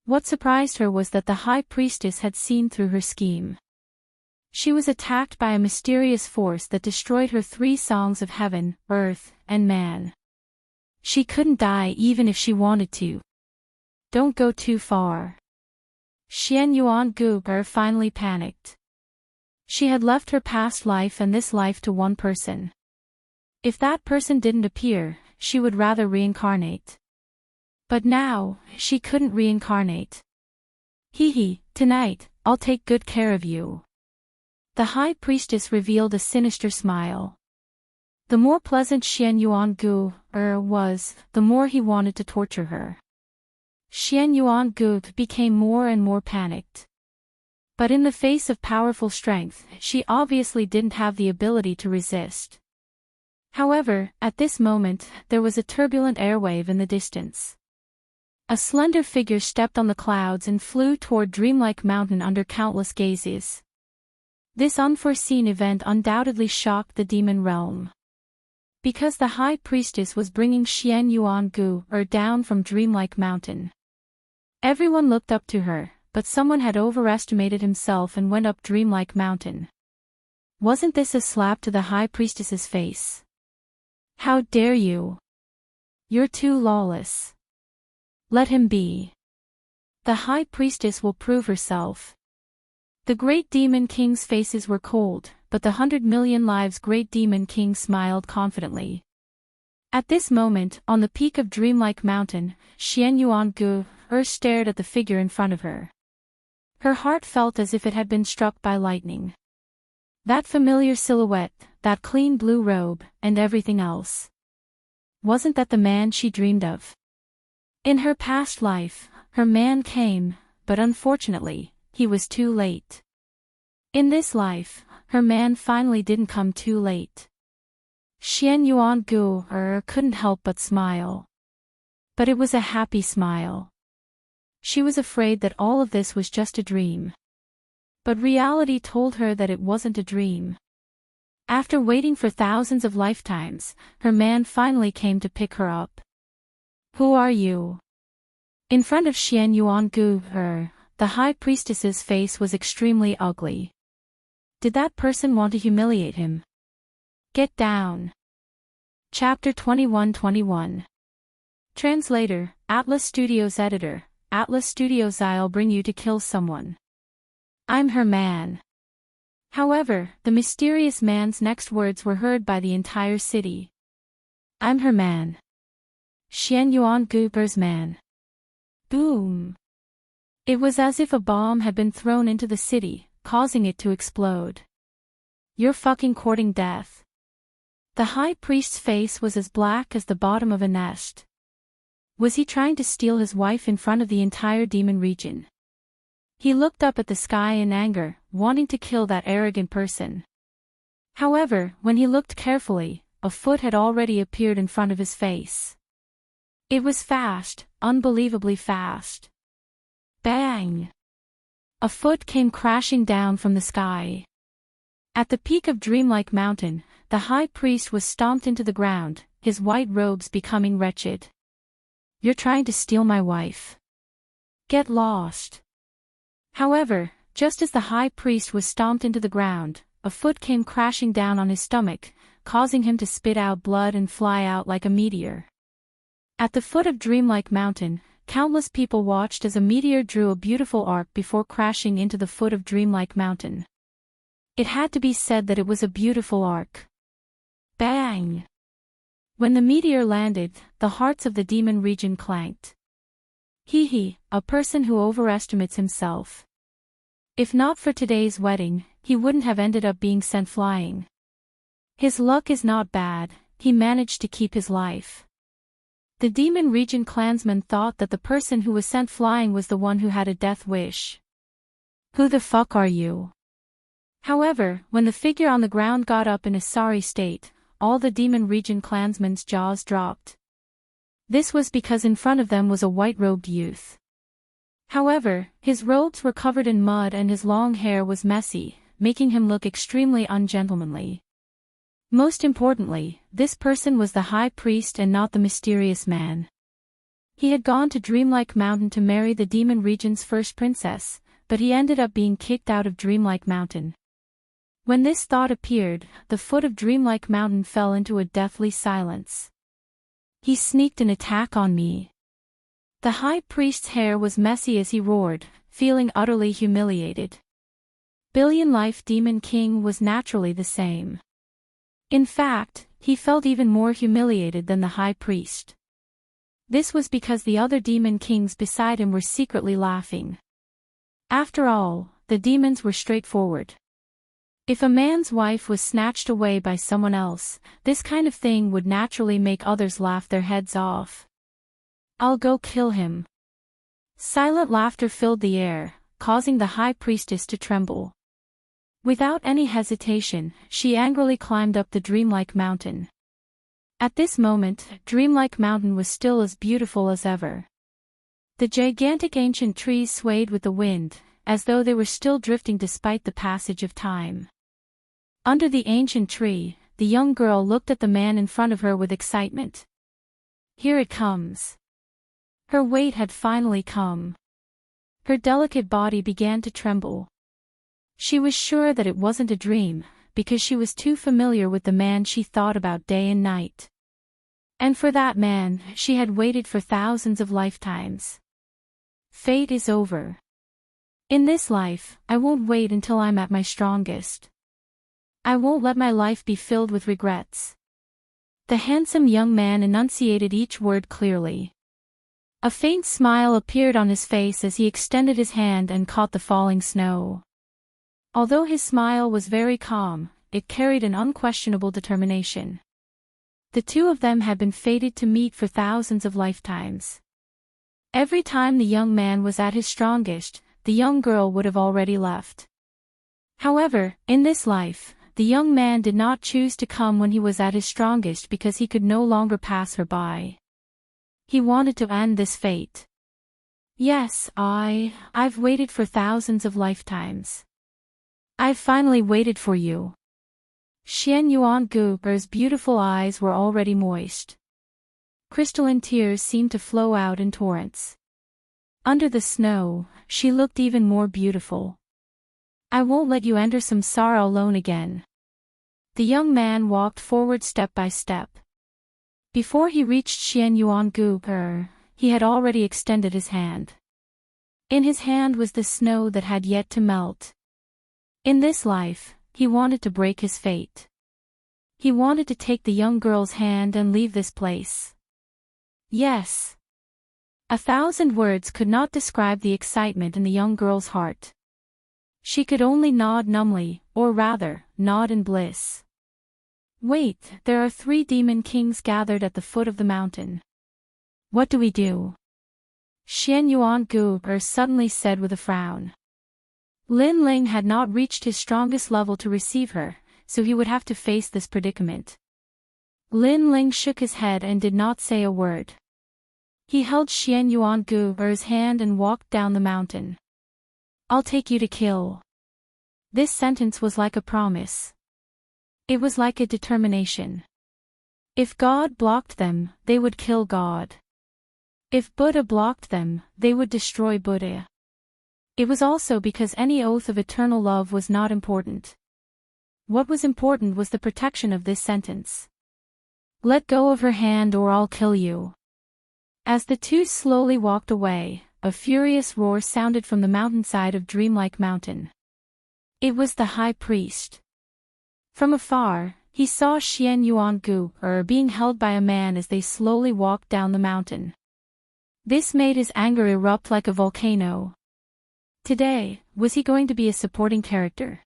What surprised her was that the high priestess had seen through her scheme. She was attacked by a mysterious force that destroyed her three songs of heaven, earth, and man. She couldn't die even if she wanted to. Don't go too far. Xian Yuangu finally panicked. She had left her past life and this life to one person. If that person didn't appear, she would rather reincarnate. But now, she couldn't reincarnate. Tonight, I'll take good care of you. The high priestess revealed a sinister smile. The more pleasant Xian Yuangu was, the more he wanted to torture her. Xian Yuangu became more and more panicked. But in the face of powerful strength, she obviously didn't have the ability to resist. However, at this moment, there was a turbulent airwave in the distance. A slender figure stepped on the clouds and flew toward dreamlike mountain under countless gazes. This unforeseen event undoubtedly shocked the demon realm. Because the high priestess was bringing Xian Yuan Gu down from Dreamlike Mountain. Everyone looked up to her, but someone had overestimated himself and went up Dreamlike Mountain. Wasn't this a slap to the high priestess's face? How dare you? You're too lawless. Let him be. The high priestess will prove herself. The great demon king's faces were cold, but the 100 million lives great demon king smiled confidently. At this moment, on the peak of Dreamlike Mountain, Xian Yuan Gu stared at the figure in front of her. Her heart felt as if it had been struck by lightning. That familiar silhouette, that clean blue robe, and everything else. Wasn't that the man she dreamed of? In her past life, her man came, but unfortunately, he was too late. In this life, her man finally didn't come too late. Xian Yuan Gu couldn't help but smile. But it was a happy smile. She was afraid that all of this was just a dream. But reality told her that it wasn't a dream. After waiting for thousands of lifetimes, her man finally came to pick her up. Who are you? In front of Xian Yuan Gu, the high priestess's face was extremely ugly. Did that person want to humiliate him? Get down. Chapter 21-21. Translator, Atlas Studios Editor, Atlas Studios. I'll bring you to kill someone. I'm her man. However, the mysterious man's next words were heard by the entire city. I'm her man. Xian Yuan Gu's man. Boom. It was as if a bomb had been thrown into the city, causing it to explode. You're fucking courting death. The high priest's face was as black as the bottom of a nest. Was he trying to steal his wife in front of the entire demon region? He looked up at the sky in anger, wanting to kill that arrogant person. However, when he looked carefully, a foot had already appeared in front of his face. It was fast, unbelievably fast. Bang! A foot came crashing down from the sky. At the peak of Dreamlike Mountain, the high priest was stomped into the ground, his white robes becoming wretched. You're trying to steal my wife. Get lost. However, just as the high priest was stomped into the ground, a foot came crashing down on his stomach, causing him to spit out blood and fly out like a meteor. At the foot of Dreamlike Mountain, countless people watched as a meteor drew a beautiful arc before crashing into the foot of Dreamlike Mountain. It had to be said that it was a beautiful arc. Bang! When the meteor landed, the hearts of the demon region clanked. He, a person who overestimates himself. If not for today's wedding, he wouldn't have ended up being sent flying. His luck is not bad, he managed to keep his life. The demon region clansmen thought that the person who was sent flying was the one who had a death wish. Who the fuck are you? However, when the figure on the ground got up in a sorry state, all the demon region clansmen's jaws dropped. This was because in front of them was a white-robed youth. However, his robes were covered in mud and his long hair was messy, making him look extremely ungentlemanly. Most importantly, this person was the high priest and not the mysterious man. He had gone to Dreamlike Mountain to marry the demon region's first princess, but he ended up being kicked out of Dreamlike Mountain. When this thought appeared, the foot of Dreamlike Mountain fell into a deathly silence. He sneaked an attack on me. The high priest's hair was messy as he roared, feeling utterly humiliated. Billion Life Demon King was naturally the same. In fact, he felt even more humiliated than the high priest. This was because the other demon kings beside him were secretly laughing. After all, the demons were straightforward. If a man's wife was snatched away by someone else, this kind of thing would naturally make others laugh their heads off. I'll go kill him. Silent laughter filled the air, causing the high priestess to tremble. Without any hesitation, she angrily climbed up the Dreamlike Mountain. At this moment, Dreamlike Mountain was still as beautiful as ever. The gigantic ancient trees swayed with the wind, as though they were still drifting despite the passage of time. Under the ancient tree, the young girl looked at the man in front of her with excitement. Here it comes. Her wait had finally come. Her delicate body began to tremble. She was sure that it wasn't a dream, because she was too familiar with the man she thought about day and night. And for that man, she had waited for thousands of lifetimes. Fate is over. In this life, I won't wait until I'm at my strongest. I won't let my life be filled with regrets. The handsome young man enunciated each word clearly. A faint smile appeared on his face as he extended his hand and caught the falling snow. Although his smile was very calm, it carried an unquestionable determination. The two of them had been fated to meet for thousands of lifetimes. Every time the young man was at his strongest, the young girl would have already left. However, in this life, the young man did not choose to come when he was at his strongest because he could no longer pass her by. He wanted to end this fate. Yes, I've waited for thousands of lifetimes. I've finally waited for you. Xian Yuangu's beautiful eyes were already moist. Crystalline tears seemed to flow out in torrents. Under the snow, she looked even more beautiful. I won't let you enter samsara alone again. The young man walked forward step by step. Before he reached Xian Yuangu, he had already extended his hand. In his hand was the snow that had yet to melt. In this life, he wanted to break his fate. He wanted to take the young girl's hand and leave this place. Yes. 1,000 words could not describe the excitement in the young girl's heart. She could only nod numbly, or rather, nod in bliss. Wait, there are 3 demon kings gathered at the foot of the mountain. What do we do? Xian Yuangu suddenly said with a frown. Lin Ling had not reached his strongest level to receive her, so he would have to face this predicament. Lin Ling shook his head and did not say a word. He held Xian Yuangu's hand and walked down the mountain. I'll take you to kill. This sentence was like a promise. It was like a determination. If God blocked them, they would kill God. If Buddha blocked them, they would destroy Buddha. It was also because any oath of eternal love was not important. What was important was the protection of this sentence. Let go of her hand or I'll kill you. As the two slowly walked away, a furious roar sounded from the mountainside of Dreamlike Mountain. It was the high priest. From afar, he saw Xian Yuangu being held by a man as they slowly walked down the mountain. This made his anger erupt like a volcano. Today, was he going to be a supporting character?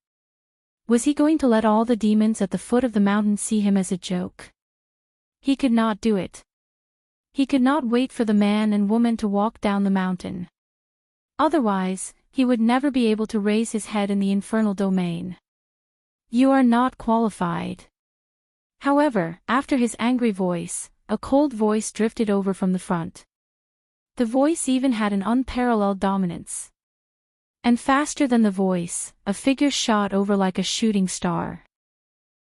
Was he going to let all the demons at the foot of the mountain see him as a joke? He could not do it. He could not wait for the man and woman to walk down the mountain. Otherwise, he would never be able to raise his head in the infernal domain. You are not qualified. However, after his angry voice, a cold voice drifted over from the front. The voice even had an unparalleled dominance. And faster than the voice, a figure shot over like a shooting star.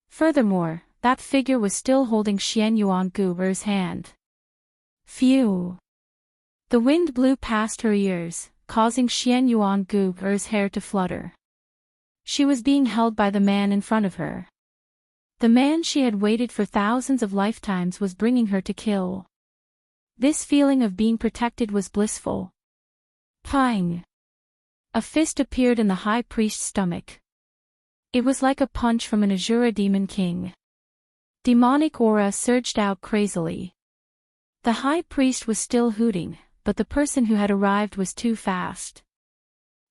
Furthermore, that figure was still holding Xian Yuangu's hand. Phew! The wind blew past her ears, causing Xian Yuangu's hair to flutter. She was being held by the man in front of her. The man she had waited for thousands of lifetimes was bringing her to kill. This feeling of being protected was blissful. Pang! A fist appeared in the high priest's stomach. It was like a punch from an Azura demon king. Demonic aura surged out crazily. The high priest was still hooting, but the person who had arrived was too fast.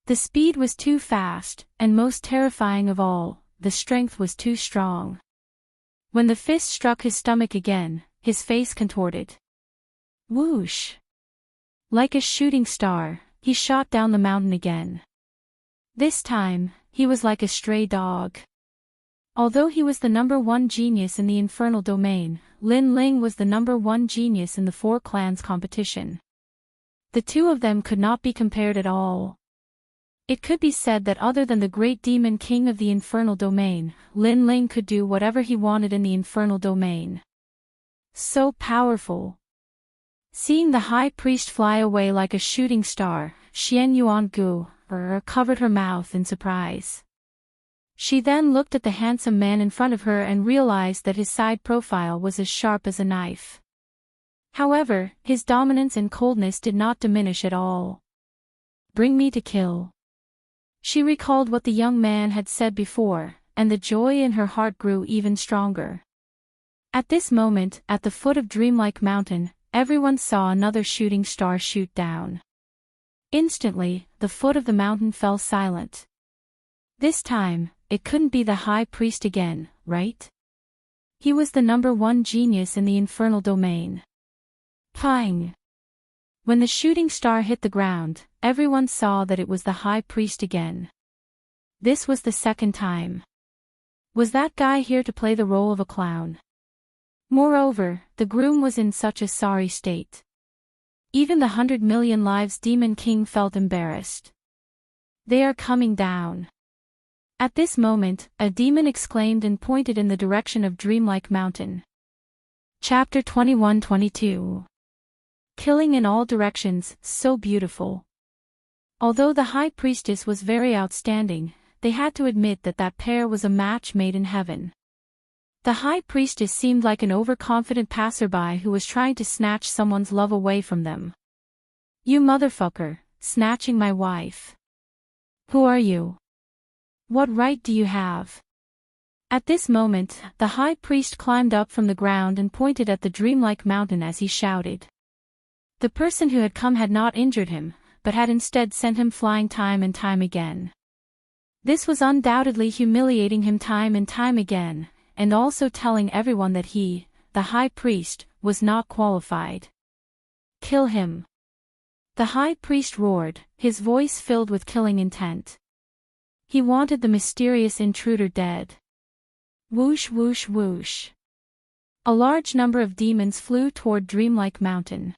The speed was too fast, and most terrifying of all, the strength was too strong. When the fist struck his stomach again, his face contorted. Whoosh! Like a shooting star, he shot down the mountain again. This time, he was like a stray dog. Although he was the #1 genius in the infernal domain, Lin Ling was the #1 genius in the 4 clans competition. The two of them could not be compared at all. It could be said that other than the great demon king of the infernal domain, Lin Ling could do whatever he wanted in the infernal domain. So powerful. Seeing the high priest fly away like a shooting star, Xian Yuangu covered her mouth in surprise. She then looked at the handsome man in front of her and realized that his side profile was as sharp as a knife. However, his dominance and coldness did not diminish at all. "Bring me to kill." She recalled what the young man had said before, and the joy in her heart grew even stronger. At this moment, at the foot of Dreamlike Mountain, everyone saw another shooting star shoot down. Instantly, the foot of the mountain fell silent. This time, it couldn't be the high priest again, right? He was the #1 genius in the infernal domain. Pang! When the shooting star hit the ground, everyone saw that it was the high priest again. This was the second time. Was that guy here to play the role of a clown? Moreover, the groom was in such a sorry state. Even the 100 million lives Demon King felt embarrassed. "They are coming down." At this moment, a demon exclaimed and pointed in the direction of Dreamlike Mountain. Chapter 21-22. Killing in all directions, so beautiful. Although the high priestess was very outstanding, they had to admit that that pair was a match made in heaven. The high priestess seemed like an overconfident passerby who was trying to snatch someone's love away from them. "You motherfucker, snatching my wife. Who are you? What right do you have?" At this moment, the high priest climbed up from the ground and pointed at the Dreamlike Mountain as he shouted. The person who had come had not injured him, but had instead sent him flying time and time again. This was undoubtedly humiliating him time and time again, and also telling everyone that he, the high priest, was not qualified. "Kill him!" The high priest roared, his voice filled with killing intent. He wanted the mysterious intruder dead. Whoosh whoosh whoosh. A large number of demons flew toward Dreamlike Mountain.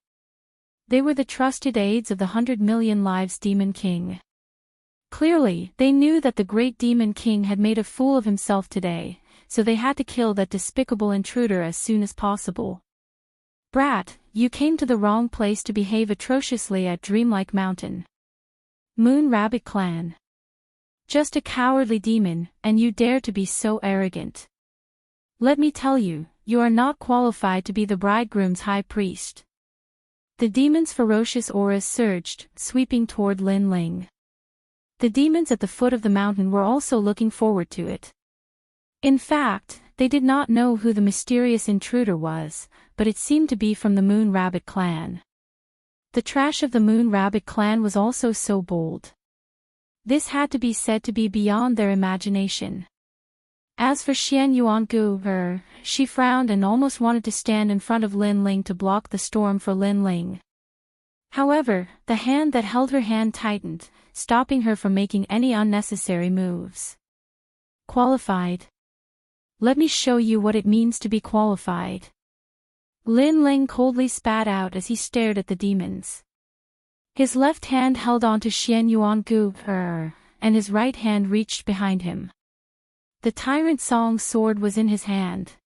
They were the trusted aides of the 100 million lives Demon King. Clearly, they knew that the great Demon King had made a fool of himself today, so they had to kill that despicable intruder as soon as possible. "Brat, you came to the wrong place to behave atrociously at Dreamlike Mountain. Moon Rabbit Clan. Just a cowardly demon, and you dare to be so arrogant. Let me tell you, you are not qualified to be the bridegroom's high priest." The demon's ferocious auras surged, sweeping toward Lin Ling. The demons at the foot of the mountain were also looking forward to it. In fact, they did not know who the mysterious intruder was, but it seemed to be from the Moon Rabbit Clan. The trash of the Moon Rabbit Clan was also so bold. This had to be said to be beyond their imagination. As for Xian Yuangu, she frowned and almost wanted to stand in front of Lin Ling to block the storm for Lin Ling. However, the hand that held her hand tightened, stopping her from making any unnecessary moves. "Qualified? Let me show you what it means to be qualified." Lin Ling coldly spat out as he stared at the demons. His left hand held onto Xian Yuangu, and his right hand reached behind him. The Tyrant Song's sword was in his hand.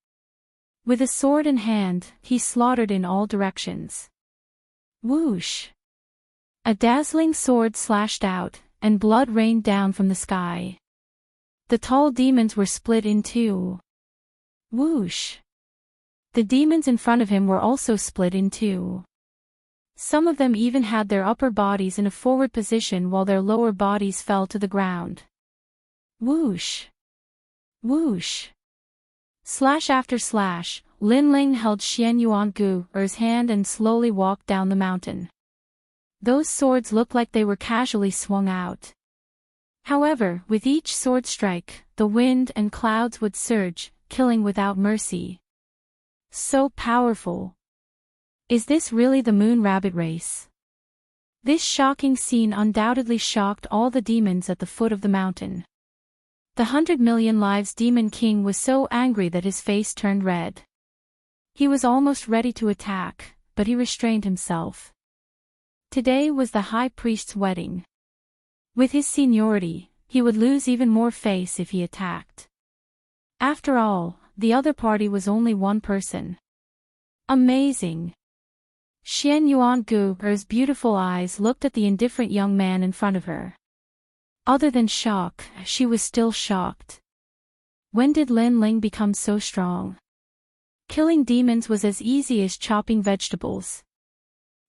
With a sword in hand, he slaughtered in all directions. Whoosh! A dazzling sword slashed out, and blood rained down from the sky. The tall demons were split in two. Whoosh! The demons in front of him were also split in two. Some of them even had their upper bodies in a forward position while their lower bodies fell to the ground. Whoosh! Whoosh! Slash after slash, Lin Ling held Xian Yuangu's hand and slowly walked down the mountain. Those swords looked like they were casually swung out. However, with each sword strike, the wind and clouds would surge, killing without mercy. So powerful. Is this really the Moon Rabbit race? This shocking scene undoubtedly shocked all the demons at the foot of the mountain. The 100 million lives Demon King was so angry that his face turned red. He was almost ready to attack, but he restrained himself. Today was the High Priest's wedding. With his seniority, he would lose even more face if he attacked. After all, the other party was only one person. Amazing. Xian Yuangu's beautiful eyes looked at the indifferent young man in front of her. Other than shock, she was still shocked. When did Lin Ling become so strong? Killing demons was as easy as chopping vegetables.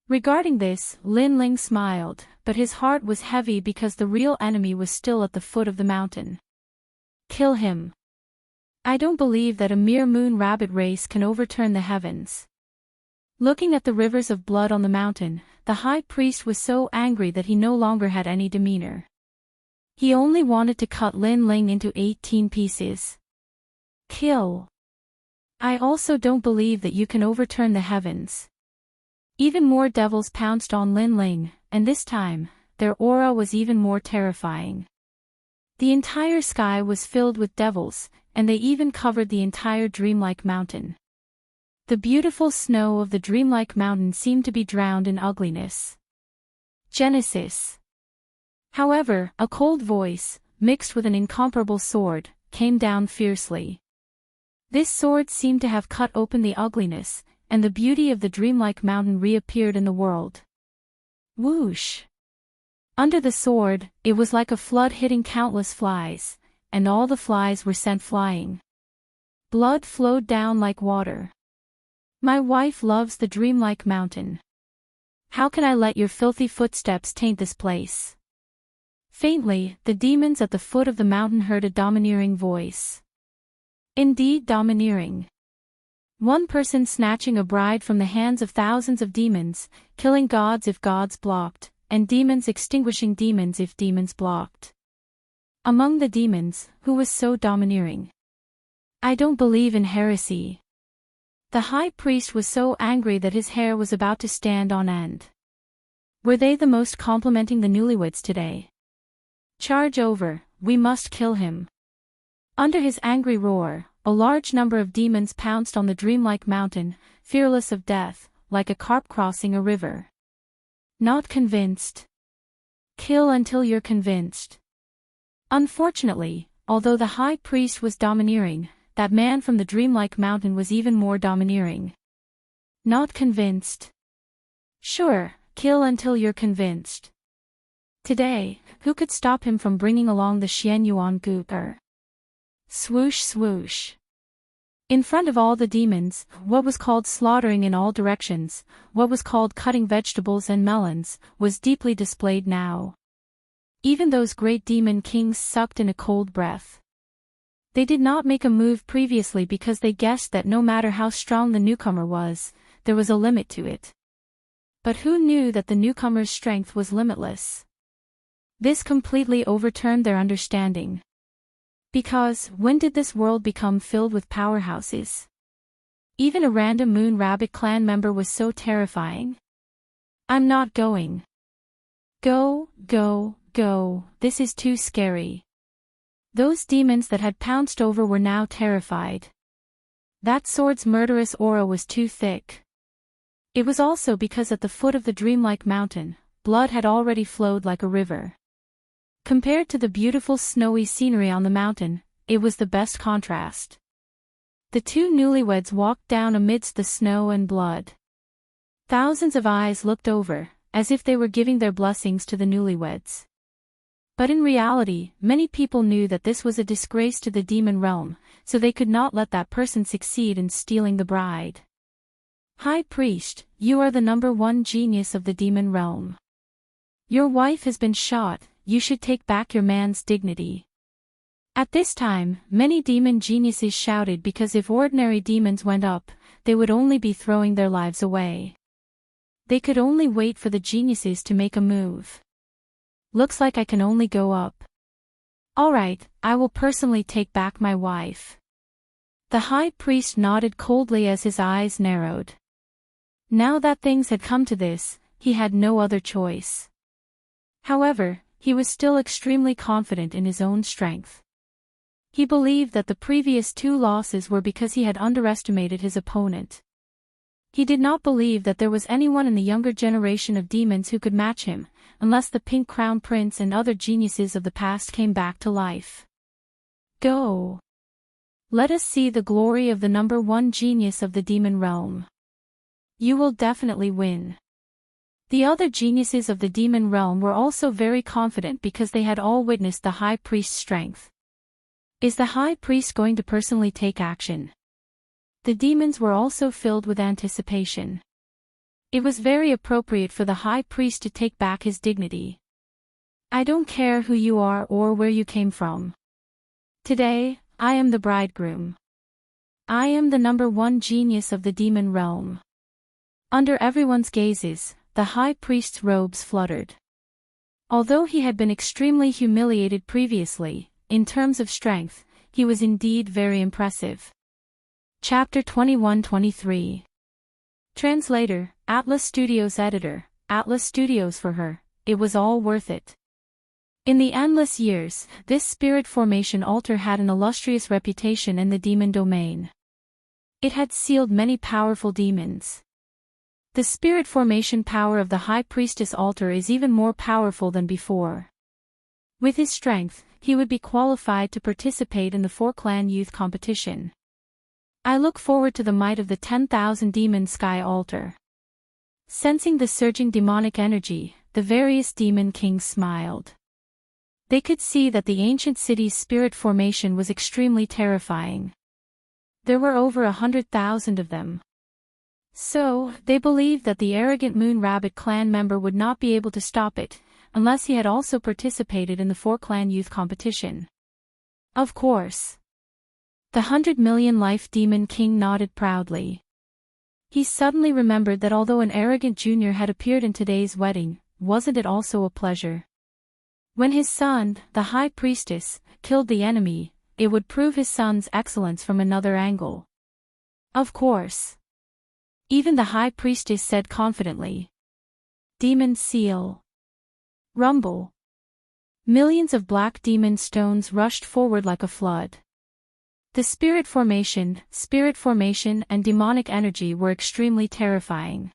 Regarding this, Lin Ling smiled, but his heart was heavy because the real enemy was still at the foot of the mountain. Kill him. I don't believe that a mere moon rabbit race can overturn the heavens. Looking at the rivers of blood on the mountain, the high priest was so angry that he no longer had any demeanor. He only wanted to cut Lin Ling into 18 pieces. Kill. I also don't believe that you can overturn the heavens. Even more devils pounced on Lin Ling, and this time, their aura was even more terrifying. The entire sky was filled with devils, and they even covered the entire dreamlike mountain. The beautiful snow of the dreamlike mountain seemed to be drowned in ugliness. Genesis. However, a cold voice, mixed with an incomparable sword, came down fiercely. This sword seemed to have cut open the ugliness, and the beauty of the dreamlike mountain reappeared in the world. Whoosh! Under the sword, it was like a flood hitting countless flies, and all the flies were sent flying. Blood flowed down like water. My wife loves the dreamlike mountain. How can I let your filthy footsteps taint this place? Faintly, the demons at the foot of the mountain heard a domineering voice. Indeed domineering. One person snatching a bride from the hands of thousands of demons, killing gods if gods blocked, and demons extinguishing demons if demons blocked. Among the demons, who was so domineering? I don't believe in heresy. The high priest was so angry that his hair was about to stand on end. Were they the most complimenting the newlyweds today? Charge over, we must kill him. Under his angry roar, a large number of demons pounced on the dreamlike mountain, fearless of death, like a carp crossing a river. Not convinced. Kill until you're convinced. Unfortunately, although the high priest was domineering, that man from the dreamlike mountain was even more domineering. Not convinced. Sure, kill until you're convinced. Today, who could stop him from bringing along the Xian Yuangu? Swoosh swoosh. In front of all the demons, what was called slaughtering in all directions, what was called cutting vegetables and melons, was deeply displayed now. Even those great demon kings sucked in a cold breath. They did not make a move previously because they guessed that no matter how strong the newcomer was, there was a limit to it. But who knew that the newcomer's strength was limitless? This completely overturned their understanding. Because, when did this world become filled with powerhouses? Even a random Moon Rabbit clan member was so terrifying. I'm not going. Go, go, go, this is too scary. Those demons that had pounced over were now terrified. That sword's murderous aura was too thick. It was also because at the foot of the dreamlike mountain, blood had already flowed like a river. Compared to the beautiful snowy scenery on the mountain, it was the best contrast. The two newlyweds walked down amidst the snow and blood. Thousands of eyes looked over, as if they were giving their blessings to the newlyweds. But in reality, many people knew that this was a disgrace to the demon realm, so they could not let that person succeed in stealing the bride. High Priest, you are the #1 genius of the demon realm. Your wife has been shot, you should take back your man's dignity. At this time, many demon geniuses shouted because if ordinary demons went up, they would only be throwing their lives away. They could only wait for the geniuses to make a move. Looks like I can only go up. Alright, I will personally take back my wife. The high priest nodded coldly as his eyes narrowed. Now that things had come to this, he had no other choice. However, he was still extremely confident in his own strength. He believed that the previous 2 losses were because he had underestimated his opponent. He did not believe that there was anyone in the younger generation of demons who could match him, unless the Pink Crown Prince and other geniuses of the past came back to life. Go. Let us see the glory of the number one genius of the demon realm. You will definitely win. The other geniuses of the demon realm were also very confident because they had all witnessed the High Priest's strength. Is the High Priest going to personally take action? The demons were also filled with anticipation. It was very appropriate for the High Priest to take back his dignity. I don't care who you are or where you came from. Today, I am the bridegroom. I am the number one genius of the demon realm. Under everyone's gazes, the High Priest's robes fluttered. Although he had been extremely humiliated previously, in terms of strength, he was indeed very impressive. Chapter 21-23. Translator, Atlas Studios Editor, Atlas Studios for her, it was all worth it. In the endless years, this spirit formation altar had an illustrious reputation in the demon domain. It had sealed many powerful demons. The spirit formation power of the High Priestess altar is even more powerful than before. With his strength, he would be qualified to participate in the 4-clan youth competition. I look forward to the might of the 10,000 demon sky altar. Sensing the surging demonic energy, the various demon kings smiled. They could see that the ancient city's spirit formation was extremely terrifying. There were over 100,000 of them. So, they believed that the arrogant Moon Rabbit clan member would not be able to stop it, unless he had also participated in the 4-clan youth competition. Of course. The 100 million life demon king nodded proudly. He suddenly remembered that although an arrogant junior had appeared in today's wedding, wasn't it also a pleasure? When his son, the High Priestess, killed the enemy, it would prove his son's excellence from another angle. Of course. Even the High Priestess said confidently. Demon seal. Rumble. Millions of black demon stones rushed forward like a flood. The spirit formation and demonic energy were extremely terrifying.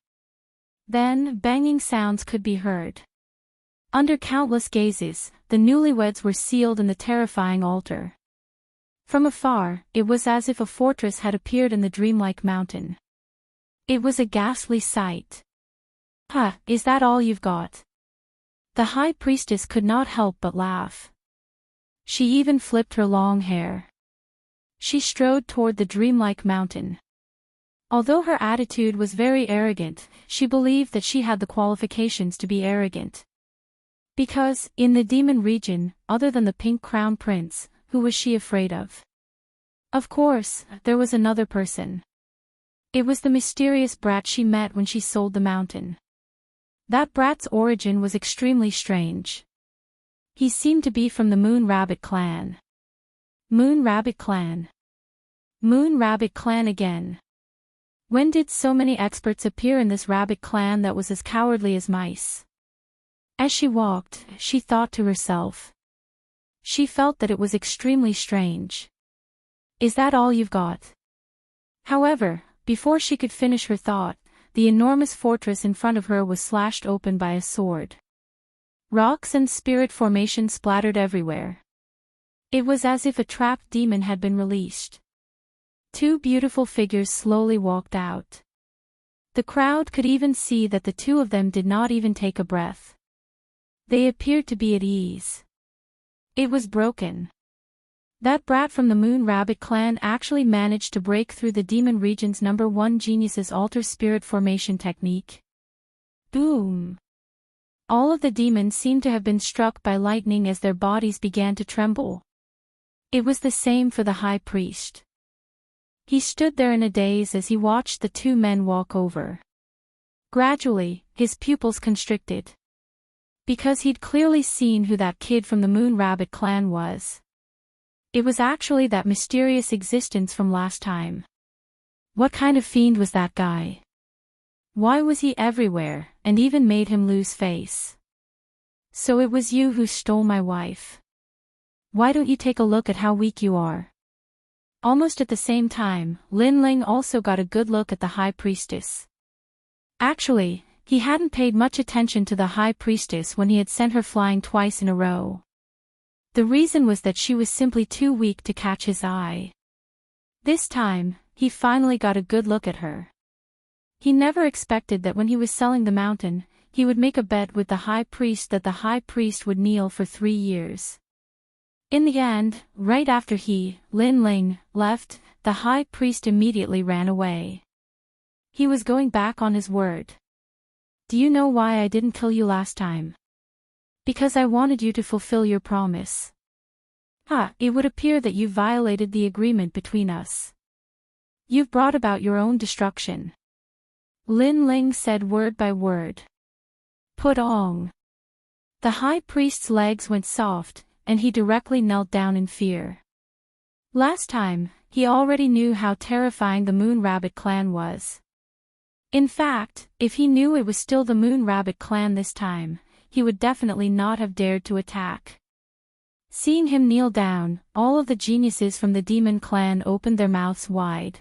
Then, banging sounds could be heard. Under countless gazes, the newlyweds were sealed in the terrifying altar. From afar, it was as if a fortress had appeared in the dreamlike mountain. It was a ghastly sight. Is that all you've got? The High Priestess could not help but laugh. She even flipped her long hair. She strode toward the dreamlike mountain. Although her attitude was very arrogant, she believed that she had the qualifications to be arrogant. Because, in the demon region, other than the Pink Crown Prince, who was she afraid of? Of course, there was another person. It was the mysterious brat she met when she sold the mountain. That brat's origin was extremely strange. He seemed to be from the Moon Rabbit clan. Moon Rabbit clan. Moon Rabbit clan again. When did so many experts appear in this rabbit clan that was as cowardly as mice? As she walked, she thought to herself. She felt that it was extremely strange. Is that all you've got? However, before she could finish her thought, the enormous fortress in front of her was slashed open by a sword. Rocks and spirit formation splattered everywhere. It was as if a trapped demon had been released. Two beautiful figures slowly walked out. The crowd could even see that the two of them did not even take a breath. They appeared to be at ease. It was broken. That brat from the Moon Rabbit clan actually managed to break through the demon region's number one genius's altar spirit formation technique. Boom! All of the demons seemed to have been struck by lightning as their bodies began to tremble. It was the same for the High Priest. He stood there in a daze as he watched the two men walk over. Gradually, his pupils constricted. Because he'd clearly seen who that kid from the Moon Rabbit clan was. It was actually that mysterious existence from last time. What kind of fiend was that guy? Why was he everywhere, and even made him lose face? So it was you who stole my wife. Why don't you take a look at how weak you are? Almost at the same time, Lin Ling also got a good look at the High Priestess. Actually, He hadn't paid much attention to the high priestess when he had sent her flying twice in a row. The reason was that she was simply too weak to catch his eye. This time, he finally got a good look at her. He never expected that when he was selling the mountain, he would make a bet with the high priest that the high priest would kneel for 3 years. In the end, right after he, Lin Ling, left, the high priest immediately ran away. He was going back on his word. Do you know why I didn't kill you last time? Because I wanted you to fulfill your promise. It would appear that you violated the agreement between us. You've brought about your own destruction. Lin Ling said word by word. Put on. The high priest's legs went soft, and he directly knelt down in fear. Last time, he already knew how terrifying the Moon Rabbit clan was. In fact, if he knew it was still the Moon Rabbit clan this time, he would definitely not have dared to attack. Seeing him kneel down, all of the geniuses from the demon clan opened their mouths wide.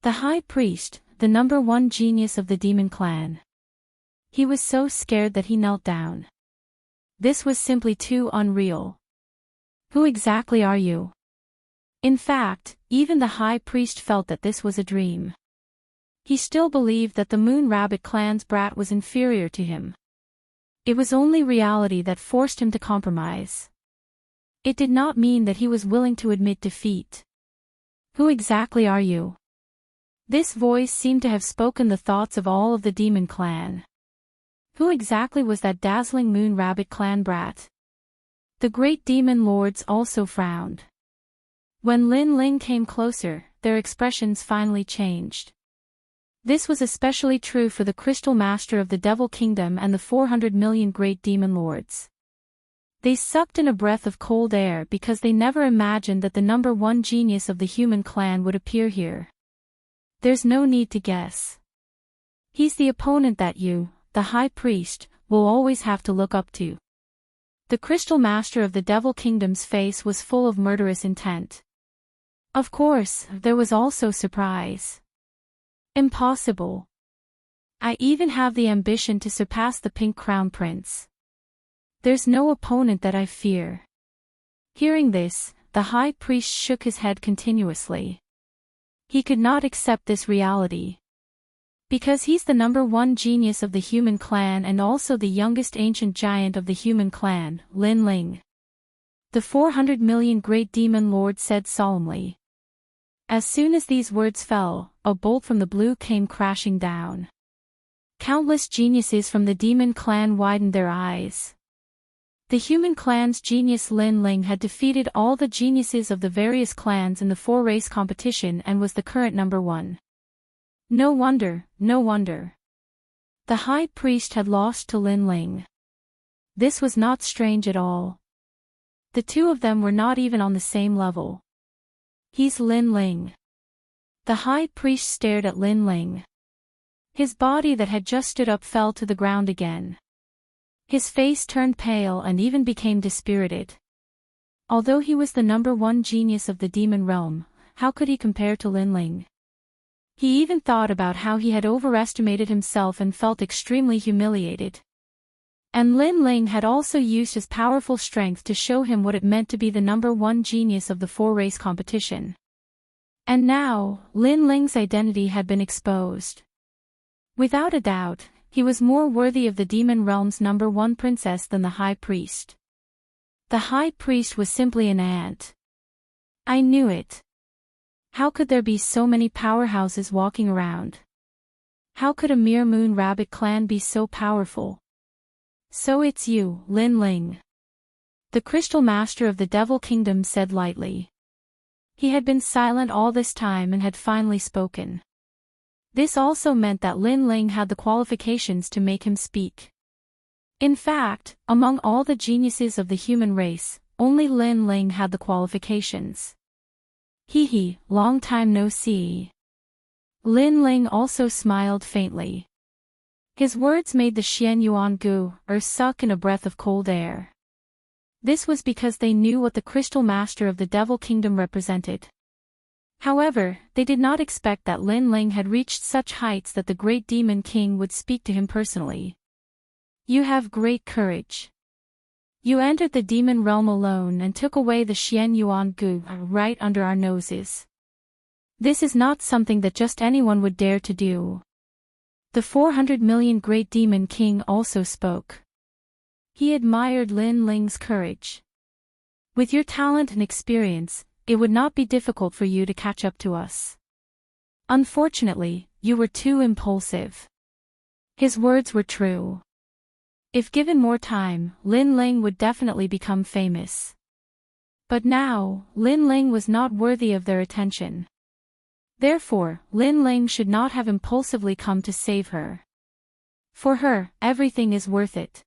The high priest, the number one genius of the demon clan. He was so scared that he knelt down. This was simply too unreal. Who exactly are you? In fact, even the high priest felt that this was a dream. He still believed that the Moon Rabbit clan's brat was inferior to him. It was only reality that forced him to compromise. It did not mean that he was willing to admit defeat. Who exactly are you? This voice seemed to have spoken the thoughts of all of the demon clan. Who exactly was that dazzling Moon Rabbit clan brat? The great demon lords also frowned. When Lin Ling came closer, their expressions finally changed. This was especially true for the Crystal Master of the Devil Kingdom and the 400 million great demon lords. They sucked in a breath of cold air because they never imagined that the number one genius of the human clan would appear here. There's no need to guess. He's the opponent that you, the High Priest, will always have to look up to. The Crystal Master of the Devil Kingdom's face was full of murderous intent. Of course, there was also surprise. Impossible. I even have the ambition to surpass the Pink Crown Prince. There's no opponent that I fear. Hearing this, the High Priest shook his head continuously. He could not accept this reality. Because he's the number one genius of the human clan and also the youngest ancient giant of the human clan, Lin Ling. The 400 million great demon lord said solemnly. As soon as these words fell, a bolt from the blue came crashing down. Countless geniuses from the demon clan widened their eyes. The human clan's genius Lin Ling had defeated all the geniuses of the various clans in the 4-race competition and was the current number one. No wonder, no wonder. The High Priest had lost to Lin Ling. This was not strange at all. The two of them were not even on the same level. He's Lin Ling. The High Priest stared at Lin Ling. His body that had just stood up fell to the ground again. His face turned pale and even became dispirited. Although he was the number one genius of the demon realm, how could he compare to Lin Ling? He even thought about how he had overestimated himself and felt extremely humiliated. And Lin Ling had also used his powerful strength to show him what it meant to be the number one genius of the 4-race competition. And now, Lin Ling's identity had been exposed. Without a doubt, he was more worthy of the demon realm's number one princess than the High Priest. The High Priest was simply an ant. I knew it. How could there be so many powerhouses walking around? How could a mere Moon Rabbit clan be so powerful? So it's you, Lin Ling. The Crystal Master of the Devil Kingdom said lightly. He had been silent all this time and had finally spoken. This also meant that Lin Ling had the qualifications to make him speak. In fact, among all the geniuses of the human race, only Lin Ling had the qualifications. Hee, long time no see. Lin Ling also smiled faintly. His words made the Xian Yuan Gu, or suck in a breath of cold air. This was because they knew what the Crystal Master of the Devil Kingdom represented. However, they did not expect that Lin Ling had reached such heights that the great demon king would speak to him personally. You have great courage. You entered the demon realm alone and took away the Xian Yuan Gu right under our noses. This is not something that just anyone would dare to do. The 400 million great demon king also spoke. He admired Lin Ling's courage. With your talent and experience, it would not be difficult for you to catch up to us. Unfortunately, you were too impulsive. His words were true. If given more time, Lin Ling would definitely become famous. But now, Lin Ling was not worthy of their attention. Therefore, Lin Ling should not have impulsively come to save her. For her, everything is worth it.